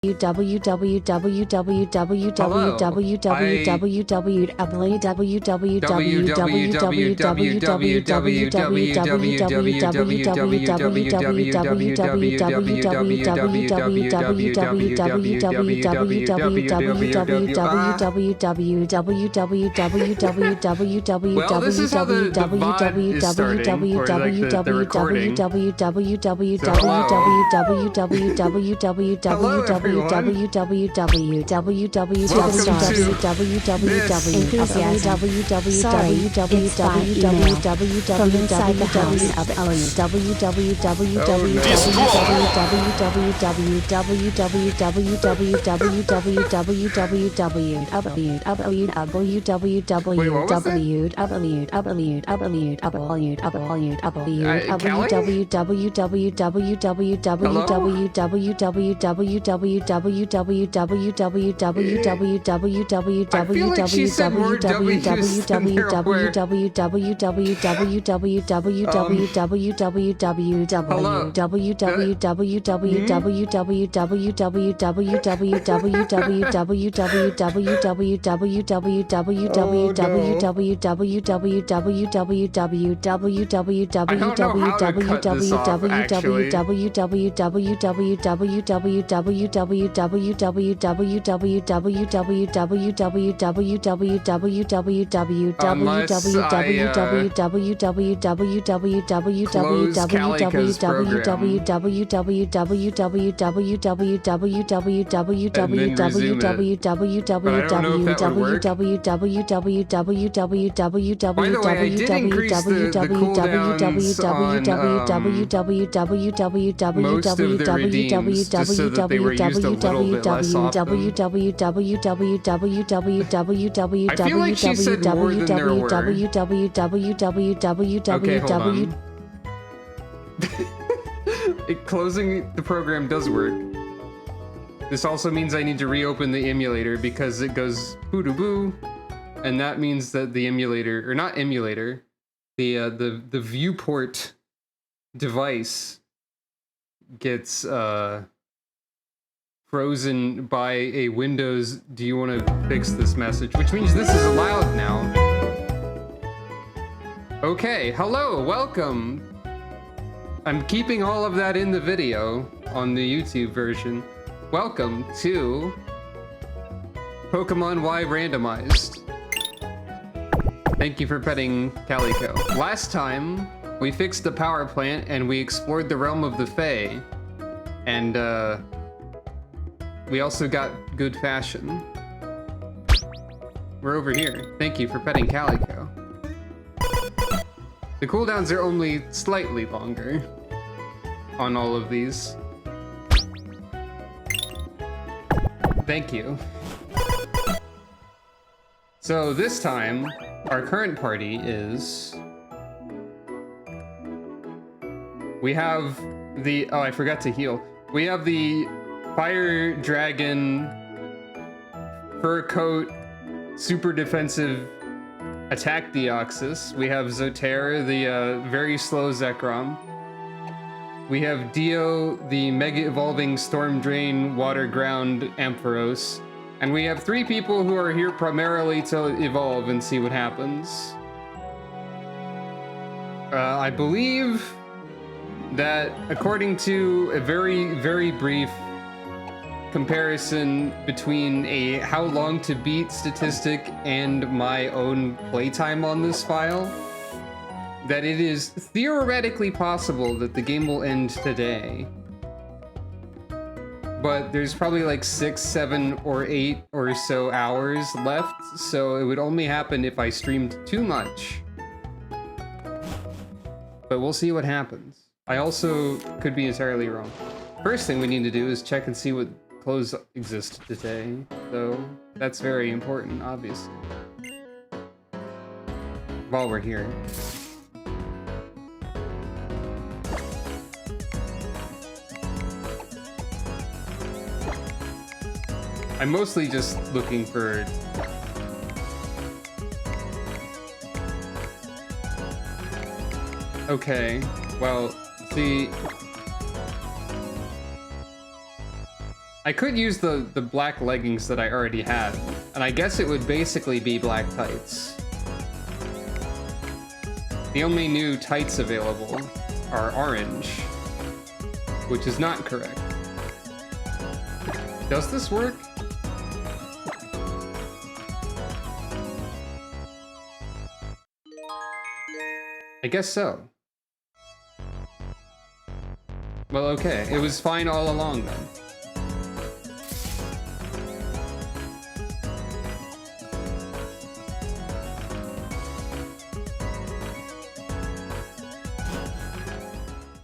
Well, this is how the VOD is starting, or like the recording. So, hello everyone. Welcome to from inside the house of Elliot. Closing the program does work. This also means I need to reopen the emulator because it goes boo-doo-boo, and that means that the emulator, or not emulator, the viewport device gets frozen by a Windows "Do you want to fix this" message, which means this is allowed now. Okay, hello, welcome. I'm keeping all of that in the video on the YouTube version. Welcome to Pokemon Y Randomized. Thank you for petting Calico. Last time, we fixed the power plant and we explored the realm of the Fae. And we also got good fashion. We're over here. Thank you for petting Calico. The cooldowns are only slightly longer on all of these. Thank you. So this time, our current party is... We have the... Oh, I forgot to heal. We have the Fire Dragon Fur Coat Super Defensive Attack Deoxys. We have Zotera, the very slow Zekrom. We have Dio, the Mega Evolving Storm Drain Water Ground Ampharos. And we have 3 people who are here primarily to evolve and see what happens. I believe that according to a very, very brief comparison between a how long to beat statistic and my own playtime on this file, that it is theoretically possible that the game will end today. But there's probably like 6, 7, or 8 or so hours left, so it would only happen if I streamed too much. But we'll see what happens. I also could be entirely wrong. First thing we need to do is check and see what clothes exist today, so that's very important, obviously. While we're here. I'm mostly just looking for... Okay, well, see... I could use the black leggings that I already had, and I guess it would basically be black tights. The only new tights available are orange, which is not correct. Does this work? I guess so. Well, okay. It was fine all along then.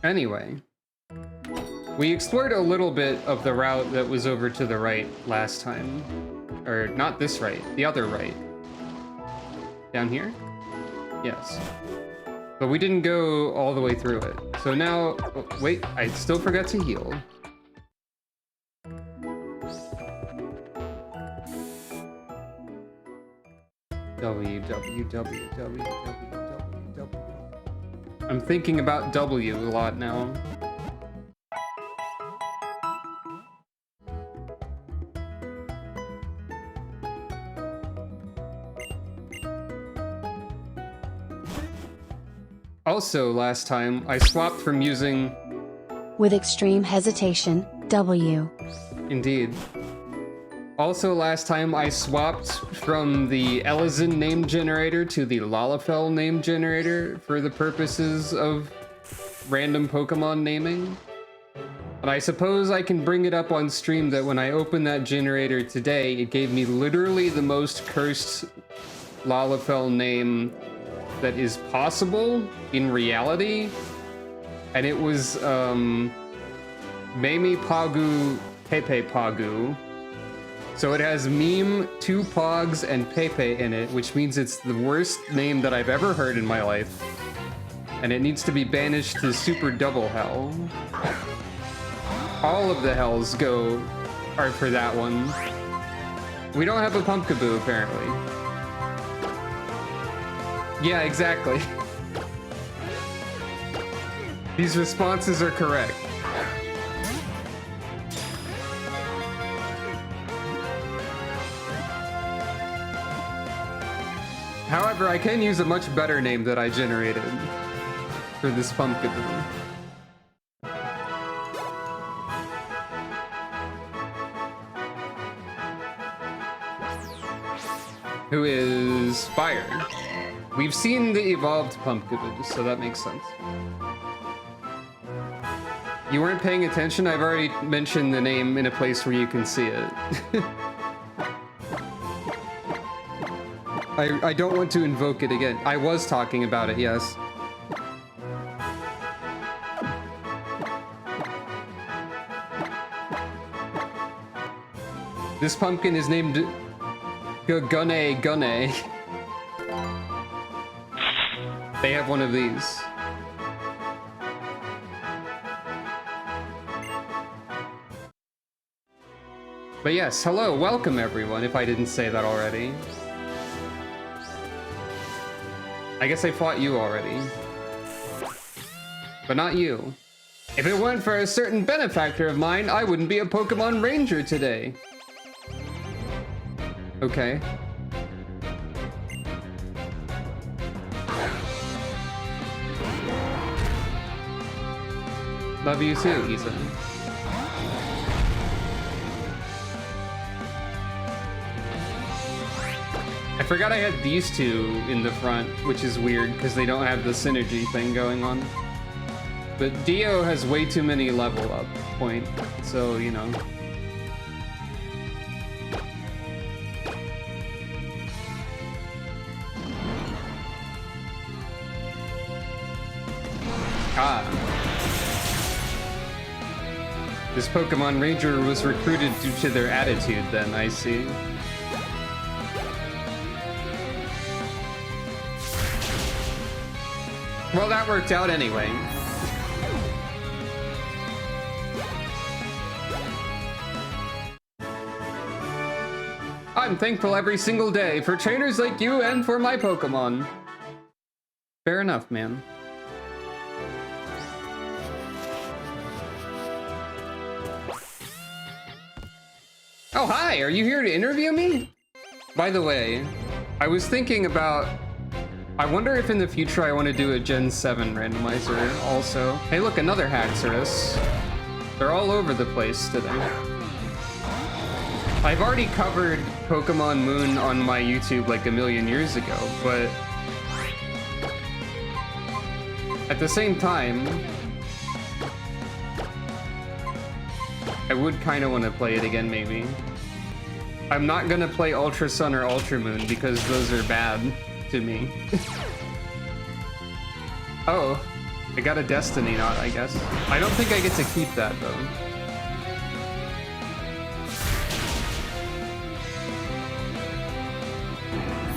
Anyway, we explored a little bit of the route that was over to the right last time. Or not this right, the other right. Down here? Yes. But we didn't go all the way through it. So now, oh, wait, I still forgot to heal. W. I'm thinking about W a lot now. Also, last time, I swapped from using... With extreme hesitation, W. Indeed. Also, last time, I swapped from the Elizin name generator to the Lalafell name generator for the purposes of random Pokemon naming. And I suppose I can bring it up on stream that when I opened that generator today, it gave me literally the most cursed Lalafell name that is possible in reality, and it was Mimi Pagu Pepe Pagu. So it has Meme, 2 Pogs, and Pepe in it, which means it's the worst name that I've ever heard in my life, and it needs to be banished to Super Double Hell. All of the hells are for that one. We don't have a Pumpkaboo apparently. Yeah, exactly. These responses are correct. However, I can use a much better name that I generated for this Pumpkaboo. Who is Fire. We've seen the evolved Pumpkaboo, so that makes sense. You weren't paying attention? I've already mentioned the name in a place where you can see it. I don't want to invoke it again. I was talking about it, yes. This pumpkin is named Gunne Gunne. They have one of these. But yes, hello, welcome everyone, if I didn't say that already. I guess I fought you already. But not you. If it weren't for a certain benefactor of mine, I wouldn't be a Pokemon Ranger today. Okay. Love you too, Ethan. I forgot I had these two in the front, which is weird because they don't have the synergy thing going on. But Dio has way too many level up points, so you know. Ah. This Pokemon Ranger was recruited due to their attitude then, I see. Well, that worked out anyway. I'm thankful every single day for trainers like you and for my Pokemon. Fair enough, man. Oh, hi, are you here to interview me? By the way, I was thinking about, I wonder if in the future I want to do a Gen 7 randomizer also. Hey, look, another Haxorus. They're all over the place today. I've already covered Pokemon Moon on my YouTube like a million years ago, but at the same time, I would kind of want to play it again, maybe. I'm not gonna play Ultra Sun or Ultra Moon because those are bad to me. Oh, I got a Destiny knot, I guess. I don't think I get to keep that, though.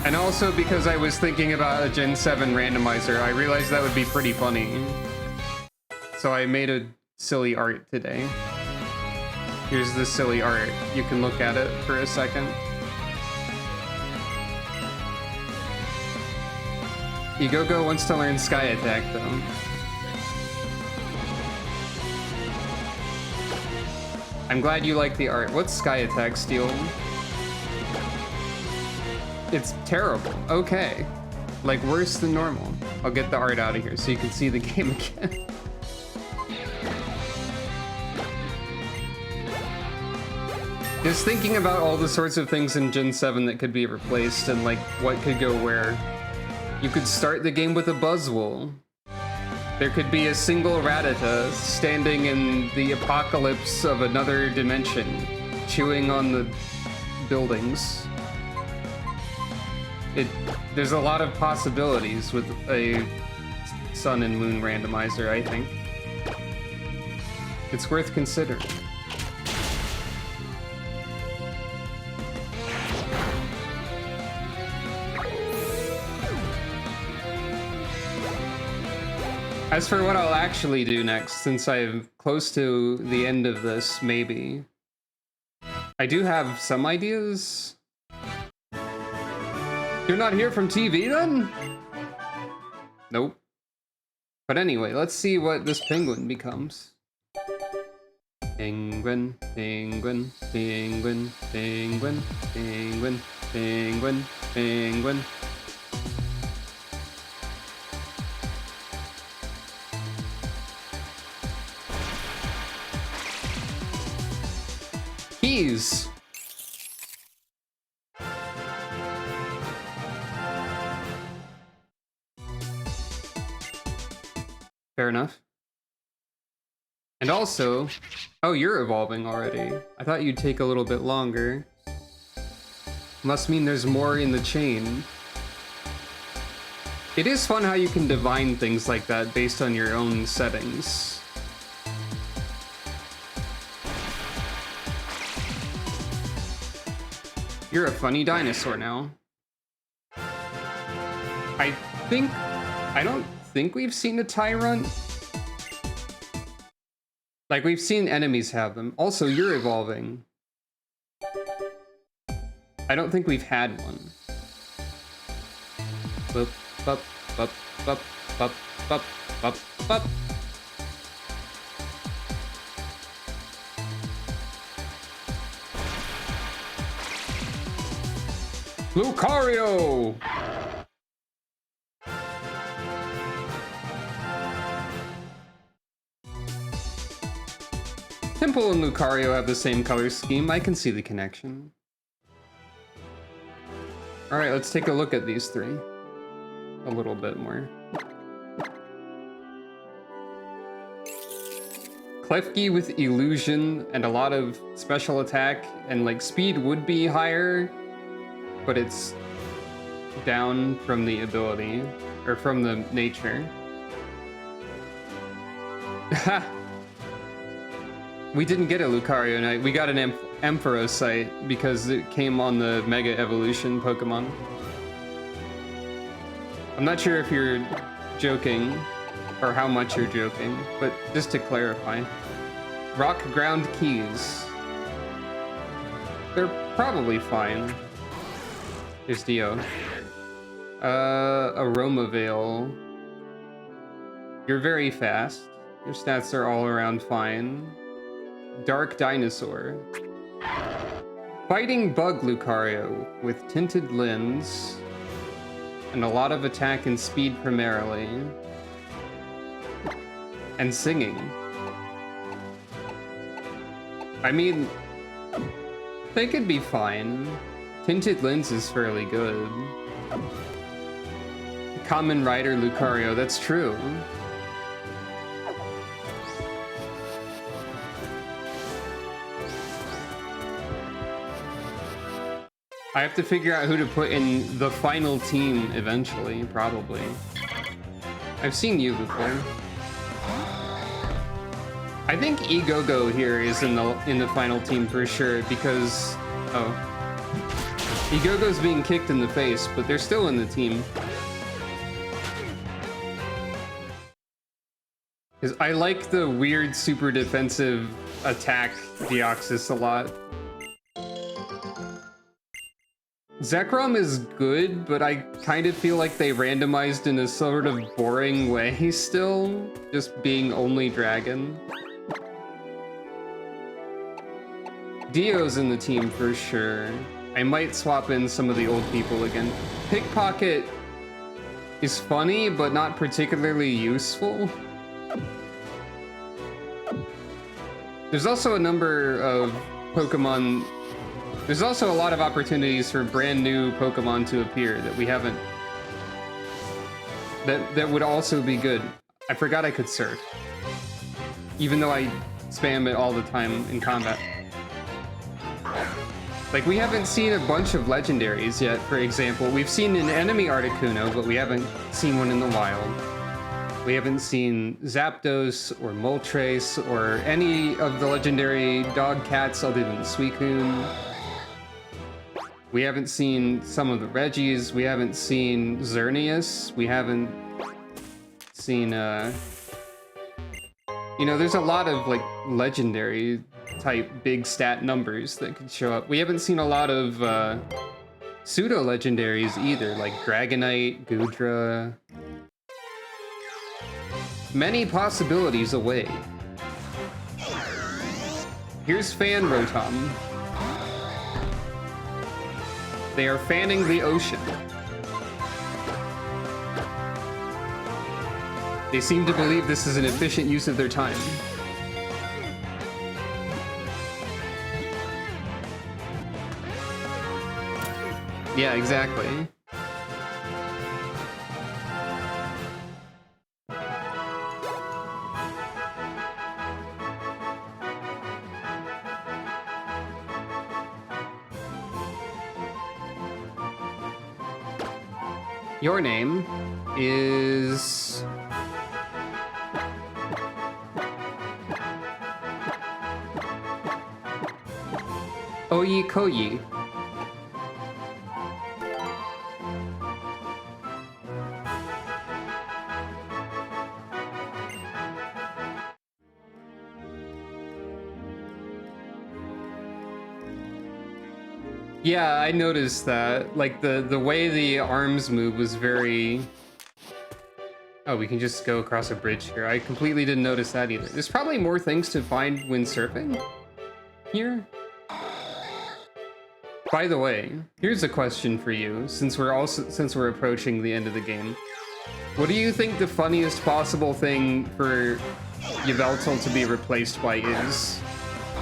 And also because I was thinking about a Gen 7 randomizer, I realized that would be pretty funny. So I made a silly art today. Here's the silly art. You can look at it for a second. Igogo wants to learn Sky Attack, though. I'm glad you like the art. What's Sky Attack, Steel? It's terrible. Okay. Like, worse than normal. I'll get the art out of here so you can see the game again. Just thinking about all the sorts of things in Gen 7 that could be replaced and like what could go where. You could start the game with a Buzzwole. There could be a single Rattata standing in the apocalypse of another dimension, chewing on the buildings. There's a lot of possibilities with a Sun and Moon randomizer, I think. It's worth considering. As for what I'll actually do next, since I'm close to the end of this, maybe, I do have some ideas. You're not here from TV then? Nope. But anyway, let's see what this penguin becomes. Penguin, penguin, penguin, penguin, penguin, penguin, penguin. Keys. Fair enough. And also, oh, you're evolving already. I thought you'd take a little bit longer. Must mean there's more in the chain. It is fun how you can divine things like that based on your own settings. You're a funny dinosaur now. I don't think we've seen a Tyrant. Like, we've seen enemies have them. Also, you're evolving. I don't think we've had one. Bup, bup, bup, bup, bup, bup, bup, bup. Lucario! Temple and Lucario have the same color scheme. I can see the connection. Alright, let's take a look at these three. A little bit more. Klefki with illusion and a lot of special attack and like speed would be higher, but it's down from the ability, or from the nature. Ha! We didn't get a Lucario Knight, we got an Ampharos because it came on the Mega Evolution Pokemon. I'm not sure if you're joking, or how much you're joking, but just to clarify. Rock ground keys. They're probably fine. Here's Dio. Aroma Veil. You're very fast. Your stats are all around fine. Dark Dinosaur. Fighting Bug Lucario with tinted lens and a lot of attack and speed primarily. And singing. I mean, they could be fine. Tinted lens is fairly good. Common Rider Lucario, that's true. I have to figure out who to put in the final team eventually, probably. I've seen you before. I think Egogo here is in the final team for sure because Egogo's being kicked in the face, but they're still in the team. Because I like the weird super defensive attack Deoxys a lot. Zekrom is good, but I kind of feel like they randomized in a sort of boring way still, just being only dragon. Dio's in the team for sure. I might swap in some of the old people again. Pickpocket is funny, but not particularly useful. There's also a number of Pokemon. There's also a lot of opportunities for brand new Pokemon to appear that we haven't. That would also be good. I forgot I could surf, even though I spam it all the time in combat. Like, we haven't seen a bunch of legendaries yet, for example. We've seen an enemy Articuno, but we haven't seen one in the wild. We haven't seen Zapdos or Moltres or any of the legendary dog cats other than Suicune. We haven't seen some of the Reggies. We haven't seen Xerneas. We haven't seen, you know, there's a lot of, like, legendary type big stat numbers that could show up. We haven't seen a lot of pseudo-legendaries either, like Dragonite, Goodra. Many possibilities away. Here's Fan Rotom. They are fanning the ocean. They seem to believe this is an efficient use of their time. Yeah, exactly. Your name is... Oyi Koyi. Yeah, I noticed that. Like, the way the arms move was very... Oh, we can just go across a bridge here. I completely didn't notice that either. There's probably more things to find when surfing here. By the way, here's a question for you, since we're approaching the end of the game. What do you think the funniest possible thing for Yveltal to be replaced by is?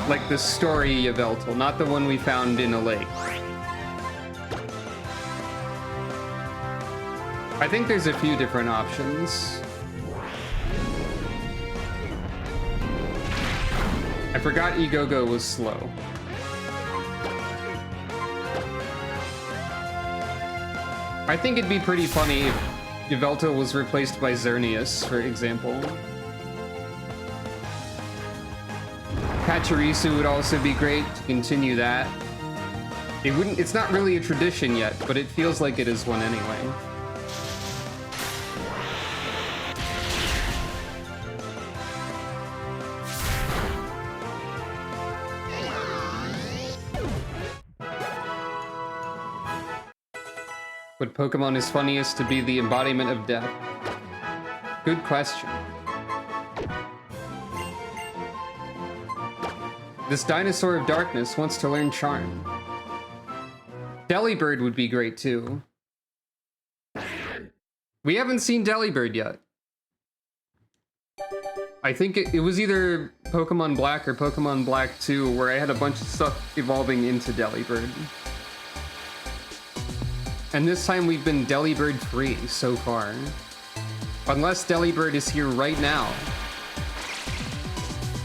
Like the story Yveltal, not the one we found in a lake. I think there's a few different options. I forgot Egogo was slow. I think it'd be pretty funny if Yveltal was replaced by Xerneas, for example. Pachirisu would also be great to continue that. It's not really a tradition yet, but it feels like it is one anyway. What Pokemon is funniest to be the embodiment of death? Good question. This dinosaur of darkness wants to learn Charm. Delibird would be great too. We haven't seen Delibird yet. I think it was either Pokemon Black or Pokemon Black 2 where I had a bunch of stuff evolving into Delibird. And this time we've been Delibird free so far. Unless Delibird is here right now.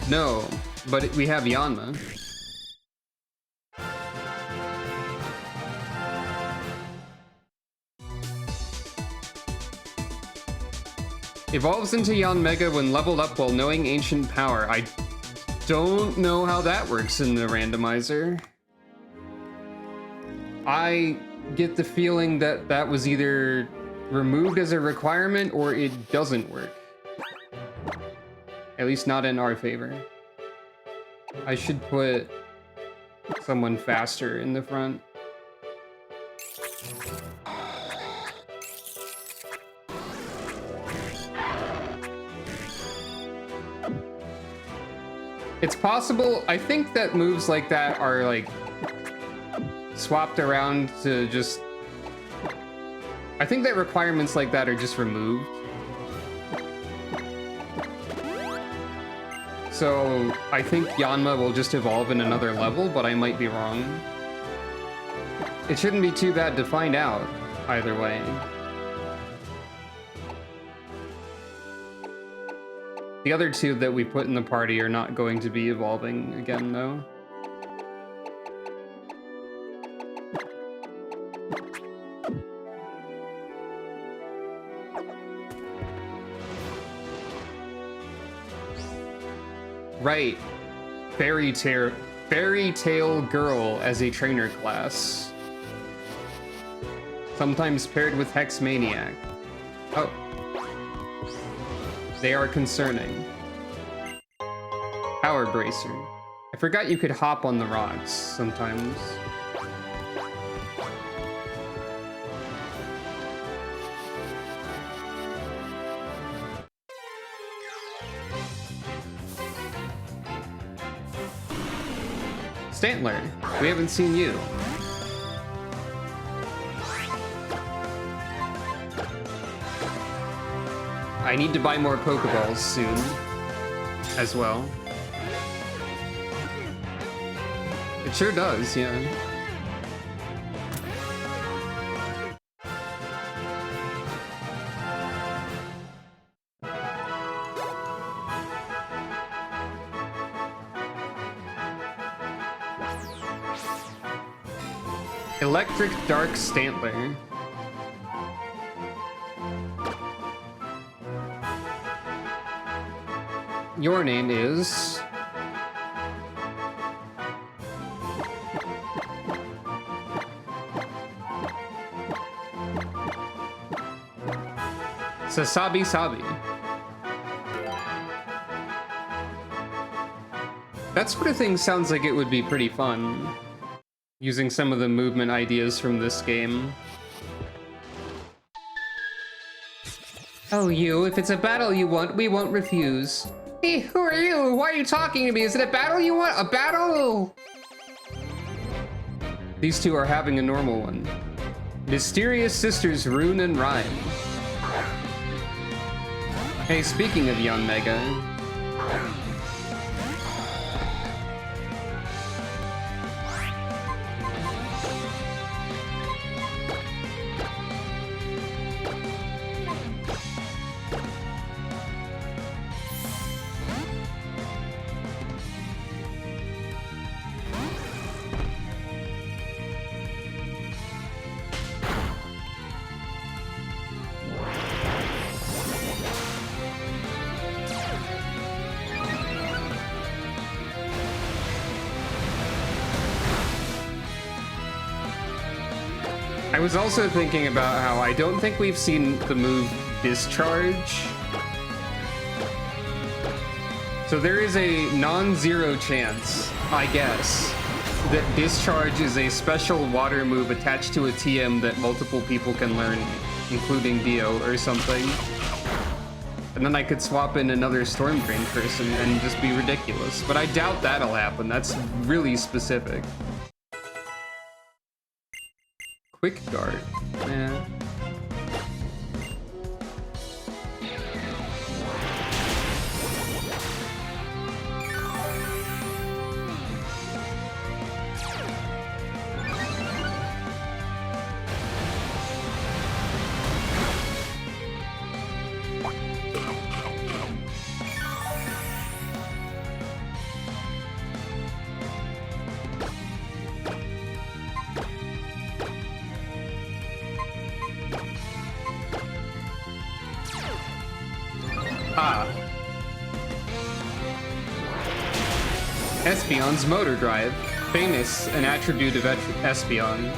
No, but we have Yanma. Evolves into Yanmega when leveled up while knowing ancient power. I don't know how that works in the randomizer. I get the feeling that that was either removed as a requirement or it doesn't work. At least not in our favor. I should put someone faster in the front. It's possible, I think that moves like that are like swapped around to just, I think that requirements like that are just removed. So I think Yanma will just evolve in another level, but I might be wrong. It shouldn't be too bad to find out either way. The other two that we put in the party are not going to be evolving again, though. Right. Fairy Tale Girl as a trainer class. Sometimes paired with Hex Maniac. Oh. They are concerning. Power Bracer. I forgot you could hop on the rocks sometimes. Stantler, we haven't seen you. I need to buy more Pokeballs soon, as well. It sure does, yeah. Electric Dark Stantler. Your name is... Sasabi Sabi. That sort of thing sounds like it would be pretty fun. Using some of the movement ideas from this game. Oh, you, if it's a battle you want, we won't refuse. Hey, who are you? Why are you talking to me? Is it a battle you want? A battle? These two are having a normal one. Mysterious sisters Rune and Rhyme. Hey, speaking of Yanmega. I was also thinking about how I don't think we've seen the move Discharge. So there is a non-zero chance, I guess, that Discharge is a special water move attached to a TM that multiple people can learn, including Dio or something. And then I could swap in another Storm Drain person and just be ridiculous. But I doubt that'll happen. That's really specific. Quick guard. Yeah. Ah. Espeon's motor drive. Famous, an attribute of Espeon.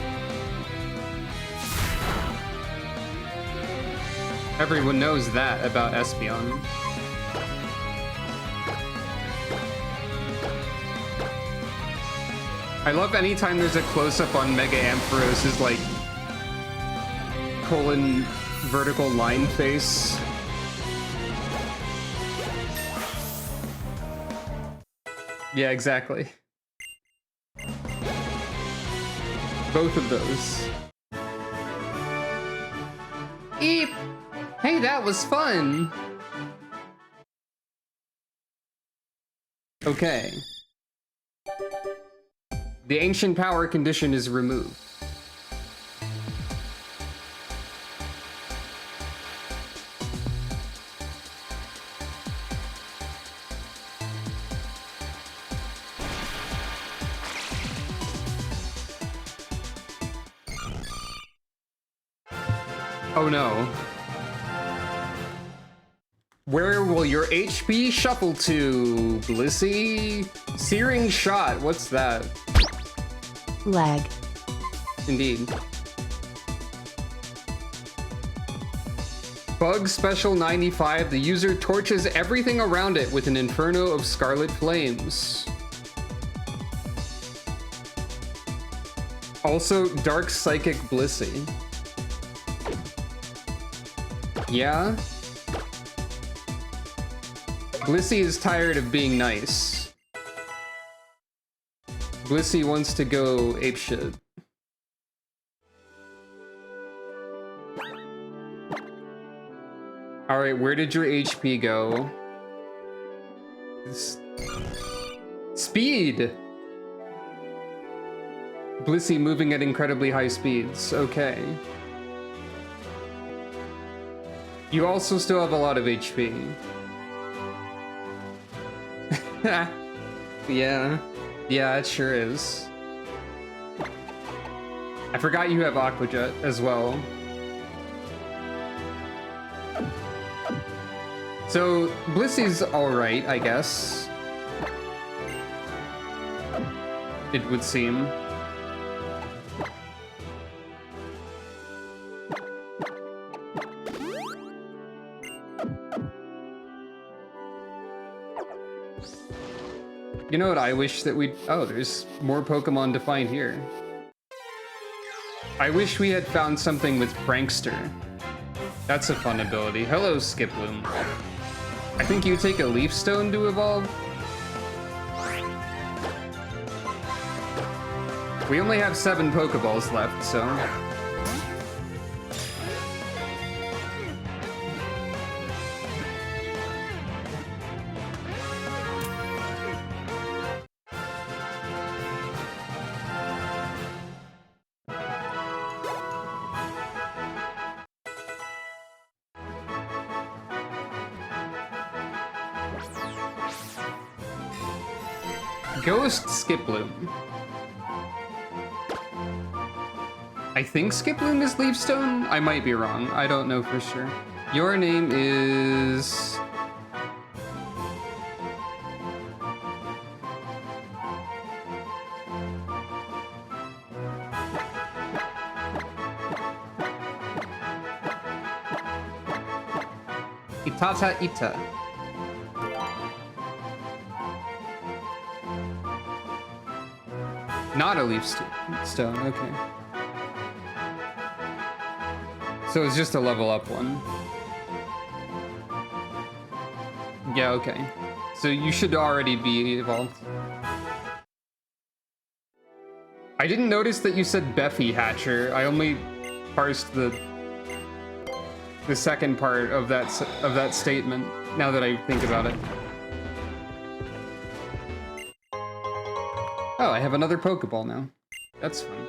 Everyone knows that about Espeon. I love anytime there's a close-up on Mega Ampharos' like colon vertical line face. Yeah, exactly. Both of those. Eep! Hey, that was fun! Okay. The ancient power condition is removed. Oh no. Where will your HP shuffle to, Blissey? Searing Shot, what's that? Lag. Indeed. Bug Special 95, the user torches everything around it with an inferno of scarlet flames. Also, Dark Psychic Blissey. Yeah? Blissey is tired of being nice. Blissey wants to go apeshit. Alright, where did your HP go? Speed! Blissey moving at incredibly high speeds. Okay. You also still have a lot of HP. Yeah. Yeah, it sure is. I forgot you have Aqua Jet as well. So, Blissey's alright, I guess. It would seem. You know what I wish that we'd... Oh, there's more Pokemon to find here. I wish we had found something with Prankster. That's a fun ability. Hello, Skiploom. I think you take a Leaf Stone to evolve. We only have 7 Pokeballs left, so... Ghost Skiploom. I think Skiploom is Leaf Stone? I might be wrong. I don't know for sure. Your name is... Itata Ita. Not a Leaf Stone, okay. So it's just a level up one. Yeah, okay. So you should already be evolved. I didn't notice that you said Beffy Hatcher. I only parsed the second part of that statement, now that I think about it. Oh, I have another Pokeball now. That's fun.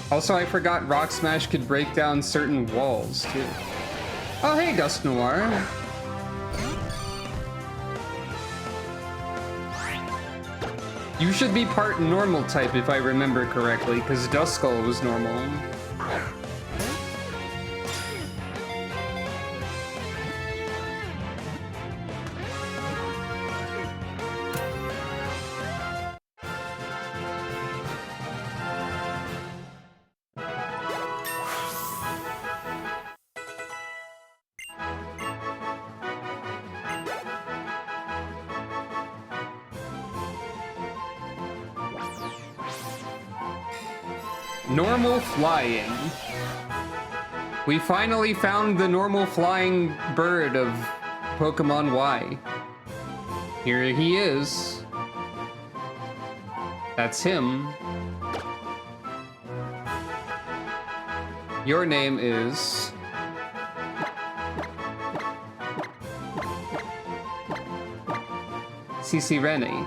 Also, I forgot Rock Smash could break down certain walls, too. Oh, hey, Dust Noir. You should be part normal type if I remember correctly, because Duskull was normal. Normal flying. We finally found the normal flying bird of Pokemon Y. Here he is. That's him. Your name is... CC Rennie.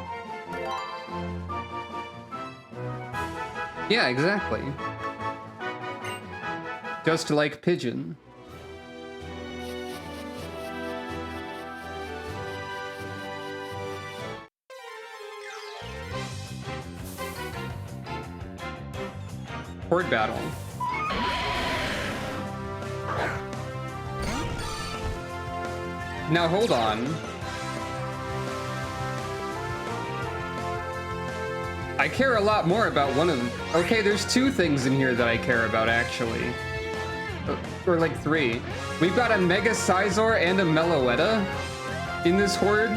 Yeah, exactly. Just like Pigeon. Horde battle. Now hold on. I care a lot more about one of them. Okay, there's two things in here that I care about, actually. Or like three. We've got a Mega Scizor and a Meloetta in this horde.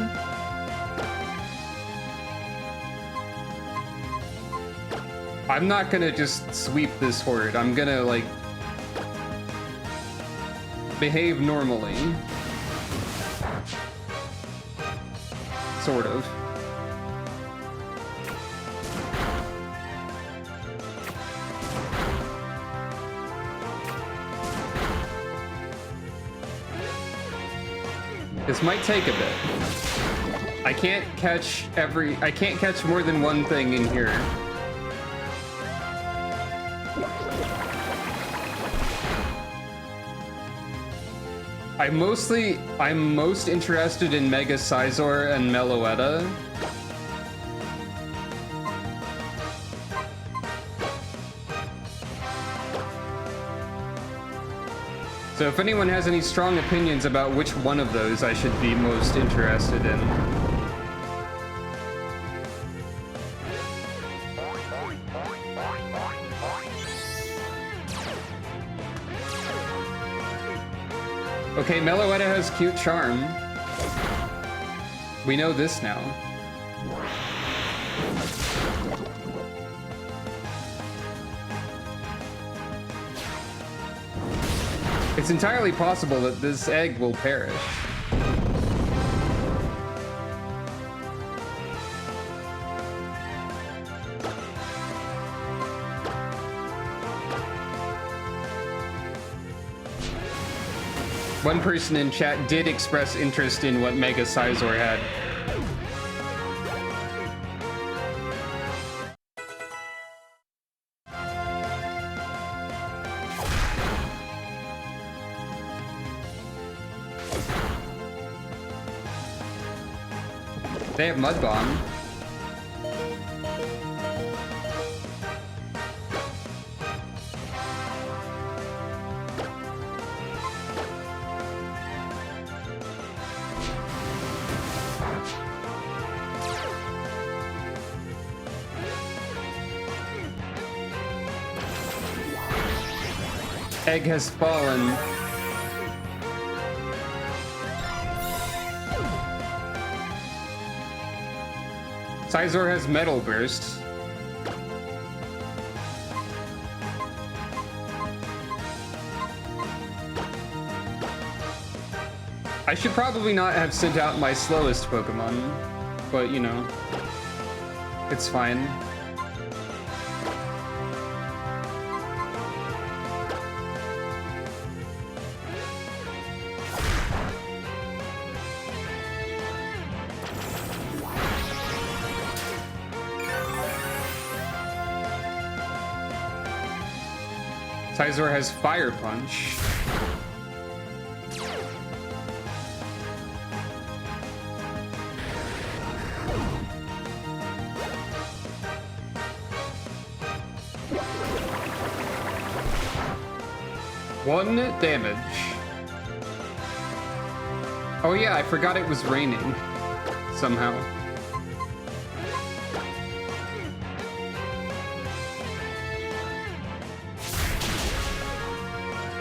I'm not gonna just sweep this horde. I'm gonna, like, behave normally. Sort of. This might take a bit. I can't catch more than one thing in here. I'm most interested in Mega Scizor and Meloetta. So if anyone has any strong opinions about which one of those I should be most interested in. Okay, Meloetta has cute charm. We know this now. It's entirely possible that this egg will perish. One person in chat did express interest in what Mega Scizor had. They have Mud Bomb. Egg has fallen. Scizor has Metal Burst. I should probably not have sent out my slowest Pokemon, but you know, it's fine. Sizor has Fire Punch. One damage. Oh yeah, I forgot it was raining somehow.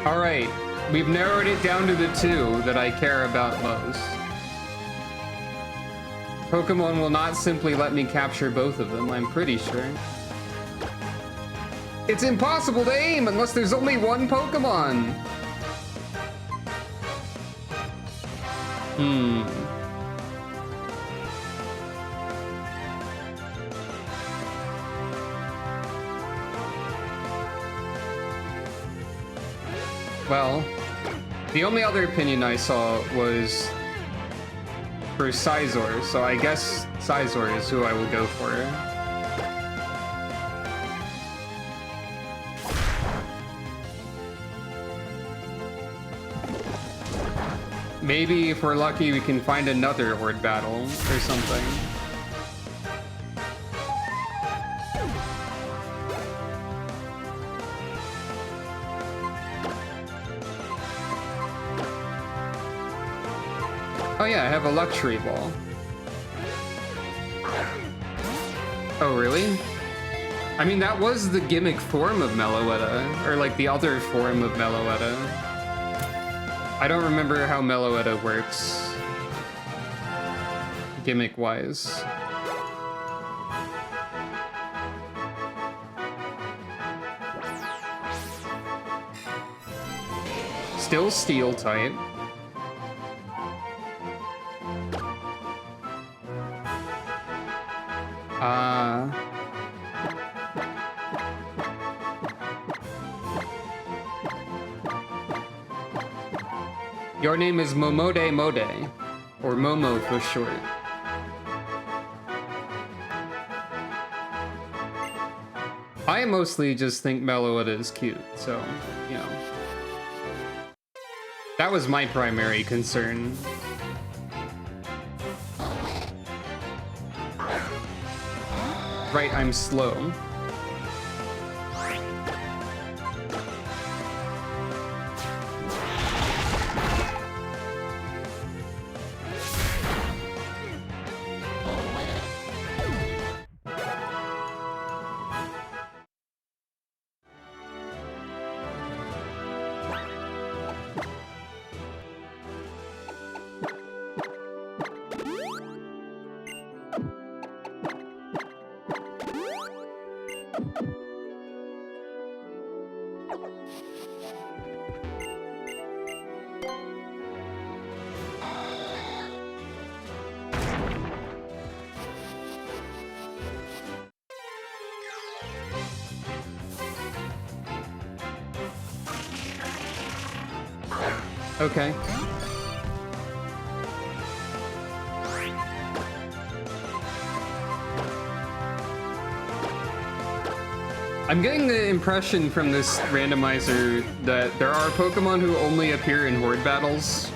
All right, we've narrowed it down to the two that I care about most. Pokemon will not simply let me capture both of them, I'm pretty sure. It's impossible to aim unless there's only one Pokemon. Well, the only other opinion I saw was for Sizor, so I guess Sizor is who I will go for. Maybe if we're lucky we can find another Horde battle or something. Oh yeah, I have a luxury ball. Oh really? I mean, that was the gimmick form of Meloetta, or like the other form of Meloetta. I don't remember how Meloetta works, gimmick-wise. Still Steel type. Your name is Momode Mode, or Momo for short. I mostly just think Meloetta is cute, so, you know. That was my primary concern. Right, I'm slow. Okay. I'm getting the impression from this randomizer that there are Pokemon who only appear in Horde battles.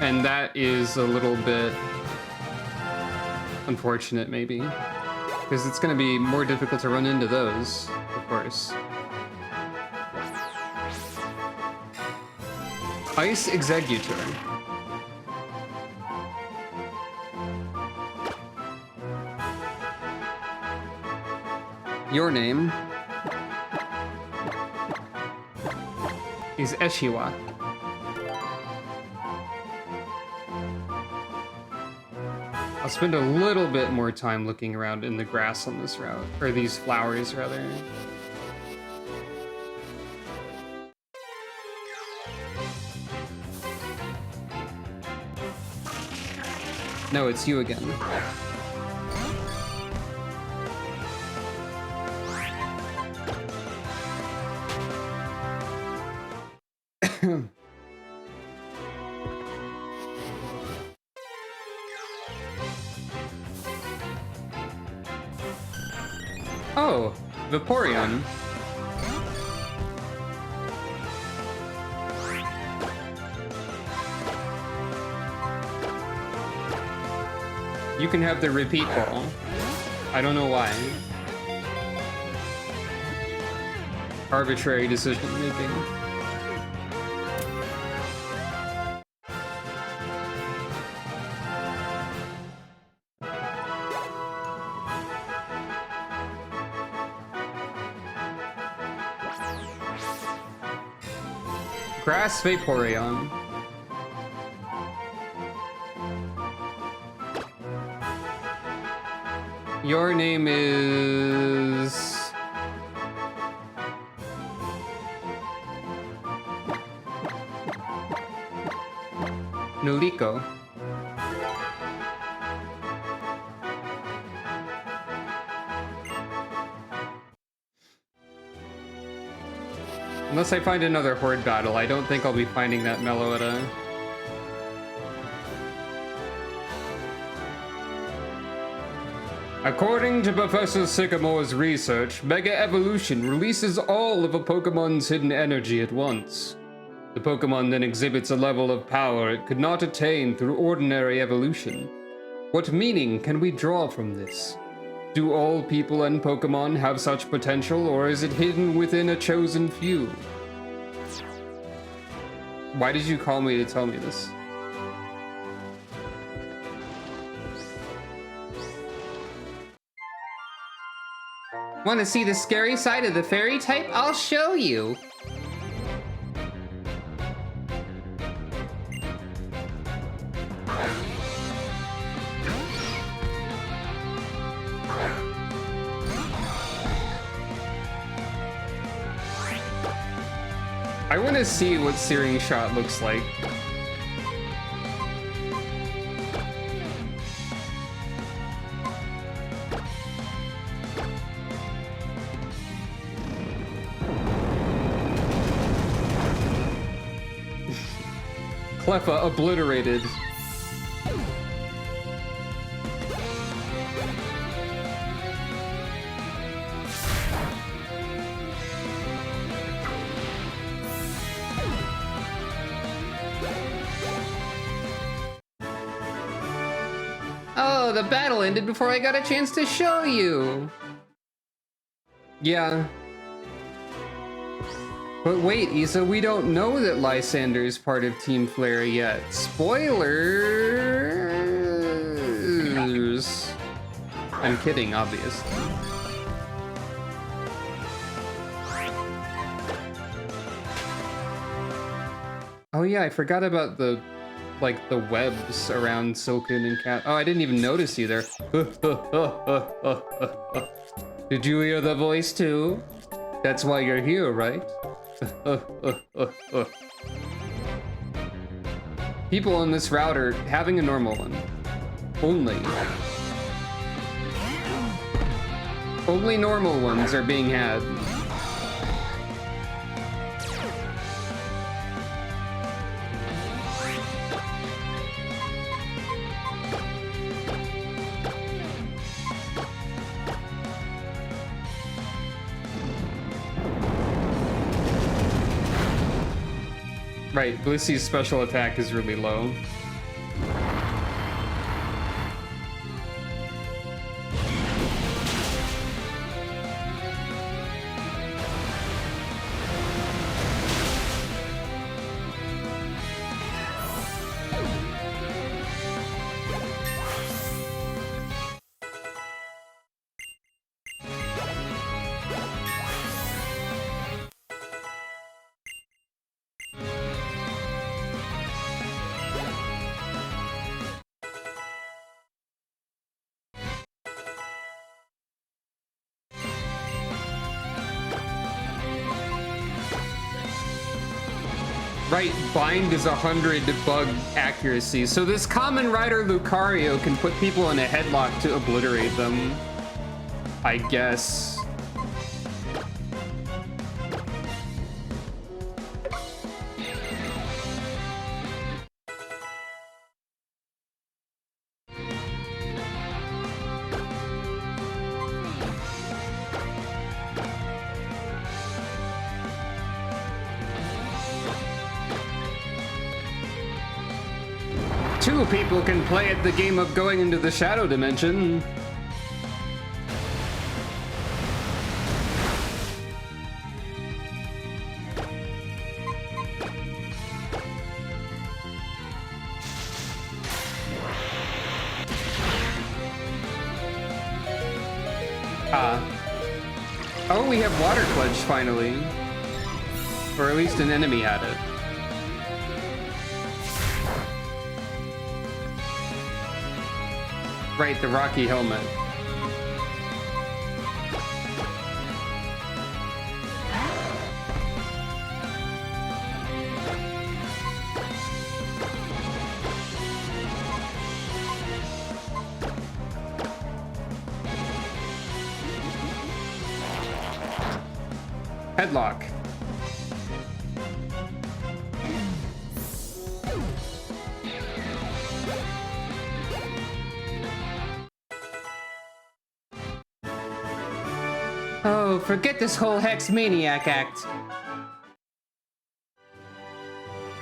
And that is a little bit unfortunate, maybe. Because it's going to be more difficult to run into those, of course. Ice Executor. Your name is Eshiwa. I'll spend a little bit more time looking around in the grass on this route, or these flowers, rather. No, it's you again. Oh, Vaporeon. You can have the repeat ball. I don't know why. Arbitrary decision making. Grass Vaporeon. Your name is... Nuliko. Unless I find another Horde battle, I don't think I'll be finding that Meloetta. According to Professor Sycamore's research, Mega Evolution releases all of a Pokemon's hidden energy at once. The Pokemon then exhibits a level of power it could not attain through ordinary evolution. What meaning can we draw from this? Do all people and Pokemon have such potential, or is it hidden within a chosen few? Why did you call me to tell me this? Want to see the scary side of the fairy type? I'll show you! I want to see what Searing Shot looks like. Cleffa obliterated. Oh, the battle ended before I got a chance to show you. Yeah. But wait, Issa, we don't know that Lysander's part of Team Flare yet. Spoilers! I'm kidding, obviously. Oh yeah, I forgot about the webs around Silken and Cat. Oh, I didn't even notice you there. Did you hear the voice too? That's why you're here, right? People on this route are having a normal one. Only normal ones are being had. Right, Blissey's special attack is really low. Right, bind is 100 bug accuracy. So this common rider Lucario can put people in a headlock to obliterate them, I guess. Two people can play at the game of going into the shadow dimension. Oh, we have Water Pledge finally. Or at least an enemy had it. Right, the Rocky helmet. Headlock. Oh, forget this whole Hex Maniac act.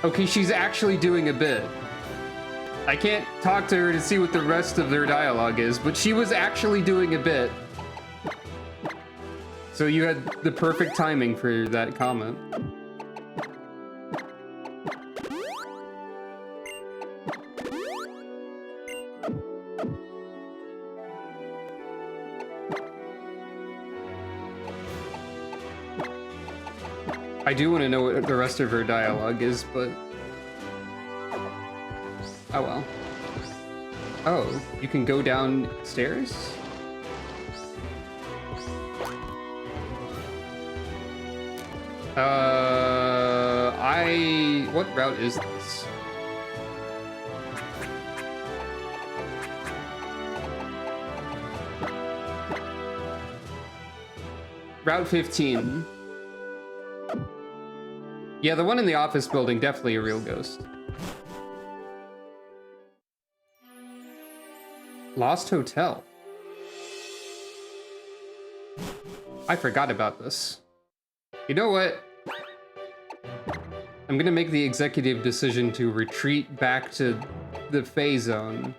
Okay, she's actually doing a bit. I can't talk to her to see what the rest of their dialogue is, but she was actually doing a bit. So you had the perfect timing for that comment. I do want to know what the rest of her dialogue is, but... oh well. Oh, you can go downstairs? What route is this? Route 15. Yeah, the one in the office building, definitely a real ghost. Lost Hotel. I forgot about this. You know what? I'm gonna make the executive decision to retreat back to the Fey Zone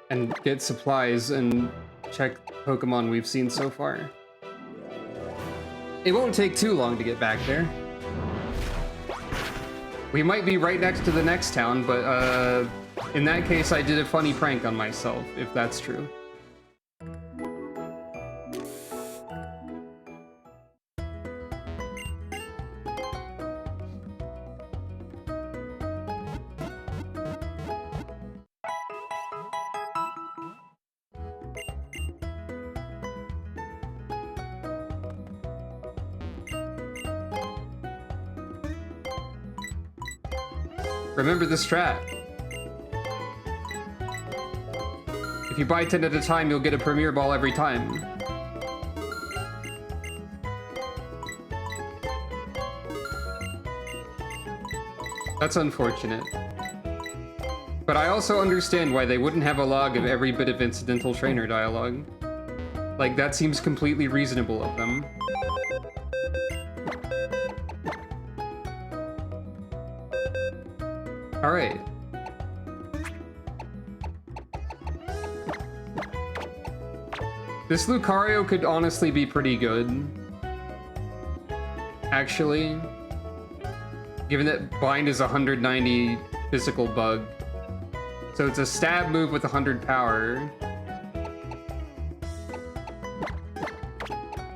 and get supplies and check Pokemon we've seen so far. It won't take too long to get back there. We might be right next to the next town, but in that case I did a funny prank on myself, if that's true. Remember the strat. If you buy 10 at a time, you'll get a Premier Ball every time. That's unfortunate. But I also understand why they wouldn't have a log of every bit of incidental trainer dialogue. Like, that seems completely reasonable of them. Alright. This Lucario could honestly be pretty good. Actually. Given that Bind is 190 physical bug. So it's a stab move with 100 power.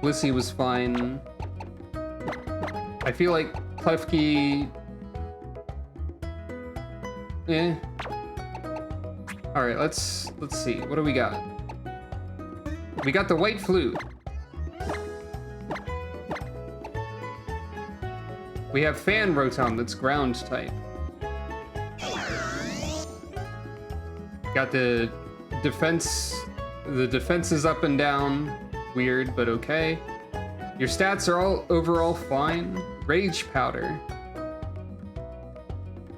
Blissey was fine. I feel like Klefki... eh. Alright, let's see. What do we got? We got the White Flute. We have Fan Rotom that's ground type. Got the defense is up and down. Weird, but okay. Your stats are all overall fine. Rage Powder.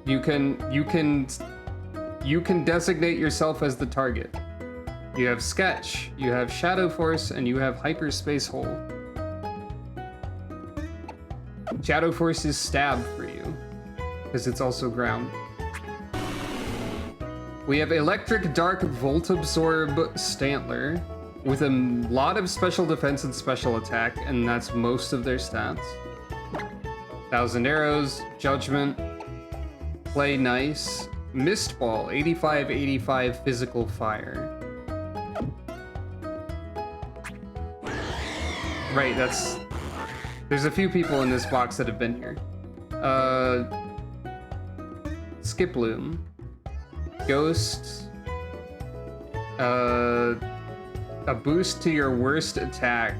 You can designate yourself as the target. You have Sketch, you have Shadow Force, and you have Hyperspace Hole. Shadow Force is stab for you, because it's also ground. We have Electric Dark Volt Absorb Stantler with a lot of special defense and special attack, and that's most of their stats. 1,000 Arrows, Judgment, Play Nice, Mist Ball, 85/85 Physical Fire. Right, there's a few people in this box that have been here. Skiploom, Ghost, a boost to your worst attack.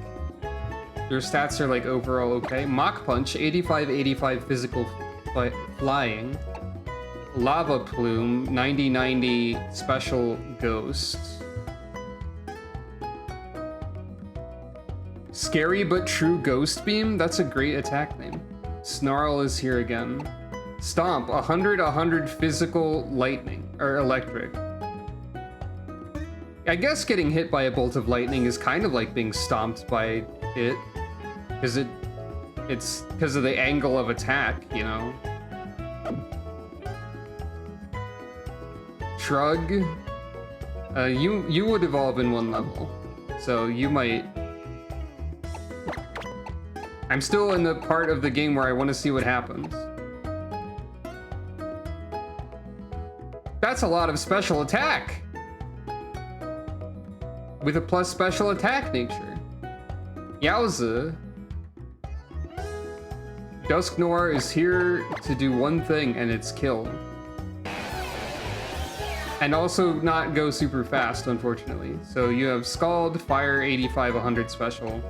Your stats are like overall okay. Mach Punch, 85/85 physical flying. Lava Plume, 90/90 special ghost. Scary but True Ghost Beam, that's a great attack name. Snarl is here again. Stomp, 100/100 physical lightning, or electric. I guess getting hit by a bolt of lightning is kind of like being stomped by it, because it's because of the angle of attack, you know. Shrug, you would evolve in 1 level, so you might. I'm still in the part of the game where I want to see what happens. That's a lot of special attack! With a plus special attack nature. Yowza. Dusknoir is here to do one thing, and it's kill. And also not go super fast, unfortunately. So you have Scald, Fire 85/100 special.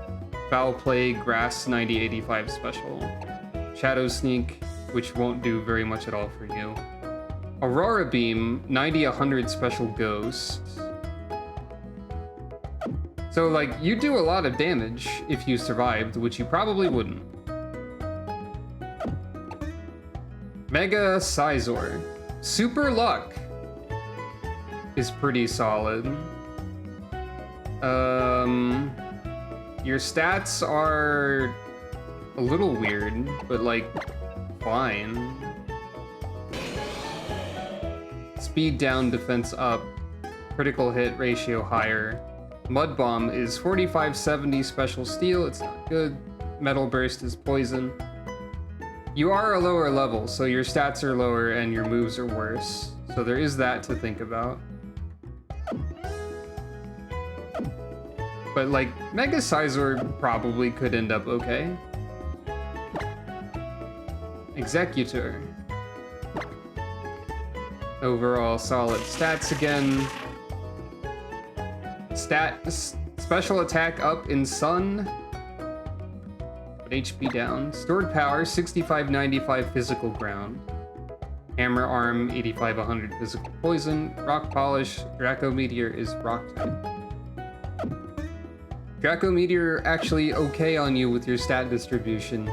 Foul Play, Grass 90/85 special. Shadow Sneak, which won't do very much at all for you. Aurora Beam, 90/100 special ghost. So, like, you do a lot of damage if you survived, which you probably wouldn't. Mega Scizor. Super Luck is pretty solid. Your stats are a little weird, but, like, fine. Speed down, defense up, critical hit ratio higher. Mud Bomb is 45/70 special steel, it's not good. Metal Burst is poison. You are a lower level, so your stats are lower and your moves are worse. So there is that to think about. But like, Mega Scizor probably could end up okay. Executor. Overall solid stats again. Special attack up in Sun, but HP down. Stored power 65/95 physical ground. Hammer Arm 85/100 physical poison. Rock Polish. Draco Meteor is rock type. Draco Meteor actually okay on you with your stat distribution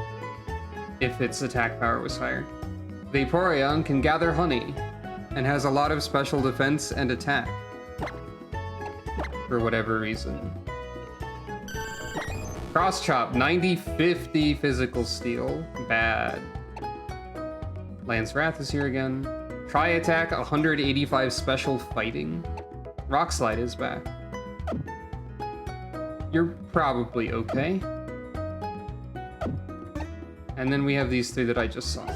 if its attack power was higher. Vaporeon can gather honey and has a lot of special defense and attack. For whatever reason. Cross Chop, 90/50 physical steel. Bad. Lance Wrath is here again. Tri Attack, 185 special fighting. Rock Slide is back. You're probably okay. And then we have these 3 that I just saw.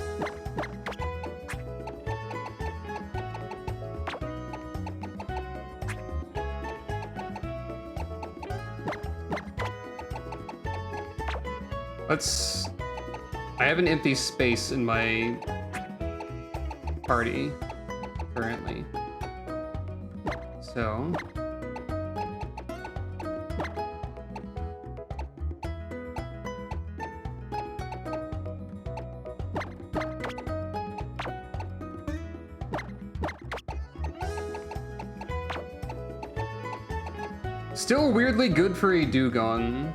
I have an empty space in my party currently. So Still weirdly good for a Dugong.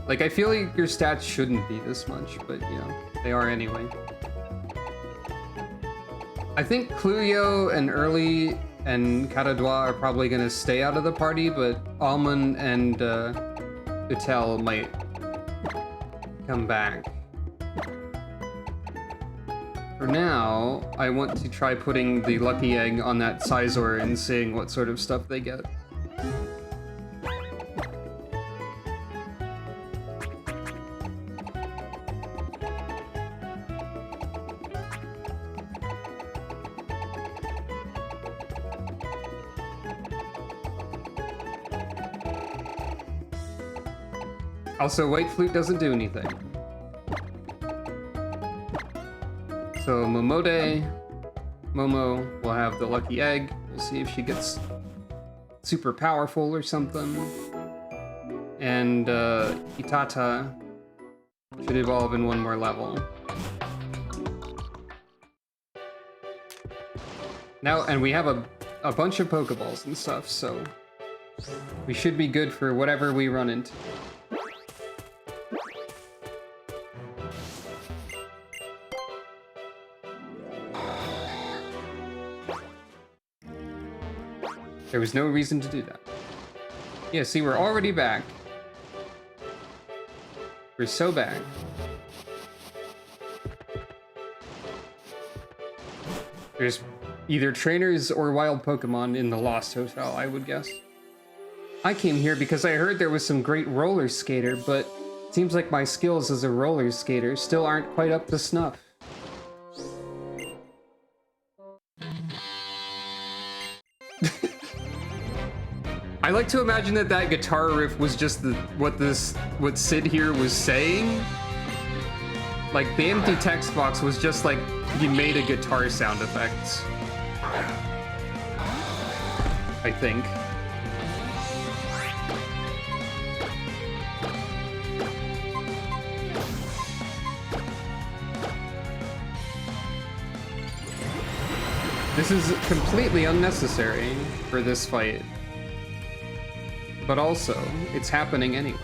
Like, I feel like your stats shouldn't be this much, but, you know, they are anyway. I think Cluyo and Early and Karadois are probably gonna stay out of the party, but Almond and Utel might come back. For now, I want to try putting the Lucky Egg on that Sizor and seeing what sort of stuff they get. Also, White Flute doesn't do anything. So Momo will have the Lucky Egg. We'll see if she gets super powerful or something. And Itata should evolve in one more level. Now, and we have a bunch of Pokeballs and stuff, so we should be good for whatever we run into. There was no reason to do that. Yeah, see, we're already back. We're so back. There's either trainers or wild Pokemon in the Lost Hotel, I would guess. I came here because I heard there was some great roller skater, but it seems like my skills as a roller skater still aren't quite up to snuff. I like to imagine that that guitar riff was just what Sid here was saying. Like, the empty text box was just like, he made a guitar sound effect. I think. This is completely unnecessary for this fight. But also, it's happening anyway.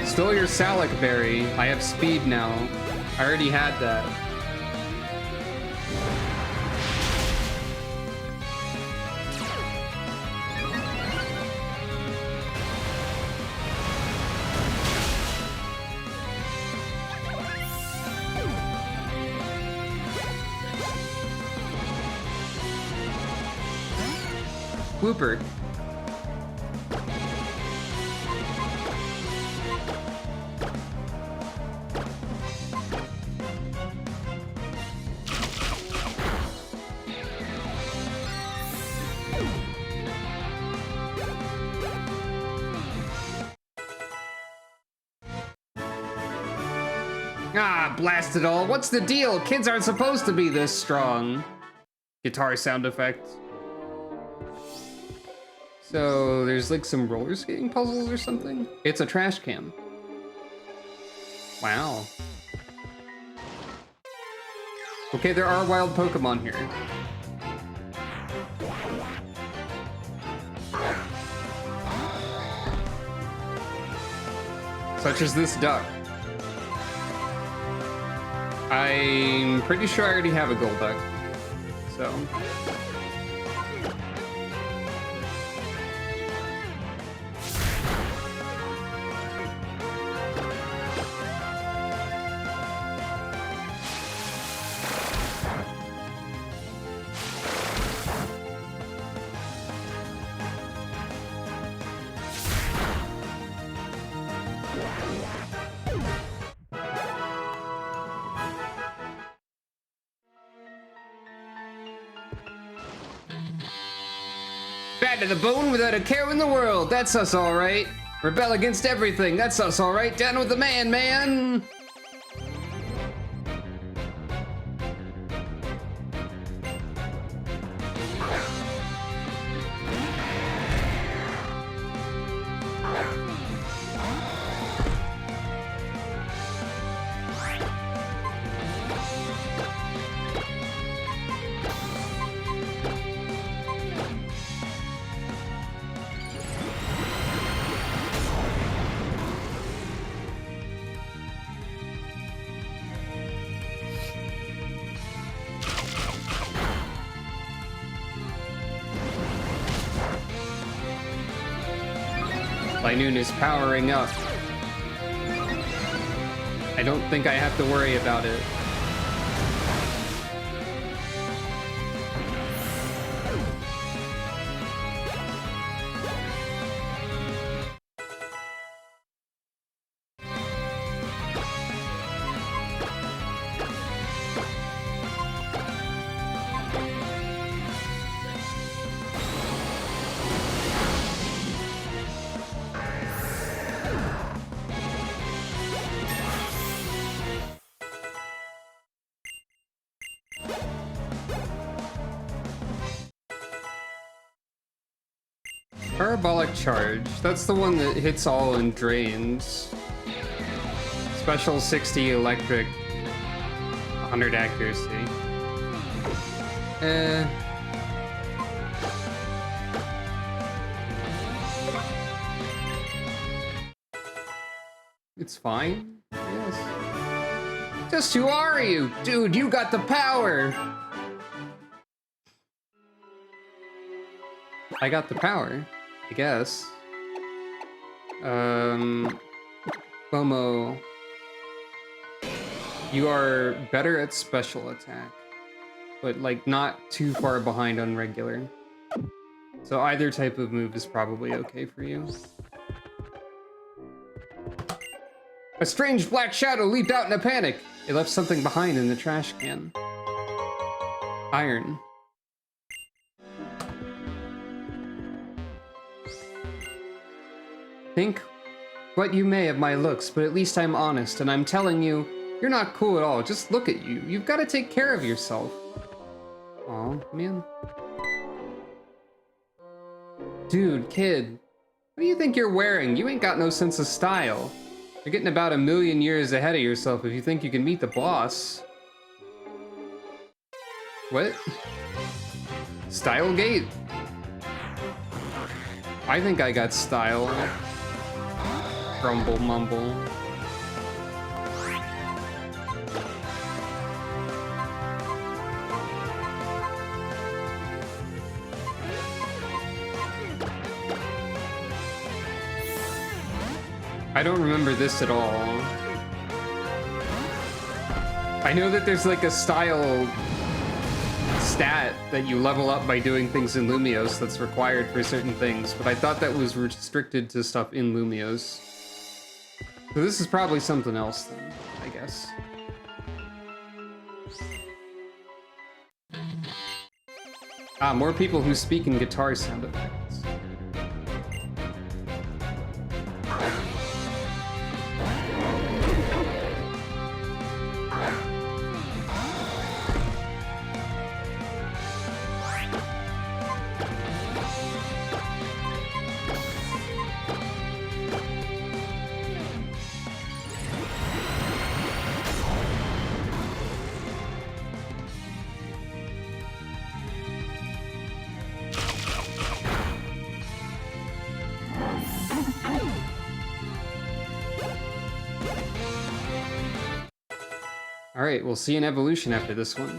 Stole your Salic Berry. I have speed now. I already had that. Wooper. Ah, blast it all. What's the deal? Kids aren't supposed to be this strong. Guitar sound effect. So there's like some roller skating puzzles or something? It's a trash can. Wow. Okay, there are wild Pokemon here. Such as this duck. I'm pretty sure I already have a Golduck, so. Bad to the bone without a care in the world. That's us, all right. Rebel against everything. That's us, all right. Down with the man, man. Linoon is powering up. I don't think I have to worry about it. Parabolic charge. That's the one that hits all and drains. Special 60 electric, 100 accuracy. It's fine. Yes. Just who are you? Dude, you got the power! I got the power, I guess. Momo. You are better at special attack, but like not too far behind on regular. So either type of move is probably okay for you. A strange black shadow leaped out in a panic. It left something behind in the trash can. Iron. Think what you may of my looks, but at least I'm honest, and I'm telling you, you're not cool at all. Just look at you. You've got to take care of yourself. Aw, man. Dude, kid, what do you think you're wearing? You ain't got no sense of style. You're getting about 1,000,000 years ahead of yourself if you think you can meet the boss. What? Stylegate? I think I got style. Grumble mumble. I don't remember this at all. I know that there's like a style stat that you level up by doing things in Lumios that's required for certain things, but I thought that was restricted to stuff in Lumios. So this is probably something else then, I guess. Ah, more people who speak in guitar sound effects. Alright, we'll see an evolution after this one.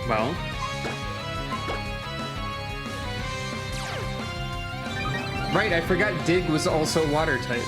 Well. Right, I forgot Dig was also water type.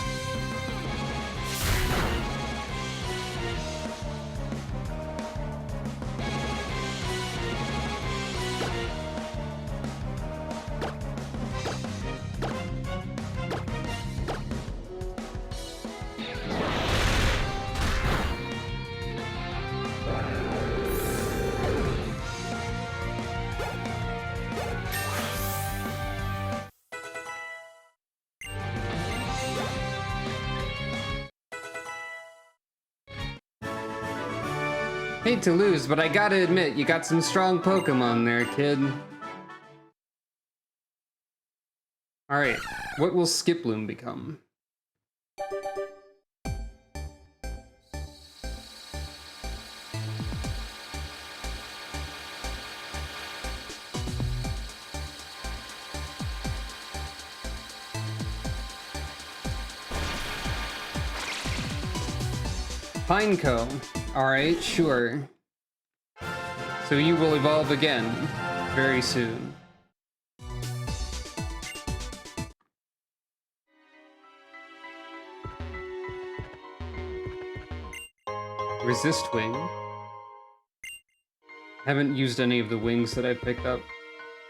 Hate to lose, but I gotta admit, you got some strong Pokemon there, kid. Alright, what will Skiploom become? Pineco. Alright, sure. So you will evolve again very soon. Resist wing. Haven't used any of the wings that I picked up.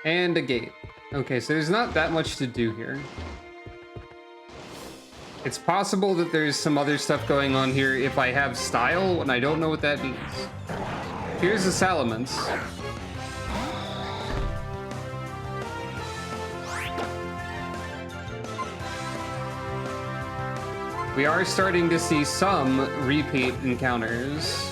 And a gate. Okay, so there's not that much to do here. It's possible that there's some other stuff going on here if I have style, and I don't know what that means. Here's the Salamence. We are starting to see some repeat encounters.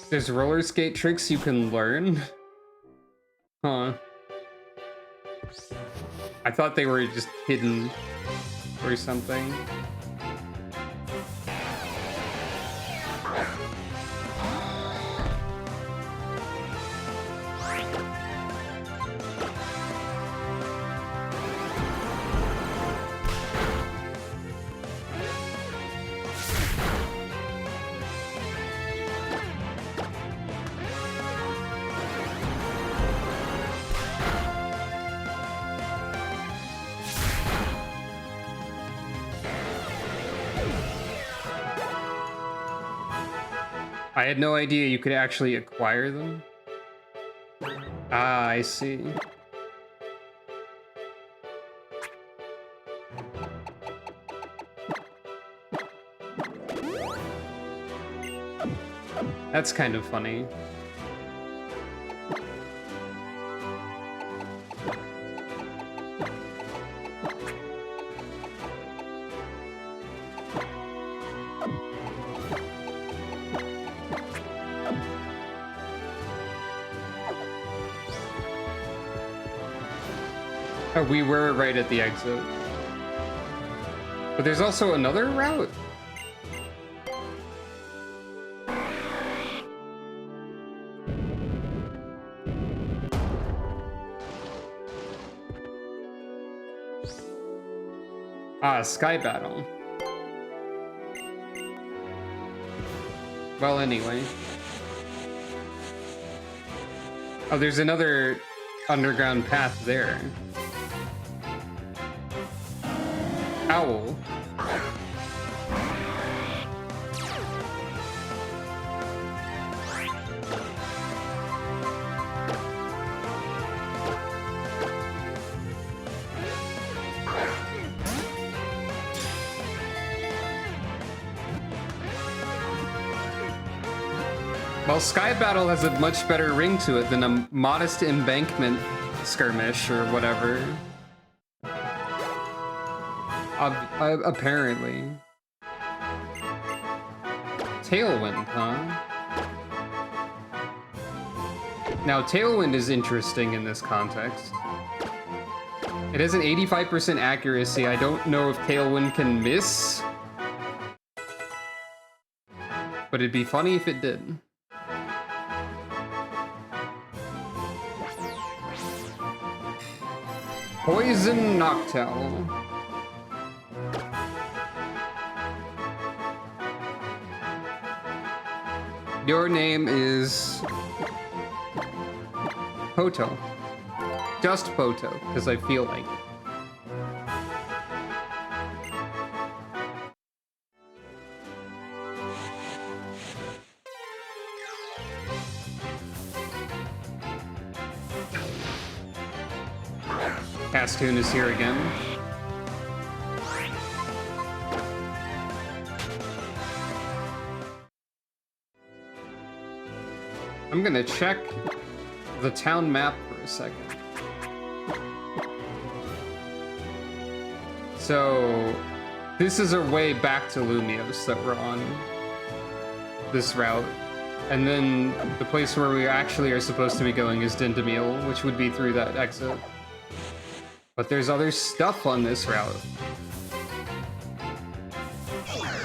There's roller skate tricks you can learn? Huh. I thought they were just hidden or something. I had no idea you could actually acquire them. Ah, I see. That's kind of funny. Oh, we were right at the exit. But there's also another route? Ah, Sky Battle. Well, anyway. Oh, there's another underground path there. Owl. Well, Sky Battle has a much better ring to it than a modest embankment skirmish or whatever. Apparently. Tailwind, huh? Now, Tailwind is interesting in this context. It has an 85% accuracy. I don't know if Tailwind can miss. But it'd be funny if it did. Poison Noctowl. Your name is Poto. Just Poto, because I feel like it. Castoon is here again. I'm gonna check the town map for a second. So, this is our way back to Lumios that we're on this route. And then the place where we actually are supposed to be going is Dindemil, which would be through that exit. But there's other stuff on this route.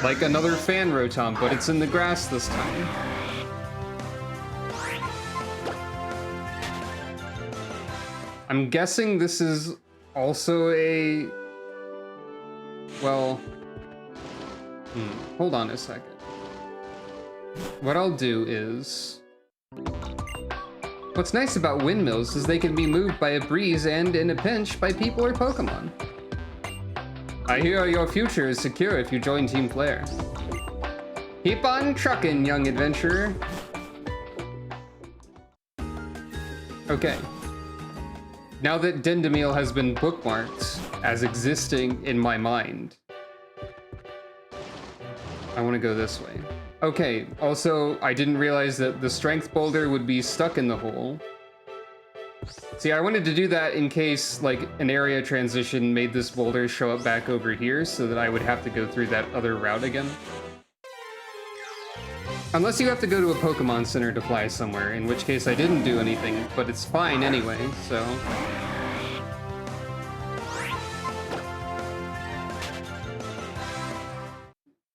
Like another fan rotom, but it's in the grass this time. I'm guessing this is also a... Well... hold on a second. What I'll do is... What's nice about windmills is they can be moved by a breeze and, in a pinch, by people or Pokemon. I hear your future is secure if you join Team Flare. Keep on truckin', young adventurer. Okay. Now that Dindemil has been bookmarked as existing in my mind, I want to go this way. Okay, also, I didn't realize that the strength boulder would be stuck in the hole. See, I wanted to do that in case, like, an area transition made this boulder show up back over here so that I would have to go through that other route again. Unless you have to go to a Pokemon Center to fly somewhere, in which case I didn't do anything, but it's fine anyway, so...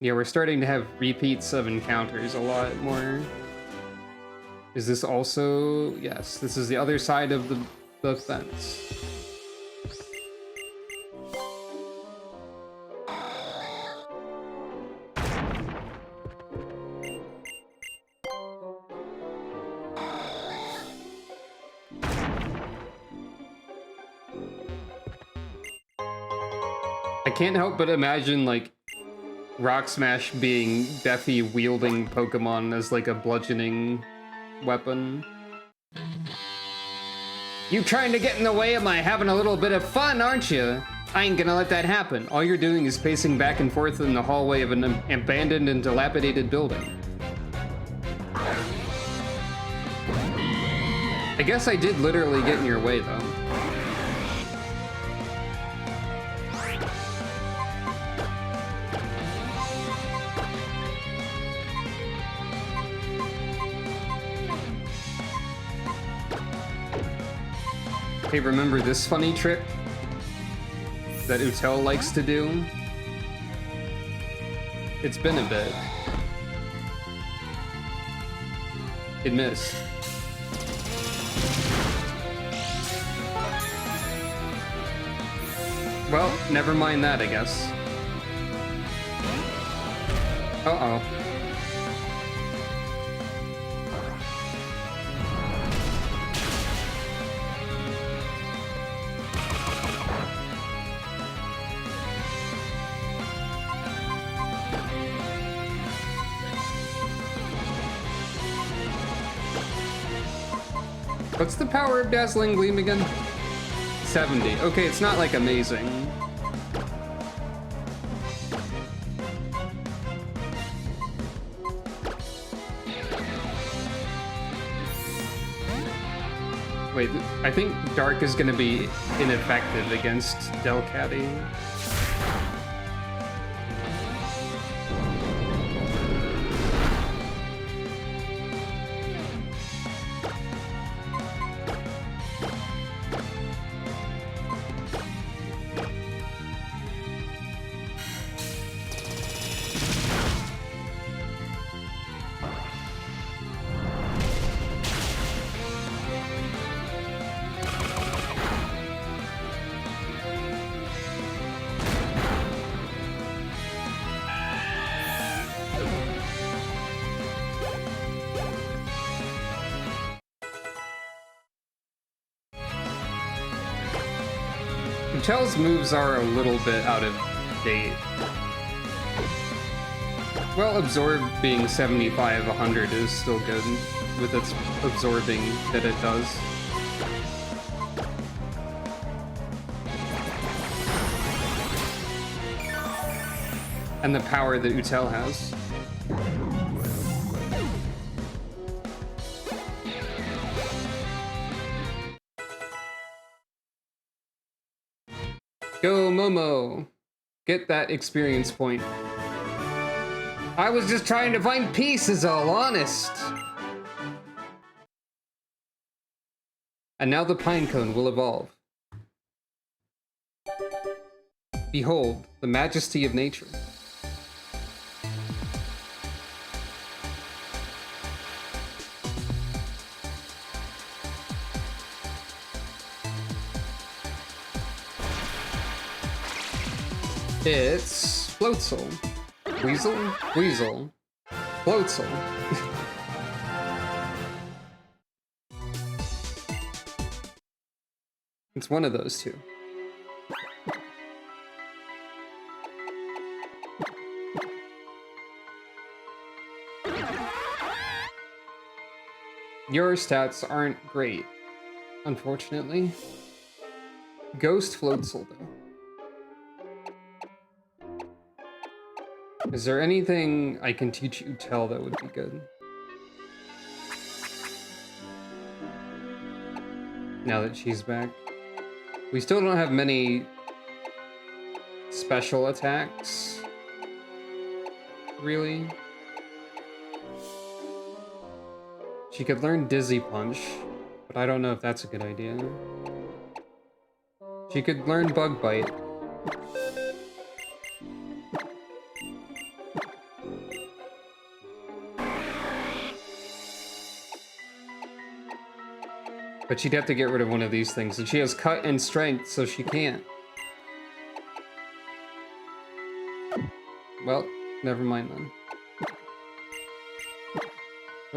Yeah, we're starting to have repeats of encounters a lot more. Is this also... Yes, this is the other side of the fence. I can't help but imagine, like, Rock Smash being Beffy wielding Pokemon as, like, a bludgeoning weapon. You trying to get in the way of my having a little bit of fun, aren't you? I ain't gonna let that happen. All you're doing is pacing back and forth in the hallway of an abandoned and dilapidated building. I guess I did literally get in your way, though. Hey, remember this funny trick that Utel likes to do? It's been a bit. It missed. Well, never mind that, I guess. Uh-oh. What's the power of Dazzling Gleam again? 70. Okay, it's not like amazing. Wait, I think Dark is gonna be ineffective against Delcatty. Utel's moves are a little bit out of date. Well, Absorb being 75, 100 is still good with its absorbing that it does. And the power that Utel has. Go, Momo! Get that experience point. I was just trying to find peace, is all, honest. And now the pinecone will evolve. Behold, the majesty of nature. It's Floatzel. Weasel? Weasel. Floatzel. It's one of those two. Your stats aren't great, unfortunately. Ghost Floatzel, though. Is there anything I can teach you Tell that would be good? Now that she's back. We still don't have many special attacks, really. She could learn Dizzy Punch, but I don't know if that's a good idea. She could learn Bug Bite. But she'd have to get rid of one of these things, and she has Cut and Strength, so she can't. Well, never mind then.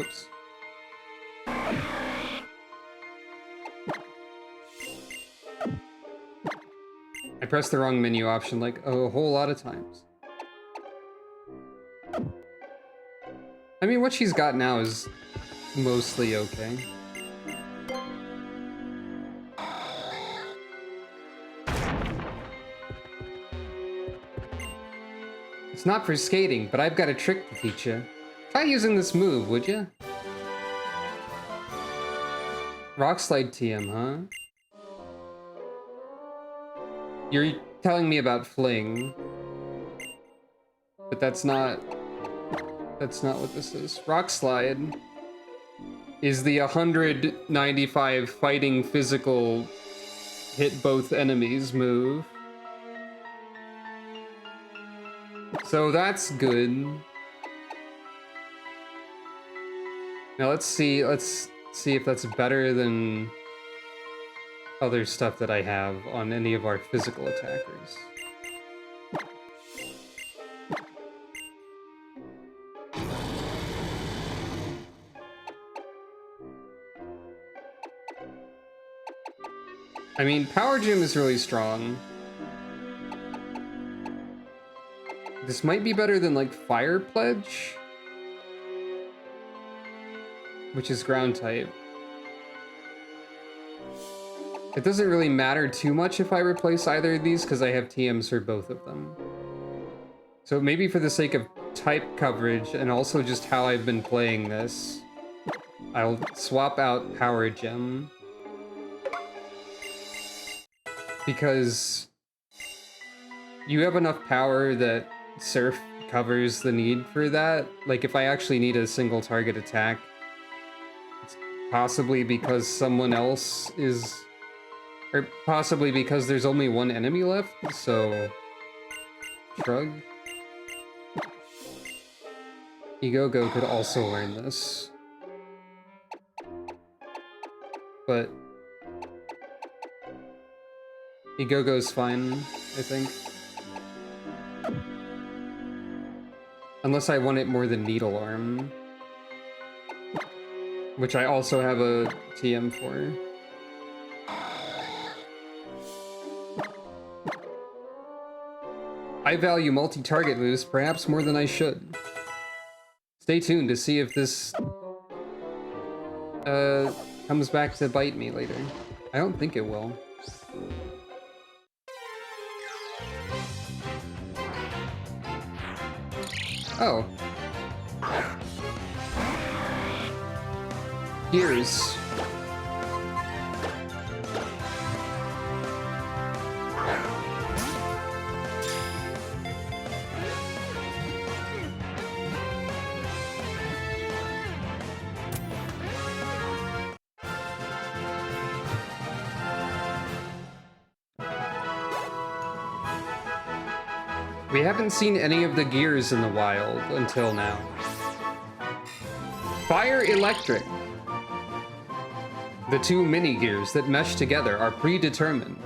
Oops. I pressed the wrong menu option like a whole lot of times. I mean, what she's got now is mostly okay. It's not for skating, but I've got a trick to teach you. Try using this move, would you? Rock Slide TM, huh? You're telling me about Fling. But that's not what this is. Rock Slide is the 195 fighting physical hit both enemies move. So that's good. Now let's see if that's better than other stuff that I have on any of our physical attackers. I mean, Power Gym is really strong. This might be better than, like, Fire Pledge, which is ground type. It doesn't really matter too much if I replace either of these, because I have TMs for both of them. So maybe for the sake of type coverage, and also just how I've been playing this, I'll swap out Power Gem. Because you have enough power that Surf covers the need for that. Like, if I actually need a single target attack, it's possibly because someone else is... Or possibly because there's only one enemy left, so... Shrug. Igogo could also learn this. But... Igogo's fine, I think. Unless I want it more than Needle Arm. Which I also have a TM for. I value multi-target moves perhaps more than I should. Stay tuned to see if this comes back to bite me later. I don't think it will. Oh. Here's... We haven't seen any of the gears in the wild until now. Fire Electric. The two mini gears that mesh together are predetermined.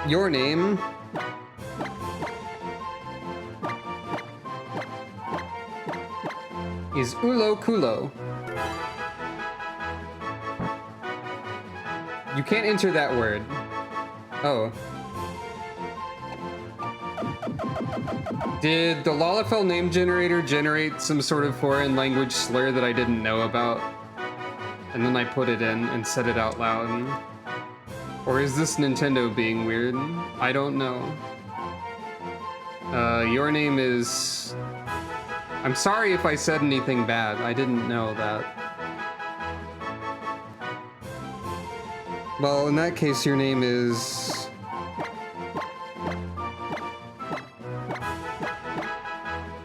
Your name is Ulo Kulo. You can't enter that word. Oh. Did the Lalafell name generator generate some sort of foreign language slur that I didn't know about? And then I put it in and said it out loud. Or is this Nintendo being weird? I don't know. Your name is... I'm sorry if I said anything bad. I didn't know that. Well, in that case, your name is...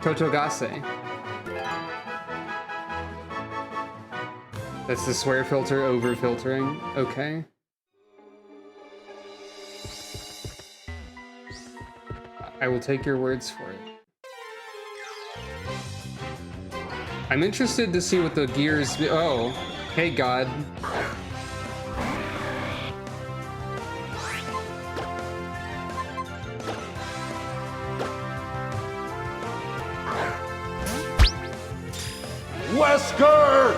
Totogase. That's the swear filter over filtering. Okay. I will take your words for it. I'm interested to see what the gears... Oh, hey God. Wesker!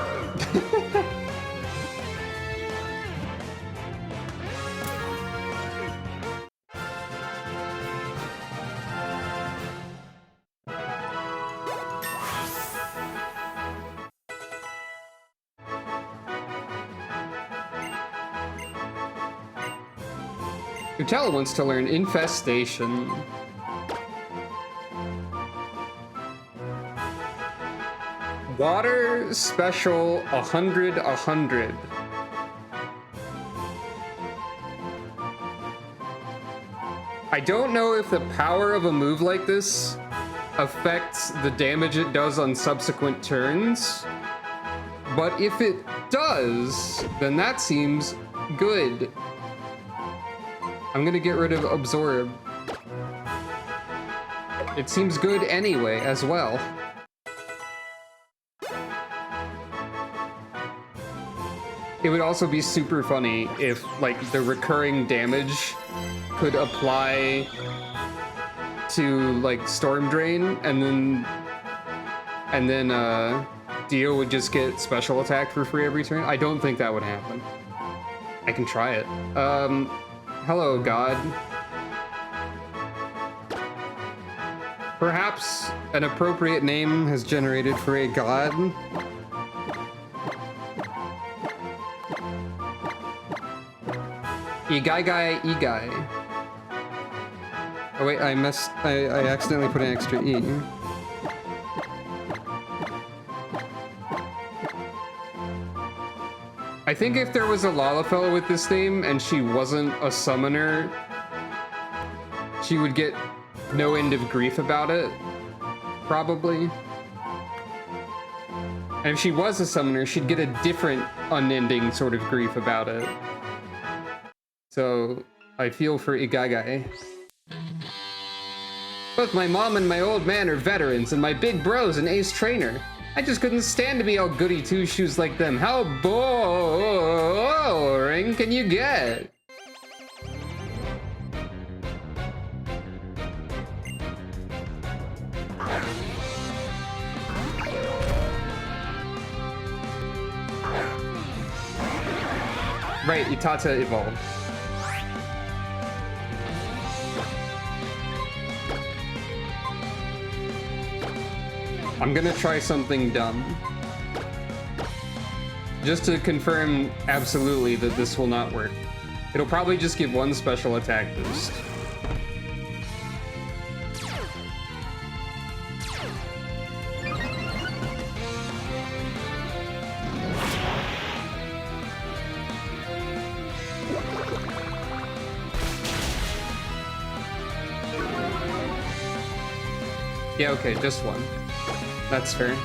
Utella wants to learn Infestation. Water Special 100. I don't know if the power of a move like this affects the damage it does on subsequent turns, but if it does, then that seems good. I'm gonna get rid of Absorb. It seems good anyway, as well. It would also be super funny if, like, the recurring damage could apply to, like, Storm Drain, and then Dio would just get special attack for free every turn. I don't think that would happen. I can try it. Hello, God. Perhaps an appropriate name has generated for a god. Igai. Oh wait, I accidentally put an extra E. I think if there was a Lalafell with this name and she wasn't a summoner, she would get no end of grief about it, probably. And if she was a summoner, she'd get a different unending sort of grief about it. So, I feel for Igagai. Both my mom and my old man are veterans, and my big bro's an ace trainer. I just couldn't stand to be all goody two-shoes like them. How boring can you get? Right, Itata evolved. I'm gonna try something dumb. Just to confirm absolutely that this will not work. It'll probably just give one special attack boost. Yeah, okay, just one. That's fair.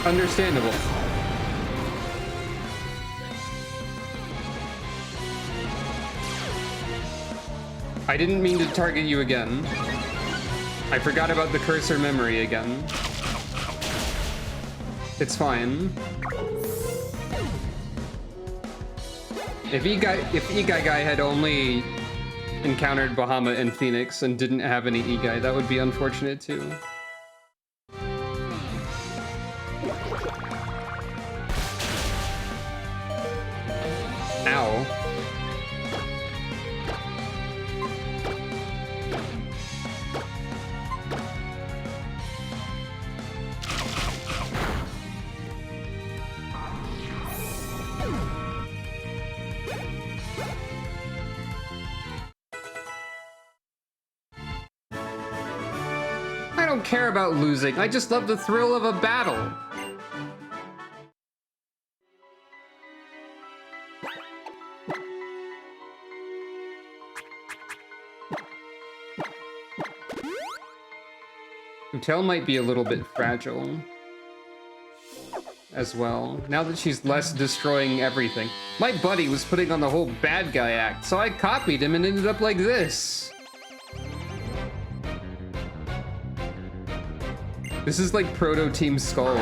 Understandable. I didn't mean to target you again. I forgot about the cursor memory again. It's fine. If Igai Guy had only encountered Bahamut and Phoenix and didn't have any Igai, that would be unfortunate too. Ow. I don't care about losing. I just love the thrill of a battle. Utel might be a little bit fragile as well, now that she's less destroying everything. My buddy was putting on the whole bad guy act, so I copied him and ended up like this. This is like Proto Team Skull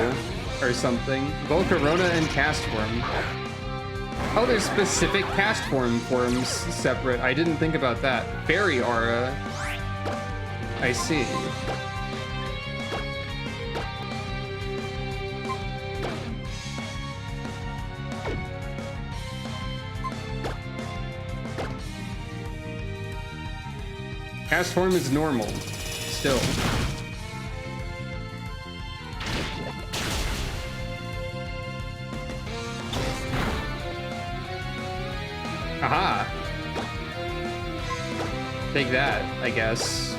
or something. Volcarona and Castform. Oh, there's specific Castform forms separate. I didn't think about that. Fairy Aura. I see. Castform is normal, still. Aha! Take that, I guess.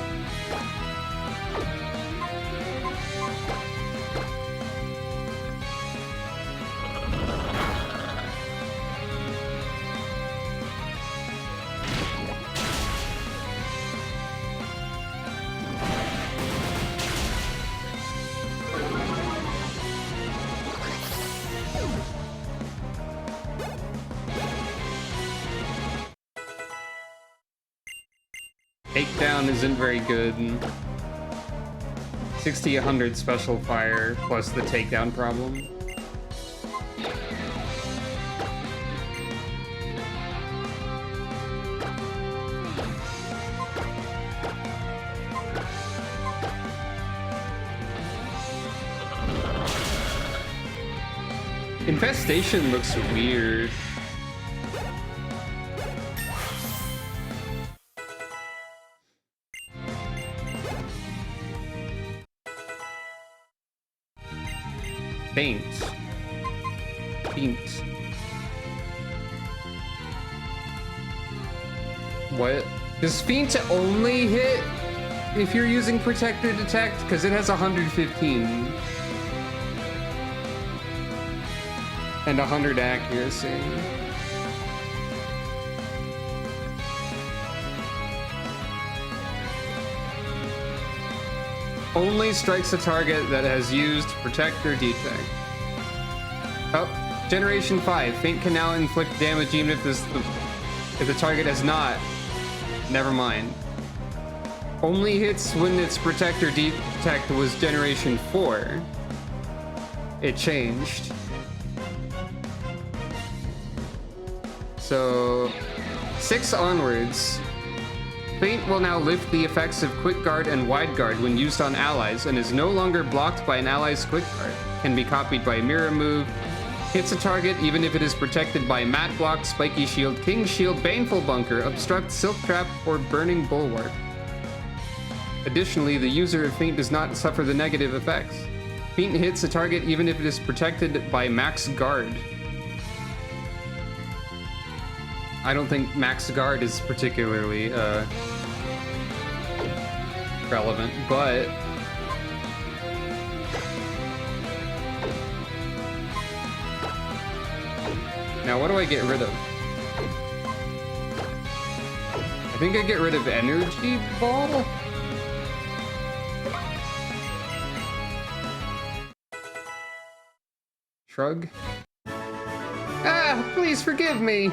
Takedown isn't very good. 60-100 special fire plus the takedown problem. Infestation looks weird. Faint. What? Does Feint only hit if you're using Protect or Detect? Because it has 115. And 100 accuracy. Only strikes a target that has used Protect or Detect. Oh, Generation 5. Feint can now inflict damage even if the target has not. Never mind. Only hits when its Protect or Detect was Generation 4. It changed. So, 6 onwards. Feint will now lift the effects of Quick Guard and Wide Guard when used on allies and is no longer blocked by an ally's Quick Guard. Can be copied by Mirror Move. Hits a target even if it is protected by Mat Block, Spiky Shield, King Shield, Baneful Bunker, Obstruct, Silk Trap, or Burning Bulwark. Additionally, the user of Feint does not suffer the negative effects. Feint hits a target even if it is protected by Max Guard. I don't think Max Guard is particularly relevant, but now what do I get rid of? I think I get rid of Energy Ball? shrug. Ah, please forgive me!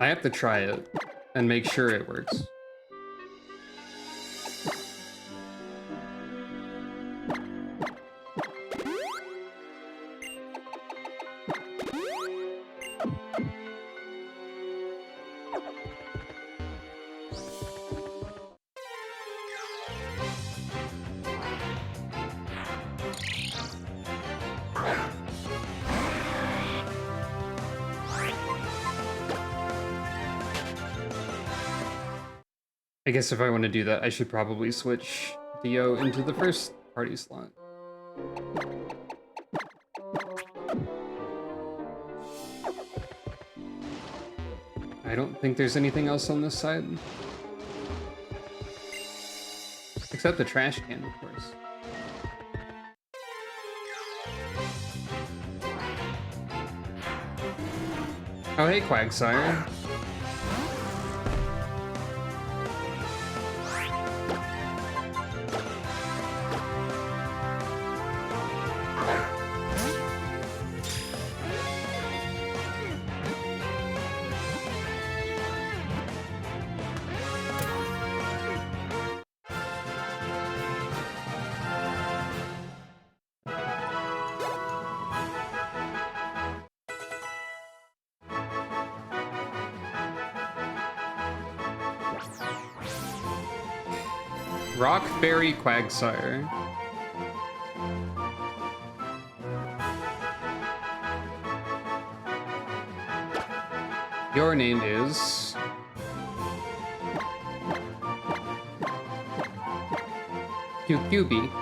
I have to try it and make sure it works. I guess if I want to do that, I should probably switch Dio into the first party slot. I don't think there's anything else on this side. Except the trash can, of course. Oh, hey, Quagsire. Rock Fairy Quagsire. Your name is... QQB.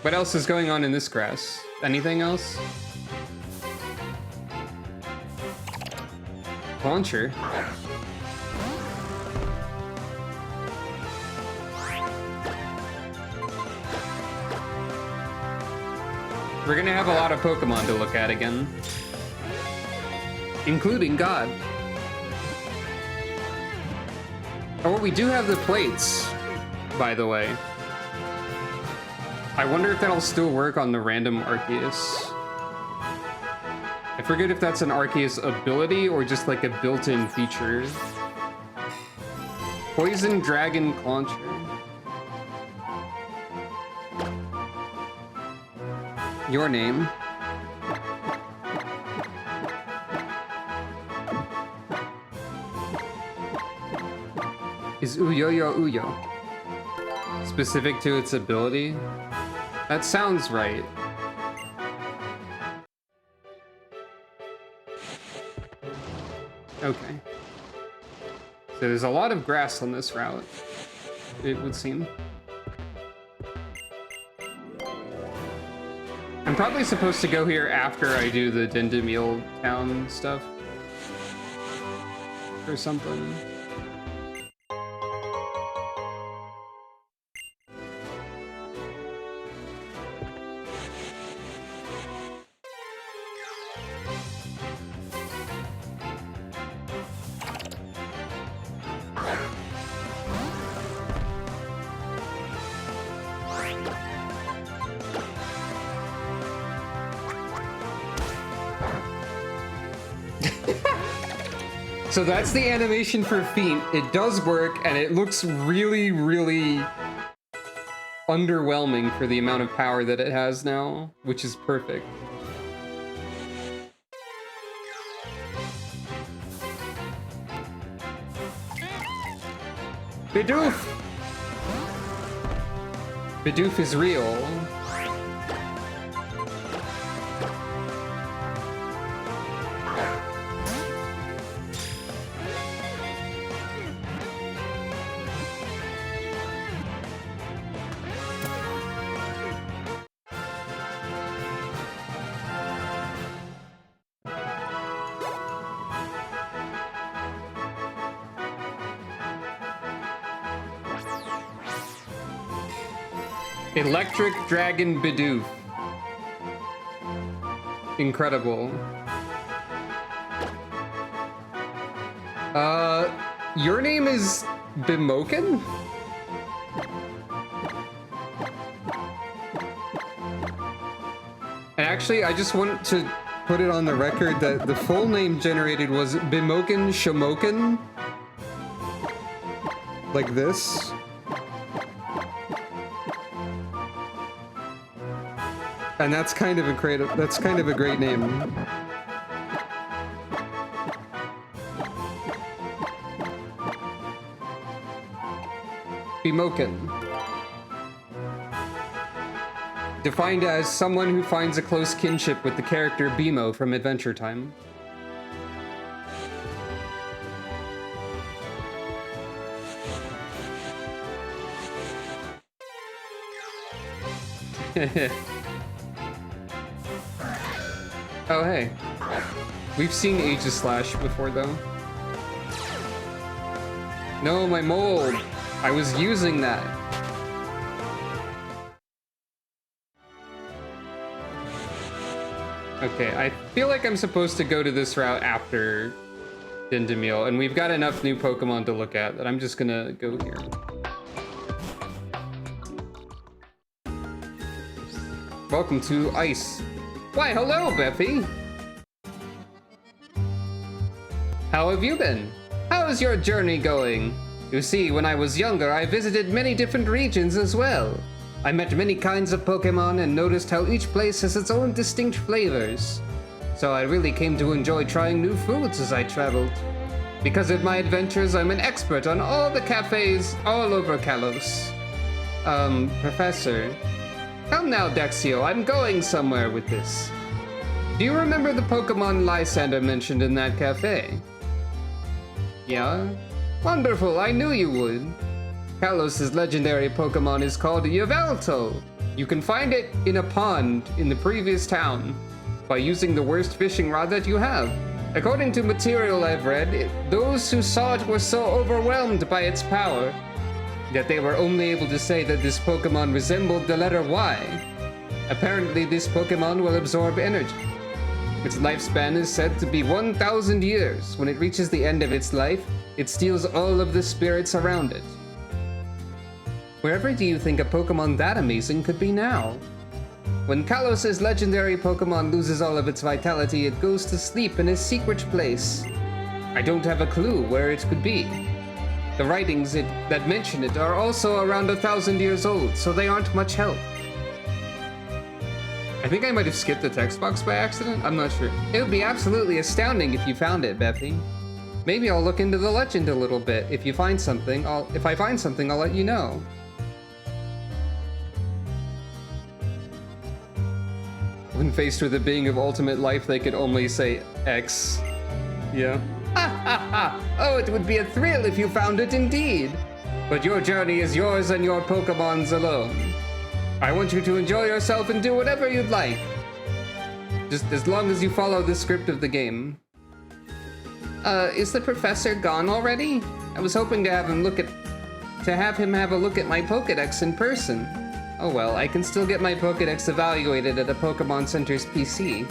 What else is going on in this grass? Anything else? Launcher. We're gonna have a lot of Pokemon to look at again. Including God. Oh, we do have the plates, by the way. I wonder if that'll still work on the random Arceus. I forget if that's an Arceus ability or just like a built-in feature. Poison Dragon Clauncher. Your name. Is Uyoyo Uyo. Specific to its ability? That sounds right. Okay. So there's a lot of grass on this route, it would seem. I'm probably supposed to go here after I do the Dendemil Town stuff. Or something. So that's the animation for Feint. It does work, and it looks really, really underwhelming for the amount of power that it has now, which is perfect. Bidoof! Bidoof is real. Electric Dragon Bidoof. Incredible. Your name is Bimoken? And actually, I just want to put it on the record that the full name generated was Bimoken Shamoken. Like this. And that's kind of a great name. Bimoken. Defined as someone who finds a close kinship with the character Bimo from Adventure Time. Oh, hey. We've seen Aegislash before, though. No, my mold. I was using that. Okay, I feel like I'm supposed to go to this route after Dindemil, and we've got enough new Pokemon to look at that I'm just gonna go here. Welcome to Ice. Why, hello, Beffy! How have you been? How is your journey going? You see, when I was younger, I visited many different regions as well. I met many kinds of Pokemon and noticed how each place has its own distinct flavors. So I really came to enjoy trying new foods as I traveled. Because of my adventures, I'm an expert on all the cafes all over Kalos. Professor. Come now, Dexio, I'm going somewhere with this. Do you remember the Pokemon Lysander mentioned in that cafe? Yeah? Wonderful, I knew you would. Kalos' legendary Pokemon is called Yveltal. You can find it in a pond in the previous town by using the worst fishing rod that you have. According to material I've read, those who saw it were so overwhelmed by its power that they were only able to say that this Pokemon resembled the letter Y. Apparently, this Pokemon will absorb energy. Its lifespan is said to be 1,000 years. When it reaches the end of its life, it steals all of the spirits around it. Wherever do you think a Pokemon that amazing could be now? When Kalos' legendary Pokemon loses all of its vitality, it goes to sleep in a secret place. I don't have a clue where it could be. The writings that mention it are also around 1,000 years old, so they aren't much help. I think I might have skipped the text box by accident. I'm not sure. It would be absolutely astounding if you found it, Beffy. Maybe I'll look into the legend a little bit. If I find something, I'll let you know. When faced with a being of ultimate life, they could only say X. Yeah. Ha ha ha! Oh, it would be a thrill if you found it indeed. But your journey is yours and your Pokemon's alone. I want you to enjoy yourself and do whatever you'd like. Just as long as you follow the script of the game. Is the professor gone already? I was hoping to have him have a look at my Pokedex in person. Oh well, I can still get my Pokedex evaluated at a Pokemon Center's PC.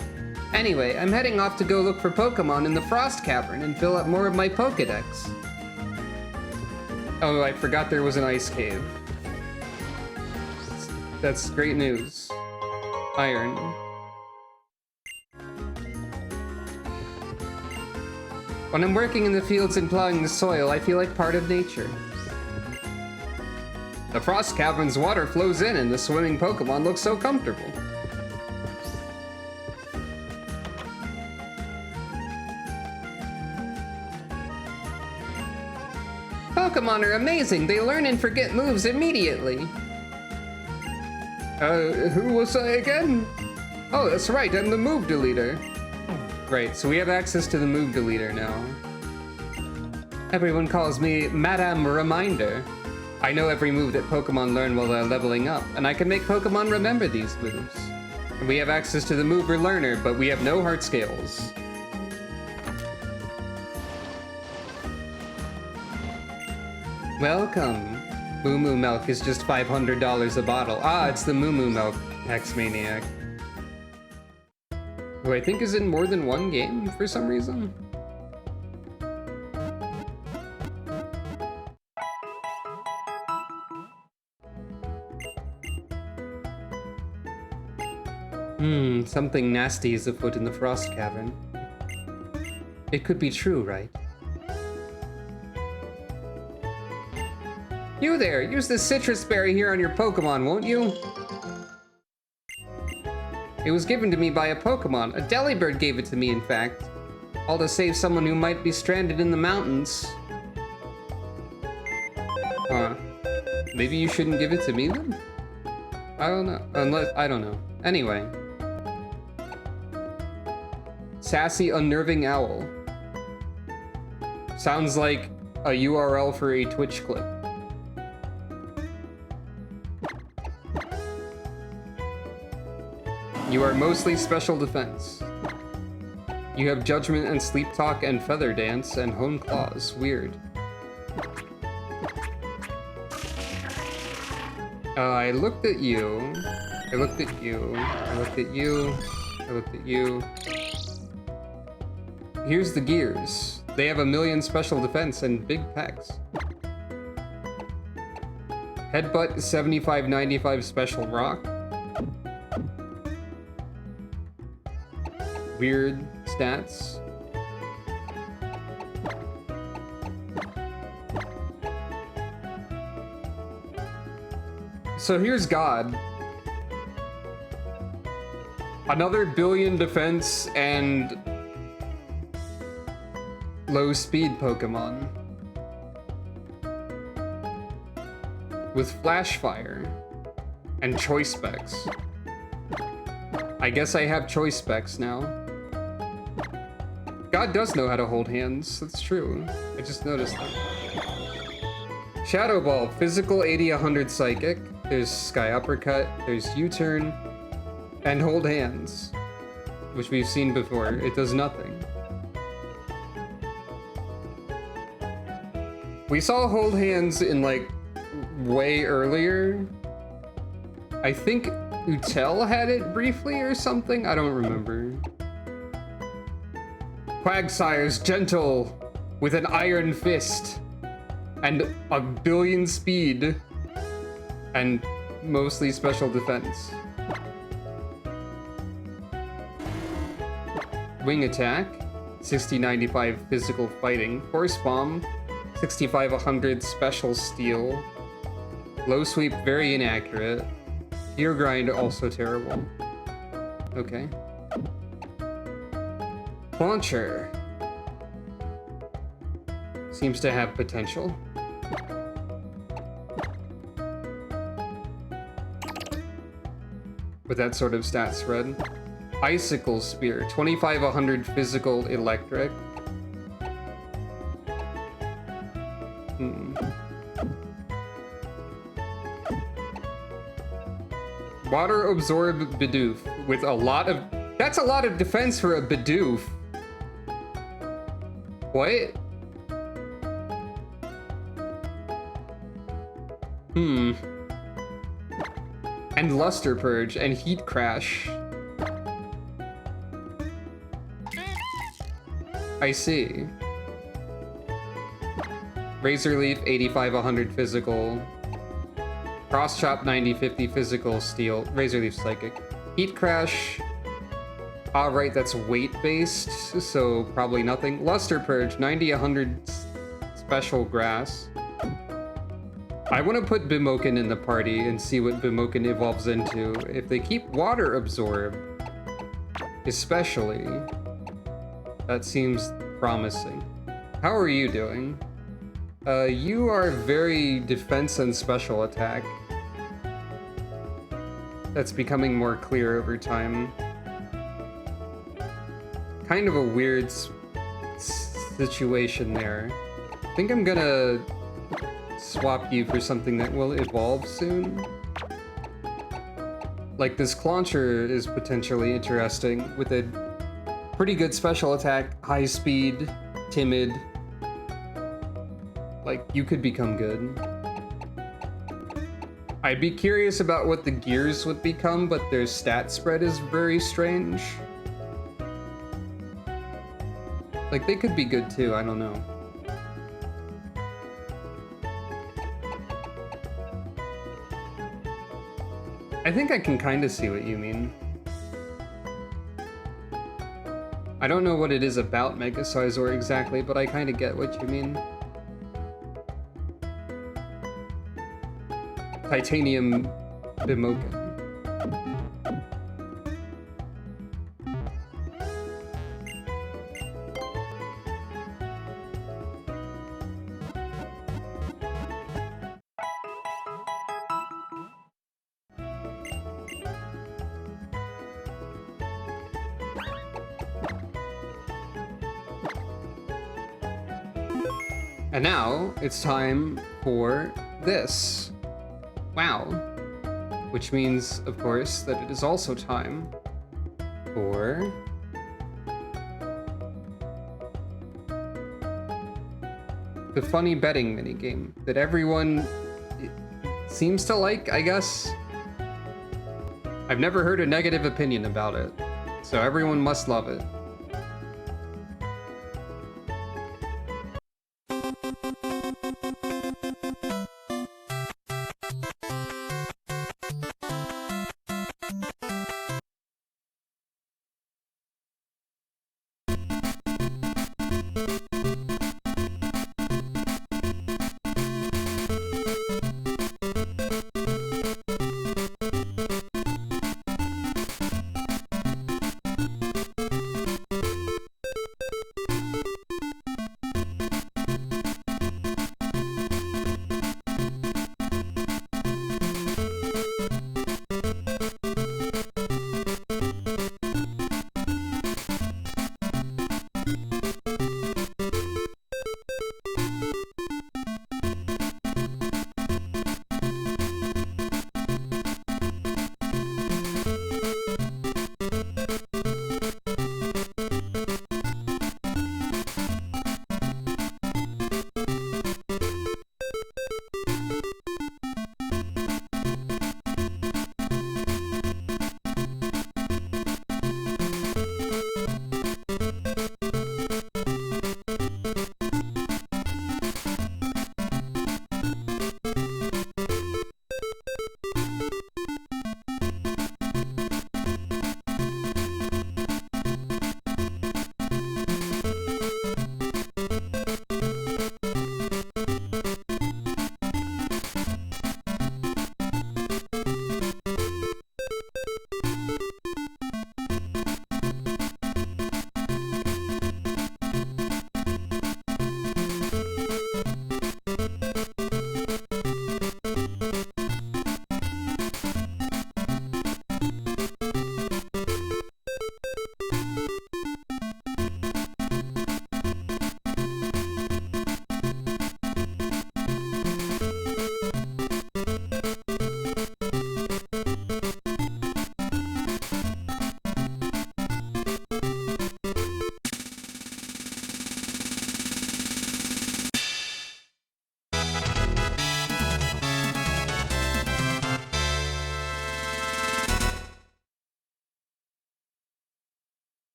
Anyway, I'm heading off to go look for Pokemon in the Frost Cavern and fill up more of my Pokedex. Oh, I forgot there was an ice cave. That's great news. Iron. When I'm working in the fields and plowing the soil, I feel like part of nature. The Frost Cavern's water flows in and the swimming Pokemon look so comfortable. Pokemon are amazing. They learn and forget moves immediately. Who was I again? Oh, that's right, I'm the move deleter. Right, so we have access to the move deleter now. Everyone calls me Madame Reminder. I know every move that Pokemon learn while they're leveling up, and I can make Pokemon remember these moves. And we have access to the Mover Learner, but we have no heart scales. Welcome. Moo Moo Milk is just $500 a bottle. Ah, it's the Moo Moo Milk, Hex Maniac. Who I think is in more than one game for some reason. Something nasty is afoot in the Frost Cavern. It could be true, right? You there, use this citrus berry here on your Pokemon, won't you? It was given to me by a Pokemon. A Delibird gave it to me, in fact. All to save someone who might be stranded in the mountains. Huh. Maybe you shouldn't give it to me then? I don't know. I don't know. Anyway. Sassy Unnerving Owl. Sounds like a URL for a Twitch clip. You are mostly special defense. You have judgment and sleep talk and feather dance and hone claws. Weird. I looked at you. I looked at you. I looked at you. I looked at you. Here's the gears. They have 1,000,000 special defense and big pecs. Headbutt 75-95 special rock. Weird stats. So here's God. Another 1,000,000,000 defense and low speed Pokemon. With Flash Fire and Choice Specs. I guess I have Choice Specs now. God does know how to hold hands, that's true. I just noticed that. Shadow Ball, physical 80-100 psychic. There's Sky Uppercut, there's U-turn, and hold hands, which we've seen before. It does nothing. We saw hold hands in like way earlier. I think Utel had it briefly or something, I don't remember. Quagsire's gentle with an iron fist and 1,000,000,000 speed and mostly special defense. Wing attack, 60-95 physical fighting. Force bomb, 65-100 special steel. Low sweep, very inaccurate. Gear grind, also terrible. Okay. Launcher. Seems to have potential. With that sort of stat spread. Icicle Spear, 25-100 physical electric. Water Absorb Bidoof with a lot of... That's a lot of defense for a Bidoof. What? And Luster Purge and Heat Crash. I see. Razor Leaf, 85-100 physical. Cross Chop, 90-50 physical steel. Razor Leaf Psychic. Heat Crash. Alright, that's weight-based, so probably nothing. Luster Purge, 90-100 special grass. I want to put Bimokin in the party and see what Bimokin evolves into. If they keep Water Absorb, especially, that seems promising. How are you doing? You are very defense and special attack. That's becoming more clear over time. Kind of a weird situation there. I think I'm gonna swap you for something that will evolve soon. Like this Clauncher is potentially interesting with a pretty good special attack, high speed, timid. Like, you could become good. I'd be curious about what the gears would become, but their stat spread is very strange. Like, they could be good too, I don't know. I think I can kind of see what you mean. I don't know what it is about Megasarzor exactly, but I kind of get what you mean. Titanium Bimoken. And now it's time for this. Wow. Which means, of course, that it is also time for the funny betting minigame that everyone seems to like, I guess. I've never heard a negative opinion about it, so everyone must love it.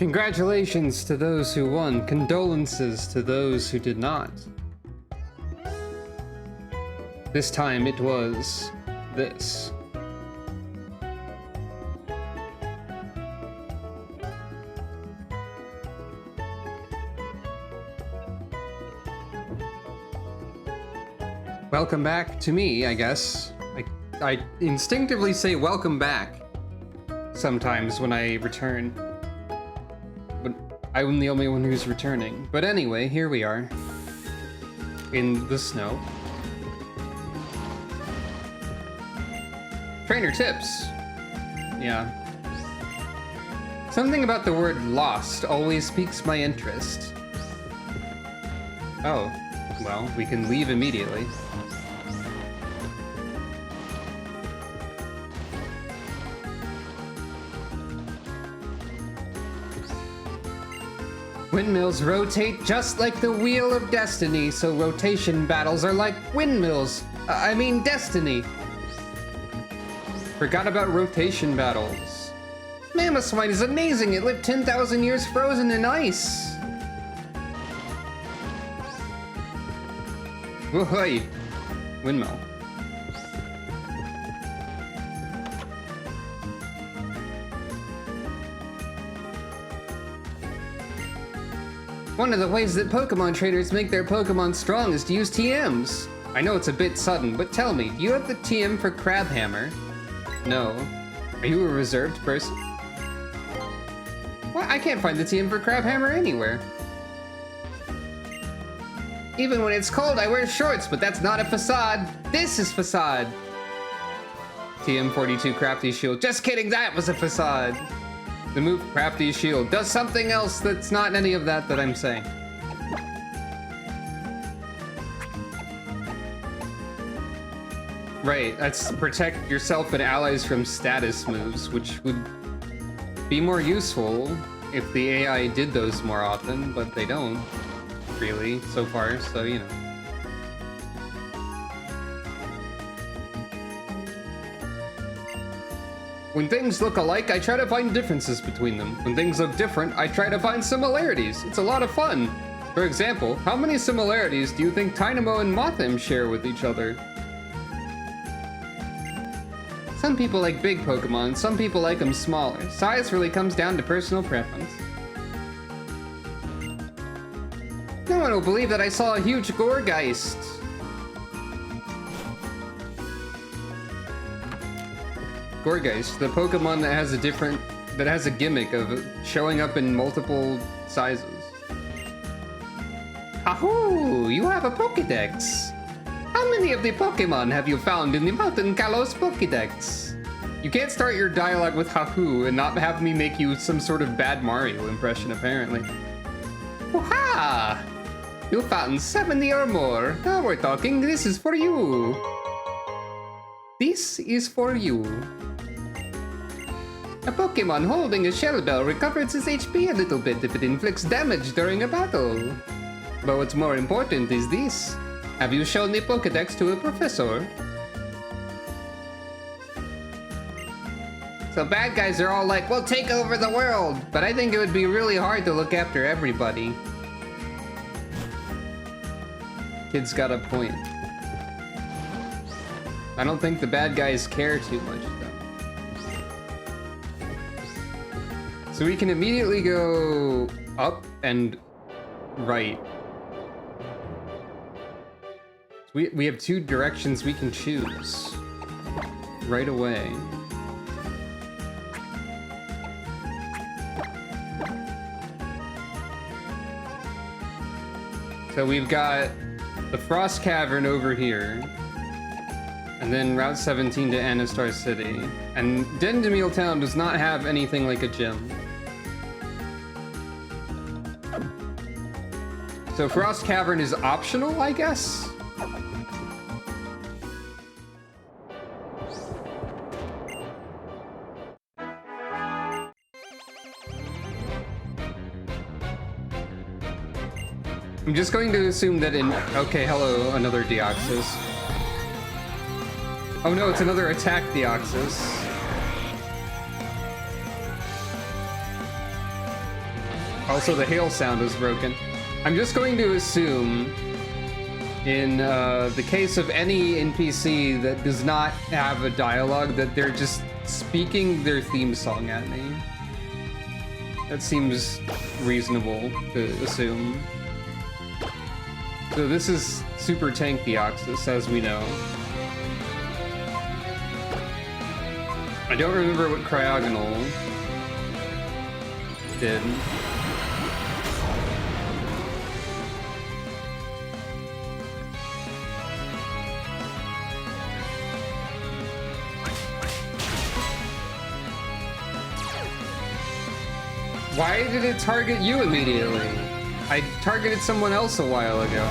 Congratulations to those who won. Condolences to those who did not. This time it was this. Welcome back to me, I guess. I instinctively say welcome back sometimes when I return. But I'm the only one who's returning. But anyway, here we are. In the snow. Trainer tips. Yeah. Something about the word lost always piques my interest. Oh, well, we can leave immediately. Windmills rotate just like the wheel of destiny, so rotation battles are like windmills. I mean destiny. Forgot about rotation battles. Mammoth is amazing. It lived 10,000 years frozen in ice. Whoa, windmill. One of the ways that Pokemon trainers make their Pokemon strong is to use TMs. I know it's a bit sudden, but tell me, do you have the TM for Crabhammer? No. Are you a reserved person? What? I can't find the TM for Crabhammer anywhere. Even when it's cold, I wear shorts, but that's not a facade. This is facade. TM42 Crafty Shield. Just kidding, that was a facade. The move Crafty Shield does something else that's not any of that I'm saying. Right, that's protect yourself and allies from status moves, which would be more useful if the AI did those more often, but they don't, really, so far, so you know. When things look alike, I try to find differences between them. When things look different, I try to find similarities. It's a lot of fun. For example, how many similarities do you think Tynamo and Mothim share with each other? Some people like big Pokemon, some people like them smaller. Size really comes down to personal preference. No one will believe that I saw a huge Gourgeist. Gourgeist, the Pokemon that has a gimmick of showing up in multiple sizes. Ahoo! You have a Pokédex! How many of the Pokemon have you found in the Mountain Kalos Pokédex? You can't start your dialogue with Hahoo and not have me make you some sort of bad Mario impression, apparently. Wha-ha! You found 70 or more. Now we're talking. This is for you. This is for you. A Pokemon holding a Shell Bell recovers its HP a little bit if it inflicts damage during a battle. But what's more important is this. Have you shown the Pokédex to a professor? So bad guys are all like, we'll take over the world, but I think it would be really hard to look after everybody. Kid's got a point. I don't think the bad guys care too much, though. So we can immediately go up and right. We have two directions we can choose right away. So we've got the Frost Cavern over here, and then Route 17 to Anastar City. And Dendemil Town does not have anything like a gym. So Frost Cavern is optional, I guess? I'm just going to assume that in... Okay, hello, another Deoxys. Oh no, it's another attack Deoxys. Also, the hail sound is broken. I'm just going to assume, in the case of any NPC that does not have a dialogue, that they're just speaking their theme song at me. That seems reasonable to assume. So this is Super Tank Deoxys, as we know. I don't remember what Cryogonal did. Why did it target you immediately? I targeted someone else a while ago.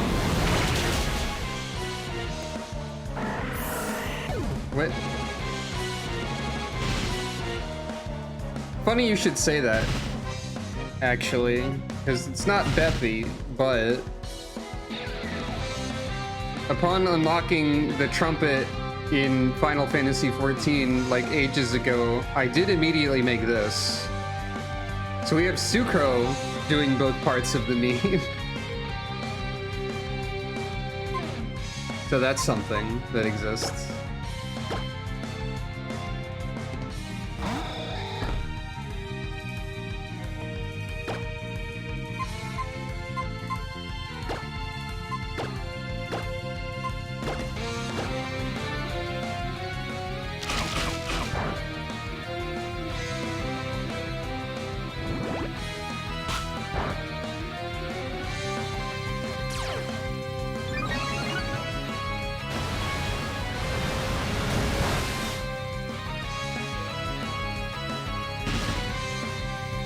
What? Funny you should say that, actually, because it's not Beffy, but upon unlocking the trumpet in Final Fantasy XIV like ages ago, I did immediately make this. So we have Sucro doing both parts of the meme. So that's something that exists.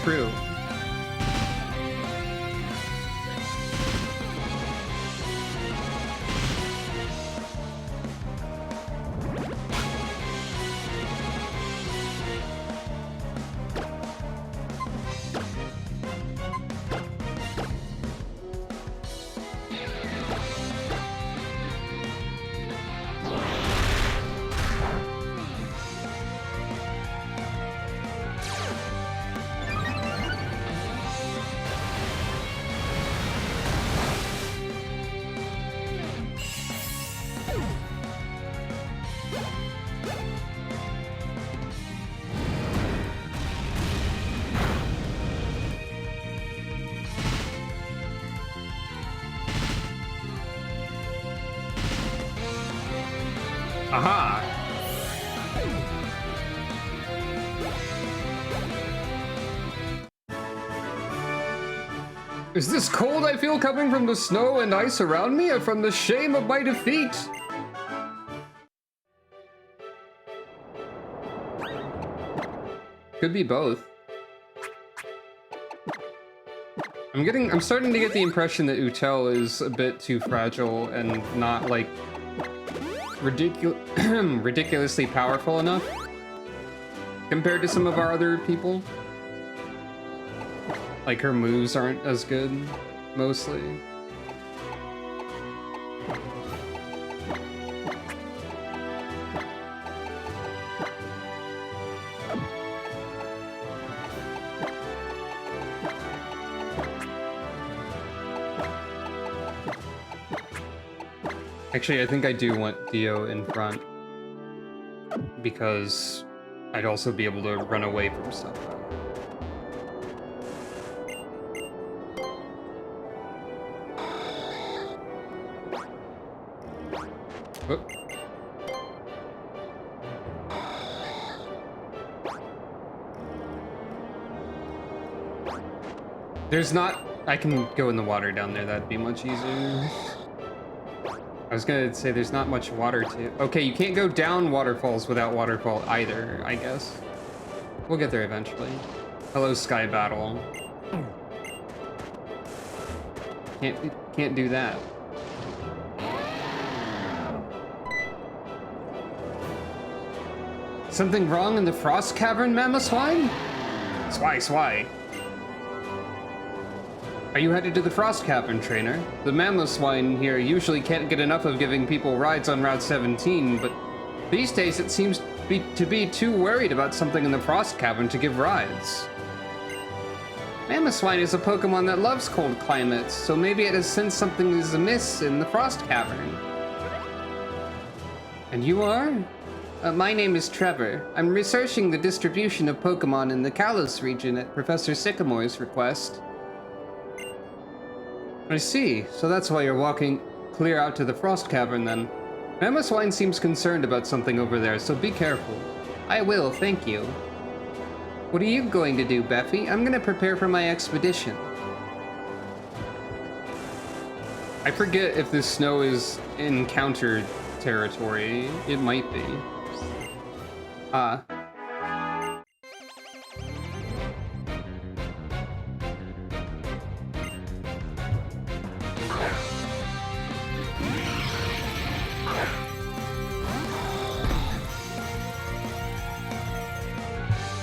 True. Aha! Is this cold I feel coming from the snow and ice around me, or from the shame of my defeat? Could be both. I'm starting to get the impression that Utel is a bit too fragile and not like ridiculously powerful enough compared to some of our other people. Like her moves aren't as good, mostly. Actually, I think I do want Dio in front because I'd also be able to run away from stuff. Whoop. There's not... I can go in the water down there, that'd be much easier. I was gonna say there's not much water to... Okay, you can't go down waterfalls without waterfall either, I guess. We'll get there eventually. Hello, Sky Battle. Can't do that. Something wrong in the Frost Cavern, Mamoswine? Swai. Are you headed to the Frost Cavern, trainer? The Mamoswine here usually can't get enough of giving people rides on Route 17, but these days it seems to be too worried about something in the Frost Cavern to give rides. Mamoswine is a Pokemon that loves cold climates, so maybe it has sensed something is amiss in the Frost Cavern. And you are? My name is Trevor. I'm researching the distribution of Pokemon in the Kalos region at Professor Sycamore's request. I see. So that's why you're walking clear out to the Frost Cavern then. Mamoswine seems concerned about something over there, so be careful. I will, thank you. What are you going to do, Beffy? I'm gonna prepare for my expedition. I forget if this snow is encountered territory. It might be.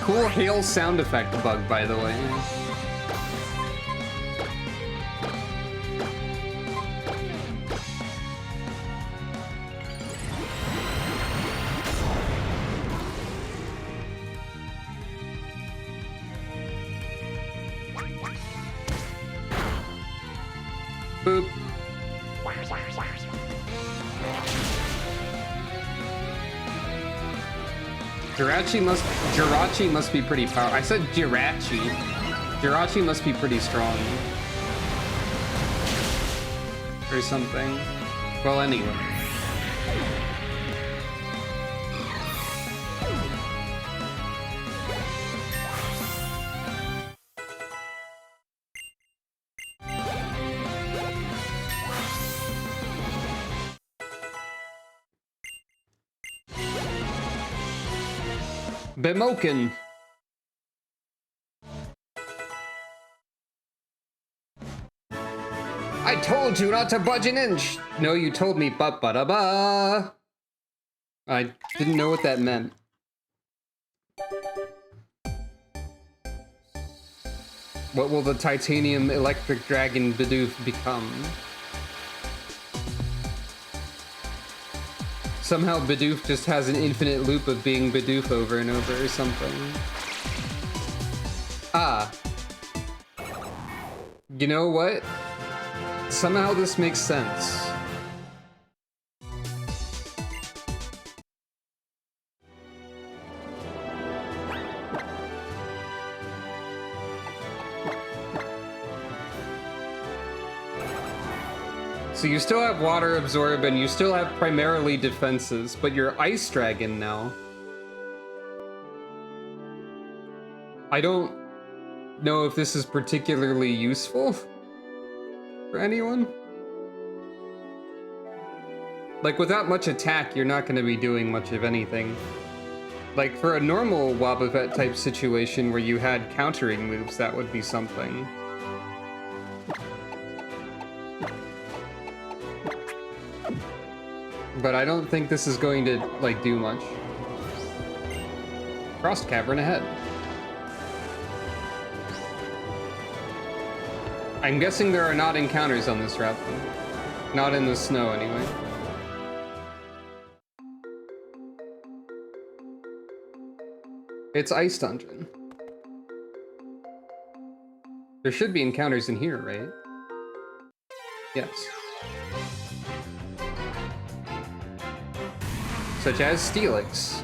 Cool hail sound effect bug, by the way. Boop. Jirachi must be pretty powerful. I said Jirachi. Jirachi must be pretty strong. Or something. Well, anyway. Bemoken. I told you not to budge an inch. No, you told me ba-ba-da-ba. I didn't know what that meant. What will the titanium electric dragon Bidoof become? Somehow Bidoof just has an infinite loop of being Bidoof over and over or something. Ah. You know what? Somehow this makes sense. So you still have Water Absorb and you still have primarily defenses, but you're Ice Dragon now. I don't know if this is particularly useful for anyone. Like, without much attack, you're not going to be doing much of anything. Like, for a normal Wobbuffet type situation where you had countering moves, that would be something. But I don't think this is going to, like, do much. Frost Cavern ahead. I'm guessing there are not encounters on this route, though. Not in the snow, anyway. It's Ice Dungeon. There should be encounters in here, right? Yes. Such as Steelix.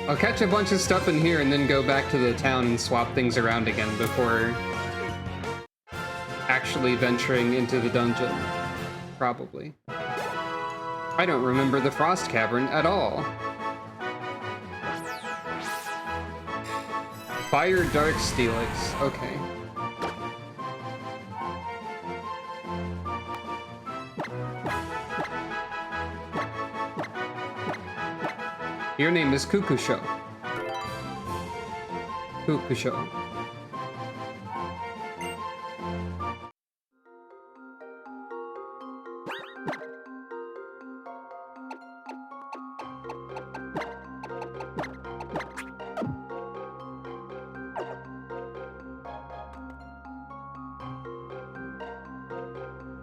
I'll catch a bunch of stuff in here and then go back to the town and swap things around again before actually venturing into the dungeon. Probably. I don't remember the Frost Cavern at all. Fire Dark Steelix, okay. Your name is Kukusho. Kukusho.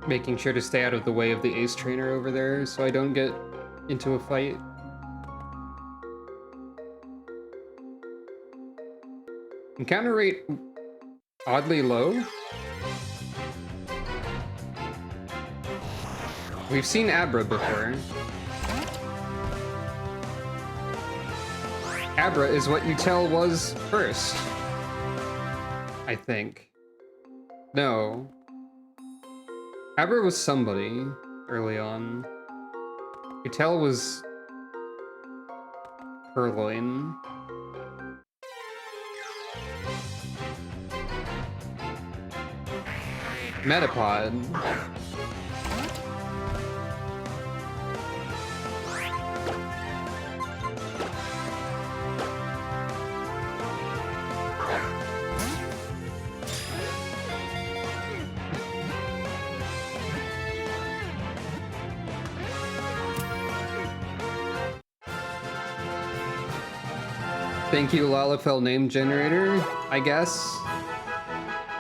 making sure to stay out of the way of the ace trainer over there so I don't get into a fight. Encounter rate oddly low. We've seen Abra before. Abra is what you tell was first. I think. No. Abra was somebody early on. Utel was Purloin. Metapod. Thank you, Lalafell name generator, I guess,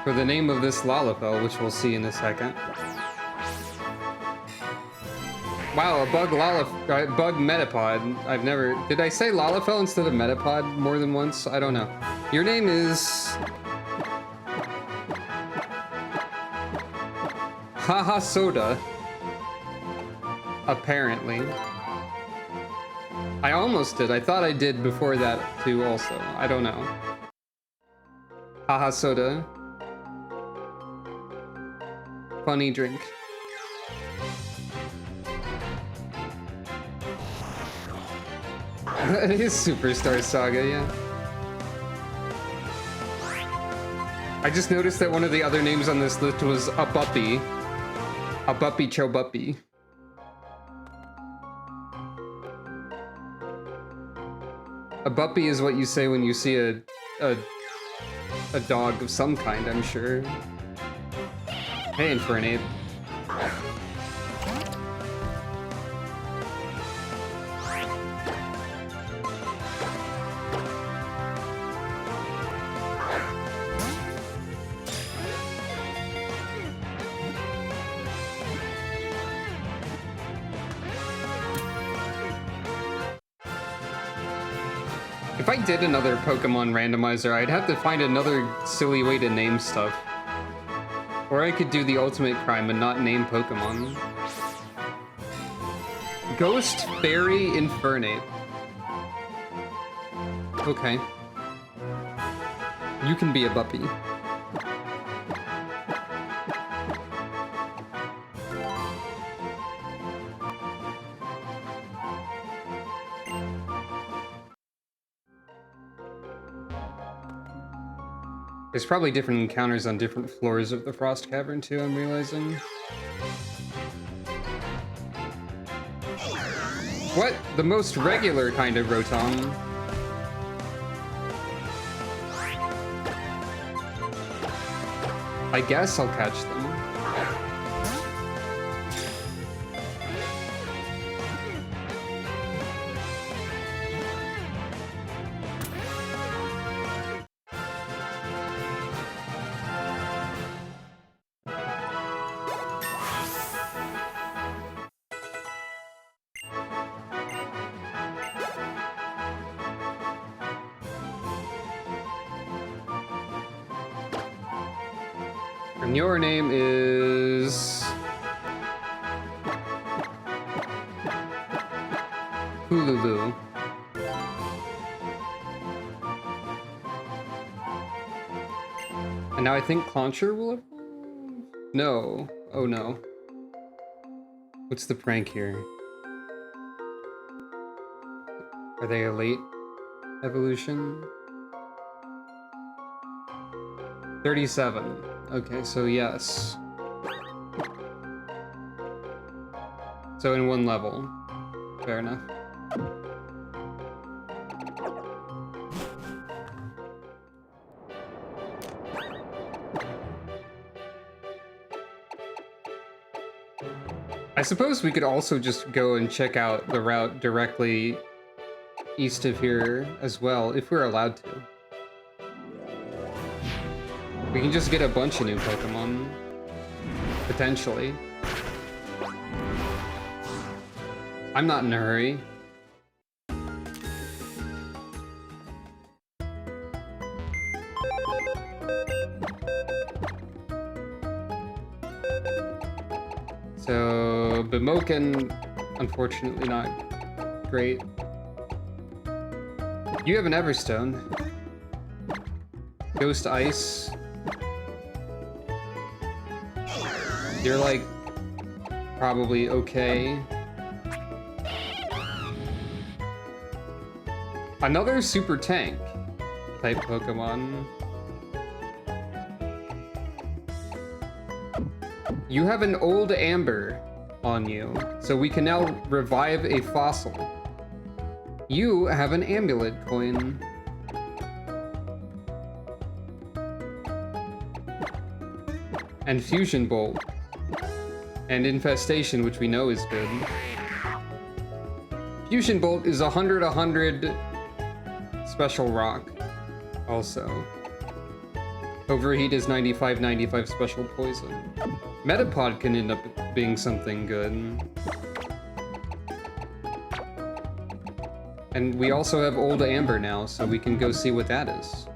for the name of this Lalafell, which we'll see in a second. Wow, a bug bug Metapod. I've never... Did I say Lalafell instead of Metapod more than once? I don't know. Your name is... Haha Soda. Apparently. I almost did. I thought I did before that too also. I don't know. Haha Soda. Funny drink. That is Superstar Saga, yeah. I just noticed that one of the other names on this list was a Buppy. A Buppy Chobuppy. A Buppy is what you say when you see a dog of some kind, I'm sure. Hey, Infernape. If I did another Pokemon randomizer, I'd have to find another silly way to name stuff. Or I could do the ultimate crime and not name Pokemon. Ghost Fairy Infernape. Okay. You can be a Buppy. There's probably different encounters on different floors of the Frost Cavern too, I'm realizing. What? The most regular kind of Rotom. I guess I'll catch them. And your name is... Hululu. And now I think Clauncher will evolve? No. Oh no. What's the prank here? Are they a late evolution? 37. Okay, so yes. So in one level. Fair enough. I suppose we could also just go and check out the route directly east of here as well, if we're allowed to. We can just get a bunch of new Pokemon. Potentially. I'm not in a hurry. So, Bemoken, unfortunately not great. You have an Everstone. Ghost Ice. You're like, probably okay. Another Super Tank type Pokemon. You have an old Amber on you, so we can now revive a fossil. You have an Amulet coin. And Fusion Bolt. And Infestation, which we know is good. Fusion Bolt is 100/100 special rock, also. Overheat is 95/95 special poison. Metapod can end up being something good. And we also have Old Amber now, so we can go see what that is.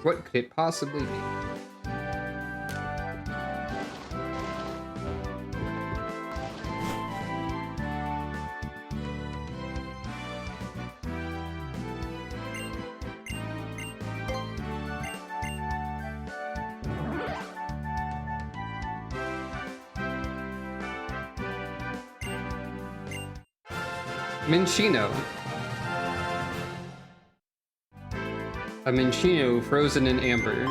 What could it possibly be? Minccino. A Minccino frozen in amber.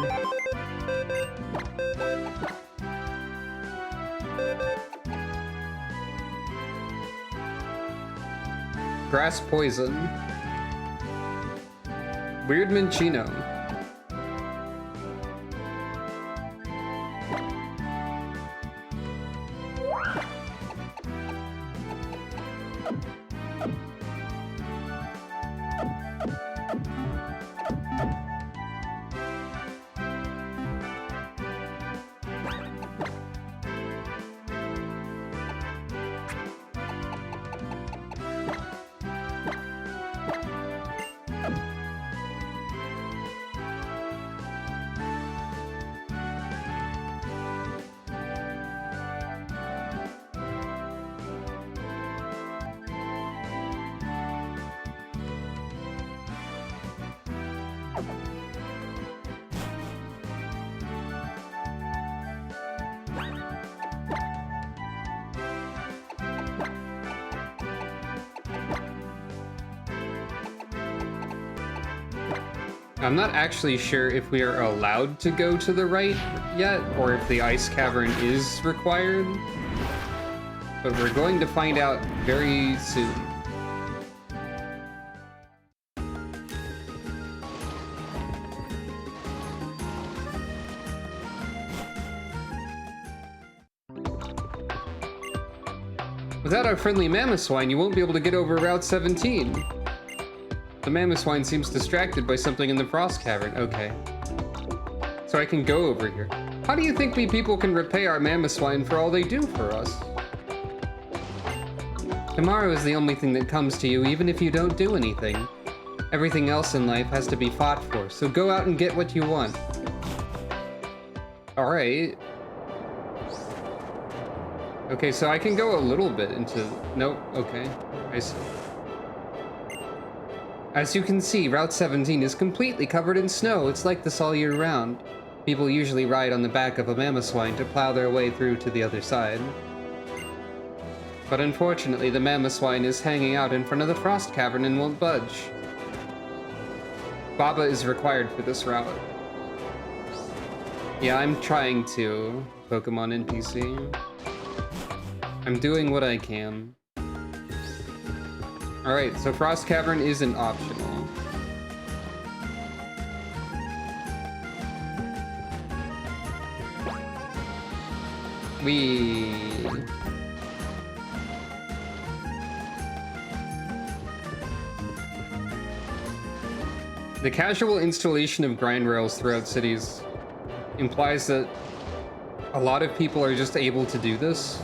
Grass poison. Weird Minccino. I'm not actually sure if we are allowed to go to the right yet, or if the ice cavern is required. But we're going to find out very soon. Without our friendly Mamoswine, you won't be able to get over Route 17. The Mamoswine seems distracted by something in the Frost Cavern. Okay. So I can go over here. How do you think we people can repay our Mamoswine for all they do for us? Tomorrow is the only thing that comes to you, even if you don't do anything. Everything else in life has to be fought for, so go out and get what you want. Alright. Okay, so I can go a little bit into... Nope, okay. I see. As you can see, Route 17 is completely covered in snow. It's like this all year round. People usually ride on the back of a Mamoswine to plow their way through to the other side. But unfortunately, the Mamoswine is hanging out in front of the Frost Cavern and won't budge. Baba is required for this route. Yeah, I'm trying to, Pokemon NPC. I'm doing what I can. Alright, so Frost Cavern isn't optional. The casual installation of grind rails throughout cities implies that a lot of people are just able to do this.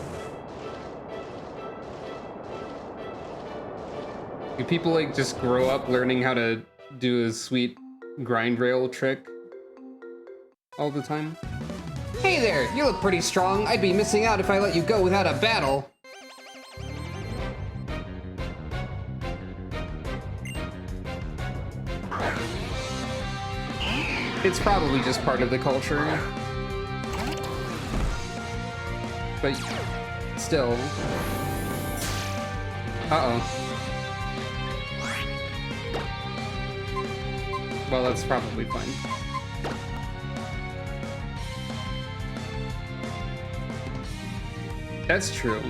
Do people like just grow up learning how to do a sweet grind rail trick all the time? Hey there, you look pretty strong. I'd be missing out if I let you go without a battle. It's probably just part of the culture. But still. Uh-oh. Well, that's probably fine. That's true.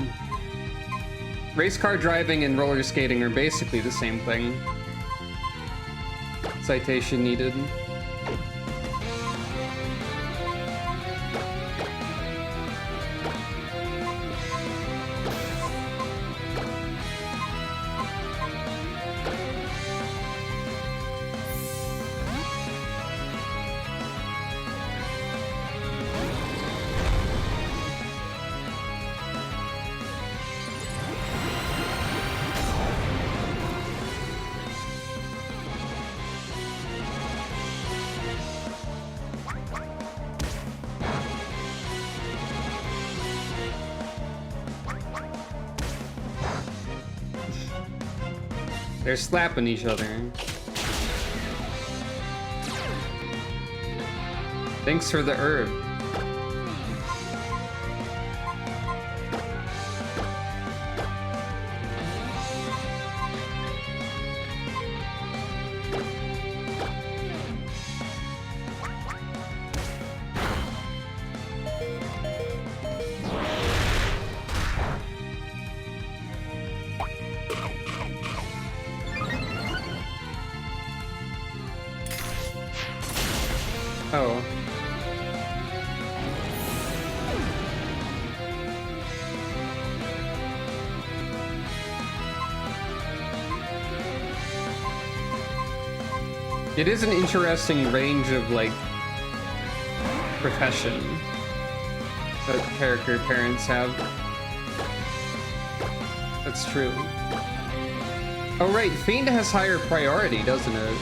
Race car driving and roller skating are basically the same thing. Citation needed. They're slapping each other. Thanks for the herb. Oh. It is an interesting range of, like, profession that character parents have. That's true. Oh, right, Fiend has higher priority, doesn't it?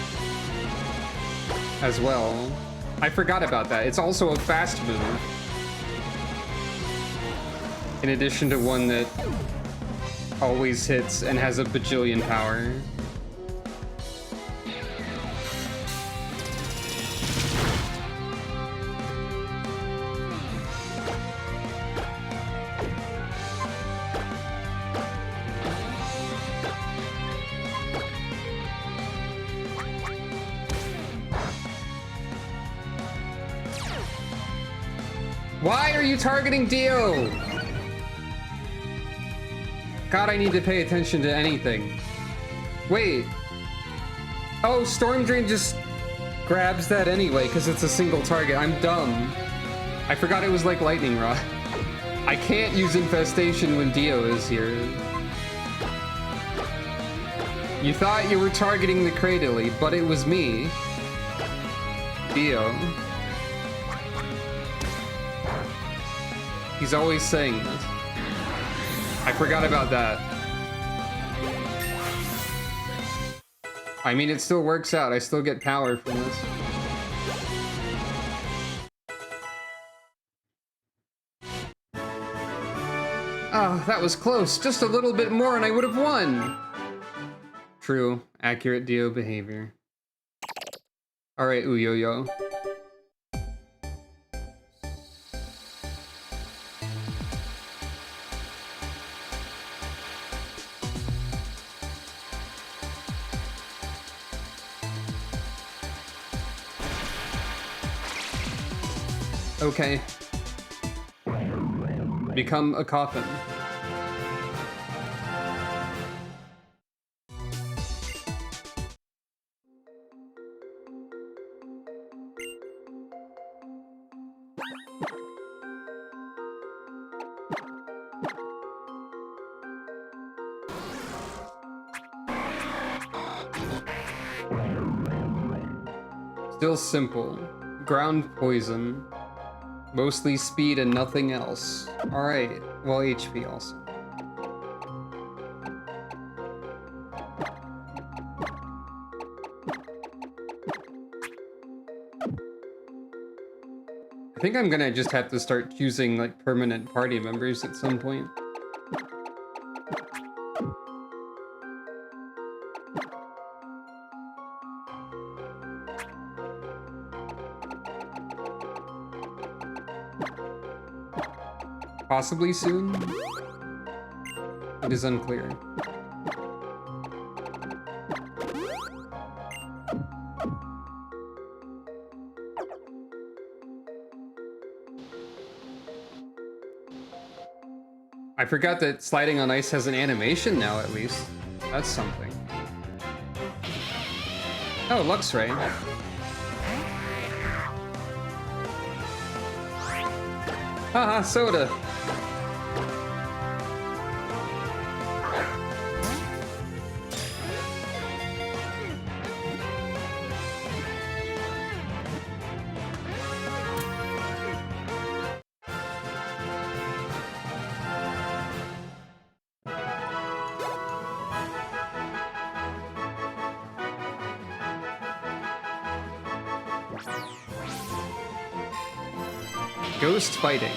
As well. I forgot about that. It's also a fast move. In addition to one that always hits and has a bajillion power. Why are you targeting Dio? God, I need to pay attention to anything. Wait. Oh, Storm Drain just grabs that anyway because it's a single target. I'm dumb. I forgot it was like Lightning Rod. I can't use Infestation when Dio is here. You thought you were targeting the Cradily, but it was me. Dio. He's always saying this. I forgot about that. I mean, it still works out. I still get power from this. Oh, that was close. Just a little bit more and I would have won. True. Accurate Dio behavior. Alright, Uyoyo. Okay. Become a coffin. Still simple. Ground poison. Mostly speed and nothing else. Alright. Well, HP also. I think I'm gonna just have to start choosing like permanent party members at some point. Possibly soon? It is unclear. I forgot that sliding on ice has an animation now, at least. That's something. Oh, Luxray. Haha, soda. Ghost fighting.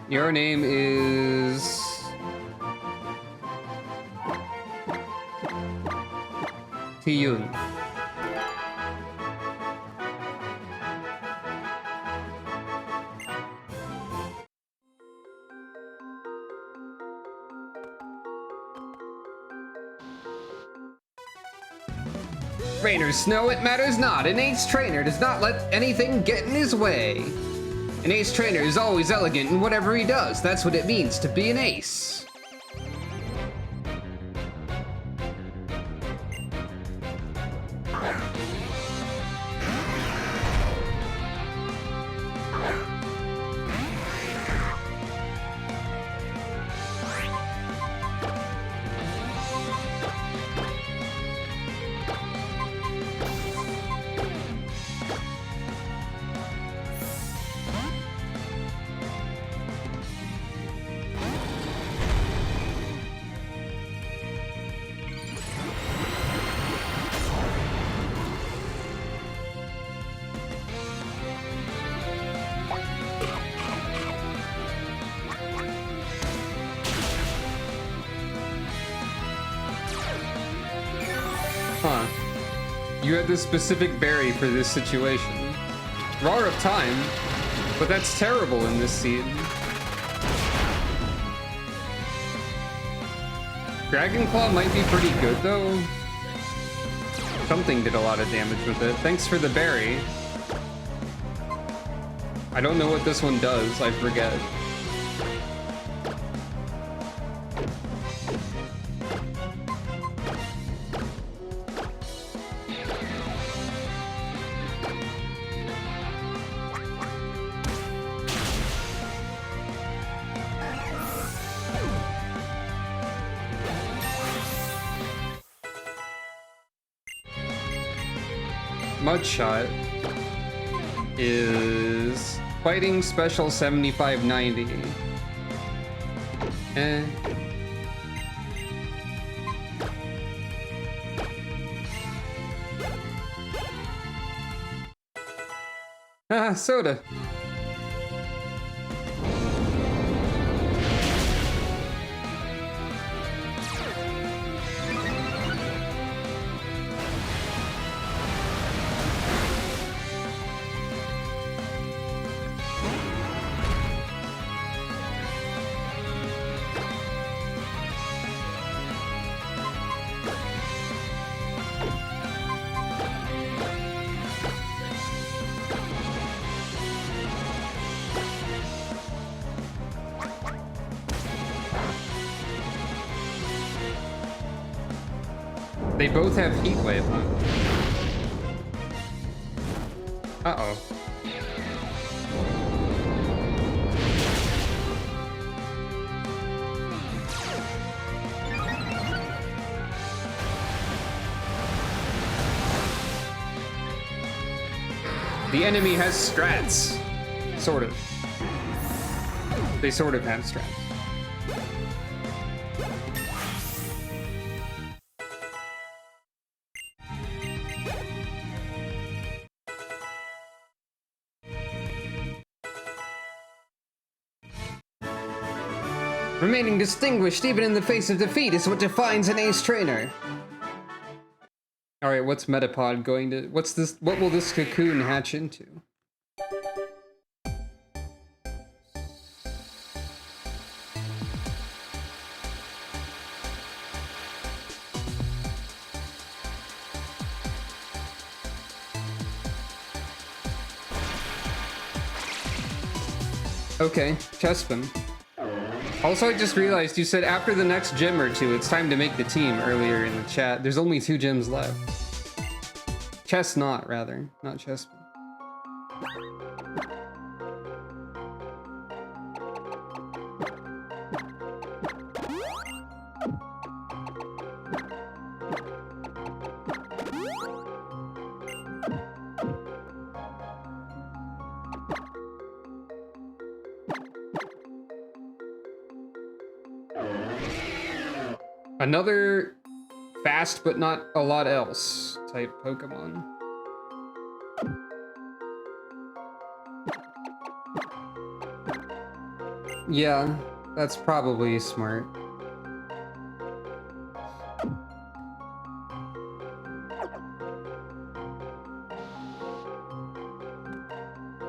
Your name is... Tiyun. Trainer Snow, it matters not. An ace trainer does not let anything get in his way. An ace trainer is always elegant in whatever he does. That's what it means to be an ace. Huh. You had this specific berry for this situation. Roar of Time, but that's terrible in this scene. Dragon Claw might be pretty good though. Something did a lot of damage with it. Thanks for the berry. I don't know what this one does, I forget. Mudshot is fighting special 7590. Eh. Ah, soda. They both have heat wave, huh? Uh-oh. The enemy has strats. Sort of. They sort of have strats. Remaining distinguished even in the face of defeat is what defines an ace trainer. Alright, what's Metapod going to... What will this cocoon hatch into? Okay, Chespin. Also, I just realized you said after the next gym or two, it's time to make the team earlier in the chat. There's only 2 gyms left. Chestnut, rather, not Chespin. Another fast but not a lot else type Pokemon. Yeah, that's probably smart.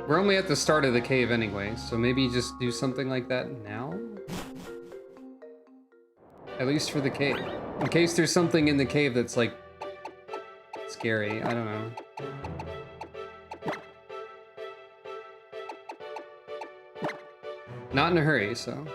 We're only at the start of the cave anyway, so maybe just do something like that now? At least for the cave. In case there's something in the cave that's, like, scary. I don't know. Not in a hurry, so...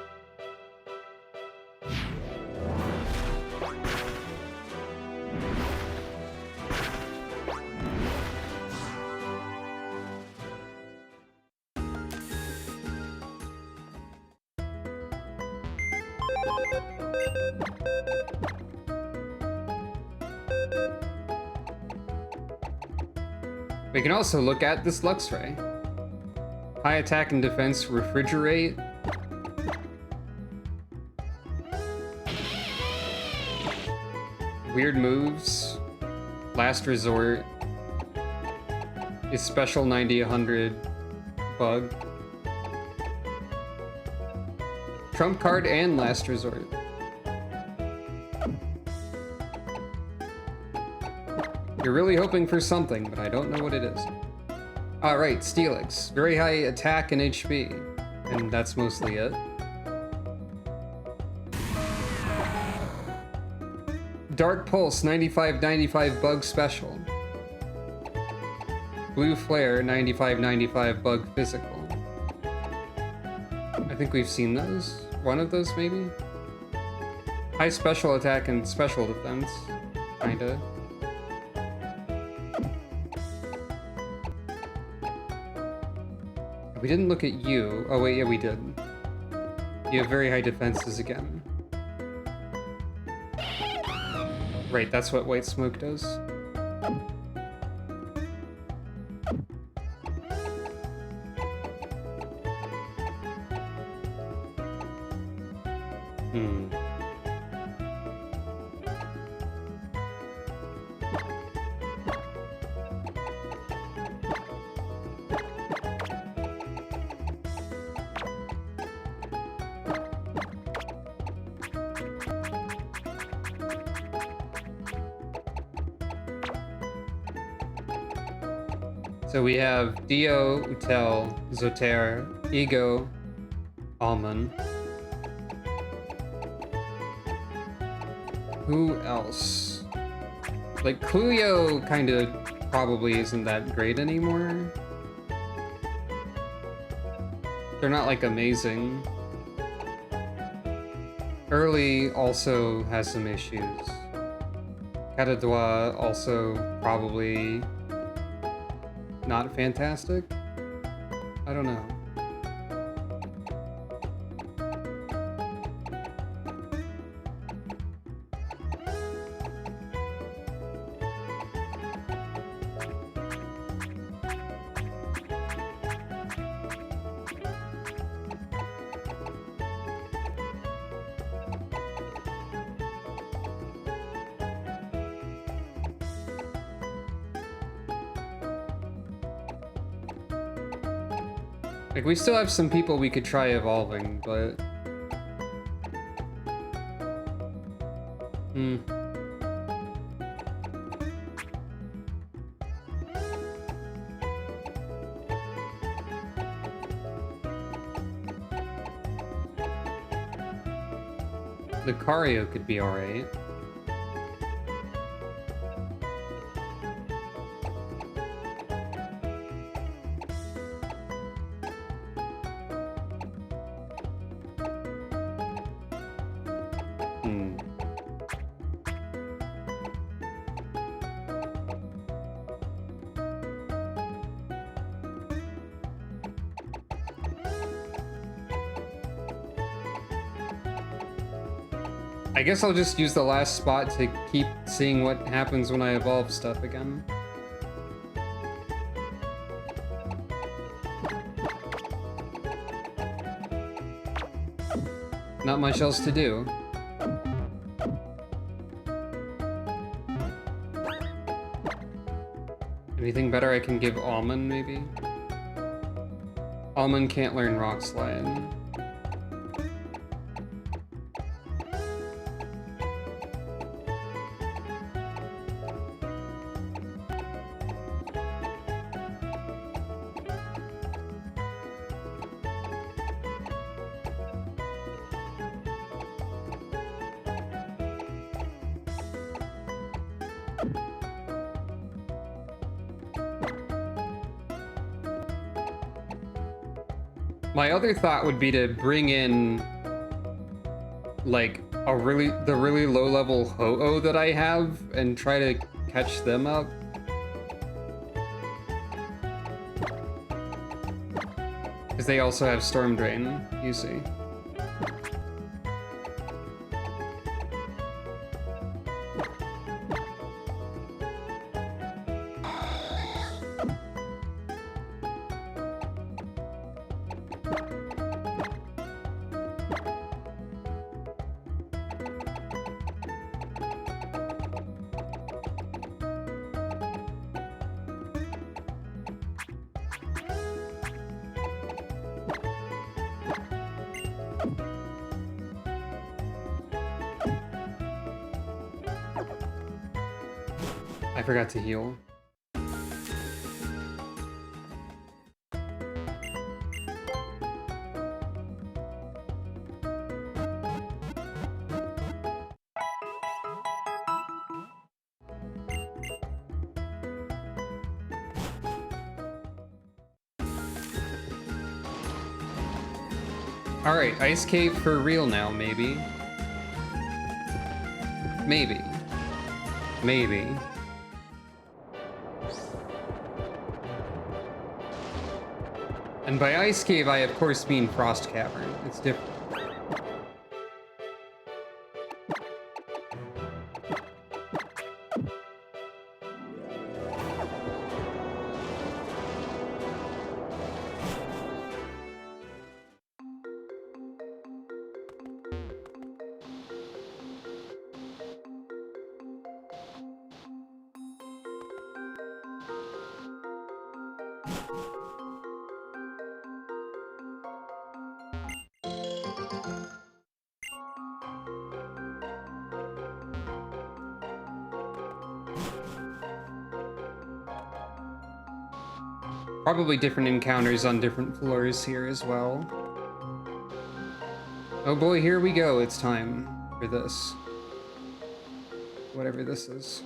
We can also look at this Luxray. High attack and defense, refrigerate. Weird moves. Last resort. Is special 90-100 bug. Trump card and last resort. You're really hoping for something, but I don't know what it is. Alright, Steelix. Very high attack and HP. And that's mostly it. Dark Pulse, 95-95 bug special. Blue Flare, 95-95 bug physical. I think we've seen those. One of those, maybe? High special attack and special defense. Kinda. We didn't look at you. Oh wait, yeah we did. You have very high defenses again. Right, that's what White Smoke does. Hmm. So we have Dio, Utel, Zotair, Ego, Almond. Who else? Like, Cluyo kind of probably isn't that great anymore. They're not, like, amazing. Early also has some issues. Catadois also probably not fantastic. I don't know. Like, we still have some people we could try evolving, but... Lucario could be alright. I guess I'll just use the last spot to keep seeing what happens when I evolve stuff again. Not much else to do. Anything better I can give Almond, maybe? Almond can't learn Rock Slide. My other thought would be to bring in, like, the really low-level Ho-Oh that I have and try to catch them up. Because they also have Storm Drain, you see. I forgot to heal. Alright, Ice Cave for real now, maybe. Maybe. Maybe. And by Ice Cave, I of course mean Frost Cavern. It's different. Probably different encounters on different floors here as well. Oh boy, here we go. It's time for this. Whatever this is.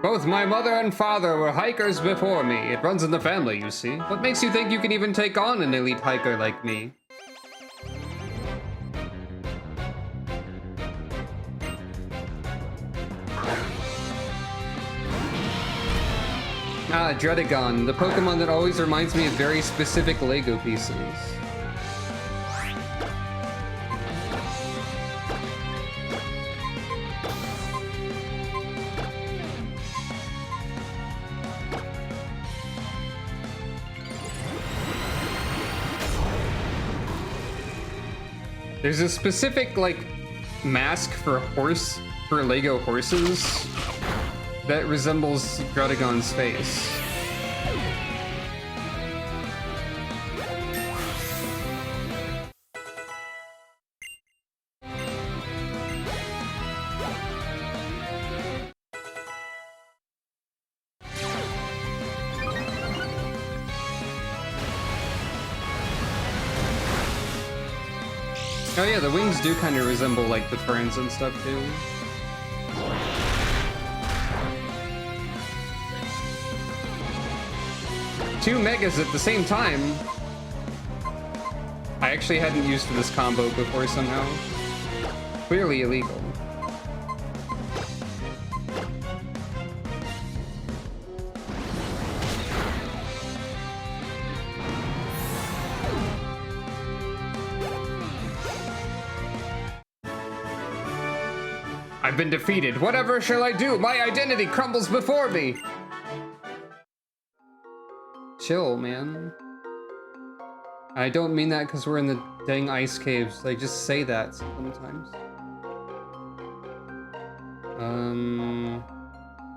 Both my mother and father were hikers before me. It runs in the family, you see. What makes you think you can even take on an elite hiker like me? Ah, Dredagon, the Pokemon that always reminds me of very specific Lego pieces. There's a specific, like, mask for Lego horses that resembles Dredagon's face. Oh yeah, the wings do kind of resemble, like, the ferns and stuff, too. Two megas at the same time. I actually hadn't used this combo before somehow. Clearly illegal. I've been defeated. Whatever shall I do? My identity crumbles before me. Chill, man. I don't mean that because we're in the dang ice caves. I just say that sometimes.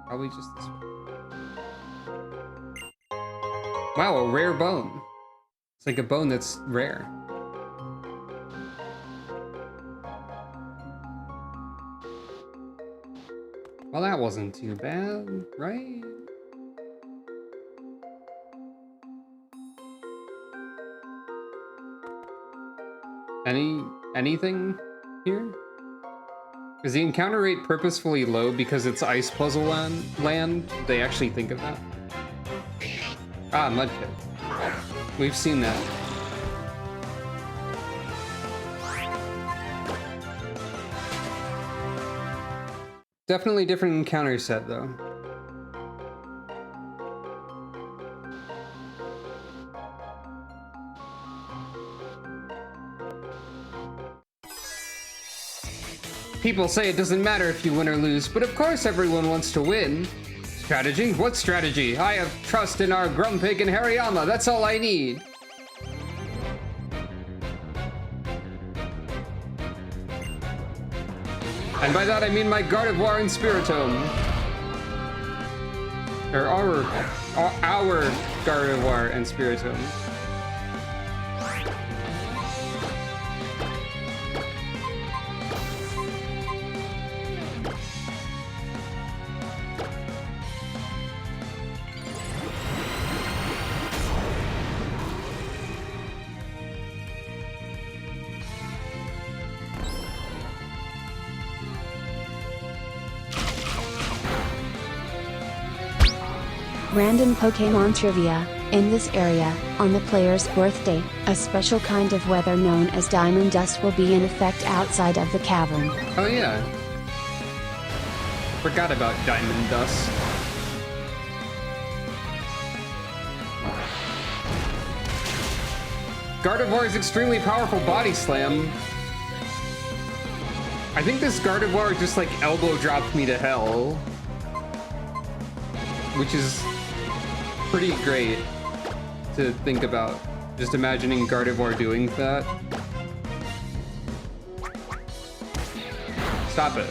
Probably just this way. Wow, a rare bone. It's like a bone that's rare. Well, that wasn't too bad, right? Anything here? Is the encounter rate purposefully low because it's ice puzzle land? Did they actually think of that? Ah, mud pit. We've seen that. Definitely different encounter set, though. People say it doesn't matter if you win or lose, but of course everyone wants to win. Strategy? What strategy? I have trust in our Grumpig and Hariyama, that's all I need. And by that I mean my Gardevoir and Spiritome. Or our Gardevoir and Spiritome. Random Pokemon trivia. In this area, on the player's birthday, a special kind of weather known as diamond dust will be in effect outside of the cavern. Oh yeah. Forgot about diamond dust. Gardevoir's extremely powerful body slam. I think this Gardevoir just like elbow dropped me to hell. Which is pretty great to think about. Just imagining Gardevoir doing that. Stop it.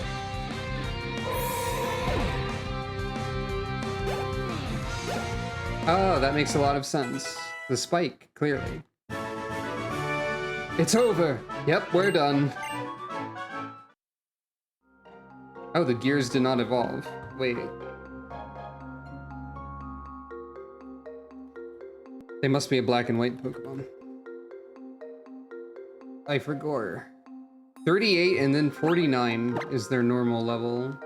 Oh, that makes a lot of sense. The spike, clearly. It's over. Yep, we're done. Oh, the gears did not evolve. Wait. They must be a black and white Pokemon. I forgot. 38 and then 49 is their normal level.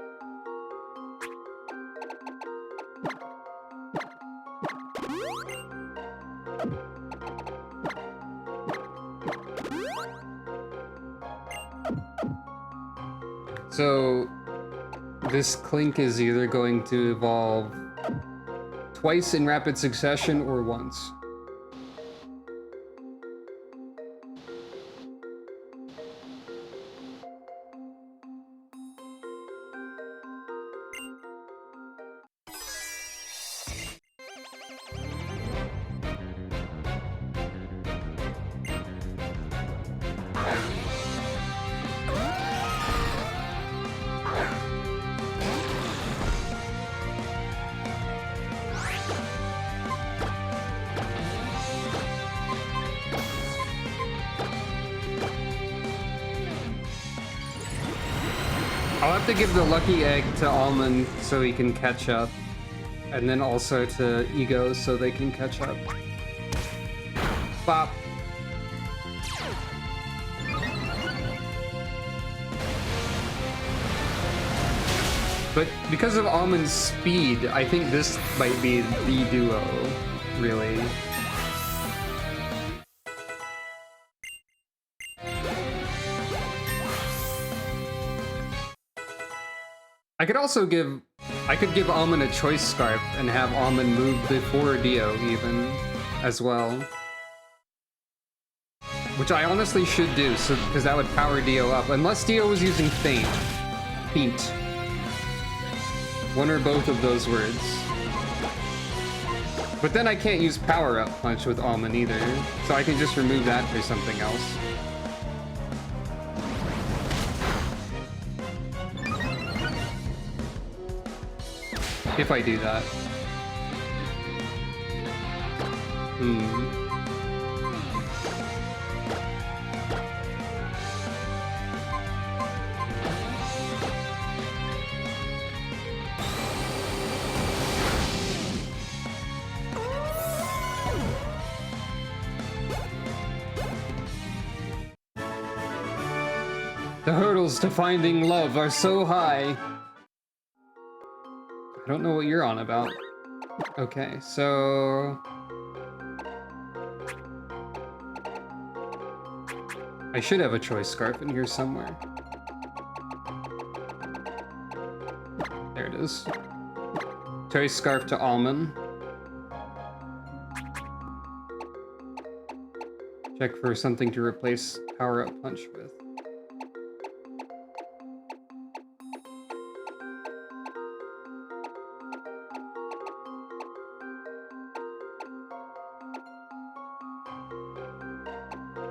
So this Clink is either going to evolve twice in rapid succession or once. I'll have to give the lucky egg to Almond so he can catch up, and then also to Ego so they can catch up. Bop. But because of Almond's speed, I think this might be the duo, really. I could give Almond a choice scarf and have Almond move before Dio even, as well. Which I honestly should do, because that would power Dio up, unless Dio was using Feint. One or both of those words. But then I can't use Power Up Punch with Almond either, so I can just remove that for something else. If I do that. The hurdles to finding love are so high. I don't know what you're on about. Okay, so... I should have a choice scarf in here somewhere. There it is. Choice scarf to Almond. Check for something to replace Power Up Punch with.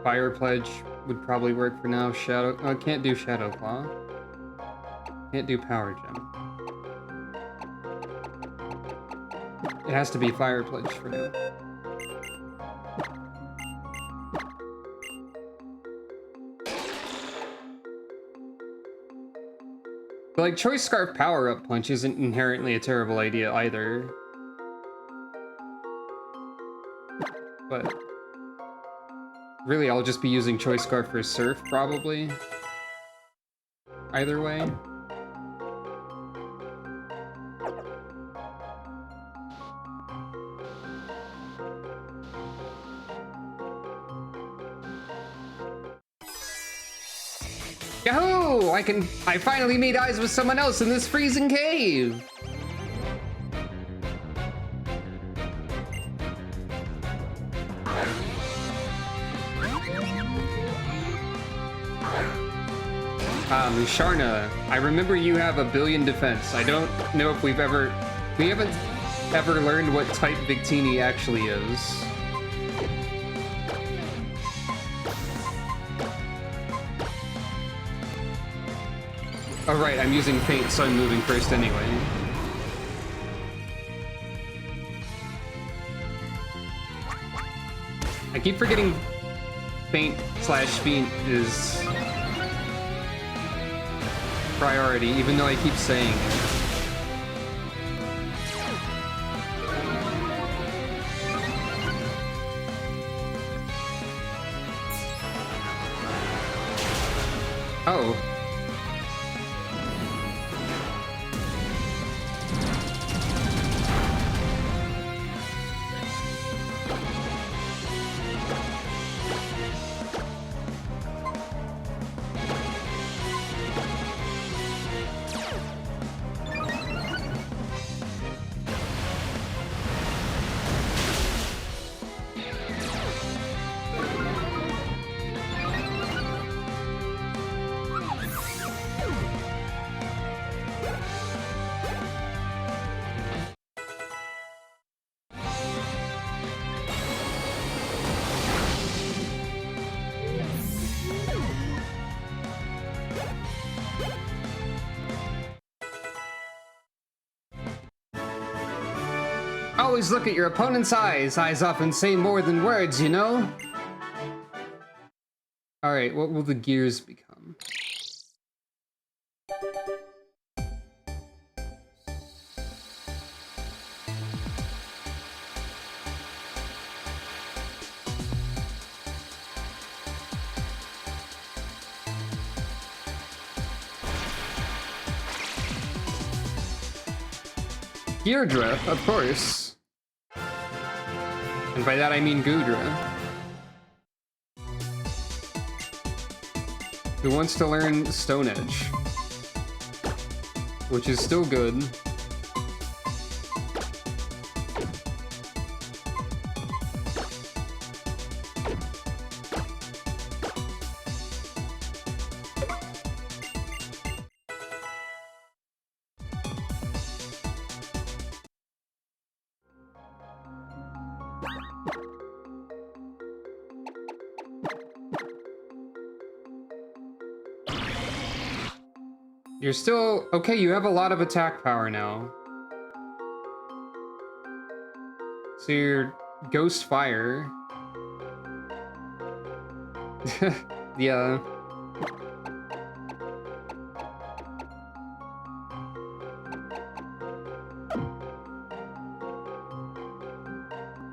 Fire Pledge would probably work for now. Shadow... Oh, I can't do Shadow Claw. Can't do Power Gem. It has to be Fire Pledge for now. But like, Choice Scarf Power Up Punch isn't inherently a terrible idea either. But... really, I'll just be using Choice Scarf for Surf, probably. Either way. Yahoo! I finally made eyes with someone else in this freezing cave! Sharna, I remember you have a billion defense. I don't know if we haven't ever learned what type Victini actually is. Oh right, I'm using Feint, so I'm moving first anyway. I keep forgetting Feint/Feint is priority, even though I keep saying it. Oh. Always look at your opponent's eyes. Eyes often say more than words, you know? Alright, what will the gears become? Deirdre, of course. And by that I mean Gudra. Who wants to learn Stone Edge? Which is still good. You're still... Okay, you have a lot of attack power now. So you're Ghost Fire. Yeah.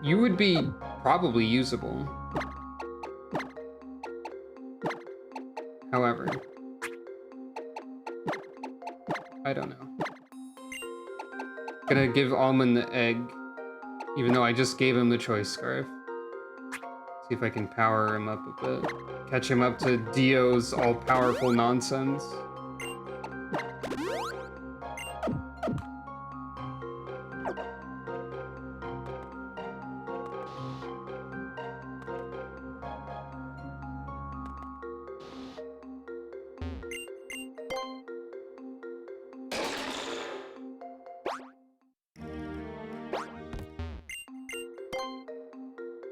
You would be probably usable. However... I don't know. Gonna give Almond the egg, even though I just gave him the choice scarf. See if I can power him up a bit. Catch him up to Dio's all-powerful nonsense.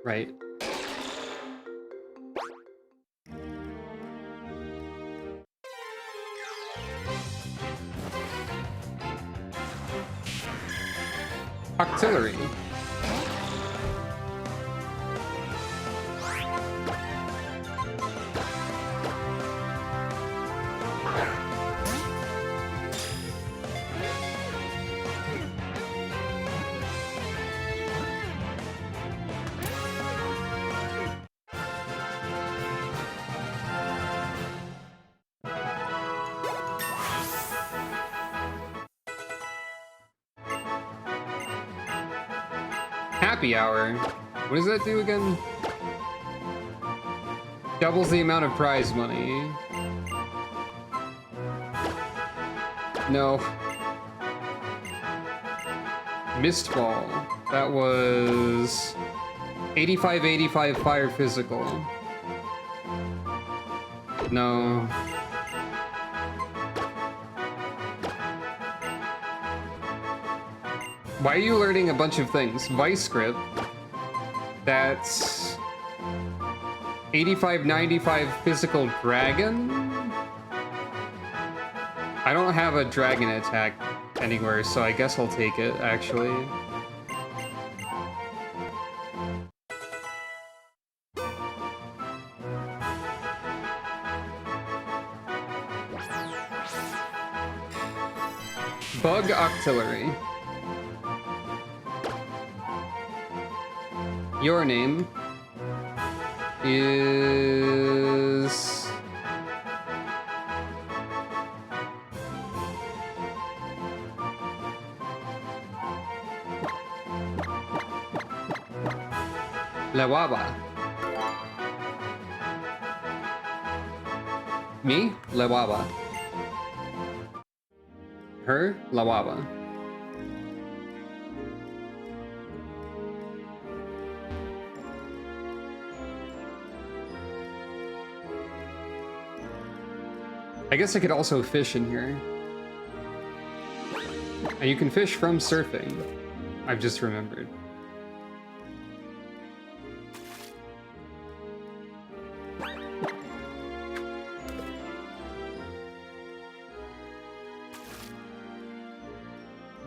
Right. Octillery. Happy Hour. What does that do again? Doubles the amount of prize money. No. Mist Ball. That was 85 fire physical. No. Why are you learning a bunch of things? Vice Grip. That's 85 physical dragon? I don't have a dragon attack anywhere, so I guess I'll take it, actually. Bug Octillery. Your name is... Lewaba. Me? Lewaba. Her? Lewaba. I guess I could also fish in here. And you can fish from surfing. I've just remembered.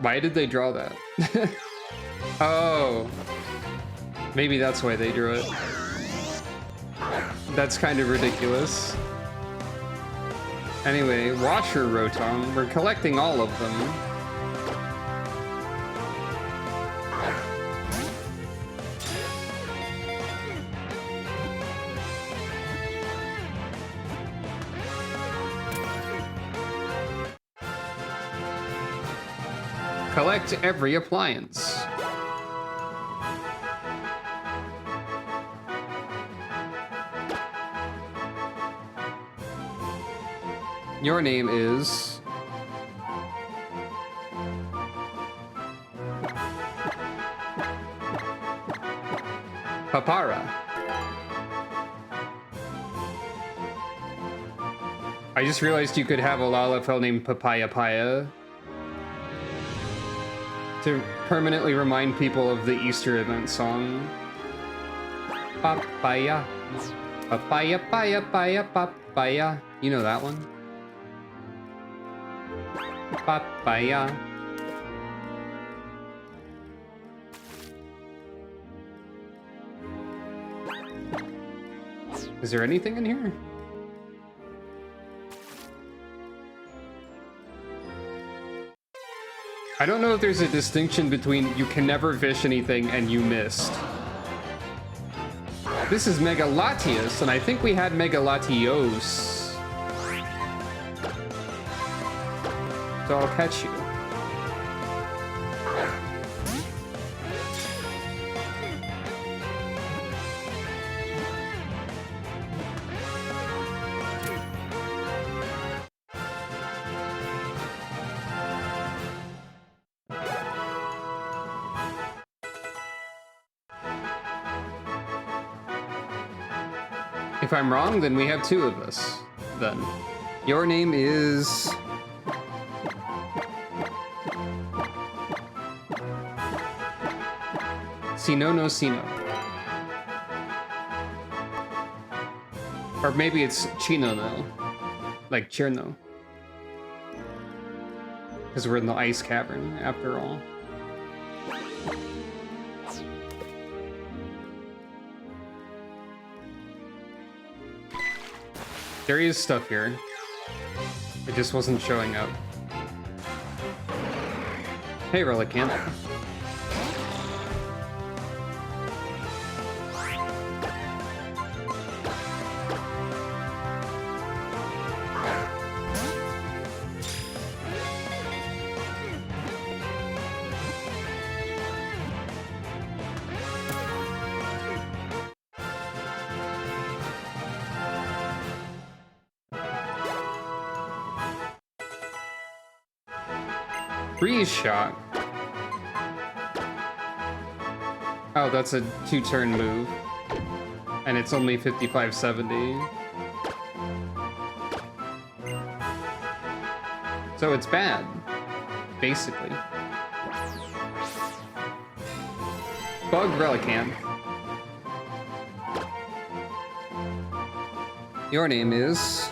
Why did they draw that? Oh. Maybe that's why they drew it. That's kind of ridiculous. Anyway, Washer Rotom. We're collecting all of them. Collect every appliance. Your name is... Papara. I just realized you could have a Lalafell named Papaya Paya to permanently remind people of the Easter event song. Papaya. Papaya, paya, paya, papaya. You know that one? Papaya. Is there anything in here? I don't know if there's a distinction between you can never fish anything and you missed. This is Megalatius, and I think we had Megalatios. So I'll catch you. If I'm wrong, then we have two of us. Then. Your name is... Sino no Sino. Or maybe it's Chino no. Like Cherno. Because we're in the ice cavern, after all. There is stuff here. It just wasn't showing up. Hey, Relicanth. Freeze shot. Oh, that's a 2-turn move. And it's only 5570. So it's bad, basically. Bug Relicanth. Your name is...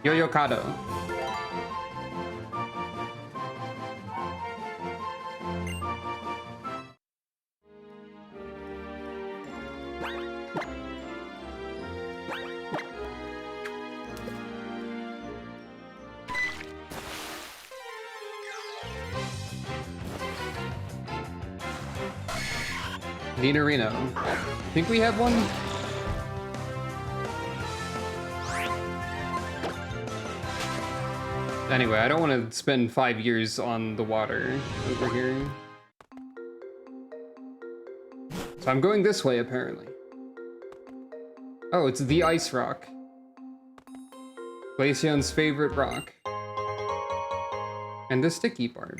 Yoyokado. Nidorino. Think we have one? Anyway, I don't want to spend 5 years on the water over here. So I'm going this way, apparently. Oh, it's the ice rock. Glaceon's favorite rock. And the sticky barb.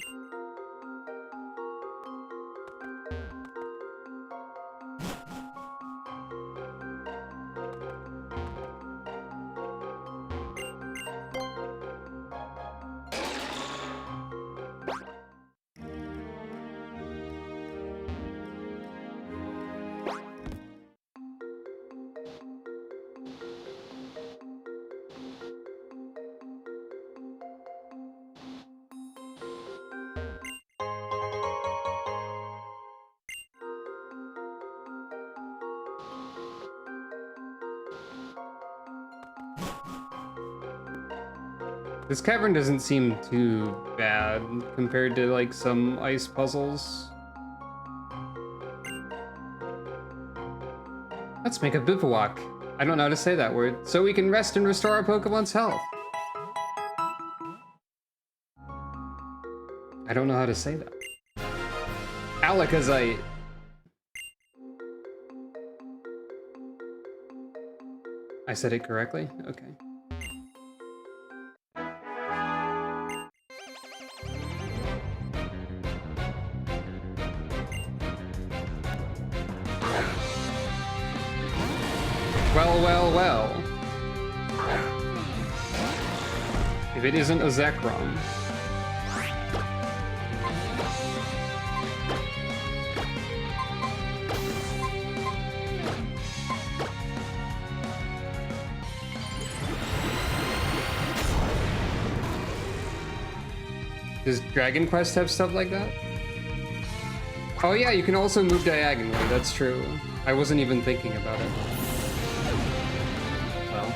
This cavern doesn't seem too bad compared to like some ice puzzles. Let's make a bivouac. I don't know how to say that word. So we can rest and restore our Pokemon's health. I don't know how to say that. Alakazite. I said it correctly? Okay. Well, well, well. If it isn't a Zekrom. Does Dragon Quest have stuff like that? Oh yeah, you can also move diagonally, that's true. I wasn't even thinking about it. Well.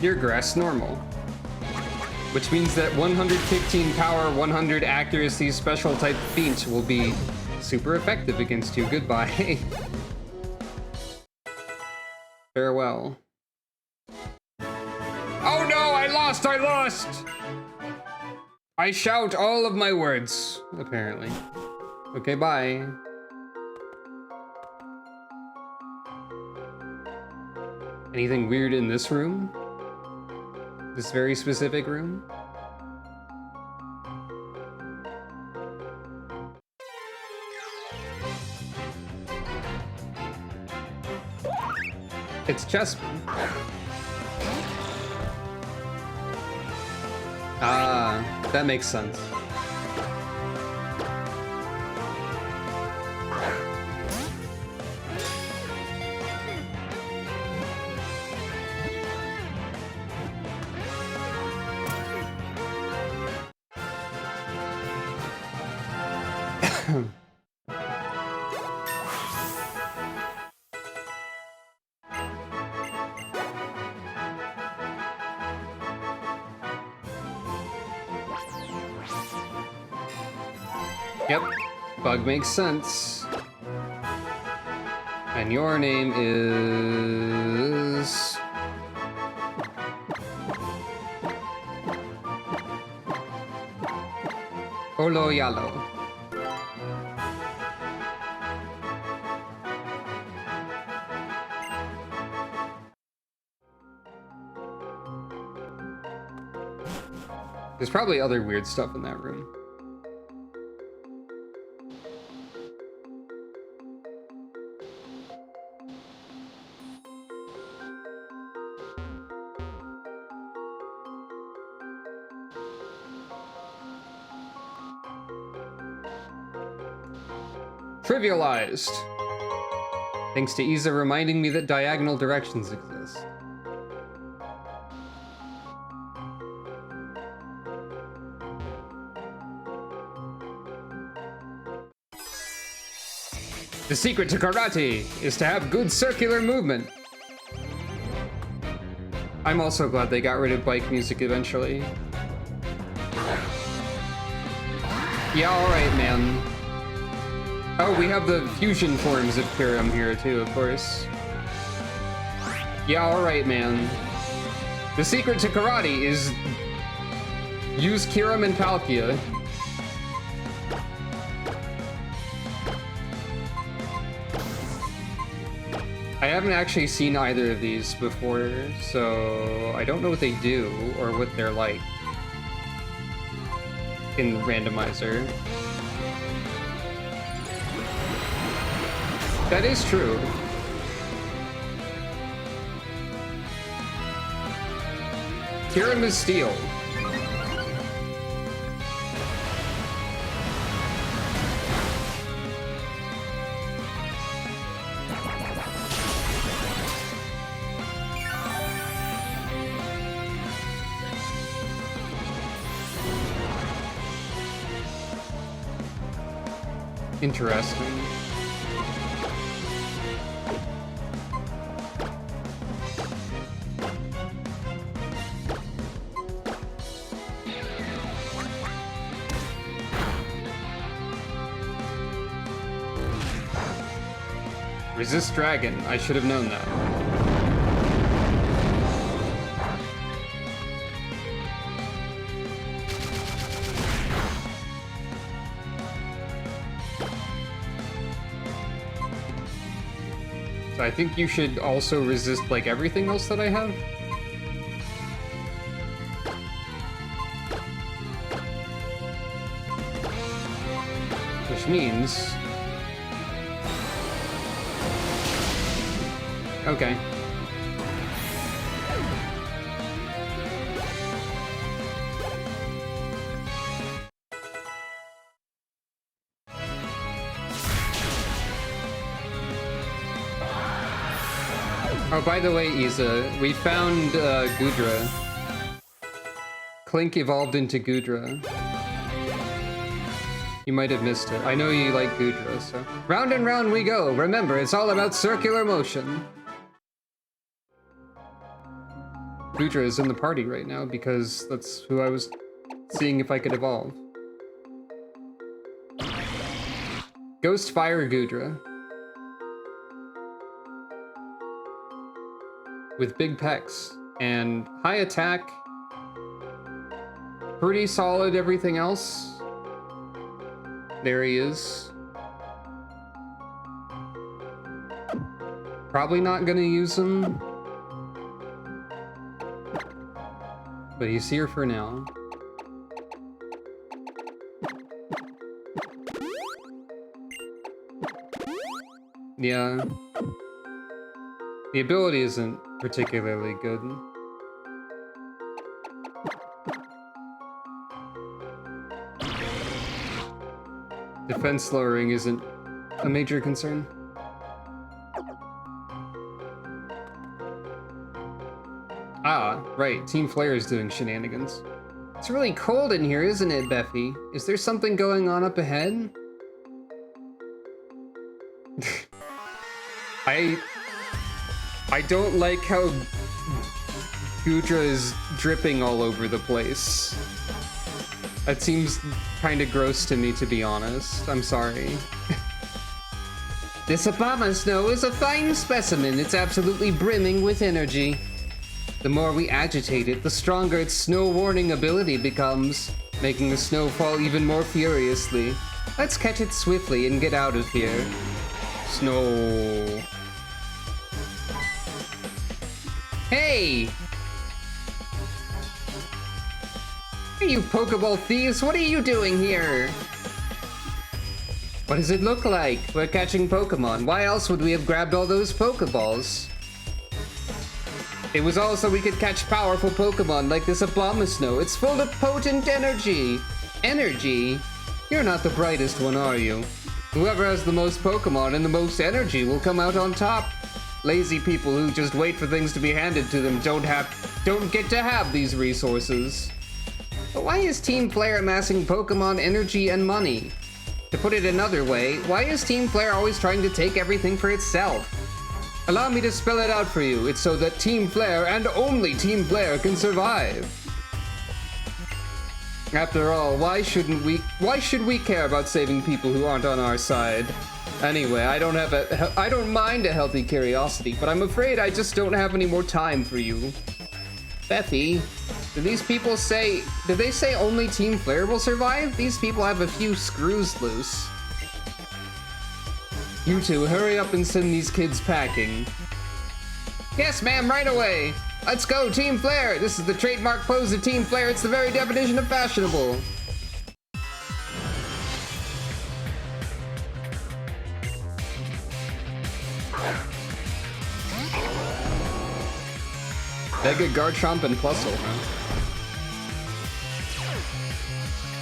Your grass normal. Which means that 115 power, 100 accuracy special type feats will be super effective against you. Goodbye. Farewell. Oh no, I lost! I shout all of my words, apparently. Okay, bye. Anything weird in this room? This very specific room? It's Chessman. Ah, that makes sense. Yep, bug makes sense. And your name is... Oloyalo. There's probably other weird stuff in that room. Trivialized. Thanks to Isa reminding me that diagonal directions exist. The secret to karate is to have good circular movement. I'm also glad they got rid of bike music eventually. Yeah, alright, man. Oh, we have the fusion forms of Kyurem here too, of course. Yeah, alright, man. The secret to karate is use Kyurem and Palkia. I haven't actually seen either of these before, so I don't know what they do or what they're like in Randomizer. That is true. Tiramisu Steel. Interesting. Resist Dragon. I should have known that. So I think you should also resist like everything else that I have. Which means... Okay. Oh, by the way, Isa, we found Gudra. Clink evolved into Gudra. You might have missed it. I know you like Gudra, so... Round and round we go. Remember, it's all about circular motion. Gudra is in the party right now because that's who I was seeing if I could evolve. Ghost Fire Gudra. With big pecs and high attack. Pretty solid everything else. There he is. Probably not gonna use him. But he's here for now. Yeah. The ability isn't particularly good. Defense lowering isn't a major concern. Ah, right. Team Flare is doing shenanigans. It's really cold in here, isn't it, Beffy? Is there something going on up ahead? I don't like how Gudra is dripping all over the place. That seems kind of gross to me, to be honest. I'm sorry. This Obama snow is a fine specimen. It's absolutely brimming with energy. The more we agitate it, the stronger its snow warning ability becomes, making the snow fall even more furiously. Let's catch it swiftly and get out of here. Snow. Hey! Hey, you Pokeball thieves, what are you doing here? What does it look like? We're catching Pokemon. Why else would we have grabbed all those Pokeballs? It was all so we could catch powerful Pokemon like this Abomasnow. It's full of potent energy. Energy? You're not the brightest one, are you? Whoever has the most Pokemon and the most energy will come out on top. Lazy people who just wait for things to be handed to them don't get to have these resources. But why is Team Flare amassing Pokemon energy and money? To put it another way, why is Team Flare always trying to take everything for itself? Allow me to spell it out for you. It's so that Team Flare and only Team Flare can survive. After all, why should we care about saving people who aren't on our side? Anyway, I don't mind a healthy curiosity, but I'm afraid I just don't have any more time for you. Beffy, did they say only Team Flare will survive? These people have a few screws loose. You two, hurry up and send these kids packing. Yes, ma'am, right away. Let's go, Team Flare. This is the trademark pose of Team Flare. It's the very definition of fashionable. Mega Garchomp and Plusle, huh?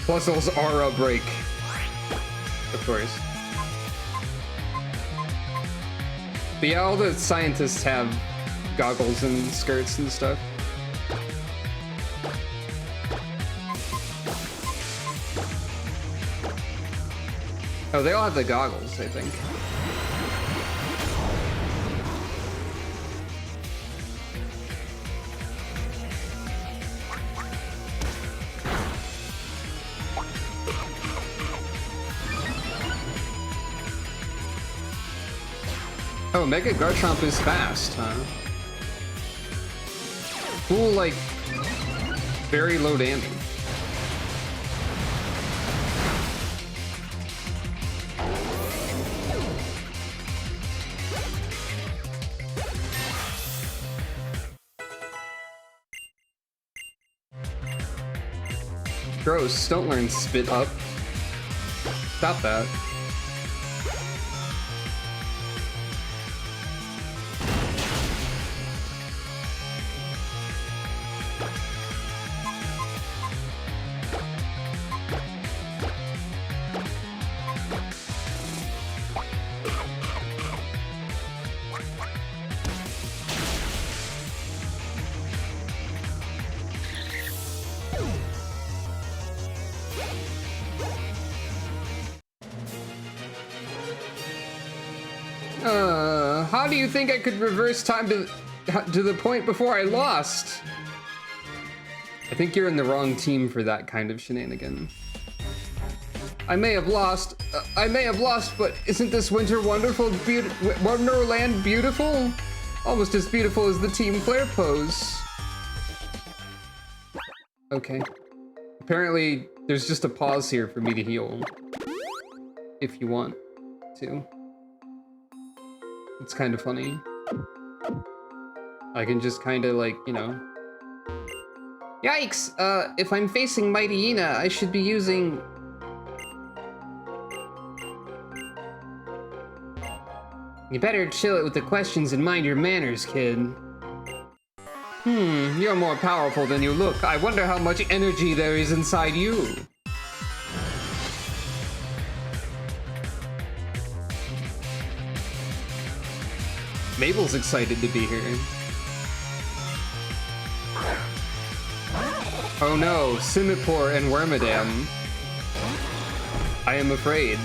Plusle's Aura Break. Of course. But yeah, all the scientists have goggles and skirts and stuff. Oh, they all have the goggles, I think. Oh, Mega Garchomp is fast, huh? Cool, like, very low damage. Gross, don't learn Spit Up. Stop that. How do you think I could reverse time to the point before I lost? I think you're in the wrong team for that kind of shenanigan. I may have lost, but isn't this winter wonderful, Wonderland beautiful? Almost as beautiful as the Team Flare pose. Okay. Apparently, there's just a pause here for me to heal. If you want to. It's kind of funny. I can just kind of like, you know. Yikes! If I'm facing Mighty Ina, I should be using... You better chill it with the questions and mind your manners, kid. You're more powerful than you look. I wonder how much energy there is inside you. Mabel's excited to be here. Oh no, Simipour and Wormadam. I am afraid.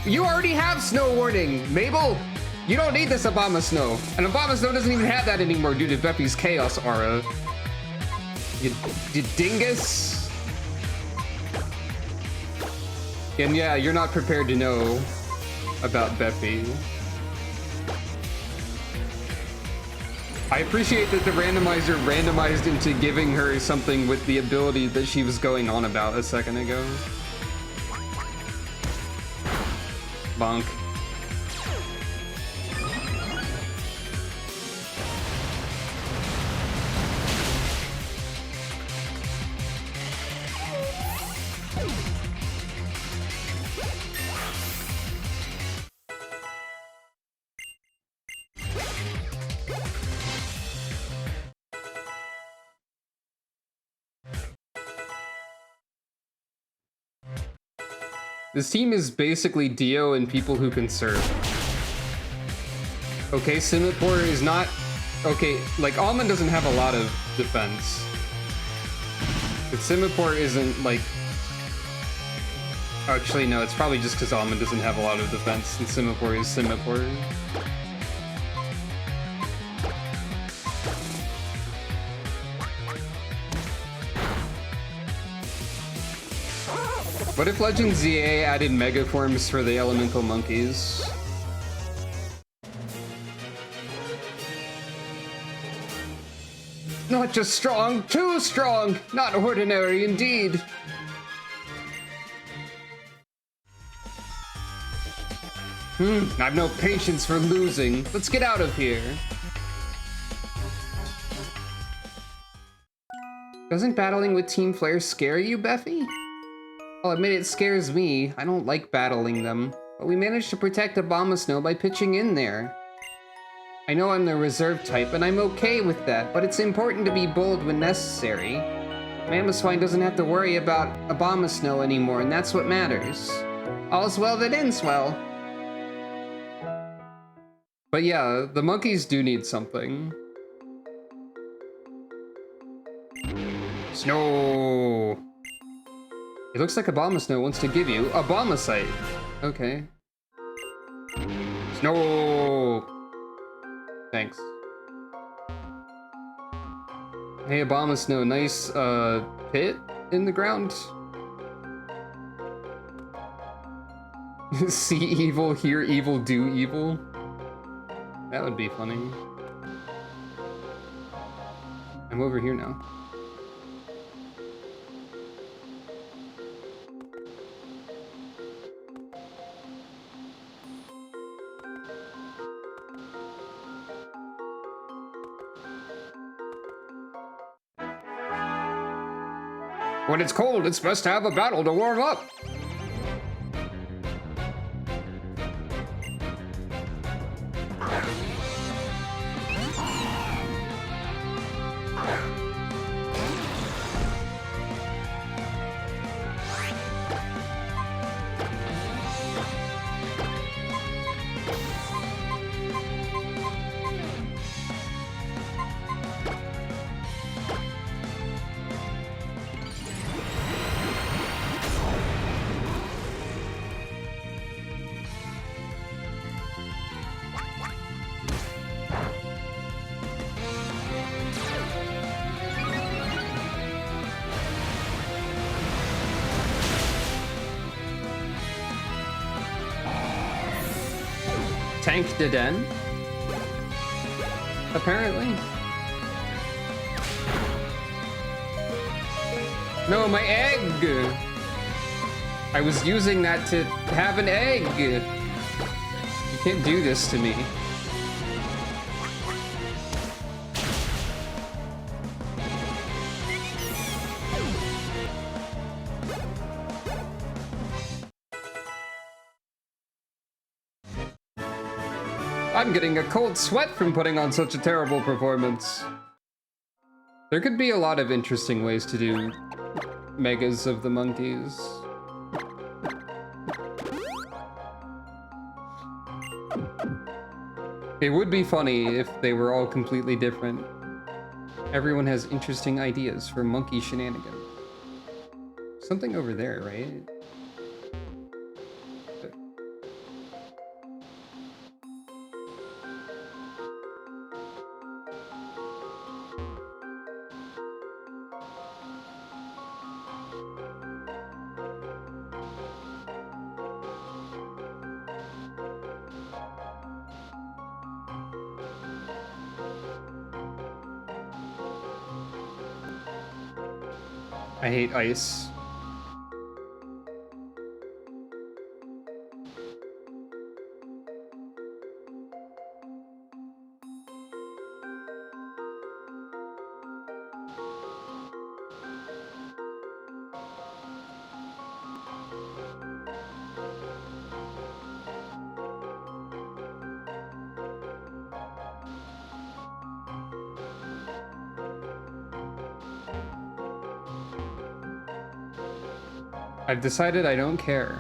You already have Snow Warning, Mabel! You don't need this Abomasnow. And Abomasnow doesn't even have that anymore due to Beffy's Chaos Aura. You dingus! And yeah, you're not prepared to know about Beffy. I appreciate that the randomizer randomized into giving her something with the ability that she was going on about a second ago. Bonk. This team is basically Dio and people who can serve. Okay, Simipour is not... Okay, like, Almond doesn't have a lot of defense. But Simipour isn't, like... Actually, no, it's probably just because Almond doesn't have a lot of defense, and Simipour is Simipour. What if Legend ZA added mega forms for the elemental monkeys? Not just strong, too strong! Not ordinary indeed! I've no patience for losing. Let's get out of here. Doesn't battling with Team Flare scare you, Beffy? I'll admit it scares me. I don't like battling them. But we managed to protect Abomasnow by pitching in there. I know I'm the reserve type, and I'm okay with that, but it's important to be bold when necessary. Mamoswine doesn't have to worry about Abomasnow anymore, and that's what matters. All's well that ends well. But yeah, the monkeys do need something. Snow! It looks like Abomasnow wants to give you Abomasite. Okay. Snow! Thanks. Hey, Abomasnow, nice, pit in the ground? See evil, hear evil, do evil? That would be funny. I'm over here now. When it's cold, it's best to have a battle to warm up. Tanked the den. Apparently. No, my egg! I was using that to have an egg! You can't do this to me. I'm getting a cold sweat from putting on such a terrible performance. There could be a lot of interesting ways to do megas of the monkeys. It would be funny if they were all completely different. Everyone has interesting ideas for monkey shenanigans. Something over there, right? I hate ice. I've decided I don't care.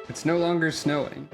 It's no longer snowing.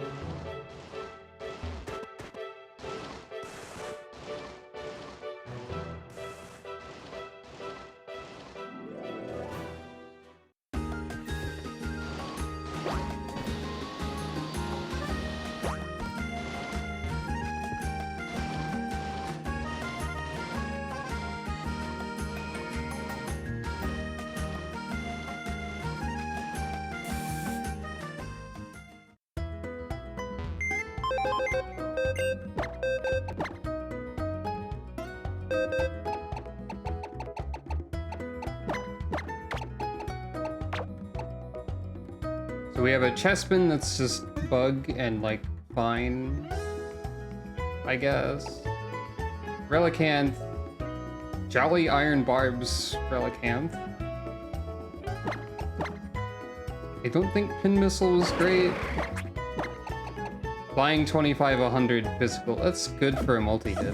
So we have a chessman that's just bug and like fine, I guess. Relicanth. Jolly Iron Barbs Relicanth. I don't think Pin Missile was great. Flying 25, 100 physical. That's good for a multi-hit.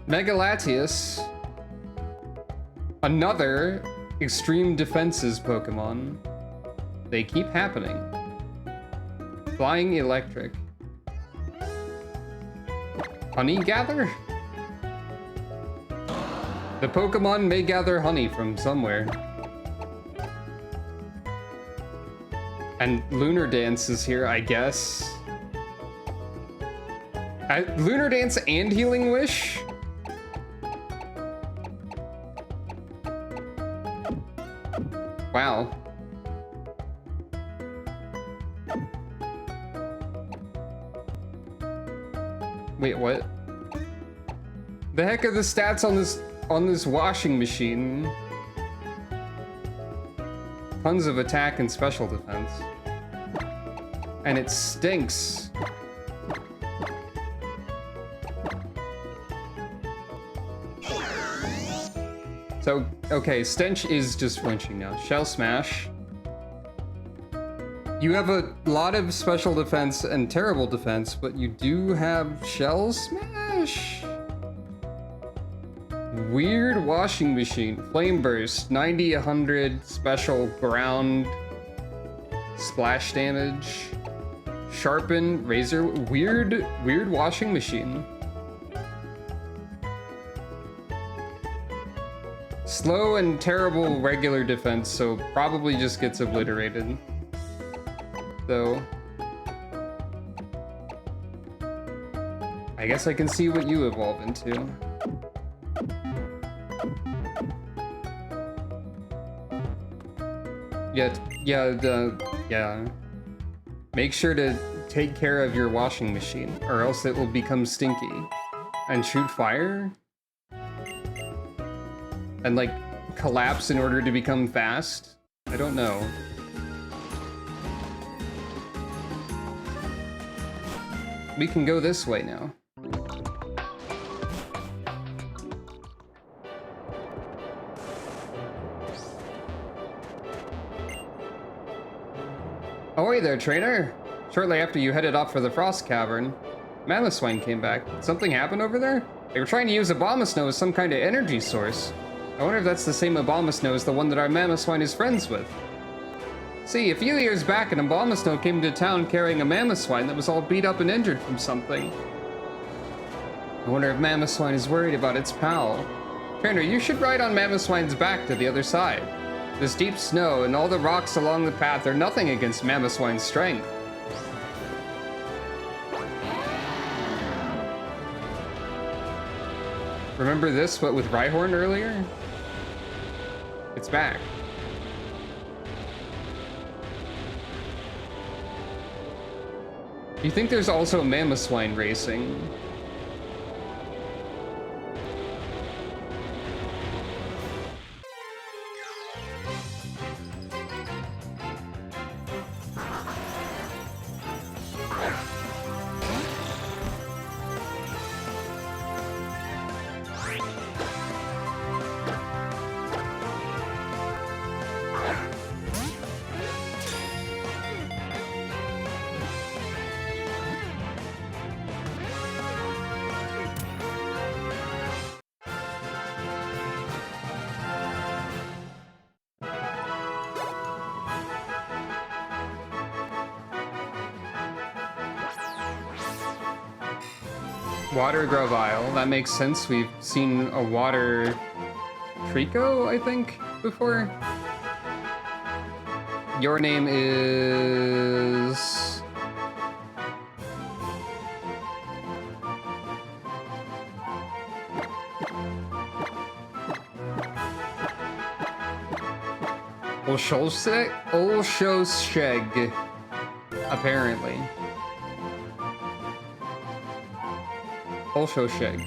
Megalatius. Another extreme defenses Pokemon. They keep happening. Flying Electric. Honey Gather? The Pokemon may gather honey from somewhere. And Lunar Dance is here, I guess. Lunar Dance and Healing Wish? Wow. Wait, what? The heck are the stats on this washing machine? Tons of attack and special defense. And it stinks. So, okay, Stench is just flinching now. Shell Smash. You have a lot of special defense and terrible defense, but you do have Shell Smash. Weird Washing Machine. Flame Burst. 90, 100 special ground. Splash damage. Sharpen. Razor. Weird Washing Machine. Slow and terrible regular defense, so probably just gets obliterated. Though. I guess I can see what you evolve into. Yeah. Make sure to take care of your washing machine, or else it will become stinky. And shoot fire? And like collapse in order to become fast? I don't know. We can go this way now. Ahoy there, trainer! Shortly after you headed off for the Frost Cavern, Mamoswine came back. Something happened over there? They were trying to use Abomasnow as some kind of energy source. I wonder if that's the same Abomasnow as the one that our Mamoswine is friends with. See, a few years back, an Abomasnow came to town carrying a Mamoswine that was all beat up and injured from something. I wonder if Mamoswine is worried about its pal. Trainer, you should ride on Mamoswine's back to the other side. This deep snow and all the rocks along the path are nothing against Mamoswine's strength. Remember this, but with Rhyhorn earlier? It's back. You think there's also Mamoswine racing? Water Grovyle, that makes sense. We've seen a water Trico, I think, before. Your name is... Olshosheg, apparently. Olshosheg.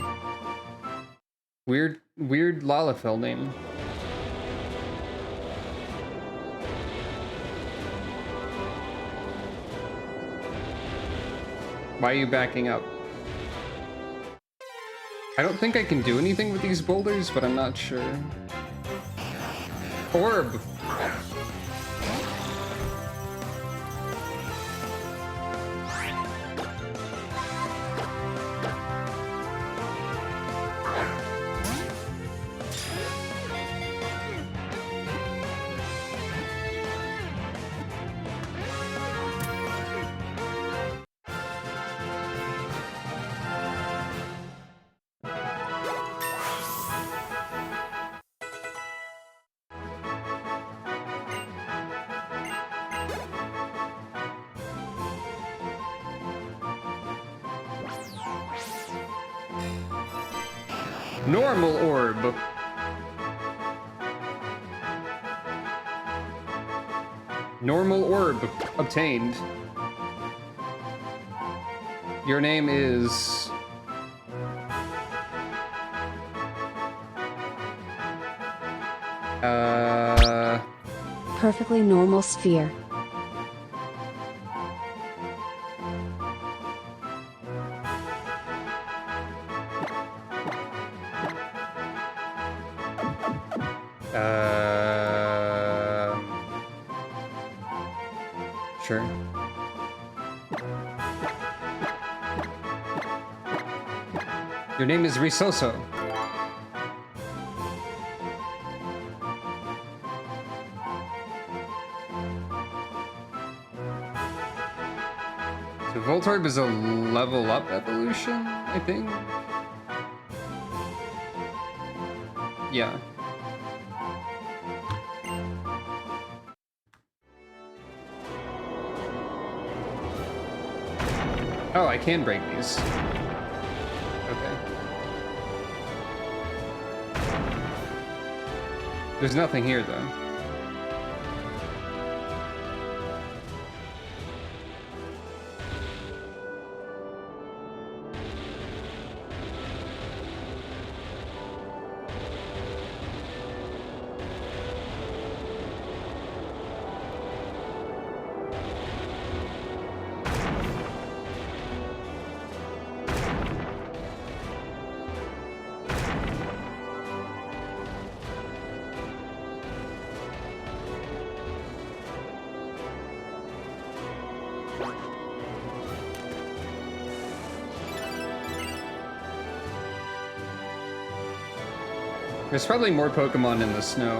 Weird Lalafell name. Why are you backing up? I don't think I can do anything with these boulders, but I'm not sure. Orb! Normal orb. Normal orb obtained. Your name is... Perfectly normal sphere. Sure. Your name is Risoso. So Voltorb is a level up evolution, I think? Yeah. Oh, I can break these. Okay. There's nothing here, though. There's probably more Pokemon in the snow.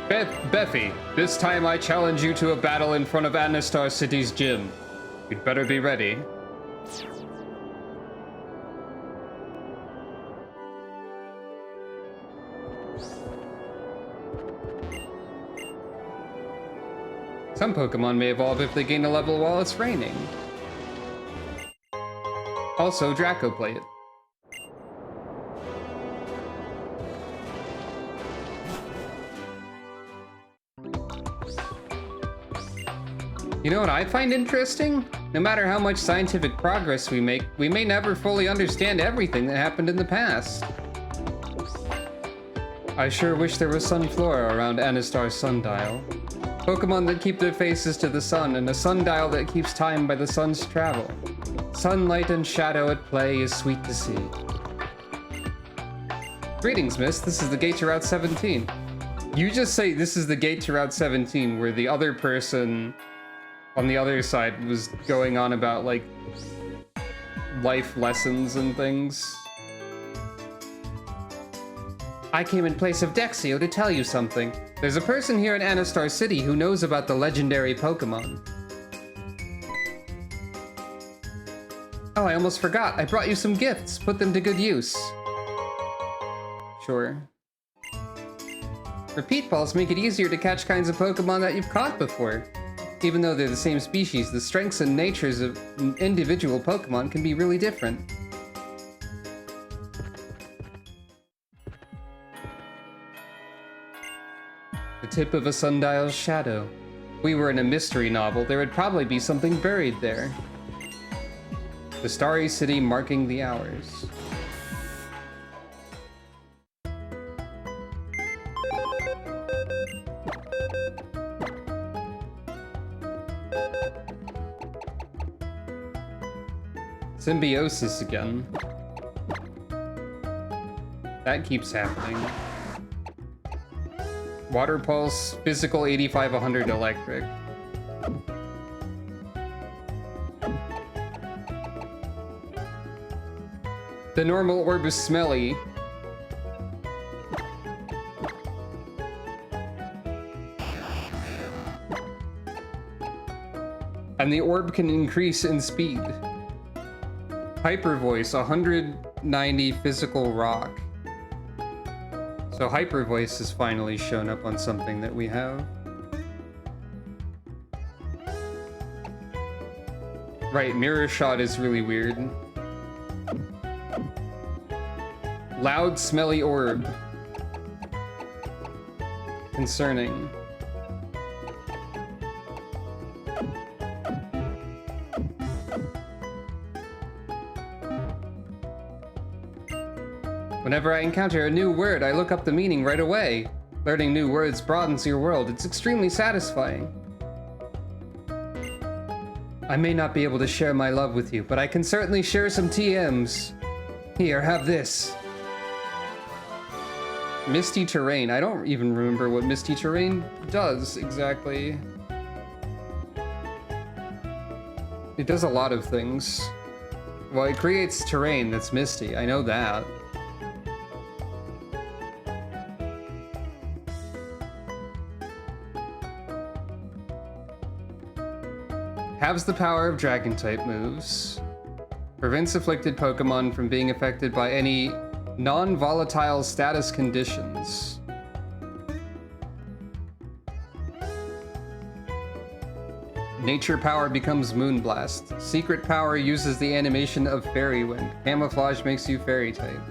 Beffy, this time I challenge you to a battle in front of Anistar City's gym. You'd better be ready. Some Pokemon may evolve if they gain a level while it's raining. Also, Draco Plate. You know what I find interesting? No matter how much scientific progress we make, we may never fully understand everything that happened in the past. I sure wish there was Sunflora around Anistar's sundial. Pokemon that keep their faces to the sun, and a sundial that keeps time by the sun's travel. Sunlight and shadow at play is sweet to see. Greetings, miss. This is the gate to Route 17. You just say this is the gate to Route 17, where the other person on the other side was going on about, like, life lessons and things. I came in place of Dexio to tell you something. There's a person here in Anistar City who knows about the legendary Pokemon. Oh, I almost forgot. I brought you some gifts. Put them to good use. Sure. Repeat balls make it easier to catch kinds of Pokemon that you've caught before. Even though they're the same species, the strengths and natures of individual Pokemon can be really different. The tip of a sundial's shadow. If we were in a mystery novel, there would probably be something buried there. The Starry City marking the hours. Symbiosis again. That keeps happening. Water pulse, physical 85, 100 electric. The normal orb is smelly. And the orb can increase in speed. Hyper voice, 190 physical rock. So hyper voice has finally shown up on something that we have. Right, mirror shot is really weird. Loud, smelly orb. Concerning. Whenever I encounter a new word, I look up the meaning right away. Learning new words broadens your world. It's extremely satisfying. I may not be able to share my love with you, but I can certainly share some TMs. Here, have this. Misty terrain. I don't even remember what misty terrain does exactly. It does a lot of things. Well, it creates terrain that's misty. I know that. Has the power of dragon-type moves. Prevents afflicted Pokemon from being affected by any non-volatile status conditions. Nature power becomes Moonblast. Secret power uses the animation of Fairy Wind. Camouflage makes you Fairy-type.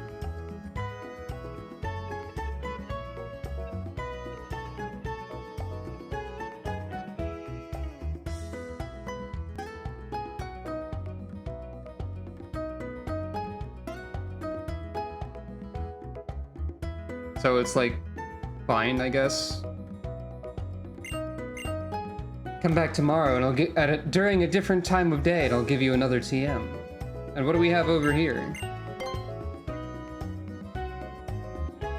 So it's like, fine, I guess. Come back tomorrow and I'll get during a different time of day and I'll give you another TM. And what do we have over here?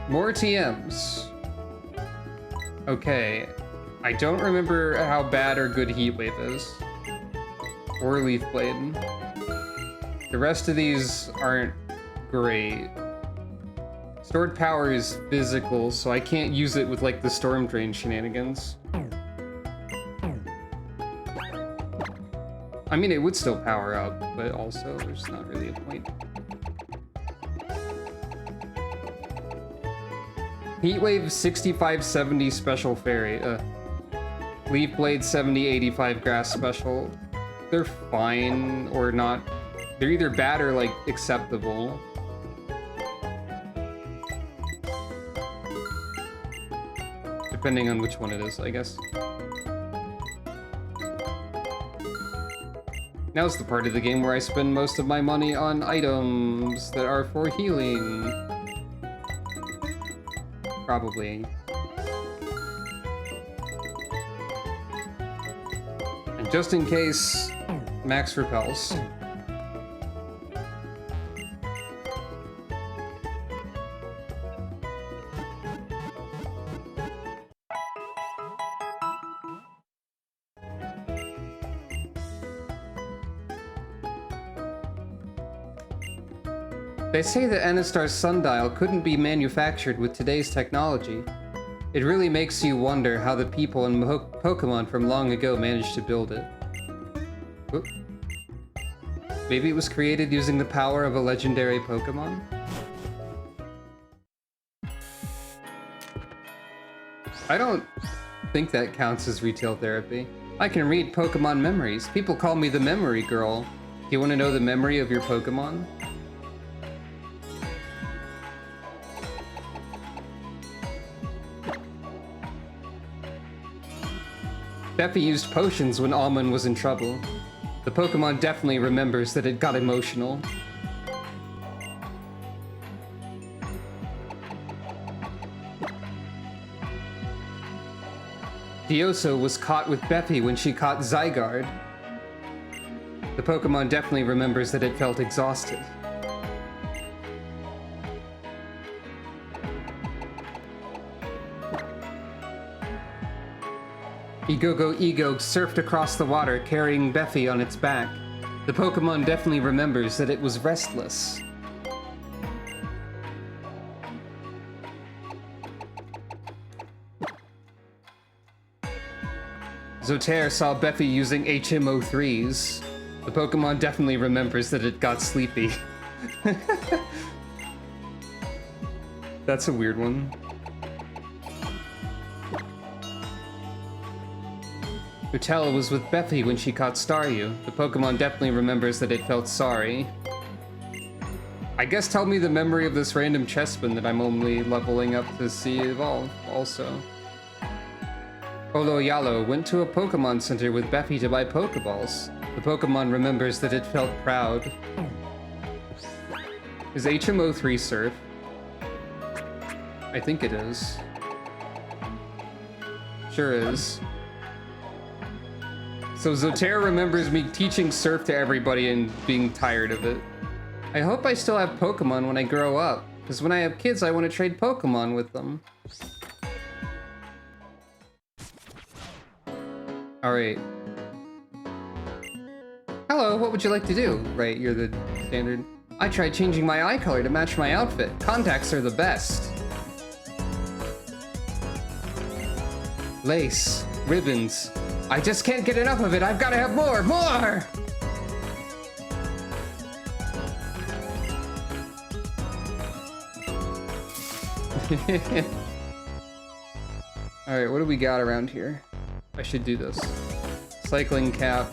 More TMs. Okay. I don't remember how bad or good Heat Wave is. Or Leaf Blade. The rest of these aren't great. Stored power is physical, so I can't use it with like the Storm Drain shenanigans. I mean, it would still power up, but also there's not really a point. Heatwave 65-70 Special Fairy. Leaf Blade 70-85 Grass Special. They're fine or not. They're either bad or like acceptable. Depending on which one it is, I guess. Now's the part of the game where I spend most of my money on items that are for healing. Probably. And just in case, Max repels. They say that Anastar's sundial couldn't be manufactured with today's technology. It really makes you wonder how the people and Pokemon from long ago managed to build it. Whoop. Maybe it was created using the power of a legendary Pokemon? I don't think that counts as retail therapy. I can read Pokemon memories. People call me the memory girl. Do you want to know the memory of your Pokemon? Beffy used potions when Almond was in trouble. The Pokemon definitely remembers that it got emotional. Dioso was caught with Beffy when she caught Zygarde. The Pokemon definitely remembers that it felt exhausted. Ego surfed across the water, carrying Beffy on its back. The Pokemon definitely remembers that it was restless. Zotair saw Beffy using HMO3s. The Pokemon definitely remembers that it got sleepy. That's a weird one. Utella was with Beffy when she caught Staryu. The Pokemon definitely remembers that it felt sorry. I guess tell me the memory of this random chessman that I'm only leveling up to see evolve, also. Oloyalo went to a Pokemon Center with Beffy to buy Pokeballs. The Pokemon remembers that it felt proud. Is HMO3 Surf? I think it is. Sure is. So Zotair remembers me teaching Surf to everybody and being tired of it. I hope I still have Pokemon when I grow up, because when I have kids I want to trade Pokemon with them. Alright. Hello, what would you like to do? Right, you're the standard. I tried changing my eye color to match my outfit. Contacts are the best. Lace, ribbons. I just can't get enough of it. I've got to have more, more! Alright, what do we got around here? I should do this. Cycling cap.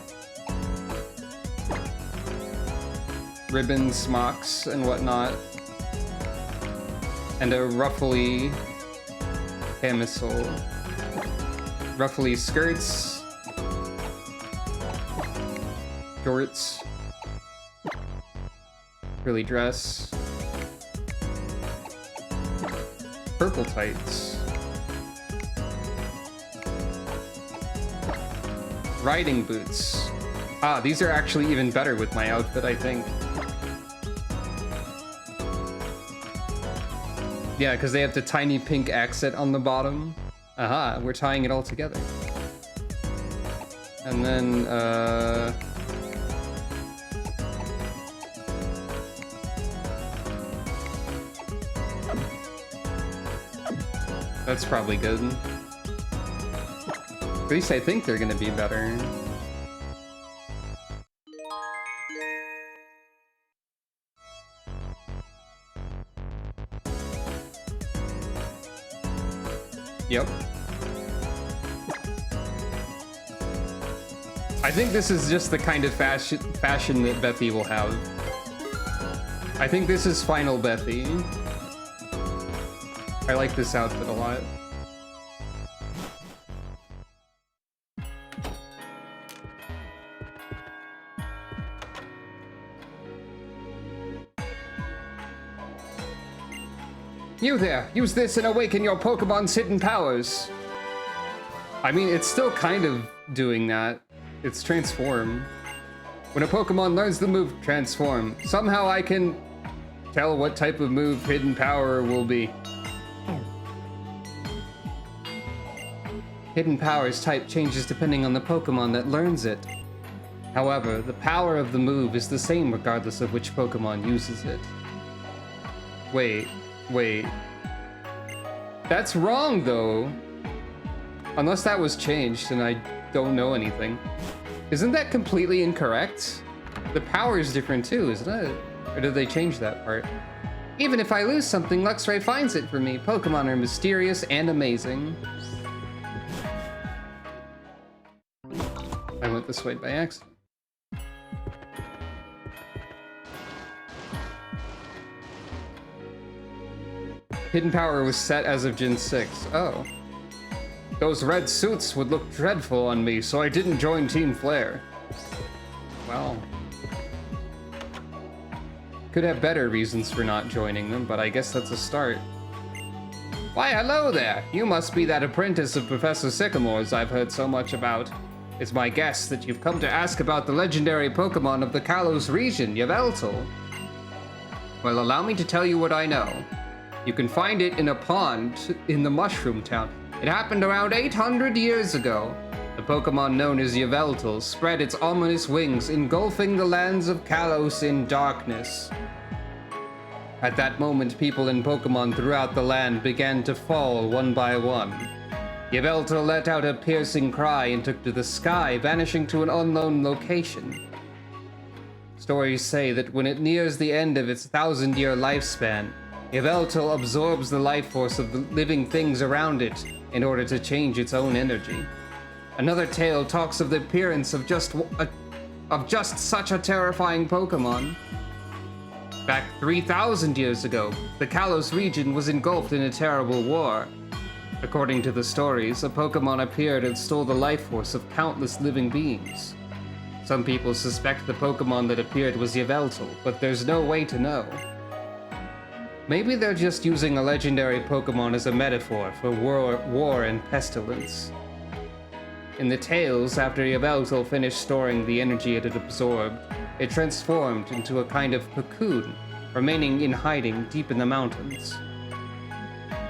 Ribbons, smocks, and whatnot. And a ruffly camisole. Ruffly skirts. Shorts. Frilly dress. Purple tights. Riding boots. Ah, these are actually even better with my outfit, I think. Yeah, because they have the tiny pink accent on the bottom. Aha, we're tying it all together. And then, that's probably good. At least I think they're gonna be better. Yep. I think this is just the kind of fashion that Beffy will have. I think this is final Beffy. I like this outfit a lot. You there, use this and awaken your Pokemon's hidden powers. I mean, it's still kind of doing that. It's transform. When a Pokemon learns the move transform, somehow I can tell what type of move hidden power will be. Hidden power's type changes depending on the Pokemon that learns it. However, the power of the move is the same regardless of which Pokemon uses it. Wait. That's wrong, though. Unless that was changed and I don't know anything. Isn't that completely incorrect? The power is different too, isn't it? Or did they change that part? Even if I lose something, Luxray finds it for me. Pokemon are mysterious and amazing. I went this way by accident. Hidden power was set as of Gen 6. Oh. Those red suits would look dreadful on me, so I didn't join Team Flare. Well. Could have better reasons for not joining them, but I guess that's a start. Why, hello there! You must be that apprentice of Professor Sycamore's I've heard so much about. It's my guess that you've come to ask about the legendary Pokemon of the Kalos region, Yveltal. Well, allow me to tell you what I know. You can find it in a pond in the Mushroom Town. It happened around 800 years ago. The Pokemon known as Yveltal spread its ominous wings, engulfing the lands of Kalos in darkness. At that moment, people and Pokemon throughout the land began to fall one by one. Yveltal let out a piercing cry and took to the sky, vanishing to an unknown location. Stories say that when it nears the end of its 1,000-year lifespan, Yveltal absorbs the life force of the living things around it in order to change its own energy. Another tale talks of the appearance of just such a terrifying Pokemon. Back 3,000 years ago, the Kalos region was engulfed in a terrible war. According to the stories, a Pokemon appeared and stole the life force of countless living beings. Some people suspect the Pokemon that appeared was Yveltal, but there's no way to know. Maybe they're just using a legendary Pokemon as a metaphor for war and pestilence. In the tales, after Yveltal finished storing the energy it had absorbed, it transformed into a kind of cocoon, remaining in hiding deep in the mountains.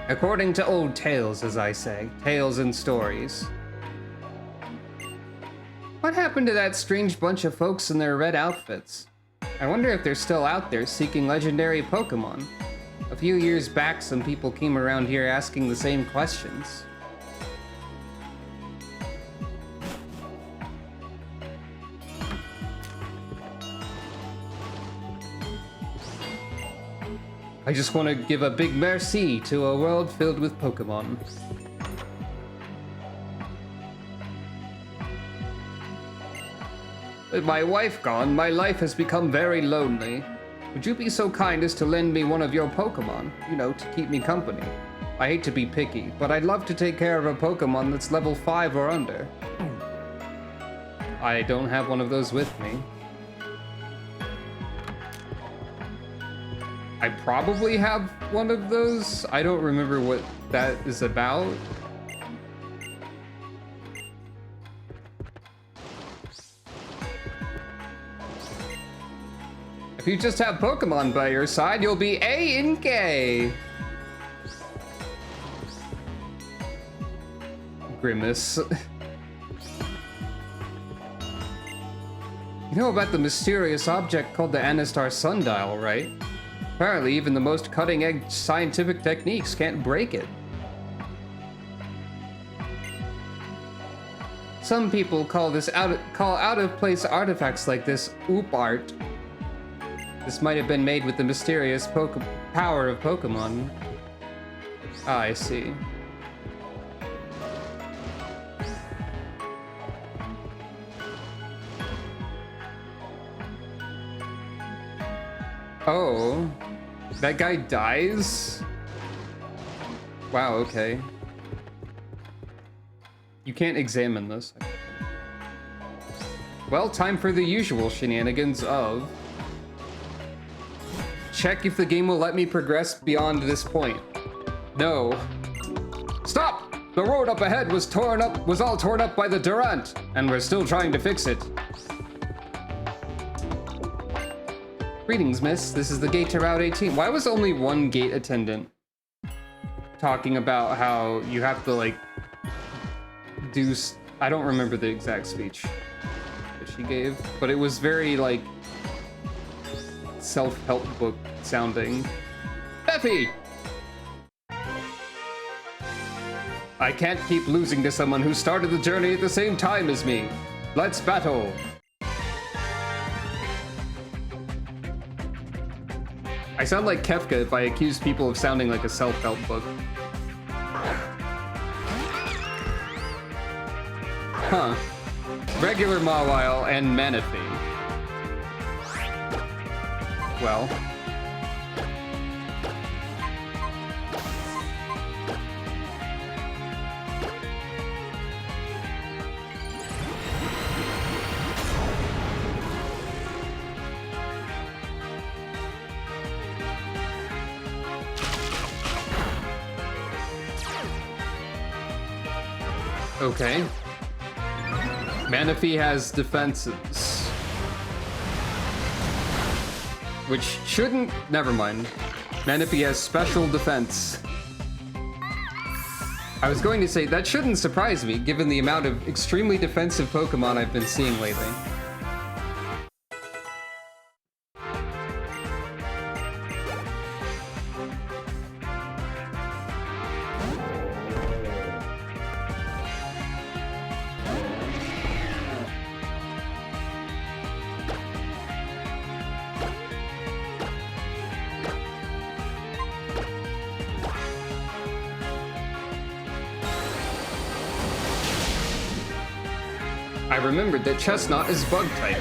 According to old tales, as I say, tales and stories. What happened to that strange bunch of folks in their red outfits? I wonder if they're still out there seeking legendary Pokemon. A few years back, some people came around here asking the same questions. I just want to give a big merci to a world filled with Pokemon. With my wife gone, my life has become very lonely. Would you be so kind as to lend me one of your Pokemon? You know, to keep me company. I hate to be picky, but I'd love to take care of a Pokemon that's level 5 or under. I don't have one of those with me. I probably have one of those. I don't remember what that is about. If you just have Pokemon by your side, you'll be A in K. Grimace. You know about the mysterious object called the Anistar Sundial, right? Apparently, even the most cutting-edge scientific techniques can't break it. Some people call out-of-place artifacts like this oop art. This might have been made with the mysterious power of Pokemon. Ah, I see. Oh, that guy dies? Wow, okay. You can't examine this. Well, time for the usual shenanigans of... check if the game will let me progress beyond this point. No. Stop! The road up ahead was all torn up by the Durant, and we're still trying to fix it. Greetings, miss. This is the gate to Route 18. Why was only one gate attendant talking about how you have to, like, do... I don't remember the exact speech that she gave, but it was very, like, self-help book sounding. Beffy! I can't keep losing to someone who started the journey at the same time as me. Let's battle! I sound like Kefka if I accuse people of sounding like a self-help book. Huh. Regular Mawile and Manaphy. Well. Okay. Manaphy has defenses. Which shouldn't... Never mind. Manaphy has special defense. I was going to say, that shouldn't surprise me, given the amount of extremely defensive Pokemon I've been seeing lately. I remembered that Chestnut is bug type.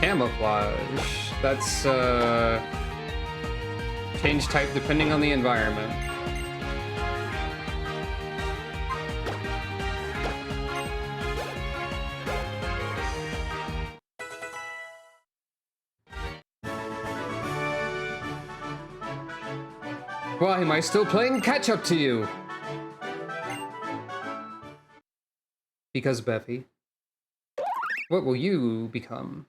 Camouflage. That's, change type depending on the environment. Why am I still playing catch up to you? Because Beffy. What will you become?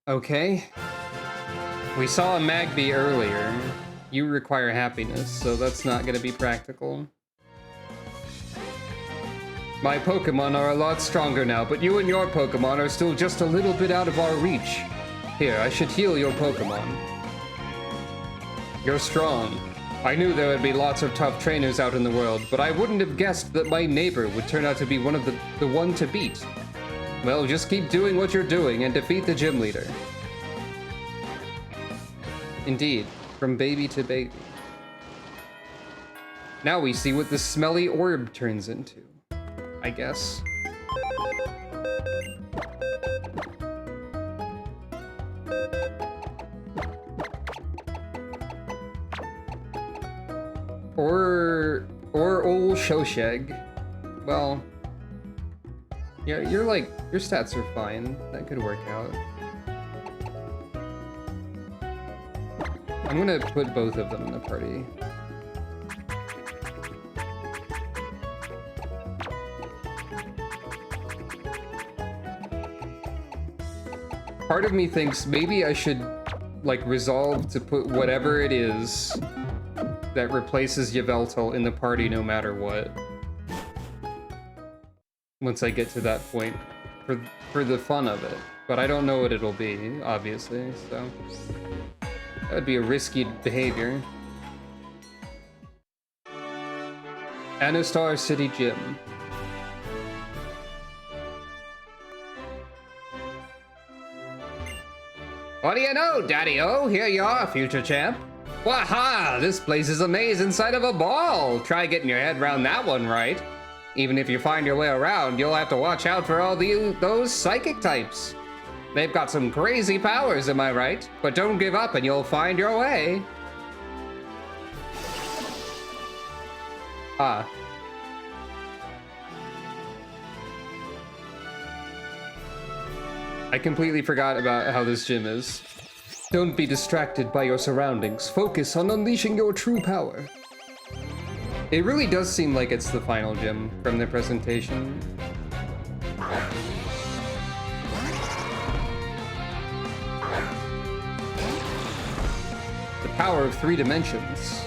Okay. We saw a Magby earlier. You require happiness, so that's not gonna be practical. My Pokemon are a lot stronger now, but you and your Pokemon are still just a little bit out of our reach. Here, I should heal your Pokemon. You're strong. I knew there would be lots of tough trainers out in the world, but I wouldn't have guessed that my neighbor would turn out to be one of the one to beat. Well, just keep doing what you're doing and defeat the gym leader. Indeed, from baby to baby. Now we see what the smelly orb turns into, I guess. Or old Shosheg. Well, yeah, your stats are fine. That could work out. I'm gonna put both of them in the party. Part of me thinks maybe I should, like, resolve to put whatever it is that replaces Yveltal in the party no matter what. Once I get to that point, for the fun of it. But I don't know what it'll be, obviously, so... that would be a risky behavior. Anostar City Gym. What do you know, Daddy-O? Here you are, future champ. Waha! This place is a maze inside of a ball. Try getting your head around that one right. Even if you find your way around, you'll have to watch out for all those psychic types. They've got some crazy powers, am I right? But don't give up and you'll find your way. Ah. I completely forgot about how this gym is. Don't be distracted by your surroundings. Focus on unleashing your true power. It really does seem like it's the final gym from the presentation. The power of 3 dimensions.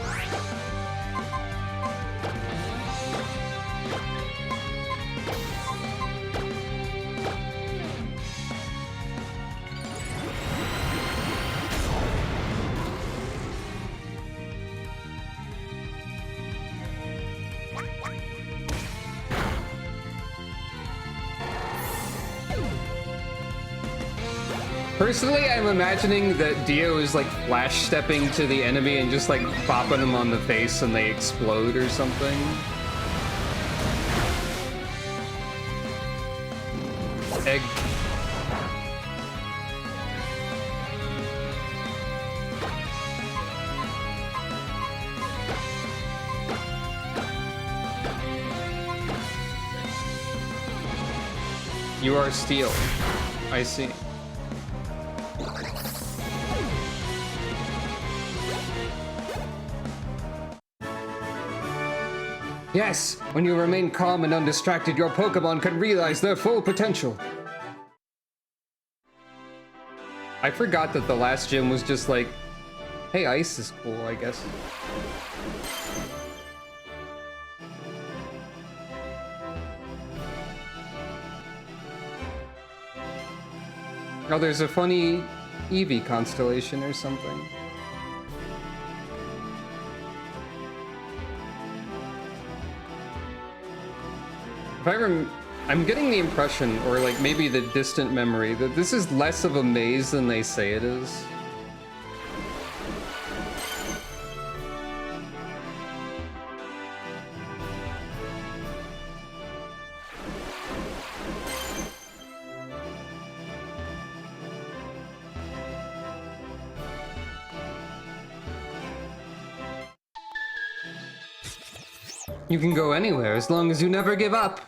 Personally, I'm imagining that Dio is like flash stepping to the enemy and just like bopping them on the face and they explode or something. Egg. You are steel. I see. Yes, when you remain calm and undistracted, your Pokemon can realize their full potential. I forgot that the last gym was just like, hey, ice is cool, I guess. Oh, there's a funny Eevee constellation or something. I'm getting the impression, or like maybe the distant memory, that this is less of a maze than they say it is. You can go anywhere as long as you never give up.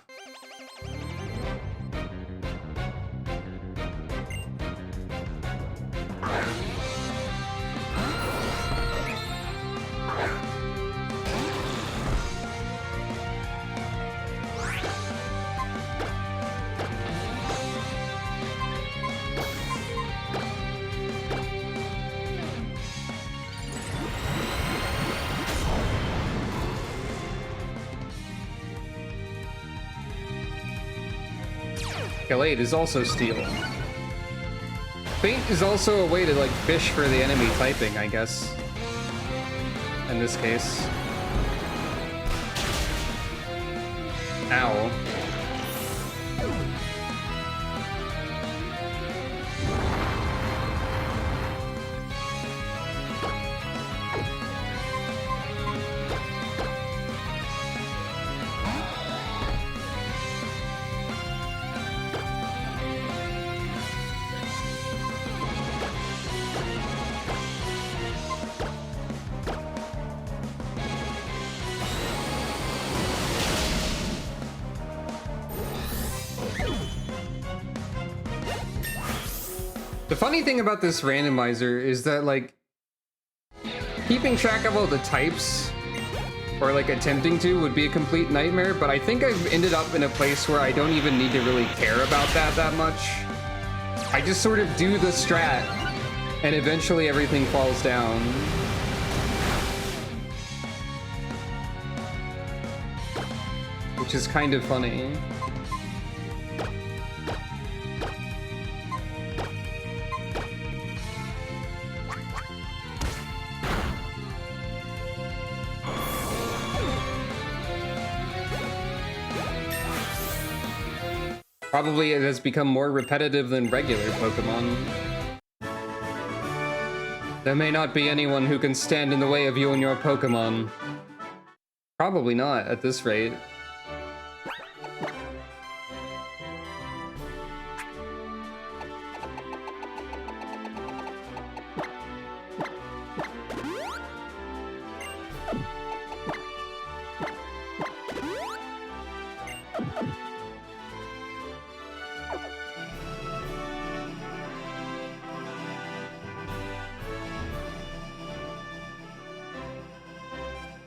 Gallade is also steel. Feint is also a way to like fish for the enemy typing, I guess. In this case. Ow. The funny thing about this randomizer is that, like, keeping track of all the types, or like attempting to, would be a complete nightmare, but I think I've ended up in a place where I don't even need to really care about that much. I just sort of do the strat, and eventually everything falls down. Which is kind of funny. Probably it has become more repetitive than regular Pokemon. There may not be anyone who can stand in the way of you and your Pokemon. Probably not at this rate.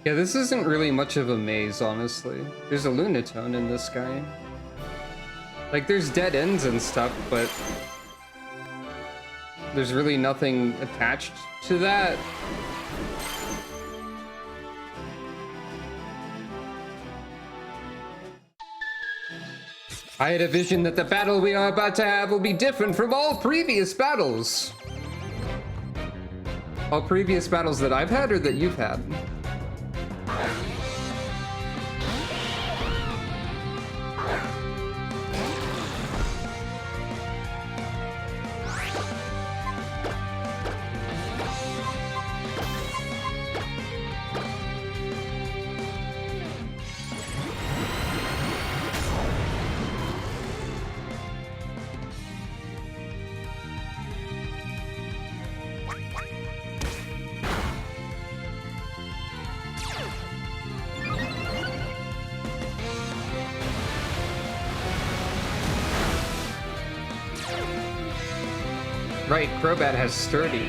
Yeah, this isn't really much of a maze, honestly. There's a Lunatone in this guy. Like, there's dead ends and stuff, but there's really nothing attached to that. I had a vision that the battle we are about to have will be different from all previous battles. All previous battles that I've had or that you've had? Right, Crobat has sturdy.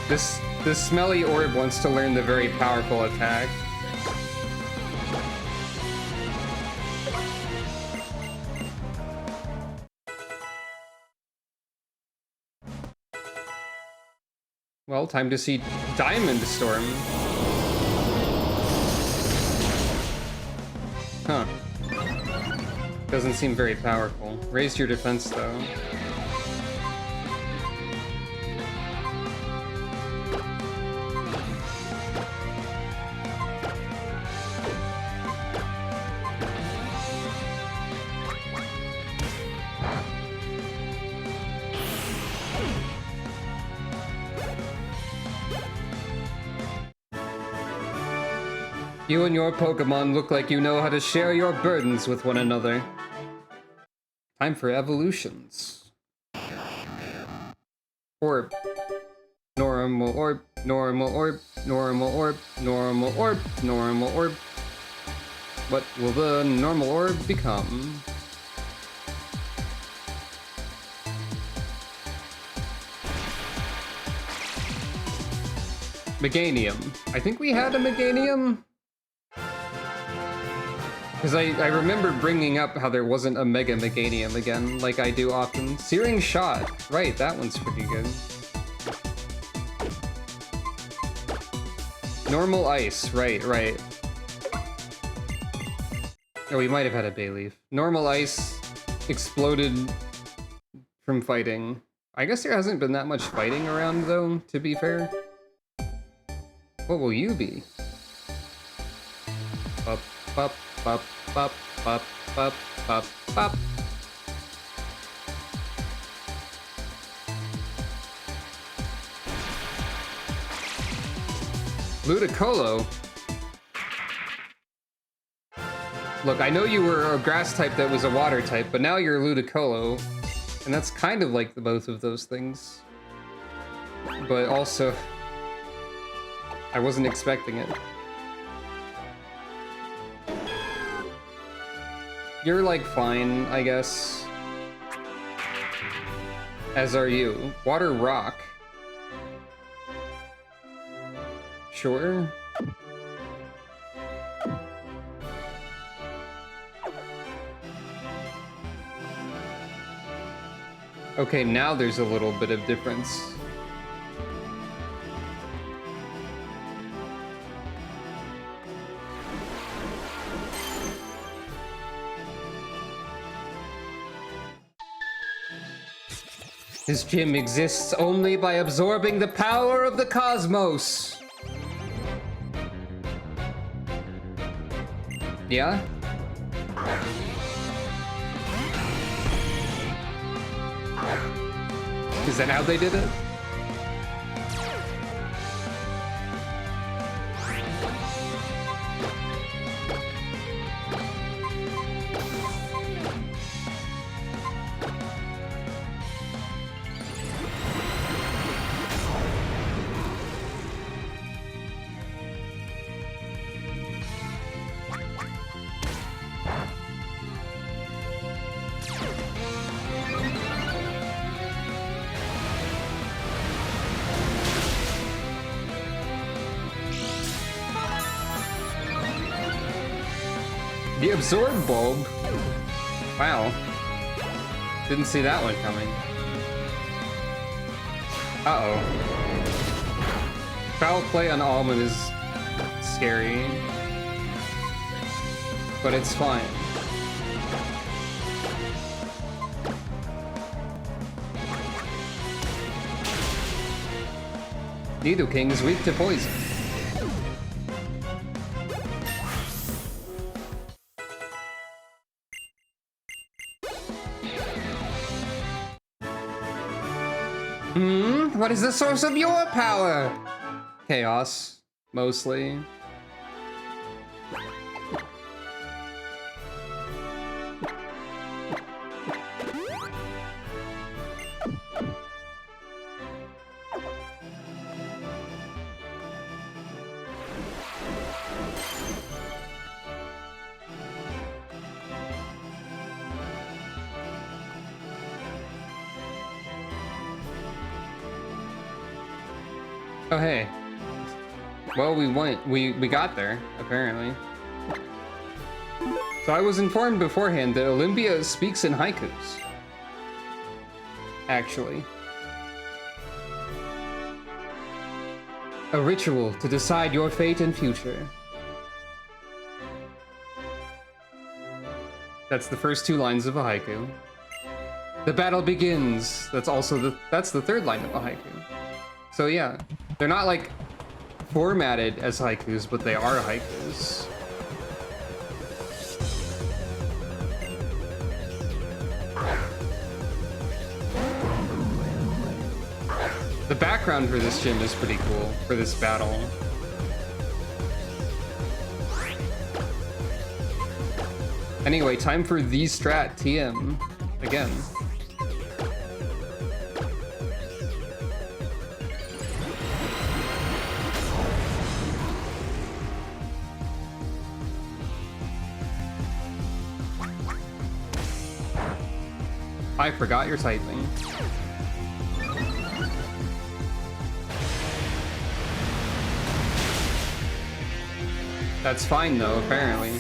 This smelly orb wants to learn the very powerful attack. Well, time to see Diamond Storm. Huh. Doesn't seem very powerful. Raised your defense, though. You and your Pokemon look like you know how to share your burdens with one another. Time for evolutions. Orb. Normal orb, normal orb, normal orb, normal orb, normal orb. What will the normal orb become? Meganium. I think we had a Meganium? Because I remember bringing up how there wasn't a Mega Meganium again, like I do often. Searing Shot. Right, that one's pretty good. Normal Ice. Right. Oh, we might have had a Bayleaf. Normal Ice exploded from fighting. I guess there hasn't been that much fighting around, though, to be fair. What will you be? Up, up. Bop, bop, bop, bop, bop, bop. Ludicolo? Look, I know you were a grass type that was a water type, but now you're Ludicolo. And that's kind of like the both of those things. But also, I wasn't expecting it. You're, like, fine, I guess. As are you. Water Rock. Sure. Okay, now there's a little bit of difference. This gym exists only by absorbing the power of the cosmos. Yeah? Is that how they did it? The Absorb Bulb? Wow. Didn't see that one coming. Uh-oh. Foul play on Almond is scary. But it's fine. Nidoking is weak to poison. What is the source of your power? Chaos, mostly. Oh, hey. Well, we got there, apparently. So I was informed beforehand that Olympia speaks in haikus. Actually. A ritual to decide your fate and future. That's the first two lines of a haiku. The battle begins. That's the third line of a haiku. So yeah, they're not like formatted as haikus, but they are haikus. The background for this gym is pretty cool for this battle. Anyway, time for the strat TM again. I forgot you're typing. That's fine though, apparently.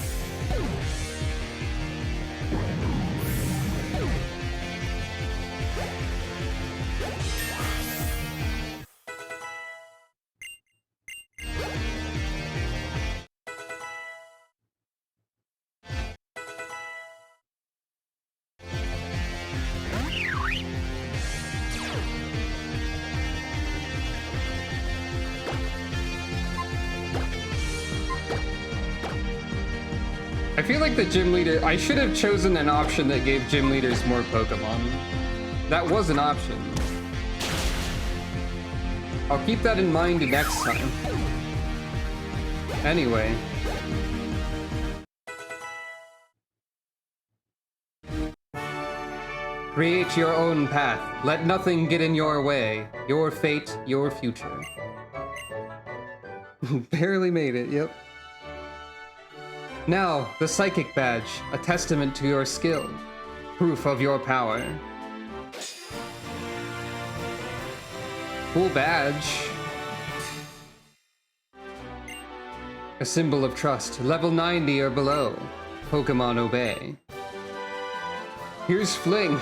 I feel like the gym leader, I should have chosen an option that gave gym leaders more Pokemon. That was an option. I'll keep that in mind next time. Anyway. Create your own path. Let nothing get in your way. Your fate, your future. Barely made it, yep. Now, the Psychic Badge, a testament to your skill. Proof of your power. Cool badge. A symbol of trust, level 90 or below. Pokemon obey. Here's Fling.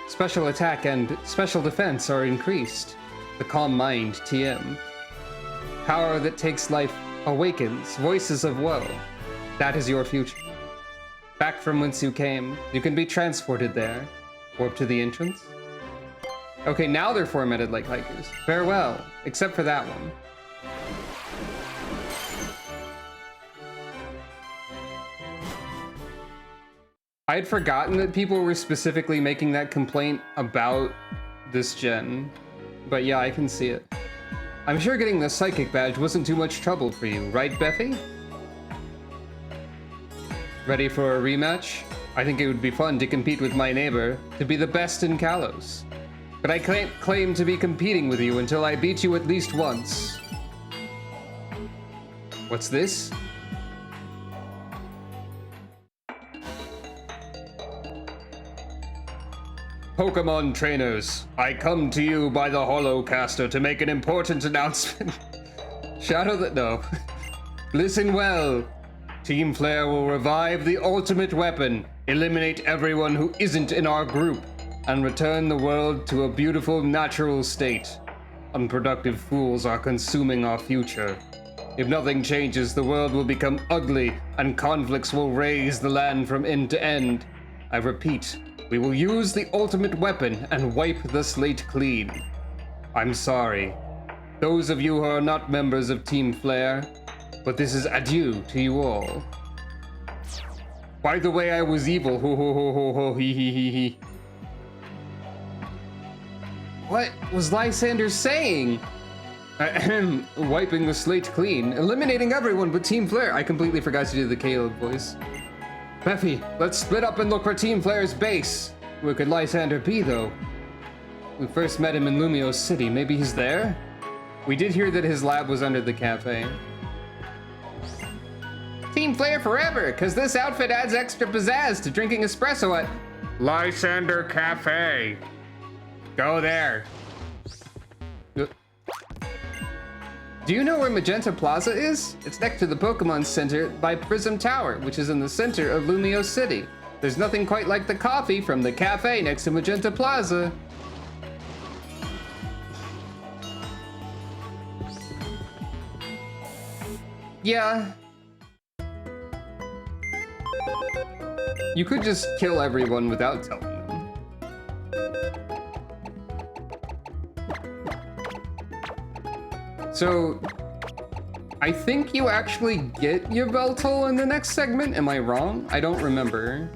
Special attack and special defense are increased. The Calm Mind TM. Power that takes life awakens voices of woe. That is your future. Back from whence you came, you can be transported there. Warp to the entrance. Okay, now they're formatted like haikus. Farewell, except for that one. I had forgotten that people were specifically making that complaint about this gen. But yeah, I can see it. I'm sure getting the Psychic Badge wasn't too much trouble for you, right, Beffy? Ready for a rematch? I think it would be fun to compete with my neighbor, to be the best in Kalos. But I can't claim to be competing with you until I beat you at least once. What's this? Pokemon trainers, I come to you by the Holocaster to make an important announcement. Shadow that no. Listen well. Team Flare will revive the ultimate weapon, eliminate everyone who isn't in our group, and return the world to a beautiful natural state. Unproductive fools are consuming our future. If nothing changes, the world will become ugly, and conflicts will raze the land from end to end. I repeat, we will use the ultimate weapon and wipe the slate clean. I'm sorry. Those of you who are not members of Team Flare, but this is adieu to you all. By the way, I was evil. Ho ho ho ho ho he he he he. What was Lysander saying? Wiping the slate clean, eliminating everyone but Team Flare. I completely forgot to do the Caleb voice. Beffy, let's split up and look for Team Flare's base. Where could Lysander be, though? We first met him in Lumio City. Maybe he's there? We did hear that his lab was under the cafe. Team Flare forever, because this outfit adds extra pizzazz to drinking espresso at Lysander Cafe. Go there. Do you know where Magenta Plaza is? It's next to the Pokemon Center by Prism Tower, which is in the center of Lumio City. There's nothing quite like the coffee from the cafe next to Magenta Plaza. Yeah. You could just kill everyone without telling them. So, I think you actually get Yveltal in the next segment. Am I wrong? I don't remember.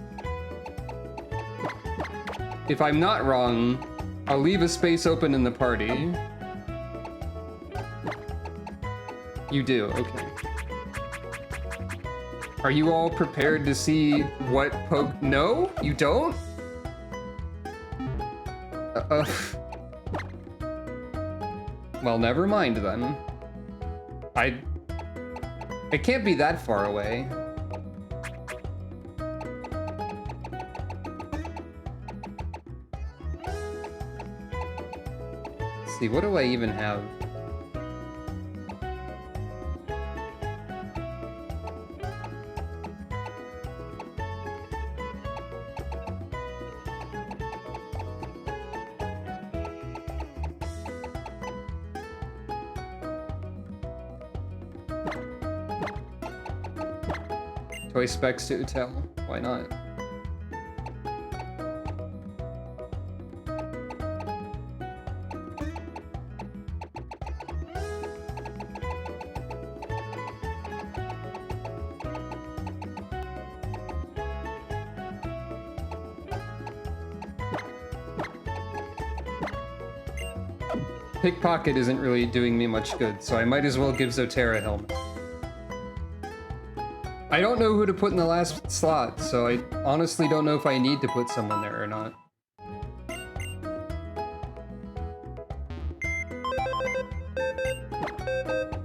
If I'm not wrong, I'll leave a space open in the party. You do, okay. Are you all prepared to see what No? You don't? Well, never mind then. It can't be that far away. Let's see, what do I even have? Toy specs to tell. Why not? Pickpocket isn't really doing me much good, so I might as well give Zotera a helmet. I don't know who to put in the last slot, so I honestly don't know if I need to put someone there or not.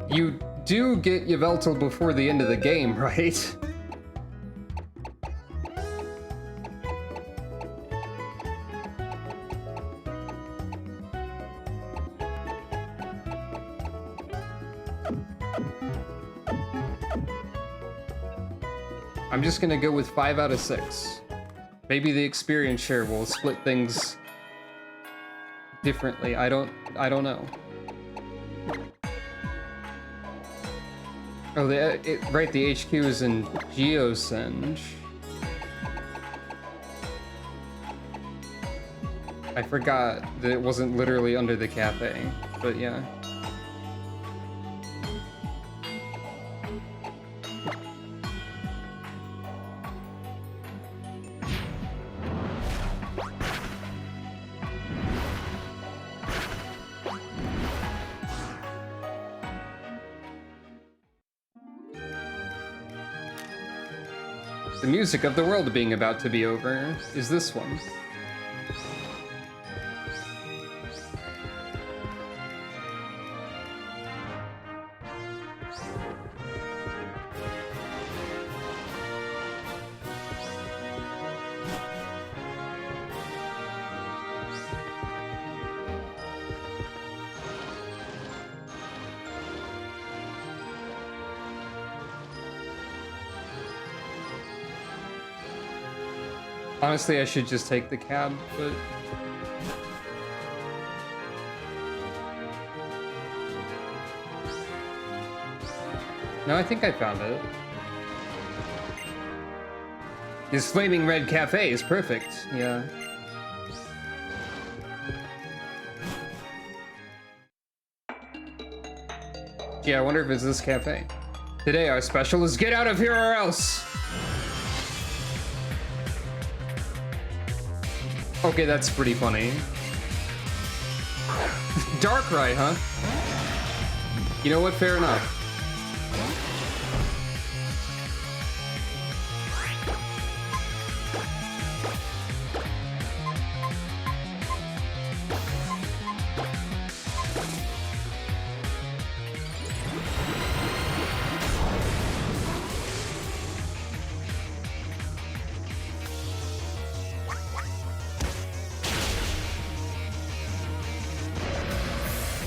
You do get Yveltal before the end of the game, right? I'm just gonna go with 5 out of 6. Maybe the experience share will split things differently. I don't know. Oh, right, the HQ is in Geosenge. I forgot that it wasn't literally under the cafe, but yeah. The music of the world being about to be over is this one. Honestly, I should just take the cab, but... No, I think I found it. This flaming red cafe is perfect, yeah. Gee, I wonder if it's this cafe. Today our special is get out of here or else! Okay, that's pretty funny. Darkrai, huh? You know what? Fair enough.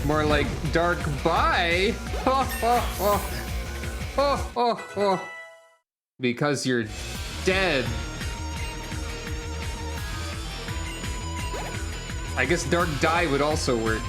More like dark bye. Because you're dead. I guess dark die would also work.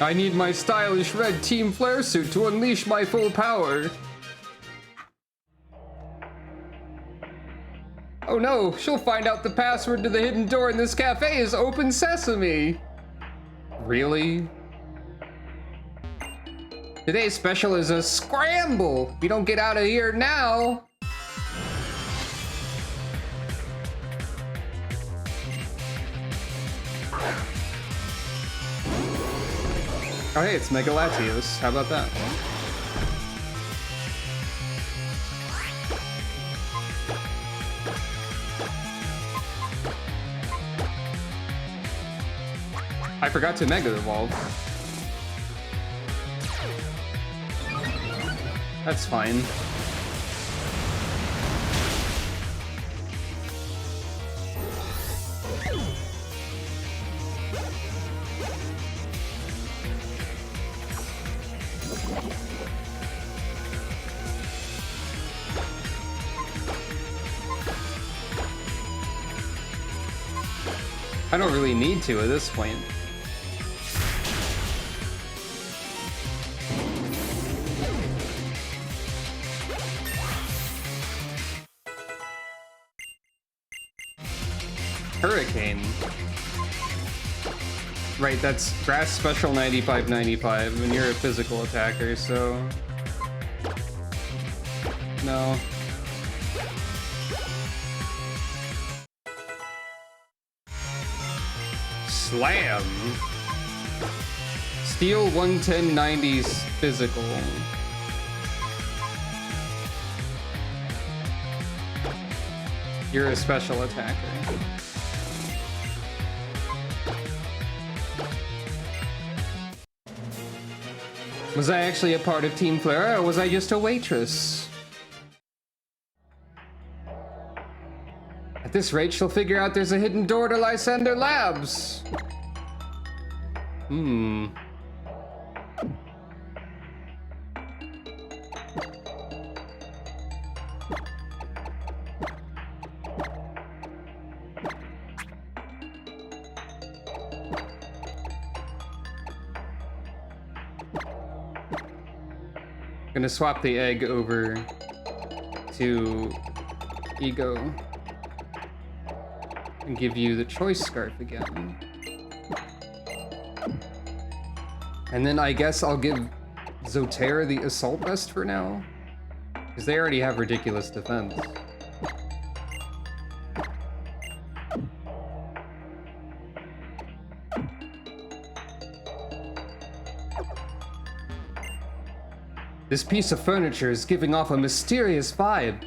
I need my stylish red Team Flare suit to unleash my full power. Oh no, she'll find out the password to the hidden door in this cafe is open sesame. Really? Today's special is a scramble. If you don't get out of here now. Oh hey, it's Mega Latios. How about that? I forgot to Mega Evolve. That's fine. I don't really need to at this point. Hurricane. Right, that's grass special 95-95, and you're a physical attacker, so... No. Slam! Steel 110-90's physical. You're a special attacker. Was I actually a part of Team Flare, or was I just a waitress? At this rate, she'll figure out there's a hidden door to Lysander Labs. Gonna swap the egg over to Ego and give you the choice scarf again. And then I guess I'll give Zotera the assault vest for now, because they already have ridiculous defense. This piece of furniture is giving off a mysterious vibe.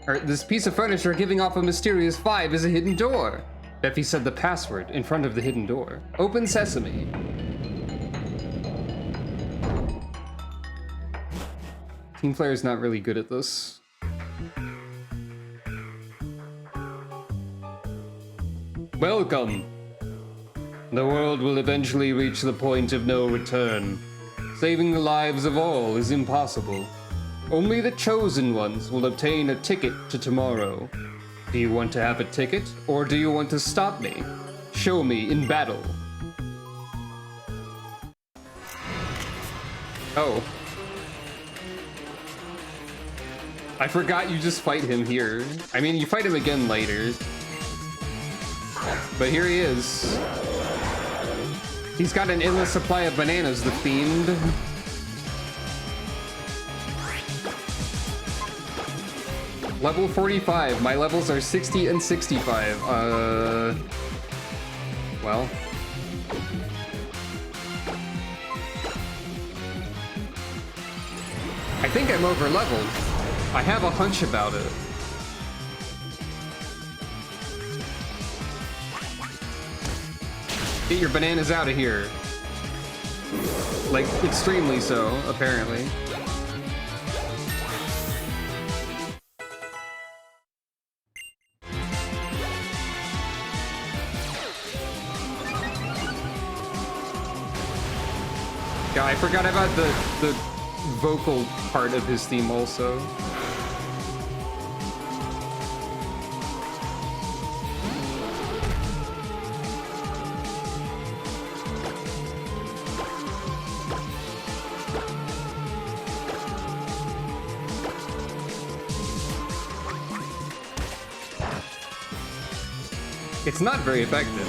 Or, this piece of furniture giving off a mysterious vibe is a hidden door. Beffy said the password in front of the hidden door. Open sesame. Team Flare is not really good at this. Welcome. The world will eventually reach the point of no return. Saving the lives of all is impossible. Only the chosen ones will obtain a ticket to tomorrow. Do you want to have a ticket, or do you want to stop me? Show me in battle. Oh. I forgot you just fight him here. I mean, you fight him again later. But here he is. He's got an endless supply of bananas, the fiend. Level 45. My levels are 60 and 65. Well. I think I'm over leveled. I have a hunch about it. Get your bananas out of here. Like, extremely so, apparently. Yeah, I forgot about the vocal part of his theme also. It's not very effective.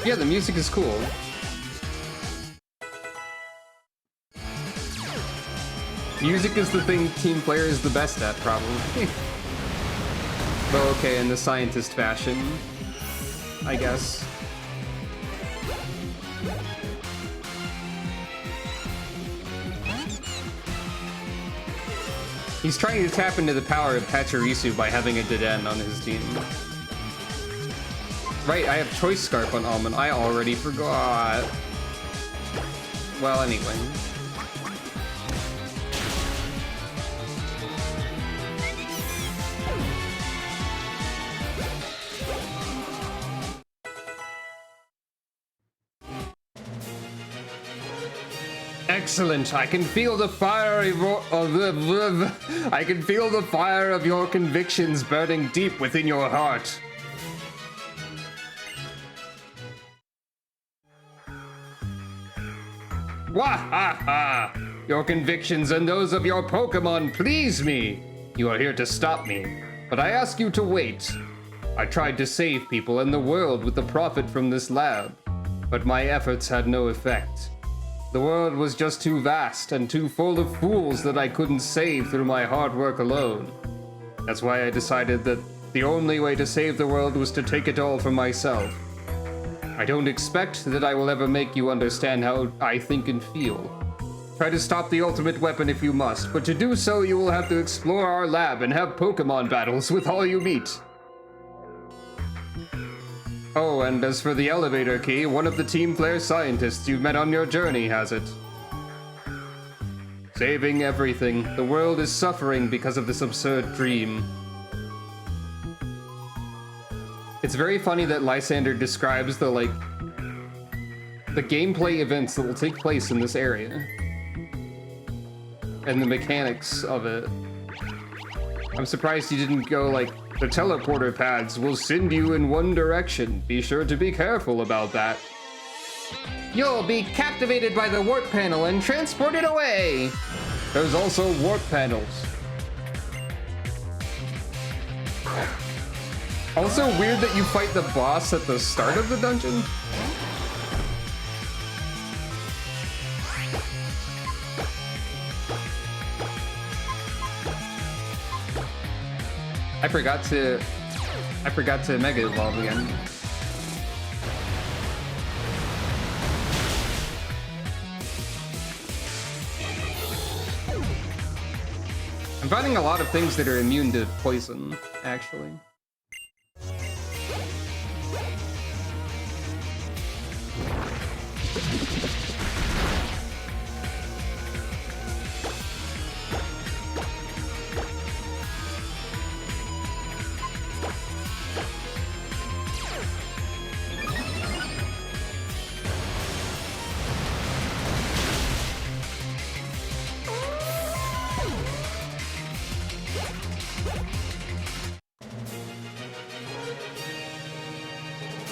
Yeah, the music is cool. Music is the thing Team Player is the best at, probably. Well, okay, in the scientist fashion, I guess. He's trying to tap into the power of Pachirisu by having a dead end on his team. Right, I have Choice Scarf on Almond. I already forgot. Well, anyway. Excellent. I can feel the fire I can feel the fire of your convictions burning deep within your heart. Wahaha! Your convictions and those of your Pokemon please me. You are here to stop me, but I ask you to wait. I tried to save people and the world with the profit from this lab, but my efforts had no effect. The world was just too vast and too full of fools that I couldn't save through my hard work alone. That's why I decided that the only way to save the world was to take it all for myself. I don't expect that I will ever make you understand how I think and feel. Try to stop the ultimate weapon if you must, but to do so you will have to explore our lab and have Pokemon battles with all you meet. Oh, and as for the elevator key, one of the Team Player scientists you've met on your journey has it. Saving everything. The world is suffering because of this absurd dream. It's very funny that Lysander describes the gameplay events that will take place in this area. And the mechanics of it. I'm surprised you didn't go like, the teleporter pads will send you in one direction. Be sure to be careful about that. You'll be captivated by the warp panel and transported away. There's also warp panels. Also weird that you fight the boss at the start of the dungeon. I forgot to Mega Evolve again. I'm finding a lot of things that are immune to poison, actually.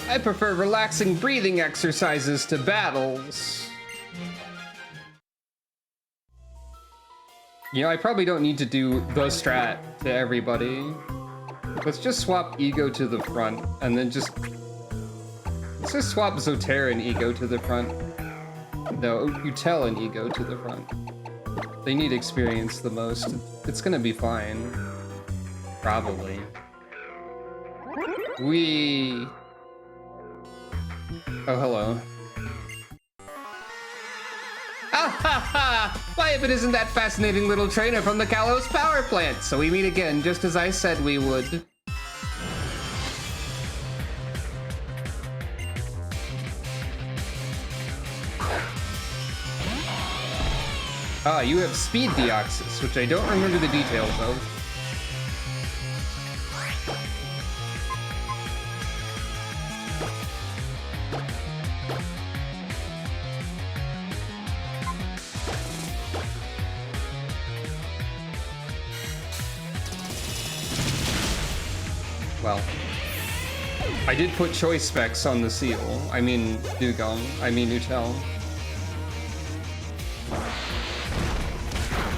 I prefer relaxing breathing exercises to battles. You know, I probably don't need to do the strat to everybody. Let's just swap Ego to the front, and then let's just swap Zotera and Ego to the front. No, Utel and Ego to the front. They need experience the most. It's gonna be fine. Probably. Oh, hello. Ah ha ha! Why, if it isn't that fascinating little trainer from the Kalos power plant! So we meet again, just as I said we would. Ah, you have speed deoxys, which I don't remember the details of. Well, I did put choice specs on the seal. I mean, Dugong. I mean, Utel.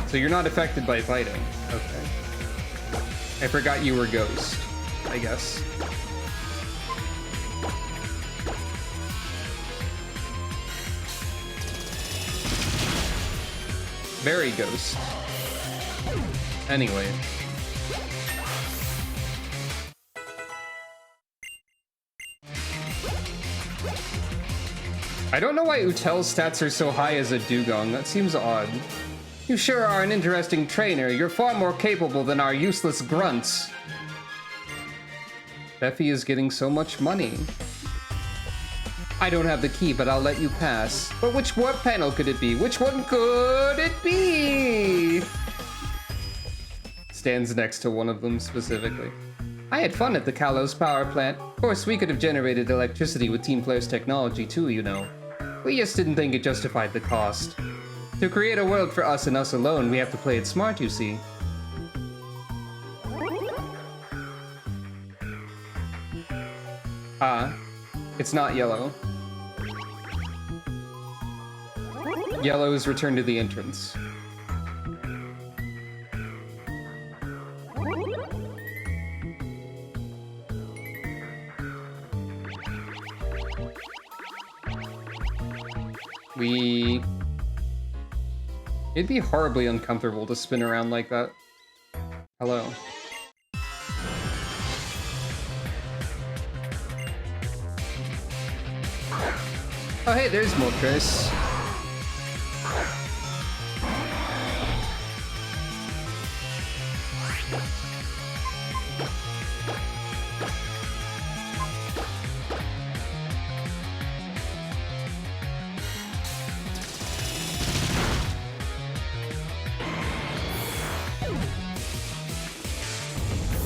So you're not affected by fighting. Okay. I forgot you were Ghost, I guess. Very Ghost. Anyway. I don't know why Utel's stats are so high as a Dugong. That seems odd. You sure are an interesting trainer. You're far more capable than our useless grunts. Beffy is getting so much money. I don't have the key, but I'll let you pass. But what panel could it be? Which one could it be? Stands next to one of them specifically. I had fun at the Kalos power plant. Of course, we could have generated electricity with Team Flare's technology too, you know. We just didn't think it justified the cost. To create a world for us and us alone, we have to play it smart, you see. Ah, it's not yellow. Yellow is returned to the entrance. It'd be horribly uncomfortable to spin around like that. Hello. Oh hey, there's Moltres.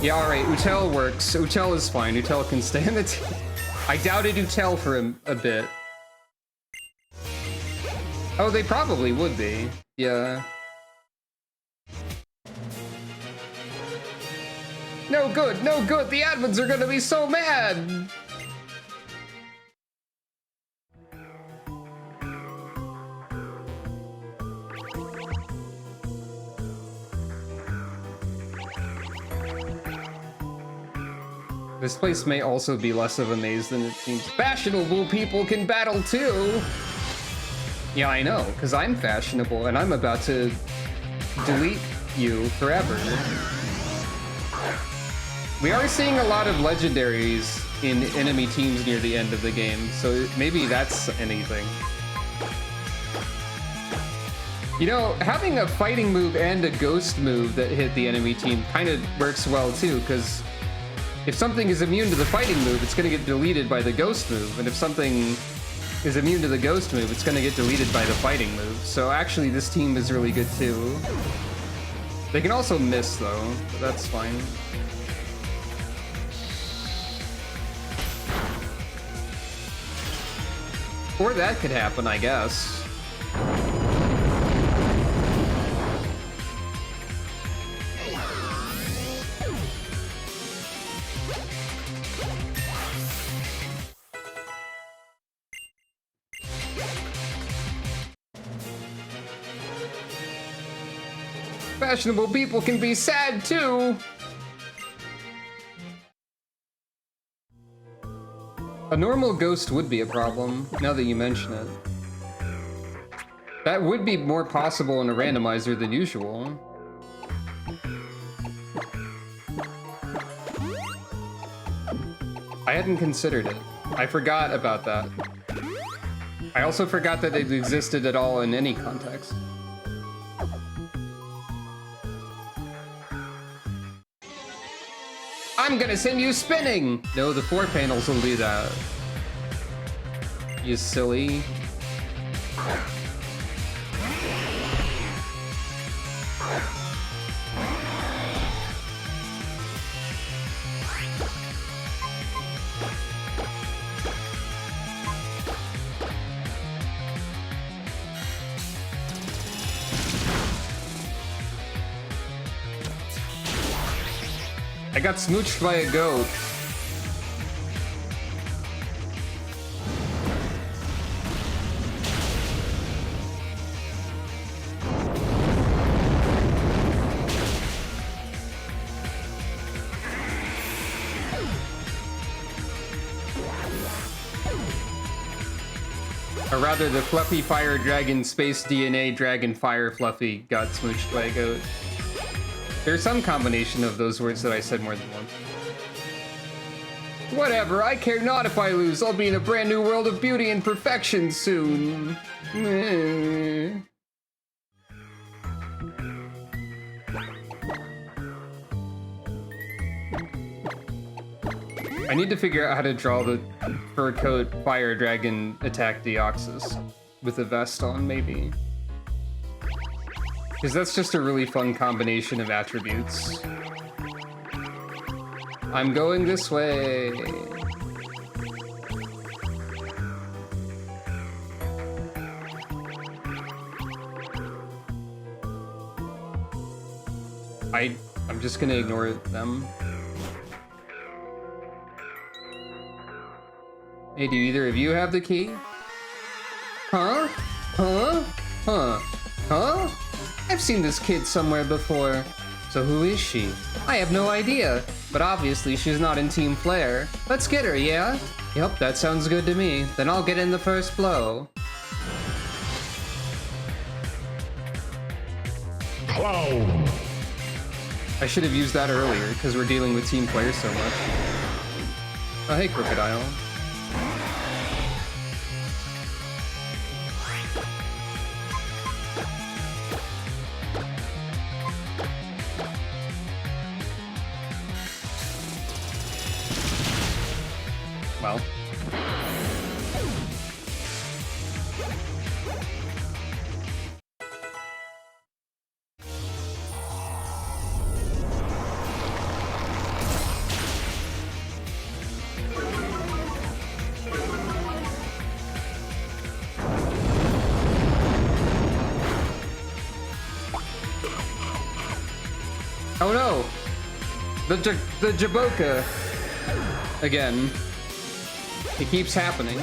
Yeah, alright, Utel works. Utel is fine. Utel can stay in the team. I doubted Utel for a bit. Oh, they probably would be. Yeah. No good, no good! The admins are gonna be so mad! This place may also be less of a maze than it seems. Fashionable people can battle too! Yeah, I know, because I'm fashionable and I'm about to delete you forever. We are seeing a lot of legendaries in enemy teams near the end of the game, so maybe that's anything. You know, having a fighting move and a ghost move that hit the enemy team kind of works well too, because if something is immune to the fighting move, it's going to get deleted by the ghost move, and if something is immune to the ghost move, it's going to get deleted by the fighting move. So actually, this team is really good too. They can also miss though, but that's fine. Or that could happen, I guess. Fashionable people can be sad too! A normal ghost would be a problem, now that you mention it. That would be more possible in a randomizer than usual. I hadn't considered it. I forgot about that. I also forgot that it existed at all in any context. I'm gonna send you spinning! No, the 4 panels will do that. You silly. I got smooched by a goat. Or rather, the Fluffy Fire Dragon Space DNA Dragon Fire Fluffy got smooched by a goat. There's some combination of those words that I said more than once. Whatever, I care not if I lose. I'll be in a brand new world of beauty and perfection soon. I need to figure out how to draw the fur coat fire dragon attack Deoxys with a vest on, maybe. Because that's just a really fun combination of attributes. I'm going this way. I'm just gonna ignore them. Hey, do either of you have the key? Huh? Huh? Huh? Huh? I've seen this kid somewhere before. So who is she? I have no idea, but obviously she's not in Team Flare. Let's get her, yeah? Yep, that sounds good to me. Then I'll get in the first blow. Clown! I should have used that earlier, because we're dealing with Team Flare so much. Oh, hey, Crocodile. Well. Oh no! The Jaboka! Again. It keeps happening.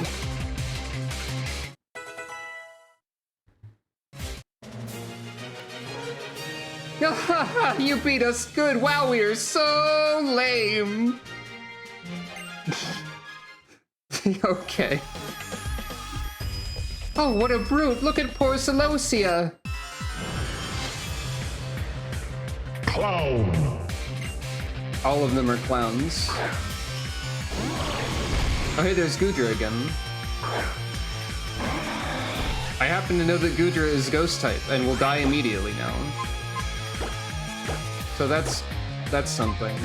You beat us good! Wow, we are so lame! Okay. Oh, what a brute! Look at poor Celosia! Clown! All of them are clowns. Oh hey, there's Gudra again. I happen to know that Gudra is ghost type and will die immediately now. So that's something.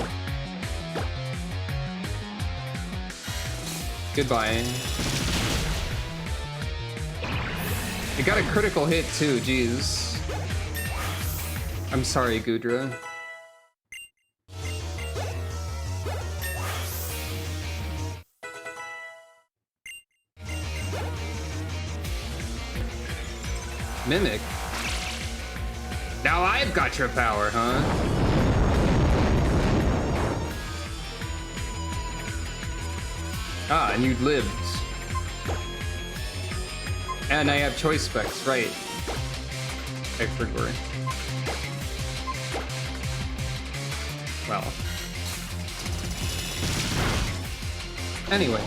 Goodbye. It got a critical hit too, jeez. I'm sorry, Gudra. Mimic? Now I've got your power, huh? Ah, and you lived. And I have choice specs, right. I forgot. Well. Anyway.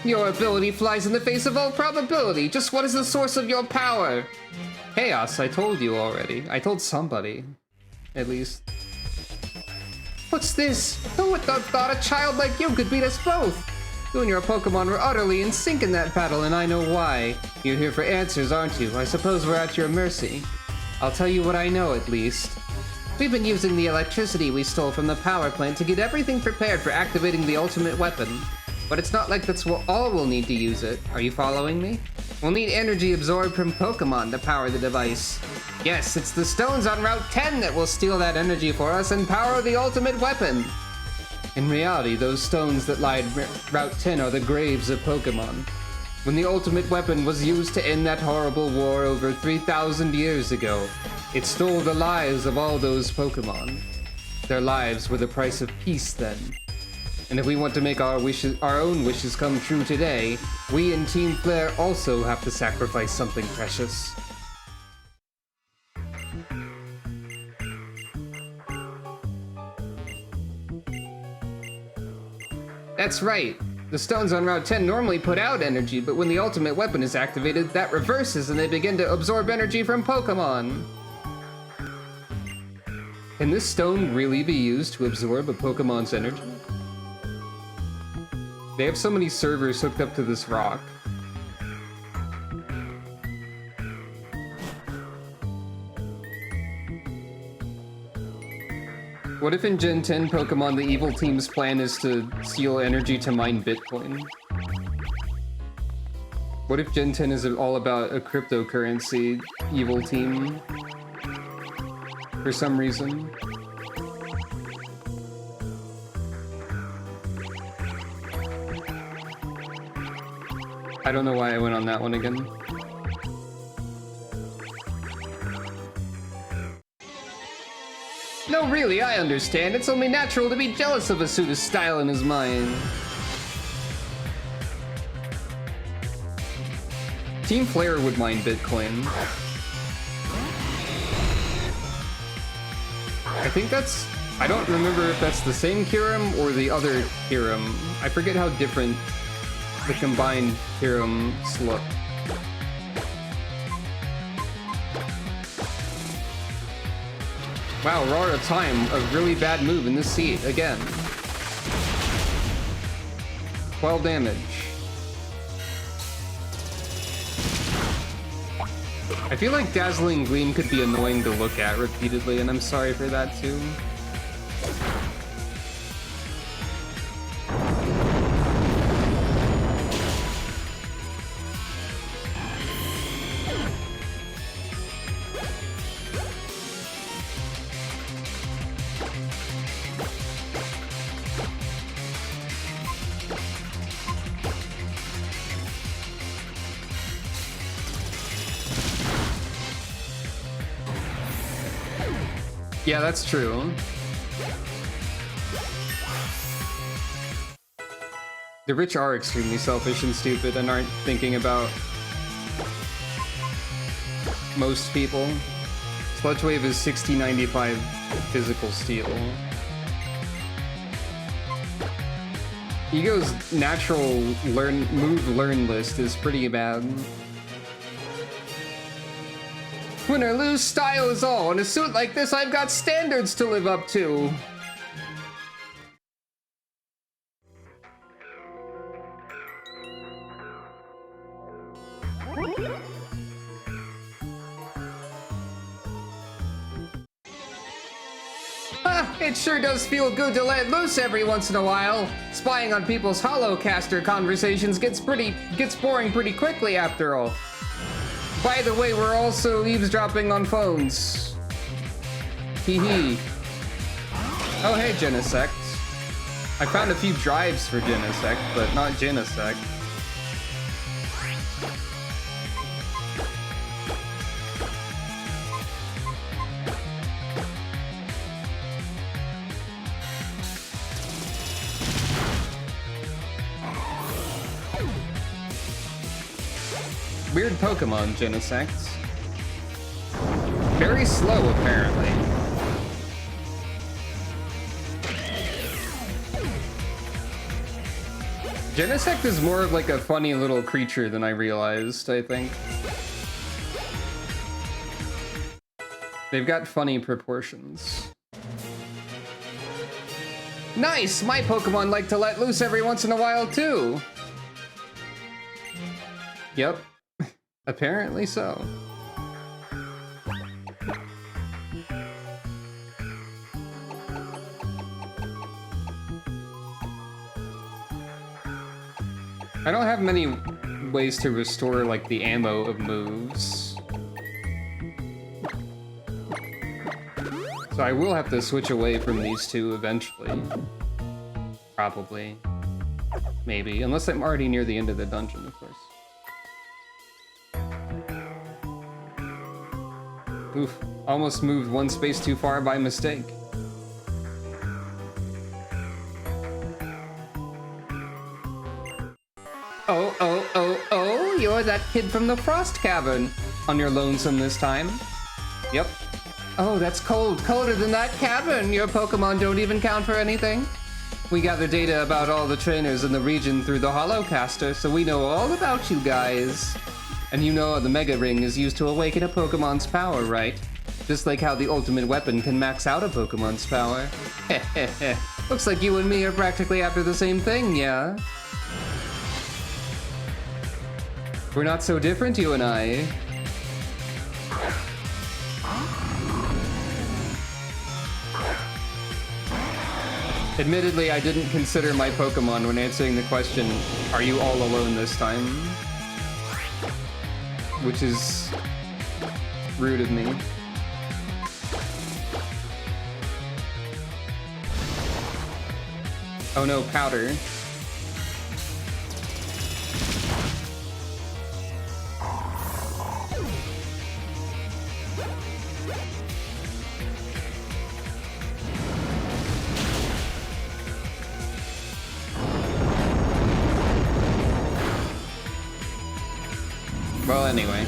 Your ability flies in the face of all probability. Just what is the source of your power? Chaos, I told you already. I told somebody. At least. What's this? Who would have thought a child like you could beat us both? You and your Pokemon were utterly in sync in that battle, and I know why. You're here for answers, aren't you? I suppose we're at your mercy. I'll tell you what I know, at least. We've been using the electricity we stole from the power plant to get everything prepared for activating the ultimate weapon. But it's not like that's all we'll need to use it. Are you following me? We'll need energy absorbed from Pokemon to power the device. Yes, it's the stones on Route 10 that will steal that energy for us and power the ultimate weapon. In reality, those stones that lie at Route 10 are the graves of Pokemon. When the ultimate weapon was used to end that horrible war over 3,000 years ago, it stole the lives of all those Pokemon. Their lives were the price of peace then. And if we want to make our own wishes come true today, we in Team Flare also have to sacrifice something precious. That's right. The stones on Route 10 normally put out energy, but when the ultimate weapon is activated, that reverses and they begin to absorb energy from Pokemon. Can this stone really be used to absorb a Pokemon's energy? They have so many servers hooked up to this rock. What if in Gen 10 Pokemon the evil team's plan is to steal energy to mine Bitcoin? What if Gen 10 is all about a cryptocurrency evil team? For some reason. I don't know why I went on that one again. No, really, I understand. It's only natural to be jealous of a suit of style in his mind. Team Flare would mine Bitcoin. I think that's... I don't remember if that's the same Kyurem or the other Kyurem. I forget how different the combined Kyurems look. Wow, we're out of time. A really bad move in this seat again. 12 damage. I feel like Dazzling Gleam could be annoying to look at repeatedly, and I'm sorry for that too. Yeah, that's true. The rich are extremely selfish and stupid and aren't thinking about most people. Sludge Wave is 6095 physical steel. Ego's natural learn list is pretty bad. Win or lose, style is all. In a suit like this, I've got standards to live up to. It sure does feel good to let loose every once in a while. Spying on people's holocaster conversations gets boring pretty quickly after all. By the way, we're also eavesdropping on phones. Hee. Oh hey, Genesect. I found a few drives for Genesect, but not Genesect. Weird Pokemon, Genesect. Very slow, apparently. Genesect is more of like a funny little creature than I realized, I think. They've got funny proportions. Nice! My Pokemon like to let loose every once in a while, too! Yep. Apparently so. I don't have many ways to restore, like, the ammo of moves. So I will have to switch away from these two eventually. Probably. Maybe. Unless I'm already near the end of the dungeon, of course. Oof. Almost moved one space too far by mistake. Oh, you're that kid from the Frost Cavern. On your lonesome this time? Yep. Oh, that's cold. Colder than that cavern. Your Pokemon don't even count for anything. We gather data about all the trainers in the region through the Holocaster, so we know all about you guys. And you know the Mega Ring is used to awaken a Pokemon's power, right? Just like how the ultimate weapon can max out a Pokemon's power. Heh. Looks like you and me are practically after the same thing, yeah? We're not so different, you and I. Admittedly, I didn't consider my Pokemon when answering the question, are you all alone this time? Which is rude of me. Oh no, powder. Well, anyway.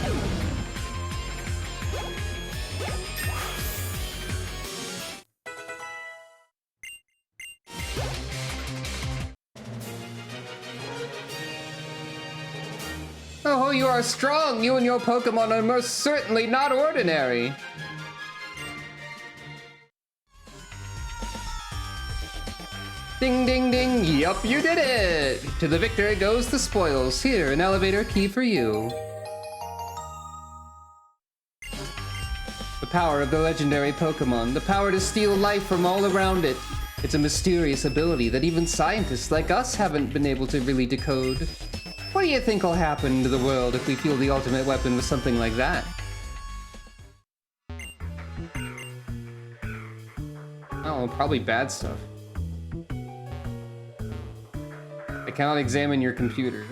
Oh, you are strong! You and your Pokemon are most certainly not ordinary! Ding, ding, ding! Yup, you did it! To the victor goes the spoils. Here, an elevator key for you. The power of the legendary Pokemon. The power to steal life from all around it. It's a mysterious ability that even scientists like us haven't been able to really decode. What do you think will happen to the world if we fuel the ultimate weapon with something like that? Oh, probably bad stuff. I cannot examine your computer.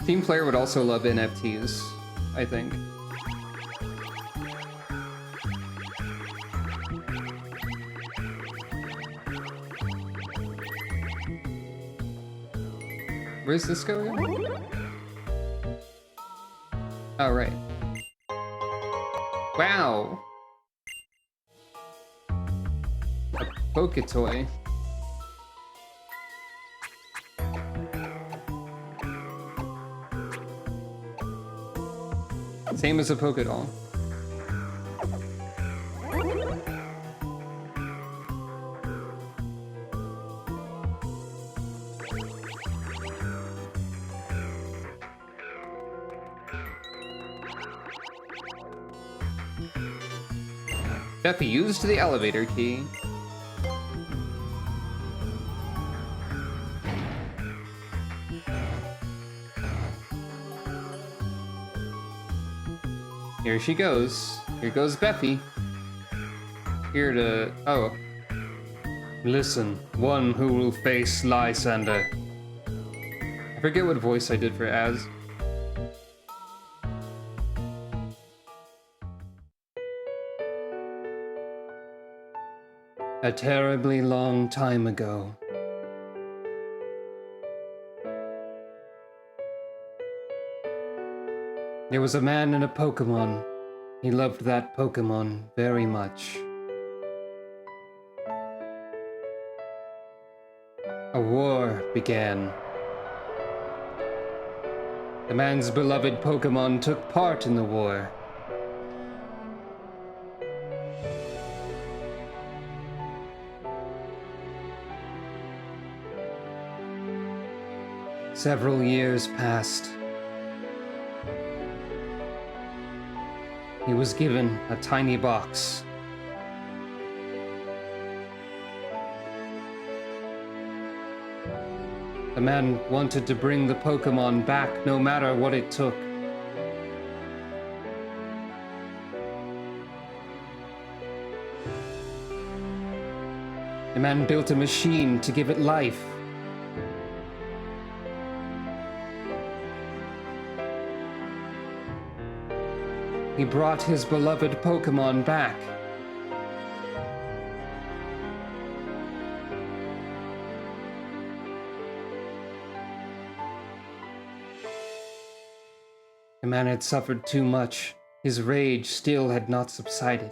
Team player would also love NFTs, I think. Where's this going? Oh, right. Wow! A Poketoy. Same as a Pokédoll. Beffy used the elevator key. Here she goes. Here goes Beffy. Here to... oh. Listen, one who will face Lysander. I forget what voice I did for Az. A terribly long time ago. There was a man and a Pokemon. He loved that Pokemon very much. A war began. The man's beloved Pokemon took part in the war. Several years passed. He was given a tiny box. The man wanted to bring the Pokemon back no matter what it took. The man built a machine to give it life. He brought his beloved Pokemon back. The man had suffered too much. His rage still had not subsided.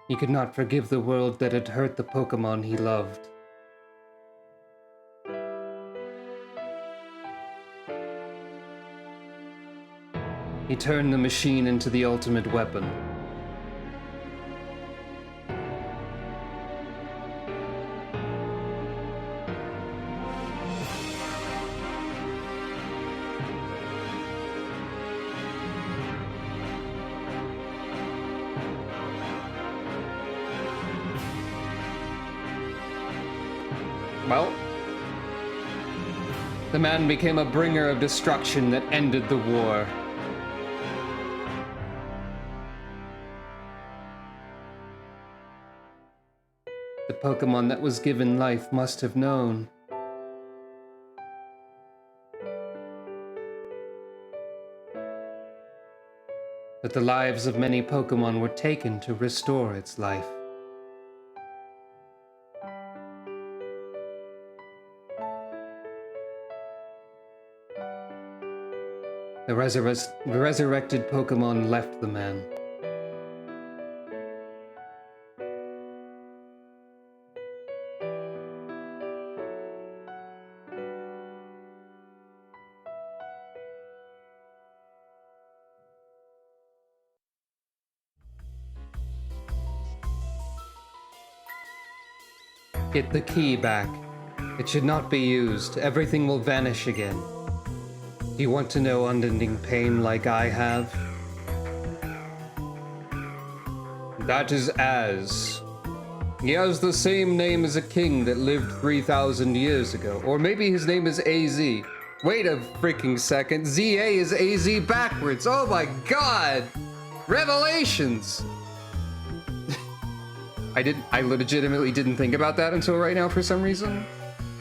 He could not forgive the world that had hurt the Pokemon he loved. He turned the machine into the ultimate weapon. Well, the man became a bringer of destruction that ended the war. The Pokemon that was given life must have known. That the lives of many Pokemon were taken to restore its life. The resurrected Pokemon left the man. Get the key back. It should not be used. Everything will vanish again. Do you want to know unending pain like I have? That is Az. He has the same name as a king that lived 3,000 years ago. Or maybe his name is AZ. Wait a freaking second. ZA is AZ backwards. Oh my god! Revelations! I legitimately didn't think about that until right now for some reason.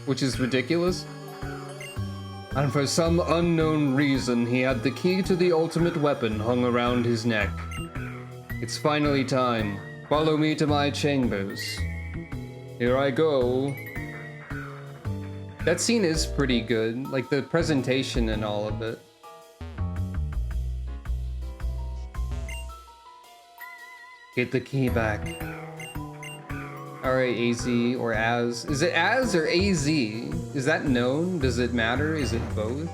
Which is ridiculous. And for some unknown reason, he had the key to the ultimate weapon hung around his neck. It's finally time. Follow me to my chambers. Here I go. That scene is pretty good, like the presentation and all of it. Get the key back. Alright, AZ or Az. Is it Az or AZ? Is that known? Does it matter? Is it both?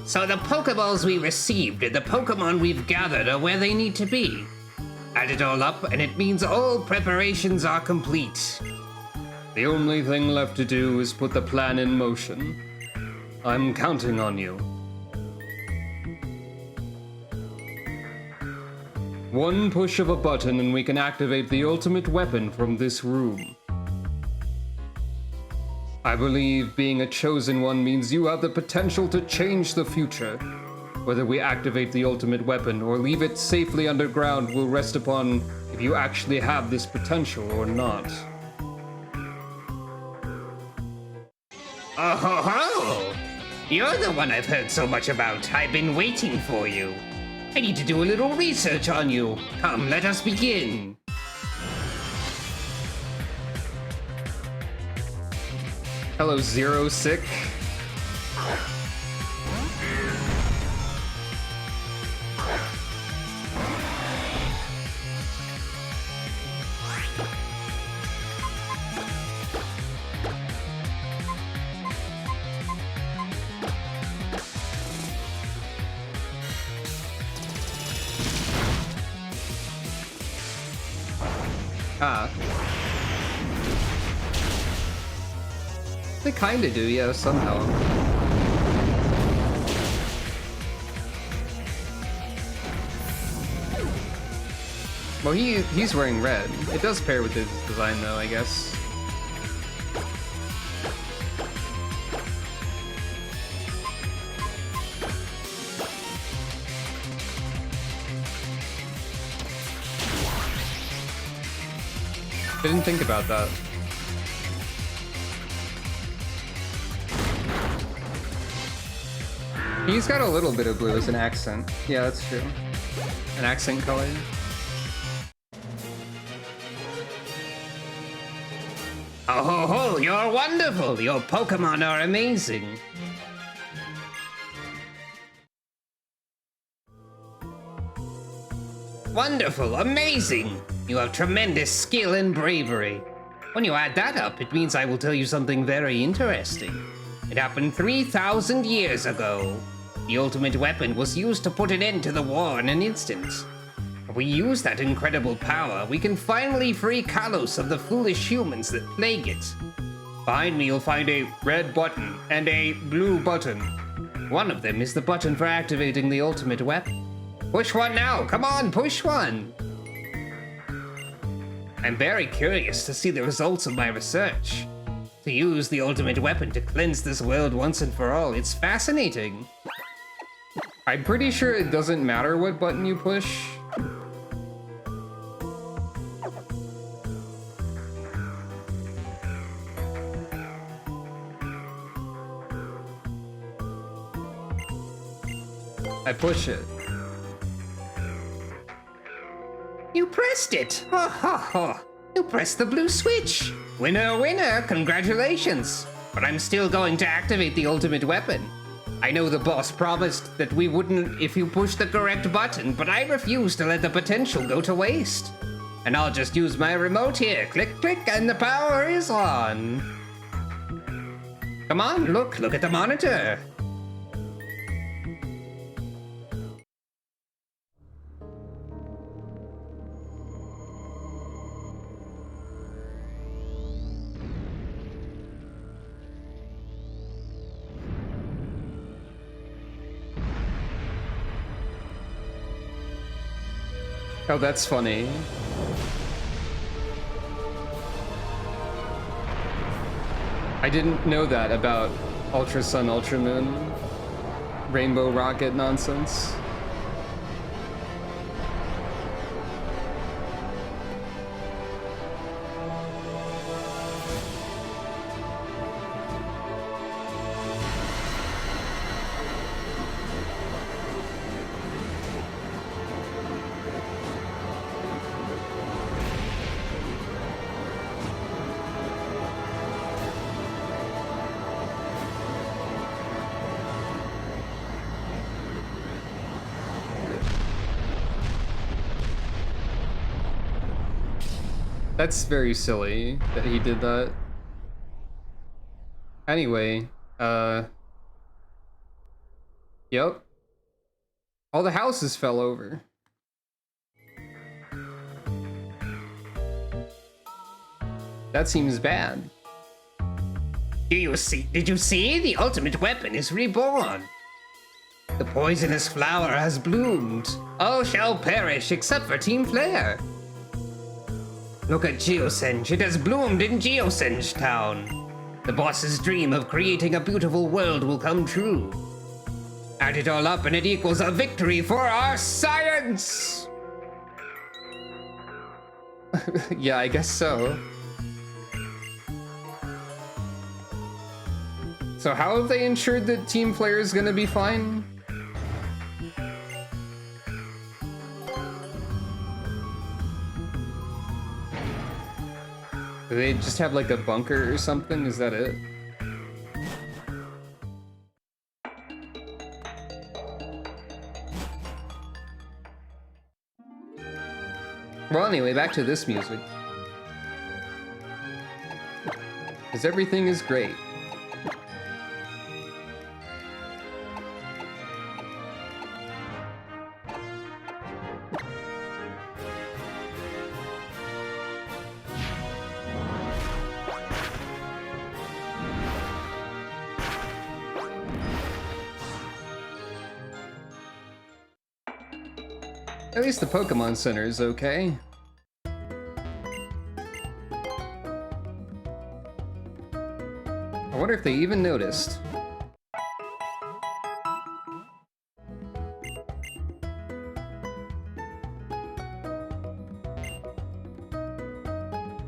So the Pokeballs we received and the Pokemon we've gathered are where they need to be. Add it all up, and it means all preparations are complete. The only thing left to do is put the plan in motion. I'm counting on you. One push of a button and we can activate the ultimate weapon from this room. I believe being a chosen one means you have the potential to change the future. Whether we activate the ultimate weapon or leave it safely underground will rest upon if you actually have this potential or not. Oh ho ho! You're the one I've heard so much about. I've been waiting for you. I need to do a little research on you. Come, let us begin. Hello, Zero Sick. Ah. They kinda do, yeah, somehow. Well, he's wearing red. It does pair with his design, though, I guess. Didn't think about that. He's got a little bit of blue as an accent. Yeah, that's true. An accent color. Oh ho ho, you're wonderful! Your Pokemon are amazing! Wonderful, amazing! You have tremendous skill and bravery. When you add that up, it means I will tell you something very interesting. It happened 3,000 years ago. The ultimate weapon was used to put an end to the war in an instant. If we use that incredible power, we can finally free Kalos of the foolish humans that plague it. Behind me you'll find a red button and a blue button. One of them is the button for activating the ultimate weapon. Push one now, come on, push one! I'm very curious to see the results of my research. To use the ultimate weapon to cleanse this world once and for all, it's fascinating. I'm pretty sure it doesn't matter what button you push. I push it. You pressed it! Ha ha ha! You pressed the blue switch! Winner, winner, congratulations! But I'm still going to activate the ultimate weapon. I know the boss promised that we wouldn't if you pushed the correct button, but I refuse to let the potential go to waste. And I'll just use my remote here. Click, click, and the power is on. Come on, look at the monitor. Oh, that's funny. I didn't know that about Ultra Sun, Ultra Moon, Rainbow Rocket nonsense. That's very silly that he did that. Anyway, yep. All the houses fell over. That seems bad. Did you see? The ultimate weapon is reborn. The poisonous flower has bloomed. All shall perish except for Team Flare. Look at Geosenge. It has bloomed in Geosenge Town. The boss's dream of creating a beautiful world will come true. Add it all up and it equals a victory for our science! Yeah, I guess so. So how have they ensured that Team Flare is gonna be fine? Do they just have like a bunker or something? Is that it? Well, anyway, back to this music. 'Cause everything is great. At least the Pokemon Center is okay. I wonder if they even noticed.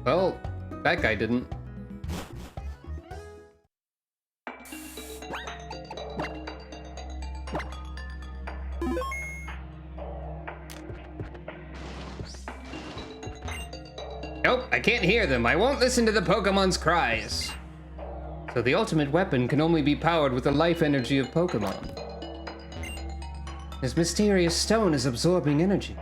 Well, that guy didn't. Nope, I can't hear them. I won't listen to the Pokemon's cries. So the ultimate weapon can only be powered with the life energy of Pokemon. This mysterious stone is absorbing energy.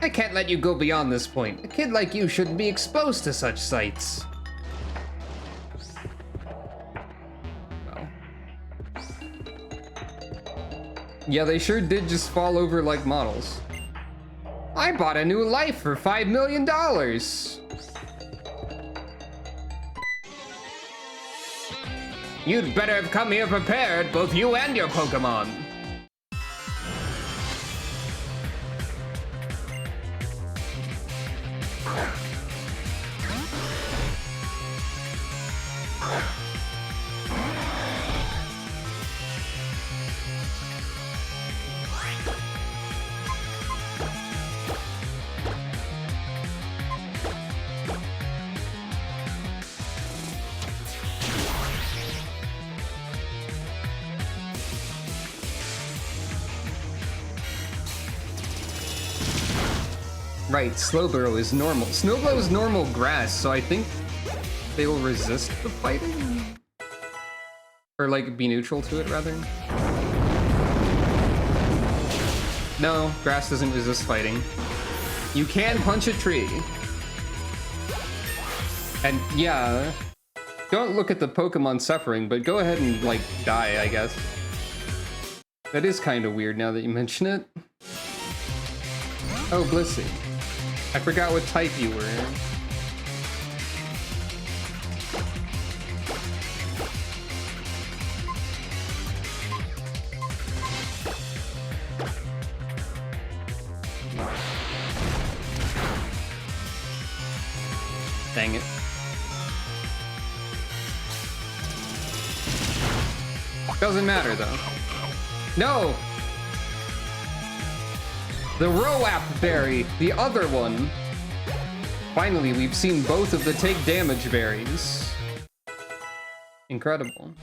I can't let you go beyond this point. A kid like you shouldn't be exposed to such sights. Well. Yeah, they sure did just fall over like models. I bought a new life for $5 million. You'd better have come here prepared, both you and your Pokemon. Right, Slowbro is normal. Snowblow is normal grass, so I think they will resist the fighting? Or like be neutral to it rather? No, grass doesn't resist fighting. You can punch a tree. And yeah, don't look at the Pokemon suffering, but go ahead and like die, I guess. That is kind of weird now that you mention it. Oh, Blissey. I forgot what type you were. Dang it. Doesn't matter though. No! The Roap Berry, the other one. Finally, we've seen both of the take damage berries. Incredible.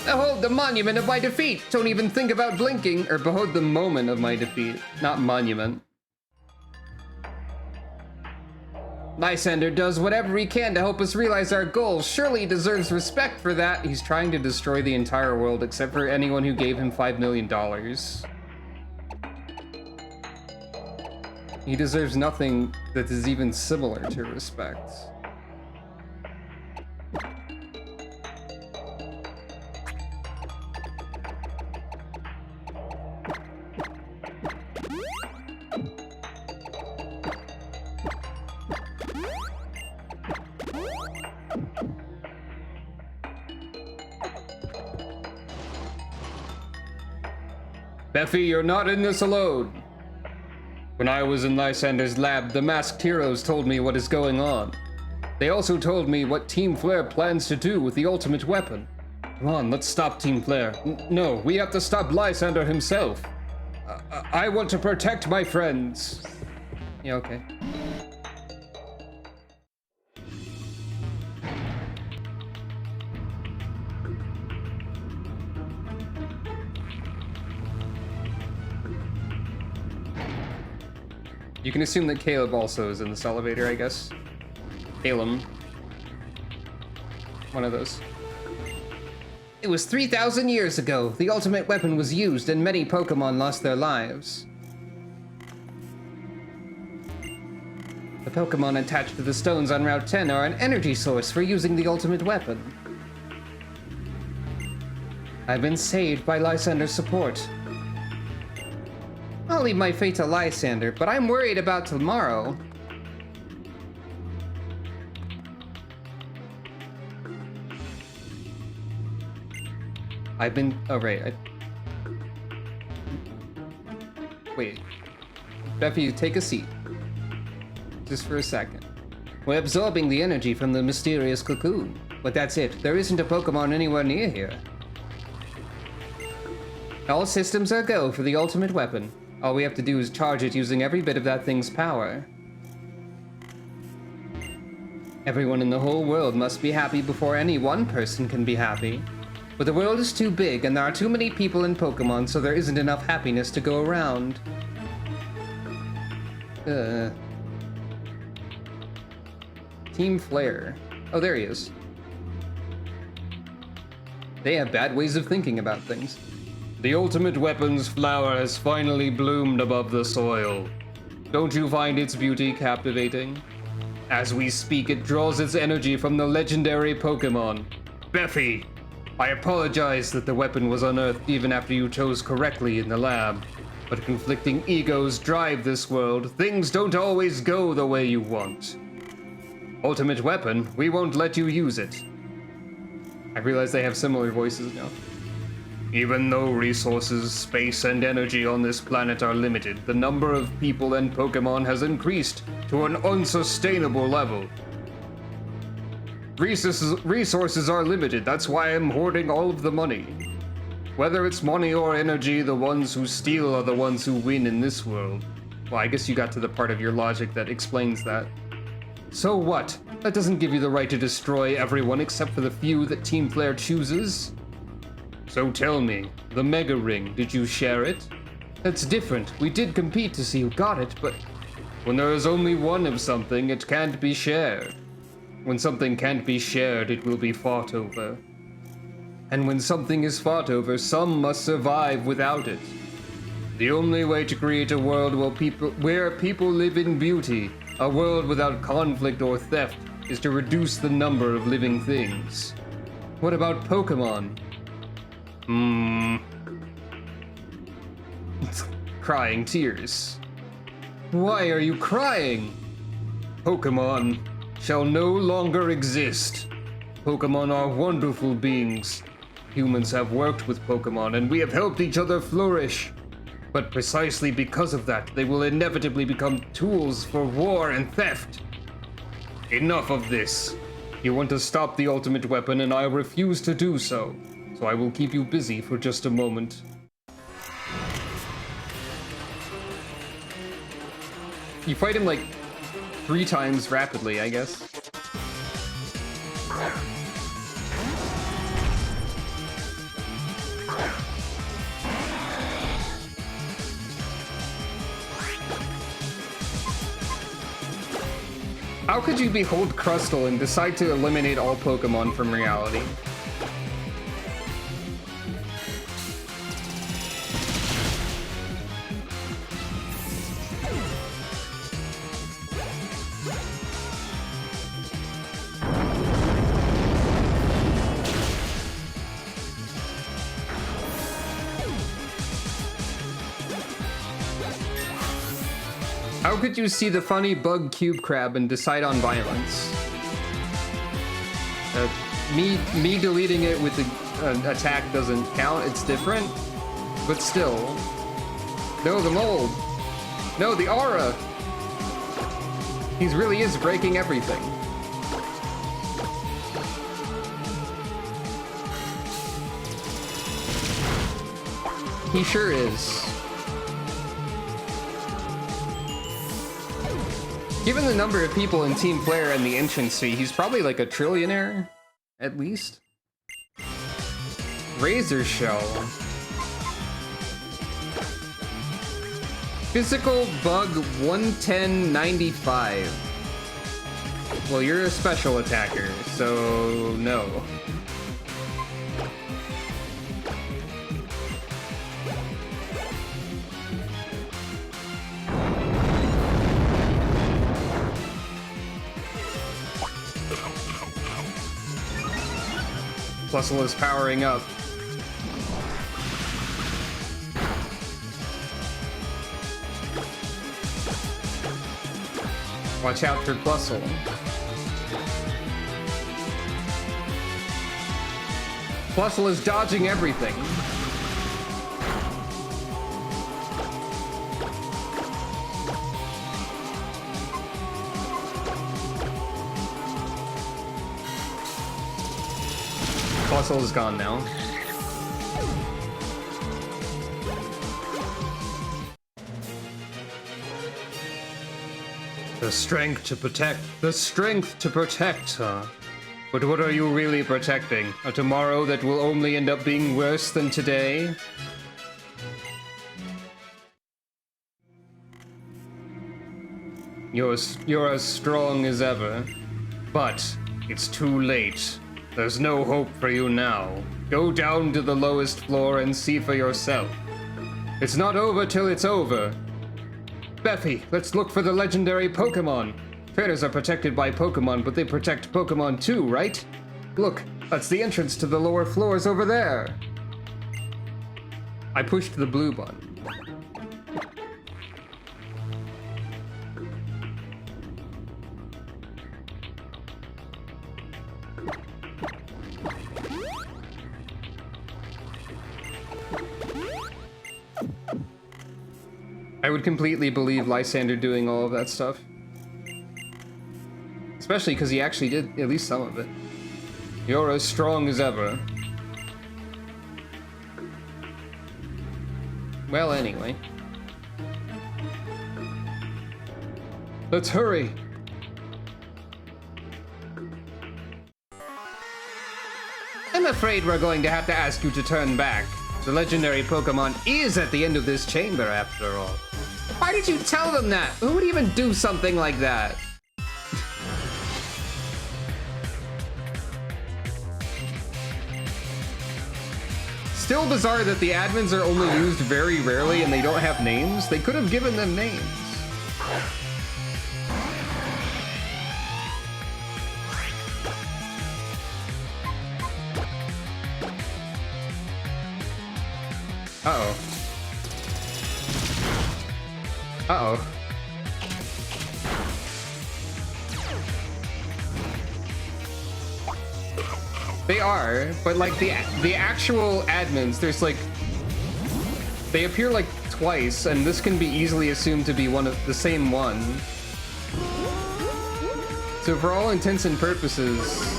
Behold the monument of my defeat. Don't even think about blinking. Or behold the moment of my defeat, not monument. Lysander does whatever he can to help us realize our goals. Surely he deserves respect for that. He's trying to destroy the entire world except for anyone who gave him $5 million. He deserves nothing that is even similar to respect. Beffy, you're not in this alone. When I was in Lysander's lab, the masked heroes told me what is going on. They also told me what Team Flare plans to do with the ultimate weapon. Come on, let's stop Team Flare. No, we have to stop Lysander himself. I want to protect my friends. Yeah, okay. You can assume that Caleb also is in this elevator, I guess. Caleb. One of those. It was 3,000 years ago. The ultimate weapon was used and many Pokemon lost their lives. The Pokemon attached to the stones on Route 10 are an energy source for using the ultimate weapon. I've been saved by Lysander's support. I'll leave my fate to Lysander, but I'm worried about tomorrow. I've been... Oh, right. Wait. Beffy, take a seat. Just for a second. We're absorbing the energy from the mysterious cocoon. But that's it. There isn't a Pokemon anywhere near here. All systems are go for the ultimate weapon. All we have to do is charge it using every bit of that thing's power. Everyone in the whole world must be happy before any one person can be happy. But the world is too big and there are too many people in Pokemon, so there isn't enough happiness to go around. Team Flare. Oh, there he is. They have bad ways of thinking about things. The ultimate weapon's flower has finally bloomed above the soil. Don't you find its beauty captivating? As we speak, it draws its energy from the legendary Pokemon. Beffy, I apologize that the weapon was unearthed even after you chose correctly in the lab. But conflicting egos drive this world. Things don't always go the way you want. Ultimate weapon, we won't let you use it. I realize they have similar voices now. Even though resources, space, and energy on this planet are limited, the number of people and Pokemon has increased to an unsustainable level. Resources are limited, that's why I'm hoarding all of the money. Whether it's money or energy, the ones who steal are the ones who win in this world. Well, I guess you got to the part of your logic that explains that. So what? That doesn't give you the right to destroy everyone except for the few that Team Flare chooses. So tell me, the Mega Ring, did you share it? That's different. We did compete to see who got it, but when there is only one of something, it can't be shared. When something can't be shared, it will be fought over. And when something is fought over, some must survive without it. The only way to create a world where people live in beauty, a world without conflict or theft, is to reduce the number of living things. What about Pokemon? Crying tears. Why are you crying? Pokemon shall no longer exist. Pokemon are wonderful beings. Humans have worked with Pokemon and we have helped each other flourish. But precisely because of that, they will inevitably become tools for war and theft. Enough of this. You want to stop the ultimate weapon and I refuse to do so. So I will keep you busy for just a moment. You fight him like 3 times rapidly, I guess. How could you behold Crustle and decide to eliminate all Pokemon from reality? How could you see the funny bug cube crab and decide on violence? Me deleting it with the attack doesn't count, it's different. But still. No, the mold. No, the aura. He really is breaking everything. He sure is. Given the number of people in Team Flare and the Anciency, he's probably like a trillionaire, at least. Razor Shell. Physical bug 11095. Well, you're a special attacker, so no. Plusle is powering up. Watch out for Plusle. Flustle is dodging everything. Flustle is gone now. The strength to protect. The strength to protect, huh? But what are you really protecting? A tomorrow that will only end up being worse than today? You're as strong as ever. But it's too late. There's no hope for you now. Go down to the lowest floor and see for yourself. It's not over till it's over. Beffy, let's look for the legendary Pokemon. Trainers are protected by Pokemon, but they protect Pokemon too, right? Look, that's the entrance to the lower floors over there. I pushed the blue button. I would completely believe Lysander doing all of that stuff. Especially because he actually did at least some of it. You're as strong as ever. Well, anyway. Let's hurry! I'm afraid we're going to have to ask you to turn back. The legendary Pokemon is at the end of this chamber, after all. Why did you tell them that? Who would even do something like that? Still bizarre that the admins are only used very rarely and they don't have names. They could have given them names. Uh-oh. Uh-oh. They are, but like the actual admins, there's like, they appear like twice, and this can be easily assumed to be one of the same one. So for all intents and purposes,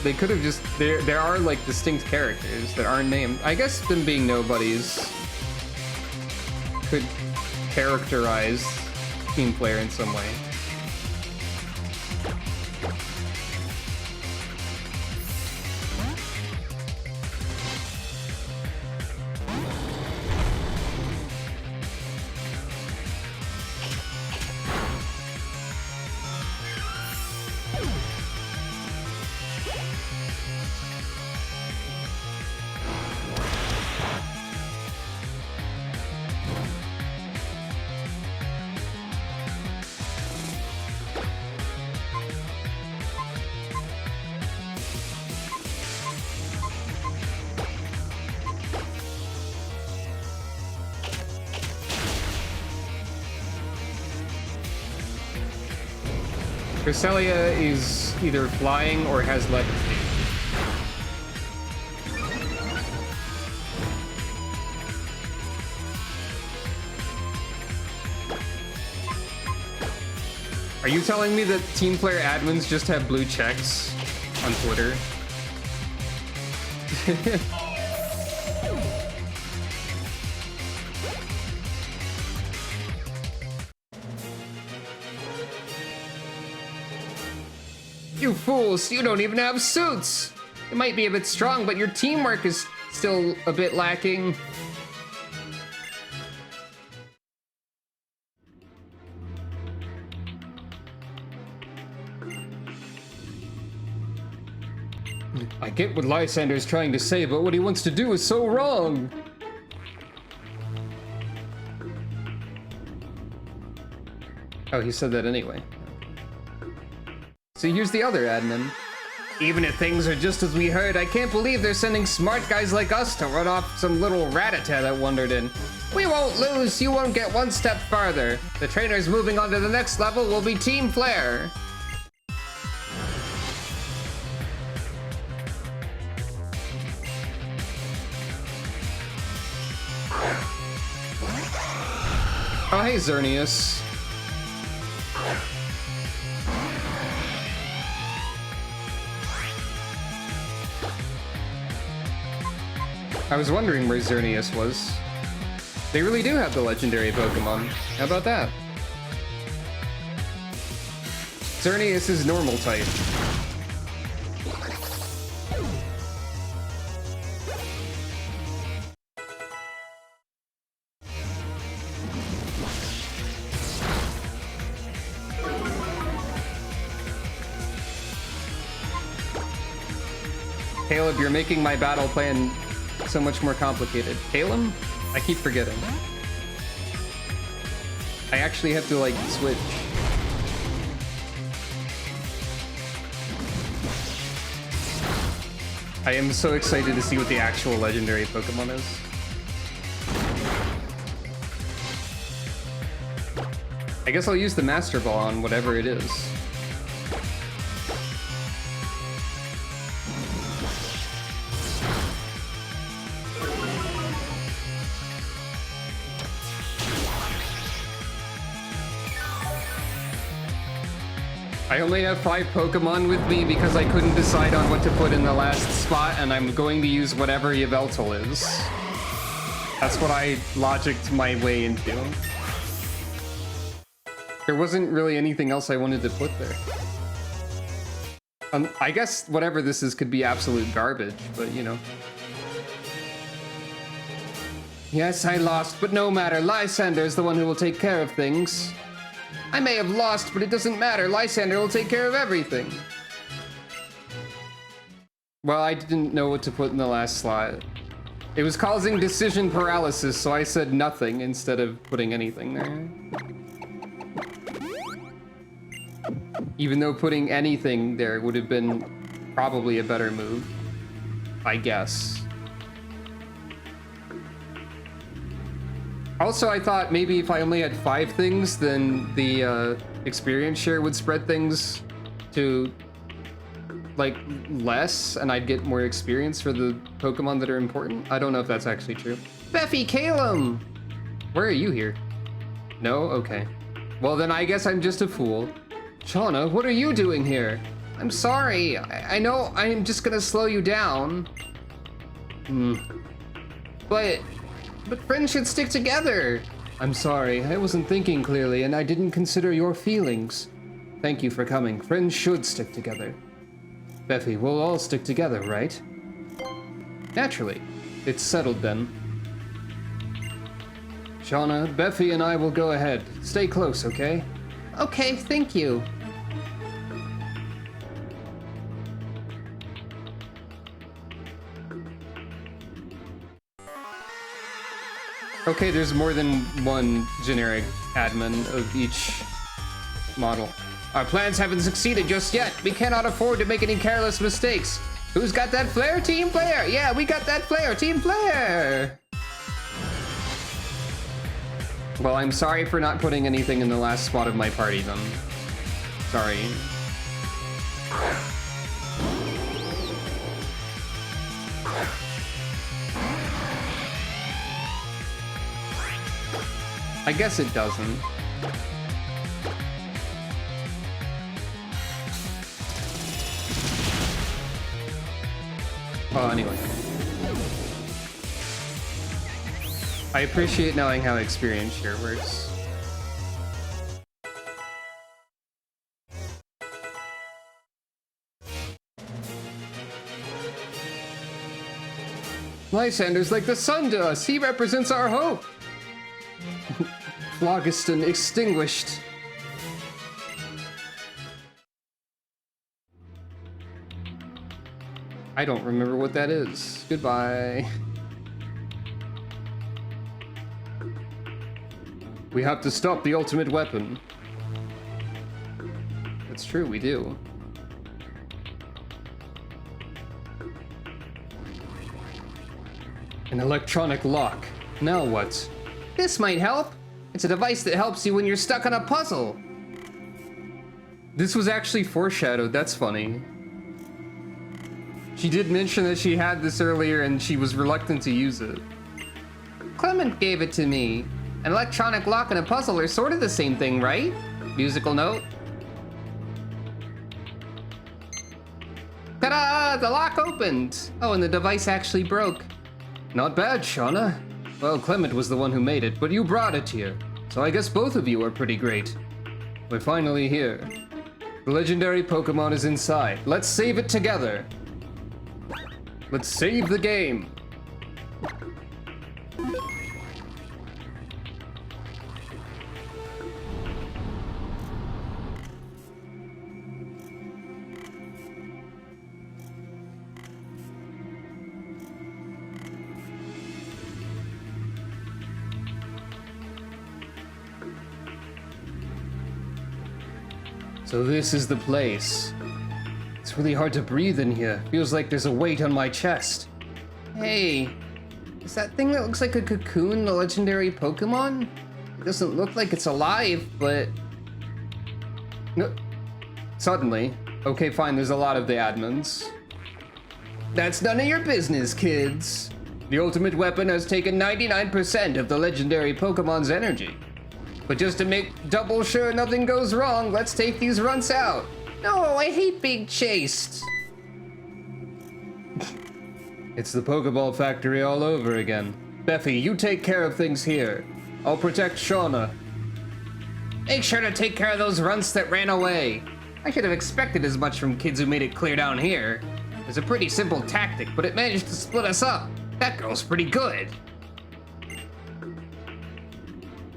they could have just, there are like distinct characters that aren't named. I guess them being nobodies could characterize team player in some way. Cresselia is either flying or has legacy. Are you telling me that team player admins just have blue checks on Twitter? You fools, you don't even have suits! It might be a bit strong, but your teamwork is still a bit lacking. I get what Lysander is trying to say, but what he wants to do is so wrong! Oh, he said that anyway. See, here's the other admin. Even if things are just as we heard, I can't believe they're sending smart guys like us to run off some little rat-a-tat that wandered in. We won't lose, you won't get one step farther. The trainers moving on to the next level will be Team Flare. Oh, hey, Xerneas. I was wondering where Xerneas was. They really do have the legendary Pokemon. How about that? Xerneas is normal type. Caleb, you're making my battle plan so much more complicated. Caleb? I keep forgetting. I actually have to, like, switch. I am so excited to see what the actual legendary Pokemon is. I guess I'll use the Master Ball on whatever it is. I only have 5 Pokemon with me because I couldn't decide on what to put in the last spot, and I'm going to use whatever Yveltal is. That's what I logicked my way into. There wasn't really anything else I wanted to put there. I guess whatever this is could be absolute garbage, but you know. Yes, I lost, but no matter. Lysander is the one who will take care of things. I may have lost, but it doesn't matter. Lysander will take care of everything. Well, I didn't know what to put in the last slot. It was causing decision paralysis, so I said nothing instead of putting anything there. Even though putting anything there would have been probably a better move, I guess. Also, I thought maybe if I only had 5 things, then the experience share would spread things to, like, less, and I'd get more experience for the Pokemon that are important. I don't know if that's actually true. Beffy, Caleb! Where are you here? No? Okay. Well, then I guess I'm just a fool. Shauna, what are you doing here? I'm sorry. I know I'm just gonna slow you down. But friends should stick together. I'm sorry, I wasn't thinking clearly and I didn't consider your feelings. Thank you for coming. Friends should stick together. Beffy, we'll all stick together, right? Naturally. It's settled then. Shauna, Beffy and I will go ahead. Stay close, okay? Okay, thank you. Okay, there's more than one generic admin of each model. Our plans haven't succeeded just yet. We cannot afford to make any careless mistakes. Who's got that flair? Team Player! Yeah, we got that flair! Team Player! Well, I'm sorry for not putting anything in the last spot of my party, then. Sorry. I guess it doesn't. Well, anyway. I appreciate knowing how experience share works. Lysander's like the sun to us. He represents our hope. Phlogiston extinguished. I don't remember what that is. Goodbye. We have to stop the ultimate weapon. That's true, we do. An electronic lock. Now what? This might help. It's a device that helps you when you're stuck on a puzzle. This was actually foreshadowed. That's funny. She did mention that she had this earlier and she was reluctant to use it. Clement gave it to me. An electronic lock and a puzzle are sort of the same thing, right? Musical note. Ta-da! The lock opened! Oh, and the device actually broke. Not bad, Shauna. Well, Clement was the one who made it, but you brought it here. So I guess both of you are pretty great. We're finally here. The legendary Pokemon is inside. Let's save it together. Let's save the game. So this is the place. It's really hard to breathe in here. Feels like there's a weight on my chest. Hey, is that thing that looks like a cocoon the legendary Pokemon? It doesn't look like it's alive, but... No. Suddenly. Okay, fine, there's a lot of the admins. That's none of your business, kids. The ultimate weapon has taken 99% of the legendary Pokemon's energy. But just to make double sure nothing goes wrong, let's take these runts out. No, I hate being chased. It's the Pokeball factory all over again. Beffy, you take care of things here. I'll protect Shauna. Make sure to take care of those runts that ran away. I should have expected as much from kids who made it clear down here. It's a pretty simple tactic, but it managed to split us up. That girl's pretty good.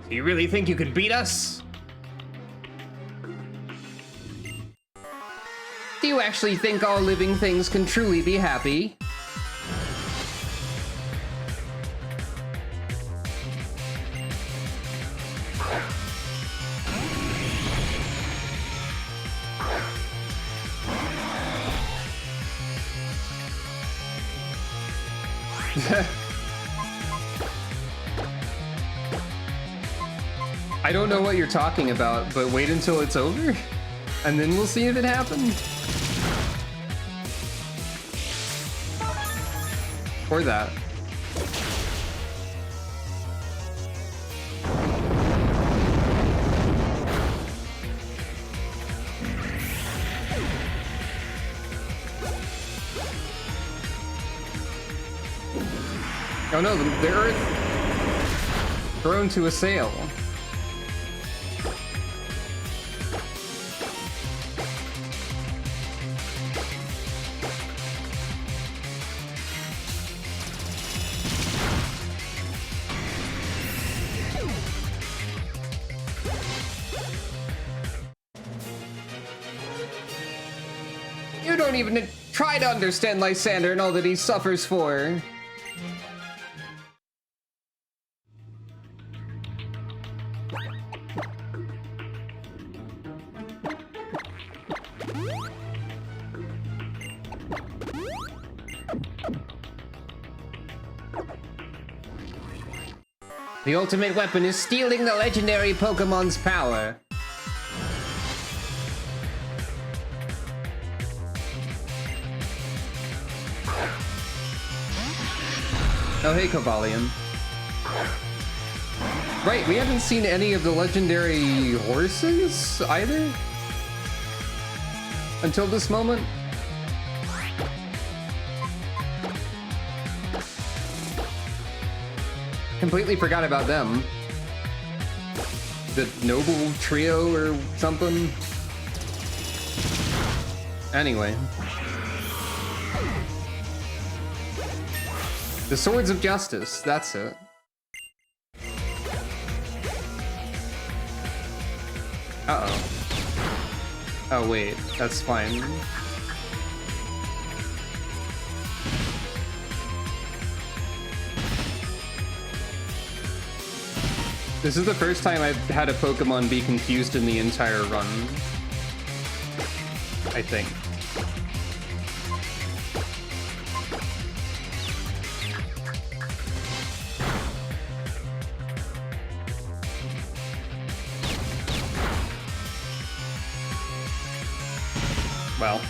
Do you really think you could beat us? Do you actually think all living things can truly be happy? I don't know what you're talking about, but wait until it's over, and then we'll see if it happened. Or that. Oh no, the Earth thrown to a sail. You don't even try to understand Lysander and all that he suffers for. The ultimate weapon is stealing the legendary Pokemon's power. Oh, hey, Cobalion. Right, we haven't seen any of the legendary horses either? Until this moment? Completely forgot about them. The Noble Trio or something? Anyway. The Swords of Justice, that's it. Uh-oh. Oh wait, that's fine. This is the first time I've had a Pokemon be confused in the entire run. I think. Well.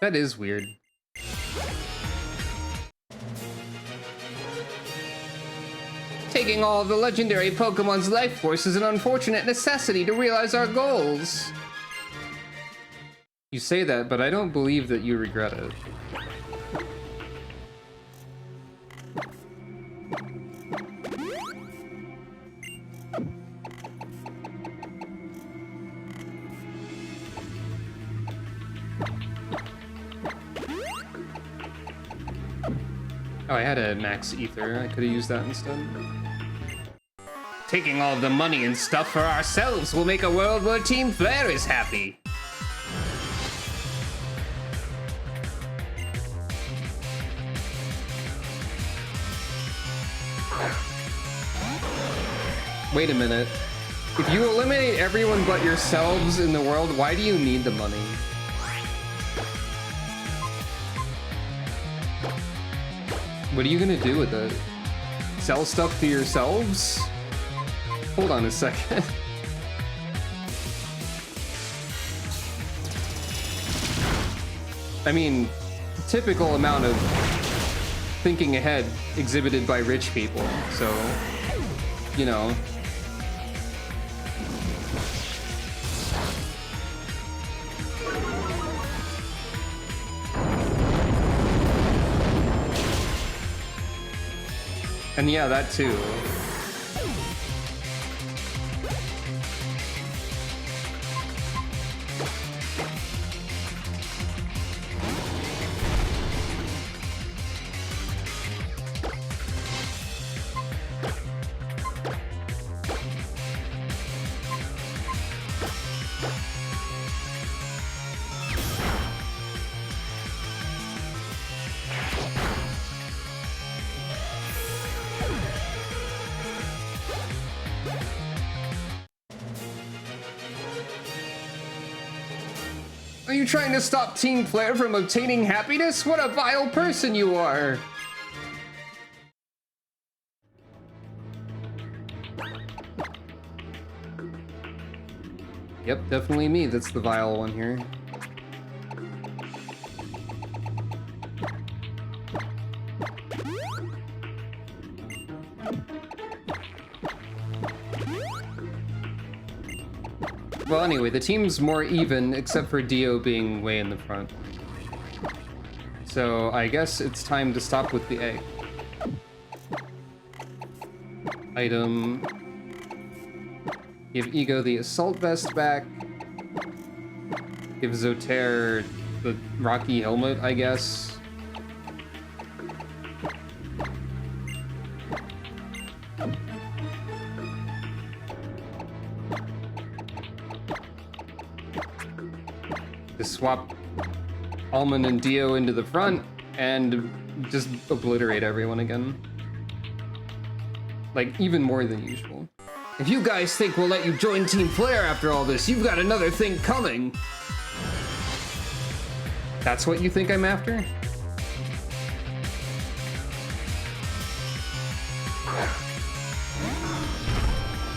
That is weird. Taking all of the legendary Pokemon's life force is an unfortunate necessity to realize our goals. You say that, but I don't believe that you regret it. Oh, I had a max ether. I could have used that instead. Taking all of the money and stuff for ourselves will make a world where Team Flare is happy. Wait a minute. If you eliminate everyone but yourselves in the world, why do you need the money? What are you gonna do with it? Sell stuff to yourselves? Hold on a second. I mean, typical amount of thinking ahead exhibited by rich people, so, you know. And yeah, that too. Are you trying to stop Team Flare from obtaining happiness? What a vile person you are! Yep, definitely me. That's the vile one here. Well, anyway, the team's more even, except for Dio being way in the front. So I guess it's time to stop with the egg. Item. Give Ego the assault vest back. Give Zotair the Rocky helmet, I guess. To swap Almond and Dio into the front and just obliterate everyone again. Like, even more than usual. If you guys think we'll let you join Team Flare after all this, you've got another thing coming. That's what you think I'm after?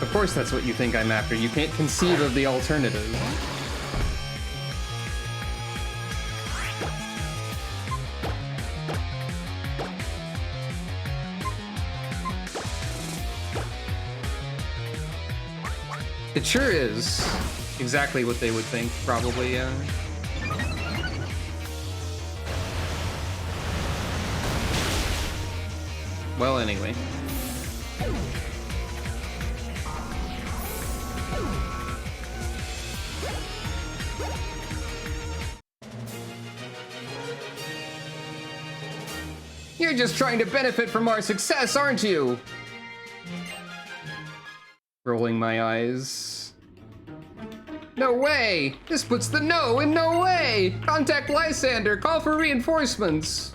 Of course that's what you think I'm after. You can't conceive of the alternative. It sure is exactly what they would think, probably, yeah. Well, anyway. You're just trying to benefit from our success, aren't you? Rolling my eyes. No way! This puts the no in no way! Contact Lysander, call for reinforcements!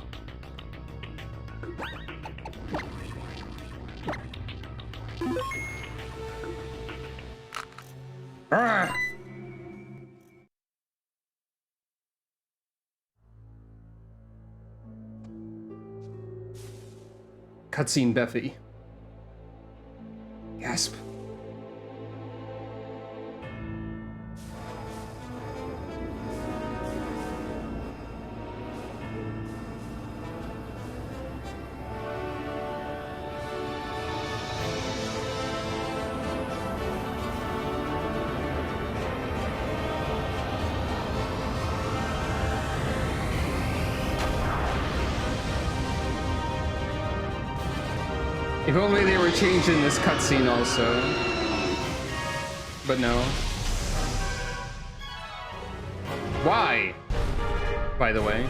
Ah! Cutscene Beffy. Gasp. If only they were changing this cutscene also. But no. Why? By the way.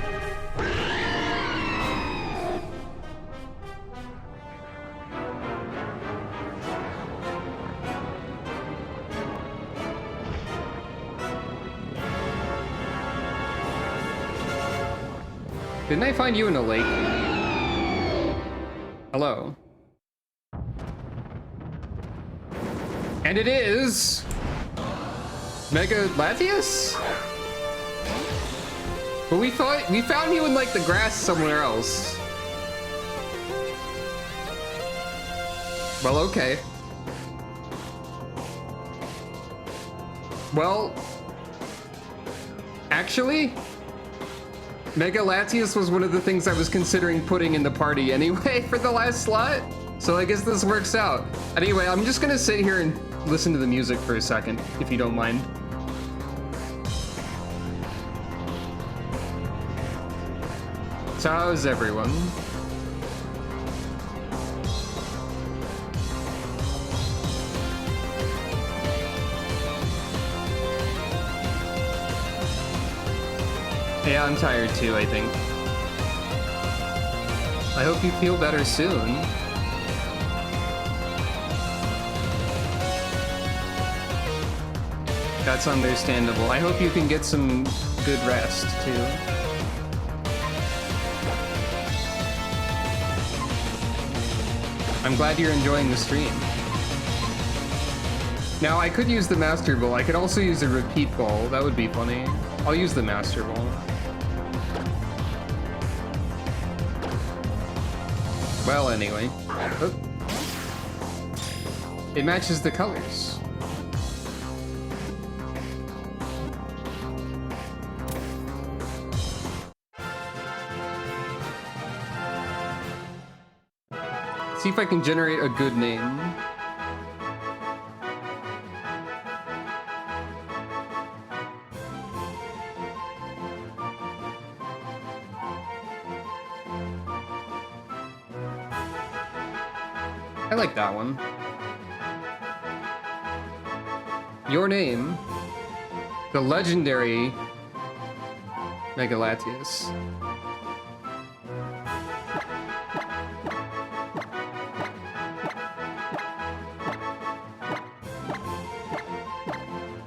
Didn't I find you in a lake? Hello. And it is Mega Latias? But we found you in like the grass somewhere else. Well, okay. Well, actually, Mega Latias was one of the things I was considering putting in the party anyway for the last slot. So I guess this works out. Anyway, I'm just gonna sit here and listen to the music for a second, if you don't mind. So how's everyone? Yeah, I'm tired too, I think. I hope you feel better soon. That's understandable. I hope you can get some good rest too. I'm glad you're enjoying the stream. Now, I could use the Master Ball. I could also use a repeat ball. That would be funny. I'll use the Master Ball. Well, anyway. Oh. It matches the colors. See if I can generate a good name. I like that one. Your name, the legendary Mega Latias.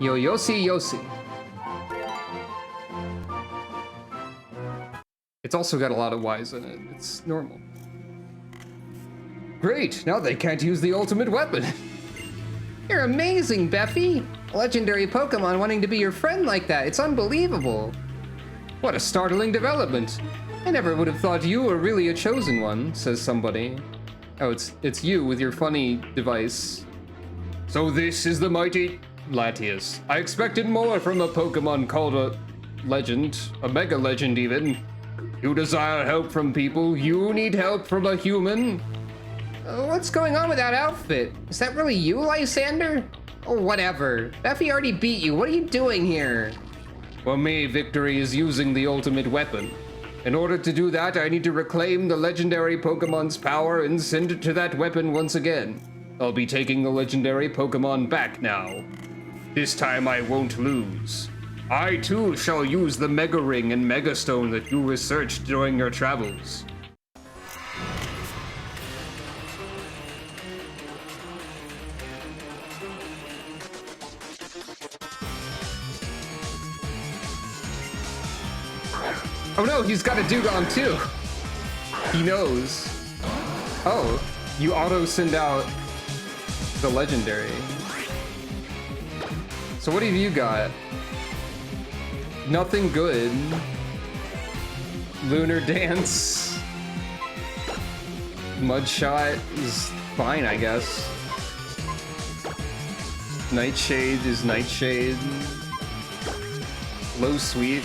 Yosi. It's also got a lot of Y's in it. It's normal. Great, now they can't use the ultimate weapon. You're amazing, Beffy. A legendary Pokemon wanting to be your friend like that. It's unbelievable. What a startling development. I never would have thought you were really a chosen one, says somebody. Oh, it's you with your funny device. So this is the mighty Latias. I expected more from a Pokemon called a legend, a Mega Legend even. You desire help from people, you need help from a human. What's going on with that outfit? Is that really you, Lysander? Oh, whatever. Beffy already beat you. What are you doing here? For me, victory is using the ultimate weapon. In order to do that, I need to reclaim the legendary Pokemon's power and send it to that weapon once again. I'll be taking the legendary Pokemon back now. This time I won't lose. I too shall use the Mega Ring and Mega Stone that you researched during your travels. Oh no, he's got a Dugong too. He knows. Oh, you auto send out the legendary. So what have you got? Nothing good. Lunar Dance. Mudshot is fine, I guess. Nightshade is Nightshade. Low Sweep.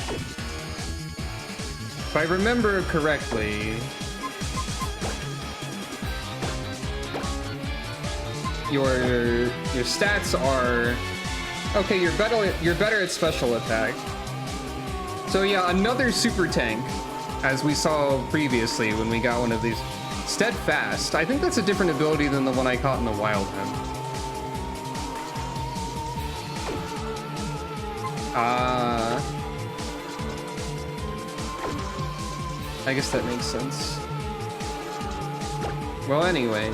If I remember correctly, your stats are okay. You're better at special attack. So yeah, another super tank, as we saw previously when we got one of these. Steadfast. I think that's a different ability than the one I caught in the wild hen. I guess that makes sense. Well, anyway.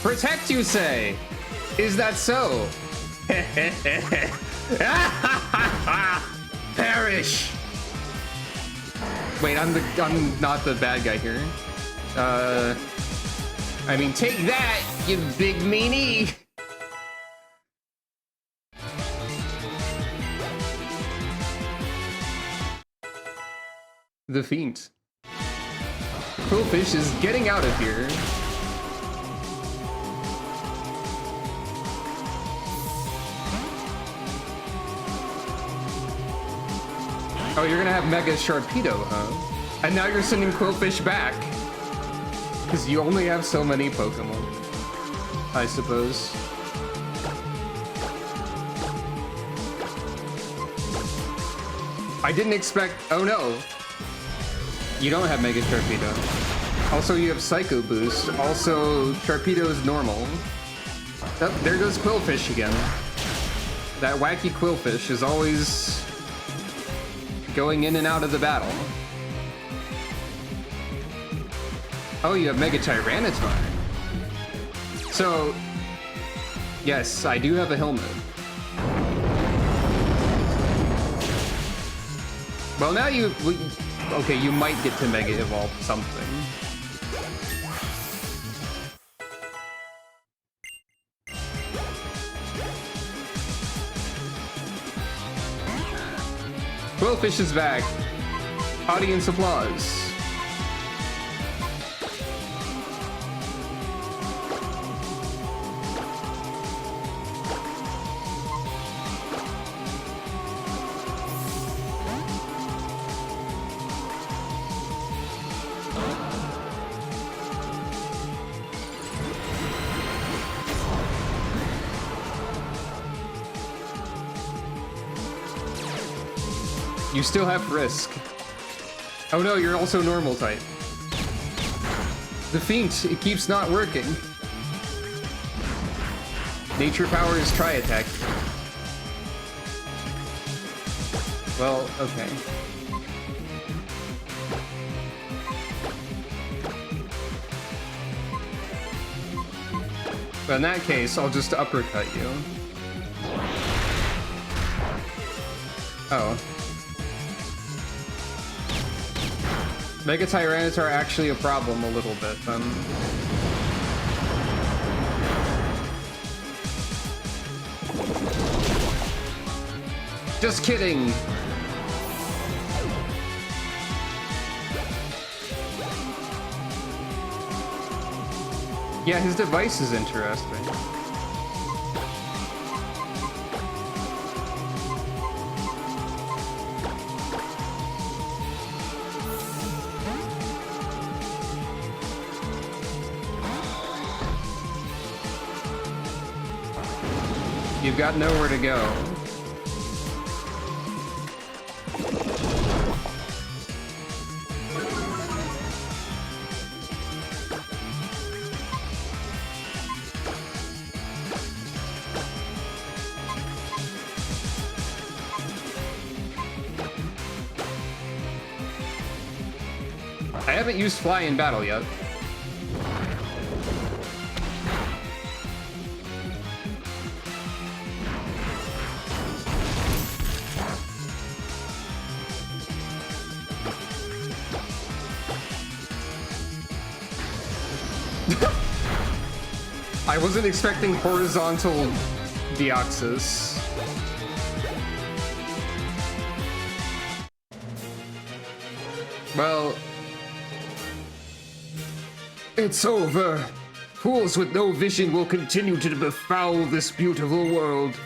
Protect, you say? Is that so? Perish! Wait, I'm not the bad guy here. I mean, take that, you big meanie! The Fiend. Quillfish is getting out of here. Oh, you're gonna have Mega Sharpedo, huh? And now you're sending Quillfish back. Because you only have so many Pokemon, I suppose. I didn't expect... Oh no! You don't have Mega Sharpedo. Also, you have Psycho Boost. Also, Sharpedo is normal. Oh, there goes Quillfish again. That wacky Quillfish is always... going in and out of the battle. Oh, you have Mega Tyranitar. So, yes, I do have a helmet. Well, now okay, you might get to Mega Evolve something. Quillfish is back. Audience applause. You still have Risk. Oh no, you're also normal type. The Feint, it keeps not working. Nature Power is Tri-Attack. Well, okay. But in that case, I'll just uppercut you. Oh. Mega Tyranitar actually a problem a little bit, then. Just kidding! Yeah, his device is interesting. You've got nowhere to go. I haven't used Fly in battle yet. I wasn't expecting horizontal Deoxys. Well, it's over fools with no vision will continue to befoul this beautiful world.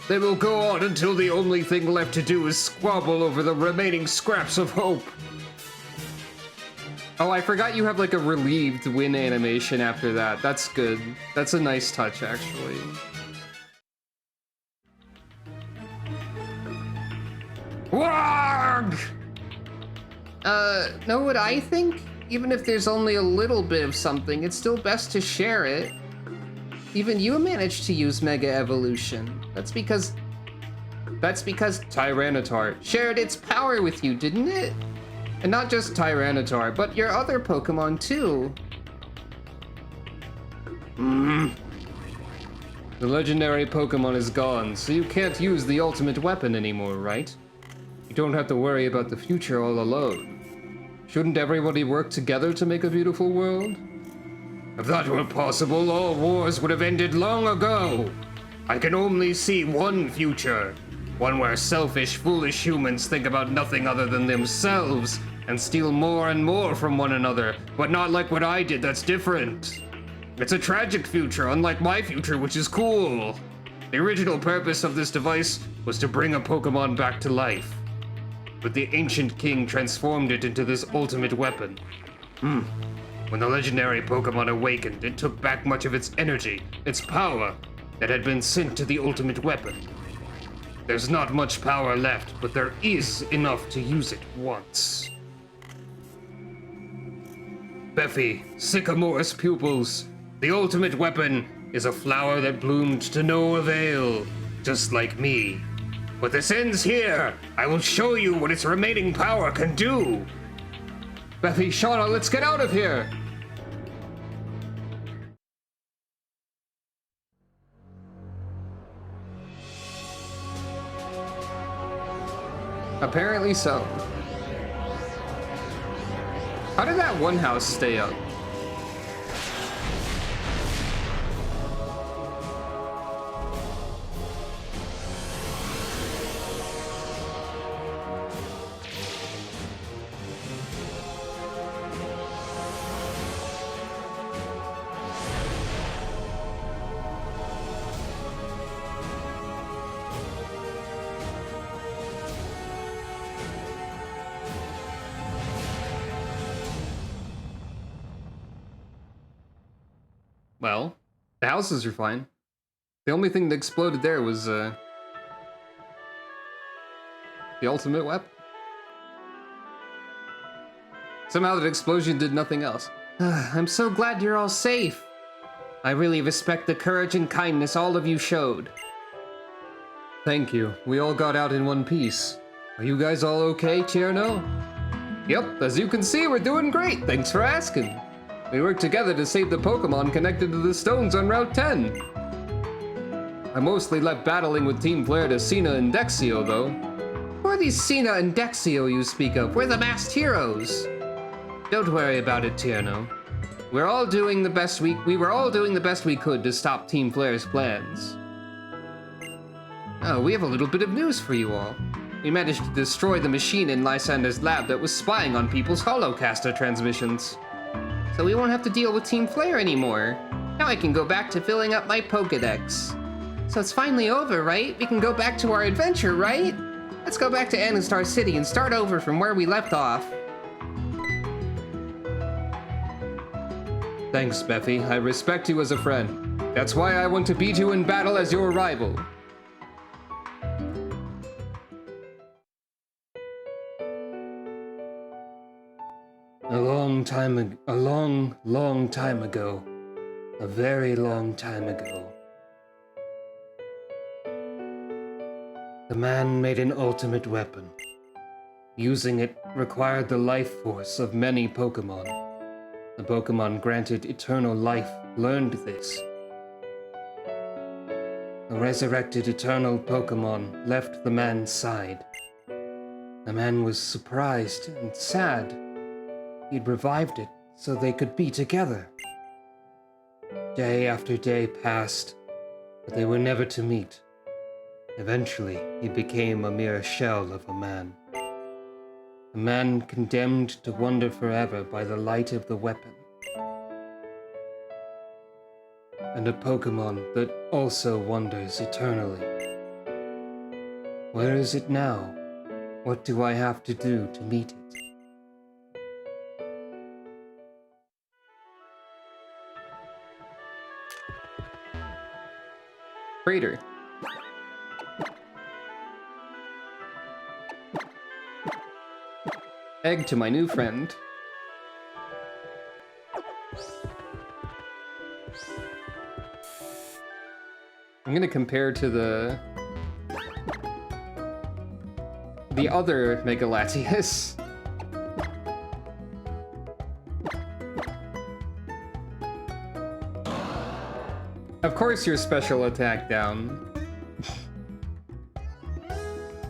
They will go on until the only thing left to do is squabble over the remaining scraps of hope. Oh, I forgot you have like a relieved win animation after that. That's good. That's a nice touch, actually. Warg! Know what I think? Even if there's only a little bit of something, it's still best to share it. Even you managed to use Mega Evolution. That's because Tyranitar shared its power with you, didn't it? And not just Tyranitar, but your other Pokemon too. The legendary Pokemon is gone, so you can't use the ultimate weapon anymore, right? You don't have to worry about the future all alone. Shouldn't everybody work together to make a beautiful world? If that were possible, all wars would have ended long ago. I can only see one future. One where selfish, foolish humans think about nothing other than themselves and steal more and more from one another, but not like what I did, that's different. It's a tragic future, unlike my future, which is cool. The original purpose of this device was to bring a Pokemon back to life. But the ancient king transformed it into this ultimate weapon. When the legendary Pokemon awakened, it took back much of its energy, its power, that had been sent to the ultimate weapon. There's not much power left, but there is enough to use it once. Beffy, Sycamore's pupils. The ultimate weapon is a flower that bloomed to no avail, just like me. But this ends here. I will show you what its remaining power can do. Beffy, Shauna, let's get out of here. Apparently so. How did that one house stay up? Well, the houses are fine. The only thing that exploded there was, the ultimate weapon. Somehow that explosion did nothing else. I'm so glad you're all safe. I really respect the courage and kindness all of you showed. Thank you. We all got out in one piece. Are you guys all okay, Tierno? Yep, as you can see, we're doing great. Thanks for asking. We worked together to save the Pokemon connected to the stones on Route 10. I mostly left battling with Team Flare to Cena and Dexio, though. Who are these Cena and Dexio you speak of? We're the masked heroes. Don't worry about it, Tierno. We were all doing the best we could to stop Team Flare's plans. Oh, we have a little bit of news for you all. We managed to destroy the machine in Lysander's lab that was spying on people's holocaster transmissions. So we won't have to deal with Team Flare anymore. Now I can go back to filling up my Pokedex. So it's finally over, right? We can go back to our adventure, right? Let's go back to Anastar City and start over from where we left off. Thanks, Beffy. I respect you as a friend. That's why I want to beat you in battle as your rival. A long, long time ago. A very long time ago. The man made an ultimate weapon. Using it required the life force of many Pokemon. The Pokemon granted eternal life learned this. The resurrected eternal Pokemon left the man's side. The man was surprised and sad. He'd revived it so they could be together. Day after day passed, but they were never to meet. Eventually, he became a mere shell of a man. A man condemned to wander forever by the light of the weapon. and a Pokemon that also wanders eternally. Where is it now? What do I have to do to meet it? Crater. Egg to my new friend. I'm gonna compare to the other Mega Latias. Of course your special attack down.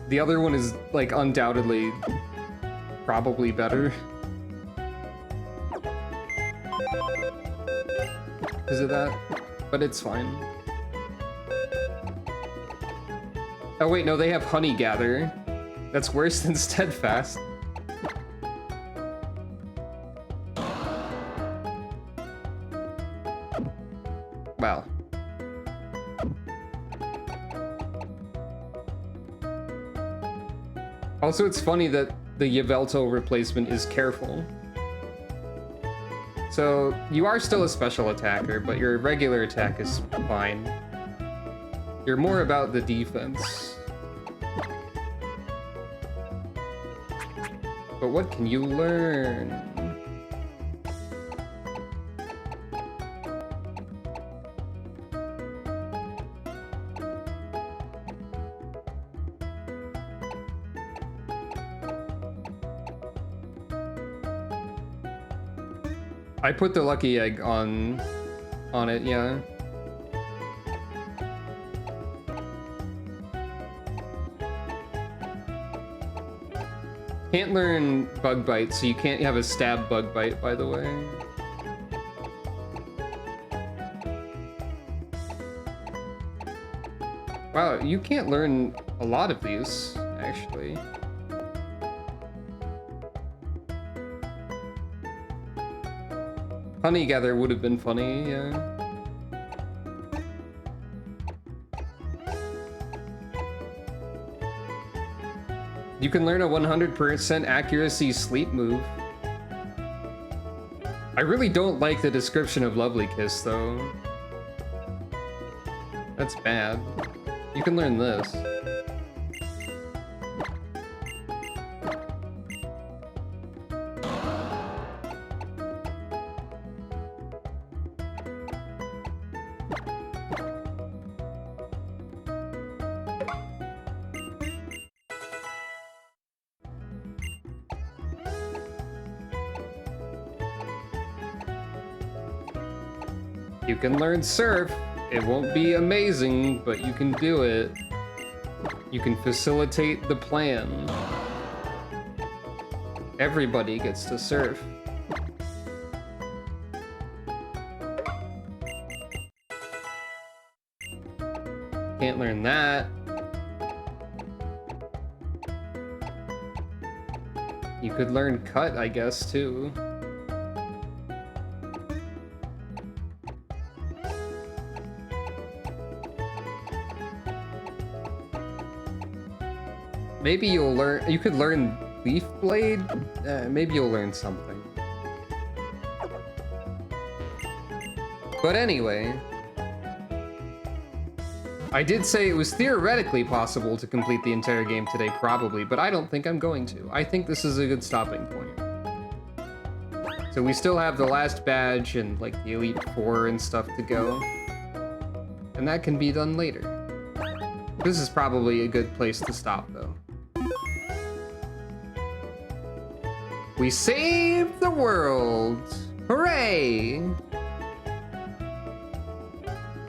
The other one is, like, undoubtedly probably better. Is it that? But it's fine. Oh wait, no, they have Honey Gather. That's worse than Steadfast. Wow. Also, it's funny that the Yveltal replacement is Careful. So, you are still a special attacker, but your regular attack is fine. You're more about the defense. But what can you learn? I put the lucky egg on it, yeah. Can't learn Bug Bite, so you can't have a stab Bug Bite, by the way. Wow, you can't learn a lot of these, actually. Honey Gather would have been funny, yeah. You can learn a 100% accuracy sleep move. I really don't like the description of Lovely Kiss, though. That's bad. You can learn this. You can learn Surf. It won't be amazing, but you can do it. You can facilitate the plan. Everybody gets to surf. Can't learn that. You could learn Cut, I guess, too. Maybe you'll learn. You could learn Leaf Blade. Maybe you'll learn something. But anyway, I did say it was theoretically possible to complete the entire game today, probably, but I don't think I'm going to. I think this is a good stopping point. So we still have the last badge and like the Elite Four and stuff to go, and that can be done later. This is probably a good place to stop, though. We saved the world! Hooray!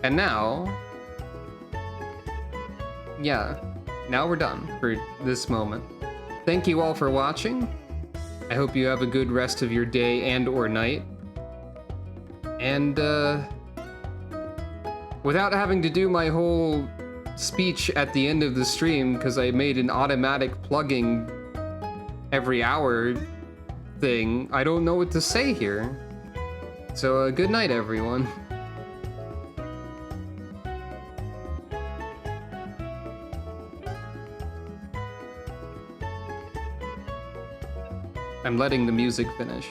And now... yeah, now we're done for this moment. Thank you all for watching. I hope you have a good rest of your day and or night. And, without having to do my whole speech at the end of the stream, because I made an automatic plugging every hour thing, I don't know what to say here. So, good night, everyone. I'm letting the music finish.